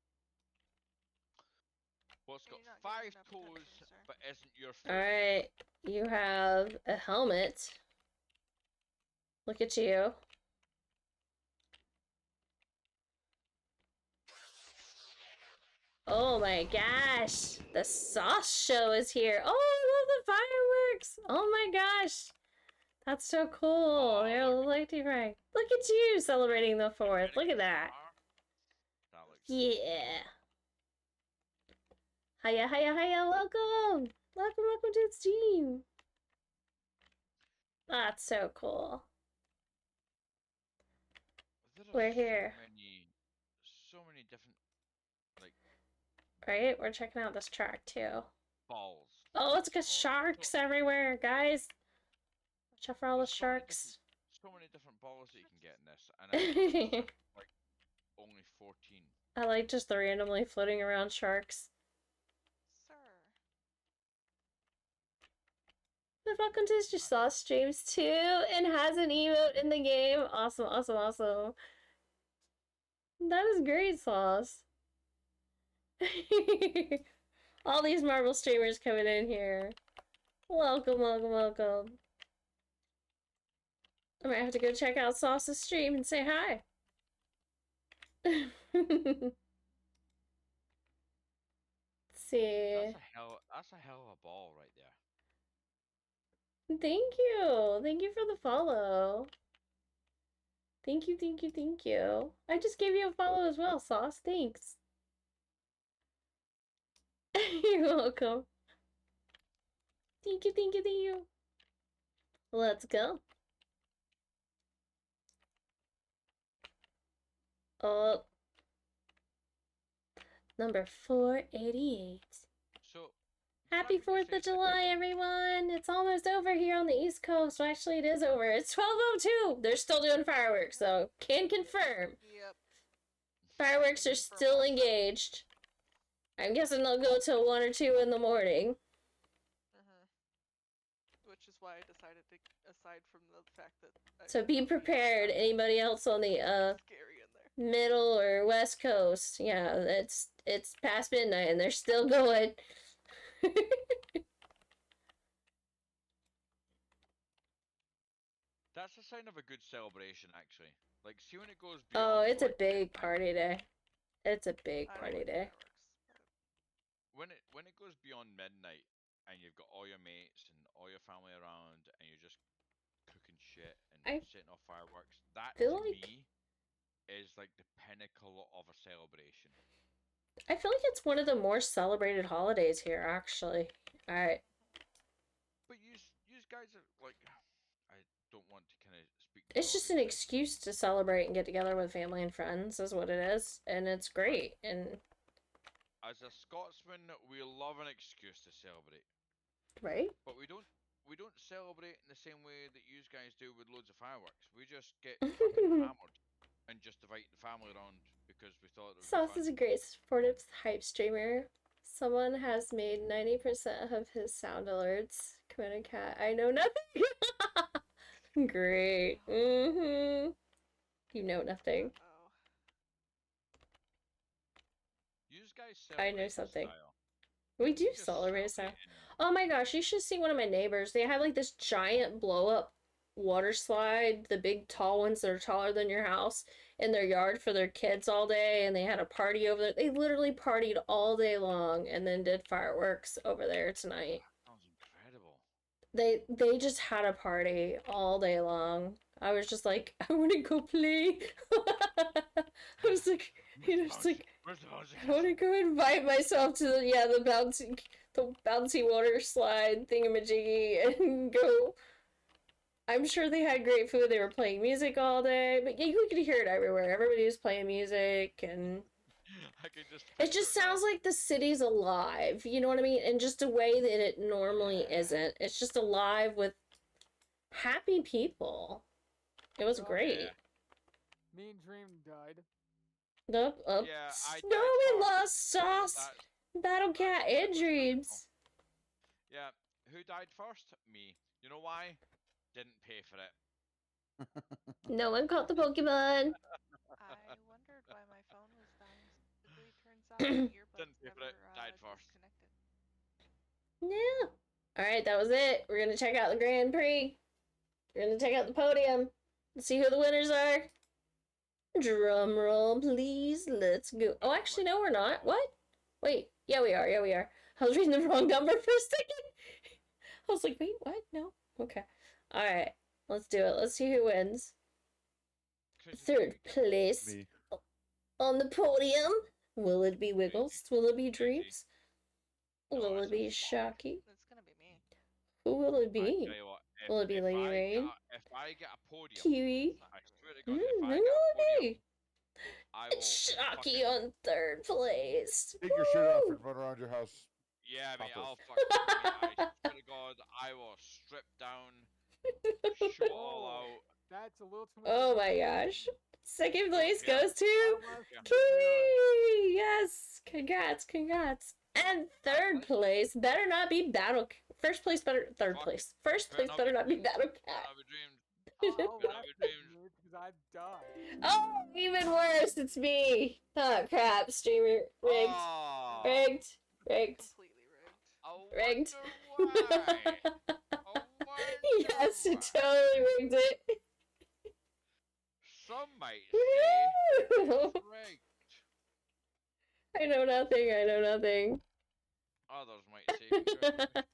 F: Well, it's got
C: You're not getting
F: 5
C: enough
F: toes,
C: texture, sir.
F: but isn't your foot.
A: Alright. You have a helmet. Look at you. Oh my gosh. The sauce show is here. Oh, I love the fireworks. Oh my gosh. That's so cool.
F: Oh,
A: They're
F: look.
A: lighting right. Look at you celebrating the 4th. Look at that.
F: That looks
A: Yeah. Hiya, hiya, hiya. Welcome. Welcome to the stream. That's so cool.
F: There are
A: We're here.
F: so many different, like,
A: Right? We're checking out this track too.
F: balls.
A: Oh, it's got sharks everywhere, guys. Watch out for all the
F: There's so many
A: sharks.
F: So many different balls that you can get in this, and it's like only 14.
A: I like just the randomly floating around sharks.
C: Sir.
A: But welcome to your sauce streams too, and has an emote in the game. Awesome, awesome, awesome. That is great, Sauce. All these Marvel streamers coming in here. Welcome, welcome, welcome. I might have to go check out Sauce's stream and say hi. Let's see.
F: That's a hell of a ball right there.
A: Thank you. Thank you for the follow. Thank you, thank you, thank you. I just gave you a follow as well, Sauce. Thanks. You're welcome. Thank you, thank you, thank you. Let's go. Oh. Number 488.
F: So,
A: happy 4th of July, everyone! It's almost over here on the East Coast. Well, actually, it is over. It's 12:02. They're still doing fireworks, so can confirm.
C: Yep.
A: Fireworks are still engaged. I'm guessing they'll go till 1 or 2 in the morning.
C: Which is why I decided to, aside from the fact that.
A: So be prepared. Anybody else on the middle or west coast? Yeah, it's past midnight and they're still going.
F: That's a sign of a good celebration, actually. Like, see when it goes beyond.
A: Oh, it's a big party day. It's a big party day.
F: When it goes beyond midnight, and you've got all your mates and all your family around, and you're just cooking shit and setting off fireworks, that to me is like the pinnacle of a celebration.
A: I feel like it's one of the more celebrated holidays here, actually. Alright.
F: But you guys are like, I don't want to kind of speak.
A: It's just an excuse to celebrate and get together with family and friends, is what it is, and it's great. And
F: as a Scotsman, we love an excuse to celebrate.
A: Right?
F: But we don't celebrate in the same way that you guys do with loads of fireworks. We just get fucking hammered and just invite the family around because we thought it was
A: Sauce is a great supportive hype streamer. Someone has made 90% of his sound alerts. KimonoKat, I know nothing. Great. You know nothing.
F: You guys
A: I know something.
F: style.
A: We do celebrate style. Oh my gosh, you should see one of my neighbors. They have like this giant blow up water slide, the big tall ones that are taller than your house, in their yard for their kids all day, and they had a party over there. They literally partied all day long and then did fireworks over there tonight.
F: That sounds incredible.
A: They just had a party all day long. I was just like, I want to go play. I was like, I want to go invite myself to the bouncy water slide thingamajiggy and go. I'm sure they had great food. They were playing music all day, but yeah, you could hear it everywhere. Everybody was playing music and
F: I can just.
A: It
F: picture
A: just
F: now.
A: sounds like the city's alive. You know what I mean? In just a way that it normally isn't. It's just alive with happy people. It was
E: Well,
A: great.
F: Yeah.
E: Me and Dream died.
A: Nope.
F: Yeah, I
A: No,
F: died
A: we
F: first.
A: lost Sauce,
F: That's-
A: Battle Cat,
F: that's
A: and
F: what's
A: Dreams.
F: Yeah. Who died first? Me. You know why? Didn't pay for it.
A: No one caught the Pokemon.
C: I wondered why my phone was dying so quickly. Turns out my earbuds
F: Didn't pay for
C: never
F: it. Died first.
C: disconnected.
A: Yeah. Alright, that was it. We're gonna check out the Grand Prix. We're gonna check out the podium. Let's see who the winners are. Drum roll, please. Let's go. Oh, actually, no, we're not. What? Wait. Yeah, we are. Yeah, we are. I was reading the wrong number for a second. I was like, wait, what? No. Okay. Alright. Let's do it. Let's see who wins. Third place
I: Me.
A: on the podium. Will it be Wiggles? Will it be Dreams? Will it be Shocky?
C: It's gonna be me.
A: Who will it
F: I
A: be?
F: tell you what,
A: Will it be Lady Rain?
F: If I get a podium,
A: Kiwi?
F: I swear to God, if
A: Who
F: I
A: will
F: get a
A: it
F: podium,
A: be?
F: I will.
A: Shocky on third place.
G: Take your shirt off
A: Woo!
G: and run around your house.
F: Yeah, mate,
G: Topless.
F: I'll fucking. Mate, I swear to God, I will strip down, show it all out.
E: That's a little too much.
A: Oh my gosh. Second place
F: Yeah.
A: goes to
E: I want to
A: Kiwi! Yes! Congrats, congrats. And third place better not be Battle. First place better. Third
F: Fuck.
A: place. First
F: Better
A: place
F: not
A: better
F: be
A: not be
F: Dreams.
A: Battle
F: Better
A: Cat.
F: not be Dreams.
E: Oh,
F: Better not
E: that's
F: be Dreams.
E: because I died.
A: Oh, even worse. It's me. Oh, crap. Streamer. Rigged.
F: Oh,
A: Rigged. Rigged.
C: Completely rigged.
F: I
A: Rigged.
F: wonder why. I wonder
A: Yes, it
F: why.
A: totally rigged it.
F: Some might say
A: Woo!
F: rigged.
A: I know nothing. I know nothing.
F: Others might say rigged.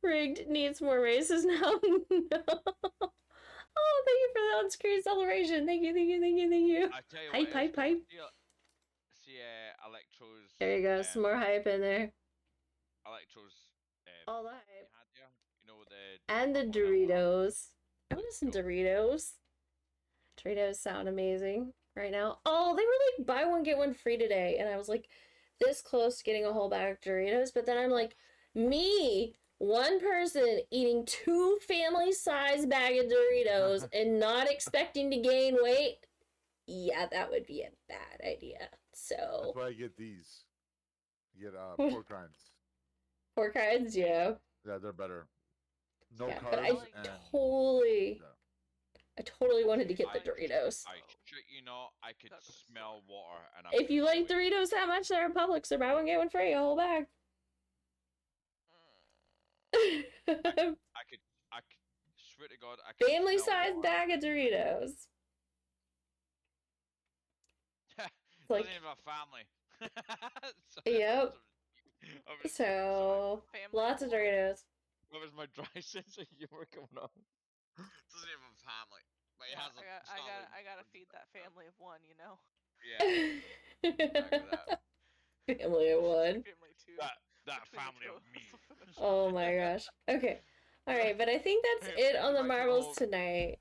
A: Rigged needs more races now. No. Oh, thank you for the on-screen celebration. Thank you, thank you, thank you, thank you.
F: I tell you
A: Hype,
F: what,
A: hype, hype.
F: See, Electro's.
A: There you go. Some more hype in there.
F: Electro's.
A: All the
F: you
A: hype.
F: had there, you know the.
A: And the
F: purple and that.
A: Doritos. I want some Doritos. Doritos sound amazing right now. Oh, they were like buy one, get one free today. And I was like this close to getting a whole bag of Doritos. But then I'm like, me, one person eating 2 family-size bag of Doritos and not expecting to gain weight. Yeah, that would be a bad idea. So
G: That's why I get these. You get pork rinds.
A: pork rinds, yeah.
G: Yeah, they're better. No
A: Yeah,
G: carbs
A: but I
G: and
A: totally,
G: yeah.
A: I totally wanted to get the
F: I-
A: Doritos.
F: I shit you not, I could
C: That was
F: smell
C: so-
F: water and I'm.
A: If you like Doritos that much, they're at Publix. They're buy one get one free, a whole bag.
F: I could swear to God, I could.
A: Family
F: smell
A: size
F: water.
A: bag of Doritos.
F: It's
A: like-
F: like a family. So-
A: Yep.
F: I was-
A: So
C: Family
A: lots of
C: war.
A: Doritos.
F: That was my dry sense of humor coming on. Doesn't even have a family. But it
C: Yeah,
F: has a
C: I gotta feed that family of one, you know.
F: Yeah. Exactly that.
A: Family of one.
C: Family of 2.
F: That
C: between the
F: family
C: two
F: of me.
C: us will finish
A: Oh
C: it.
A: my gosh. Okay. Alright, but I think that's it on the marbles tonight.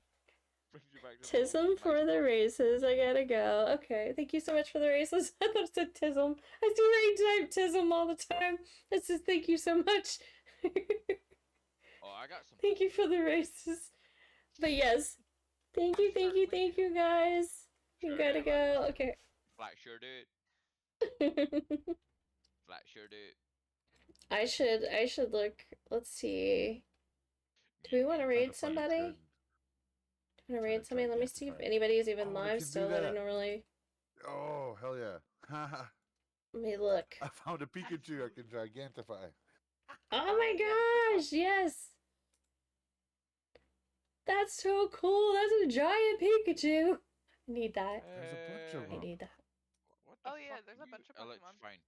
F: Brings you back to the
A: Tism
F: old
A: for the races. I gotta go. Okay, thank you so much for the races. I thought it said Tism. I do already type Tism all the time. It's just thank you so much.
F: Oh, I got some.
A: Thank you for the races. But yes, thank you, thank you, thank you guys. You
F: Sure,
A: gotta
F: yeah,
A: go. Okay.
F: Flat sure dude. Flat sure dude.
A: I should look. Let's see. Do we want to raid somebody? Do we want to raid somebody? Let me see if anybody's even
G: Oh, we
A: live
G: can do
A: still. I
G: that.
A: don't really.
G: Oh, hell yeah.
A: Let me look.
G: I found a Pikachu I can gigantify.
A: Oh my gosh! Yes. That's so cool. That's a giant Pikachu. I need that.
G: There's a bunch of
A: I
G: them.
A: need that.
F: What the
C: Oh, yeah,
F: fuck
C: there's
F: are
C: a bunch of
F: you-
C: Pokemon.
F: Fine.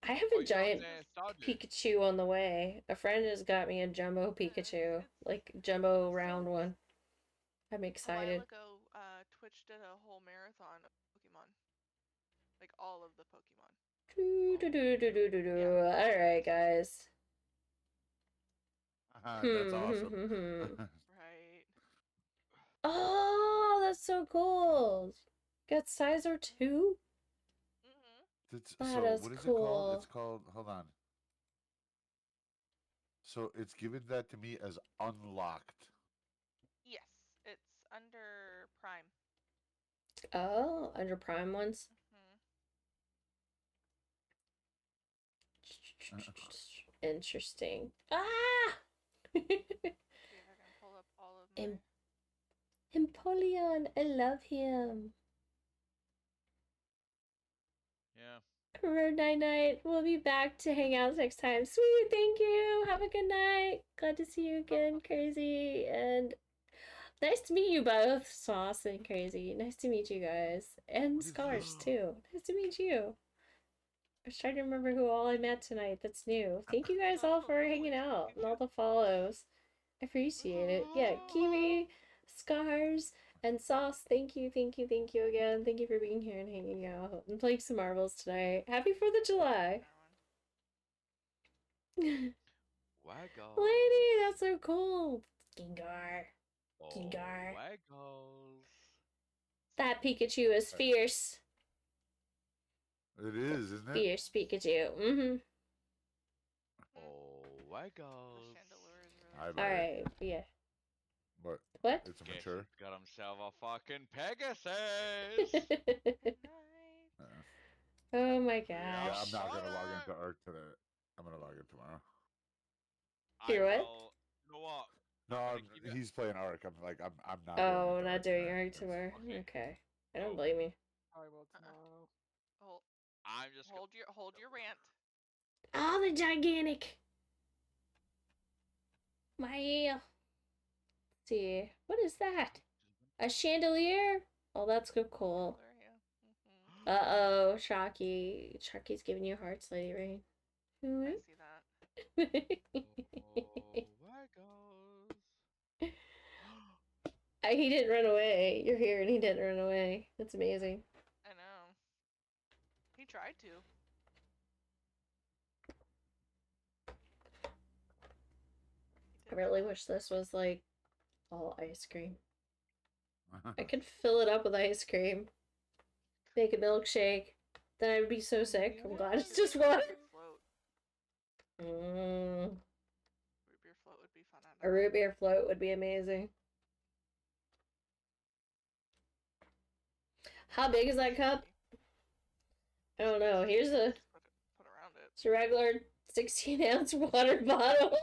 A: I have
F: Oh,
A: a
F: you
A: giant
F: got, Stardew.
A: Pikachu on the way. A friend has got me a jumbo Pikachu, like jumbo round one. I'm
C: A
A: excited.
C: while ago, Twitch did a whole marathon of Pokemon. Like all of the Pokemon.
A: All right, guys.
G: That's awesome.
C: Right.
A: Oh, that's so cool. Got Sizer 2?
G: So
A: That is
G: what is it called?
A: cool.
G: It's called. Hold on. So it's given that to me as unlocked.
C: Yes, it's under Prime.
A: Oh, under Prime ones. Interesting. Ah!
C: See if I can pull up all of my.
A: Empoleon, I love him.
F: Yeah.
A: Road night night. We'll be back to hang out next time. Sweet, thank you. Have a good night. Glad to see you again, Crazy. And nice to meet you both, Sauce and Crazy. Nice to meet you guys. And Scars, too. Nice to meet you. I was trying to remember who all I met tonight that's new. Thank you guys all for hanging out and all the follows. I appreciate it. Yeah, Kiwi, Scars, and Sauce, thank you again. Thank you for being here and hanging out and playing some marbles tonight. Happy 4th of July.
F: Waggles.
A: Lady, that's so cool. Gengar. Gengar.
F: Waggles.
A: That Pikachu is fierce.
G: It is, isn't it?
A: Fierce Pikachu. Mm-hmm.
F: Oh, Waggles.
A: Alright, yeah.
G: What?
A: What?
G: It's a
F: Guess
G: mature.
F: he's got himself a fucking Pegasus.
A: Oh my gosh.
G: Yeah, I'm not gonna log into Arc today. I'm gonna log in tomorrow.
A: You're what?
F: You know what?
G: No, he's playing Arc. I'm not.
A: Oh, not doing Arc tomorrow. Okay. I don't blame you.
E: I will tomorrow.
F: I'm just
C: hold your rant.
A: Oh, the gigantic. My. Let's see. What is that? A chandelier? Oh, that's so cool. Uh-oh, Shocky. Shocky's giving you hearts, Lady Rain.
C: I see that.
A: He didn't run away. You're here and he didn't run away. That's amazing.
C: I know. He tried to.
A: I really wish this was like all ice cream. I could fill it up with ice cream. Make a milkshake. Then I would be so sick. I'm glad it's just water.
C: Root beer float would be fun.
A: A root beer float would be amazing. How big is that cup? I don't know. Here's a
C: put around it.
A: It's a regular 16-ounce water bottle.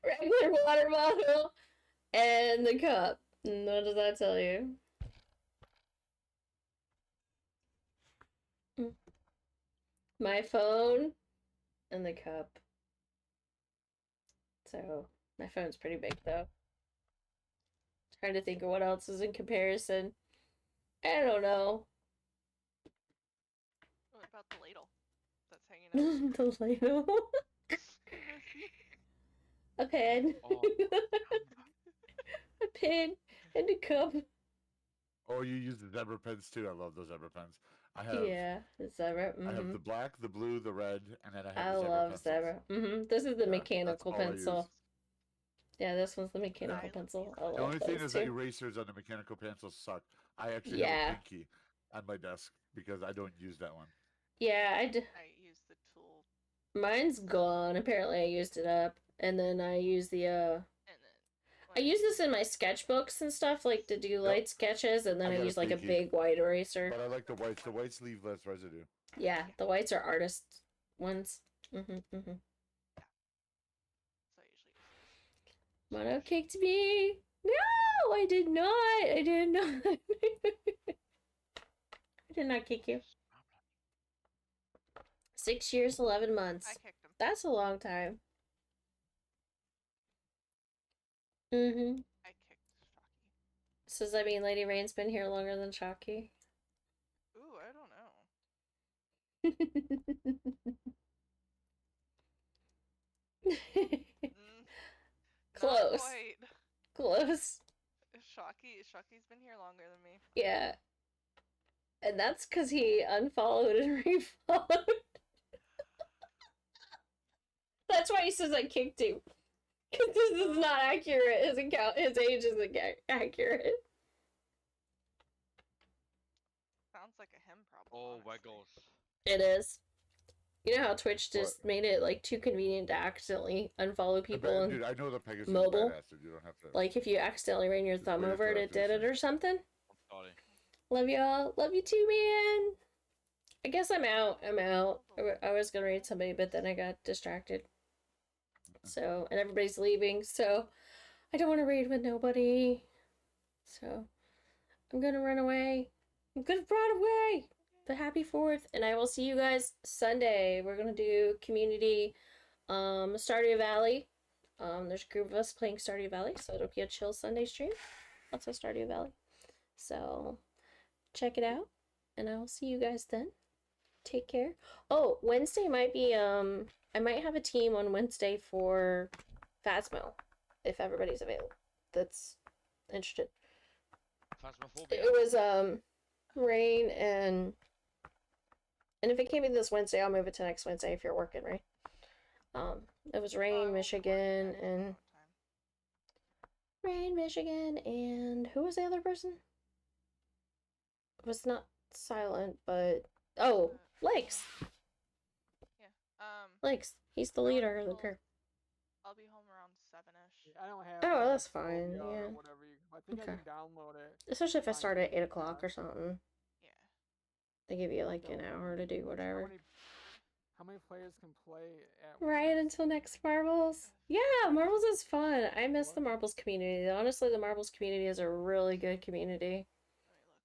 A: Regular water bottle and the cup. And what does that tell you? My phone and the cup. So my phone's pretty big though. Trying to think of what else is in comparison. I don't know.
C: What about the ladle that's hanging out?
A: The ladle. A pen.
F: Oh.
A: A pen and a cup.
G: Oh, you use the zebra pens too. I love those zebra pens. I have.
A: Yeah, the zebra.
G: I have the black, the blue, the red, and then I have
A: I
G: the zebra
A: love
G: pencils.
A: zebra. This is the mechanical
G: that's all I
A: pencil.
G: use.
A: Yeah, this one's the mechanical pencil. I
G: The
A: love
G: only thing
A: those
G: is that
A: too.
G: erasers on the mechanical pencils suck. I actually have a pinky on my desk because I don't use that one.
A: Yeah,
C: I use the tool.
A: Mine's gone. Apparently I used it up. And then I use the I use this in my sketchbooks and stuff, like to do light sketches, and then I
G: got
A: use like a
G: pinky.
A: big white eraser.
G: But I like the whites. The whites leave less residue.
A: Yeah, the whites are artist ones. Mono kicked me. No, I did not. I did not. I did not kick you. 6 years, 11 months.
C: I kicked him.
A: That's a long time.
C: I kicked Shocky.
A: So does that mean Lady Rain's been here longer than Shocky?
C: Ooh, I don't know.
A: Close.
C: Not quite.
A: Close.
C: Shocky's been here longer than me.
A: Yeah. And that's because he unfollowed and refollowed. That's why he says I kicked him. Because this is not accurate. His age isn't accurate.
F: Oh, Wiggles.
A: It is. You know how Twitch just made it like too convenient to accidentally unfollow people on
G: Dude, I know the Pegasus
A: mobile?
G: badass, dude. You don't have to.
A: Like if you accidentally ran your thumb
G: wait
A: over
G: until
A: it, it
G: after the
A: did it
G: stream.
A: or something.
F: I'm sorry.
A: Love y'all. Love you too, man. I guess I'm out. I'm out. I was gonna raid somebody, but then I got distracted. So, and everybody's leaving, so I don't want to raid with nobody. So, I'm gonna run away. I'm gonna run away! But happy 4th, and I will see you guys Sunday. We're gonna do community Stardew Valley. There's a group of us playing Stardew Valley, so it'll be a chill Sunday stream. Lots of Stardew Valley. So check it out, and I will see you guys then. Take care. Oh, Wednesday might be I might have a team on Wednesday for Phasmo, if everybody's available. That's interested.
F: Phasmophobia.
A: It was Rain and if it can't be this Wednesday, I'll move it to next Wednesday if you're working, right? It was Rain, Michigan, and Rain, Michigan, and who was the other person? It was not Silent, but oh, Lakes.
C: Yeah.
A: Lakes. He's the leader of the group.
C: I'll be home around 7ish.
E: I don't have.
A: Oh, that's fine.
E: Phobia
A: Yeah.
E: Or whatever you, I think
A: Okay.
E: I can download it.
A: Especially if I
E: on
A: start at
E: Game
A: 8 o'clock or
E: Pass.
A: something.
C: Yeah.
A: They give you like an hour to do whatever.
E: How many players can play at
A: Right
E: once?
A: until next Marbles. Yeah, Marbles is fun. I miss the Marbles community. Honestly, the Marbles community is a really good community.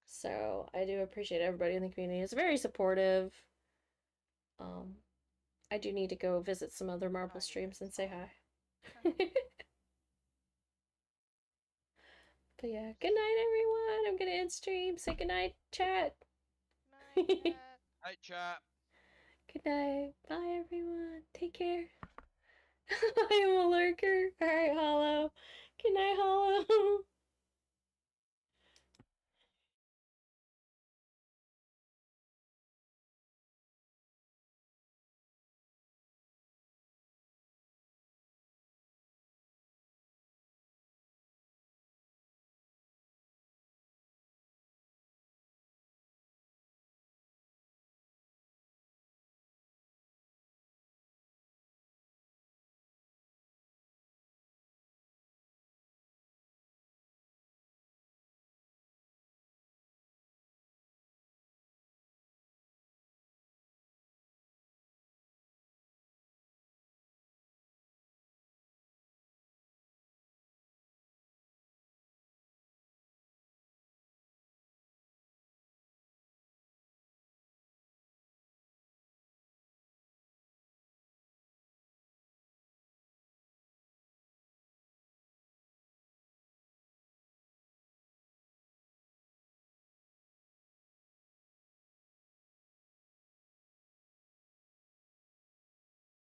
A: So I do appreciate everybody in the community. It's very supportive. I do need to go visit some other Marble streams and say hi. But yeah, good night everyone. I'm gonna end stream. Say good night, chat.
C: Night, chat.
F: Night, chat.
A: Good night. Bye everyone. Take care. I am a lurker. Alright, Hollow. Good night, Hollow.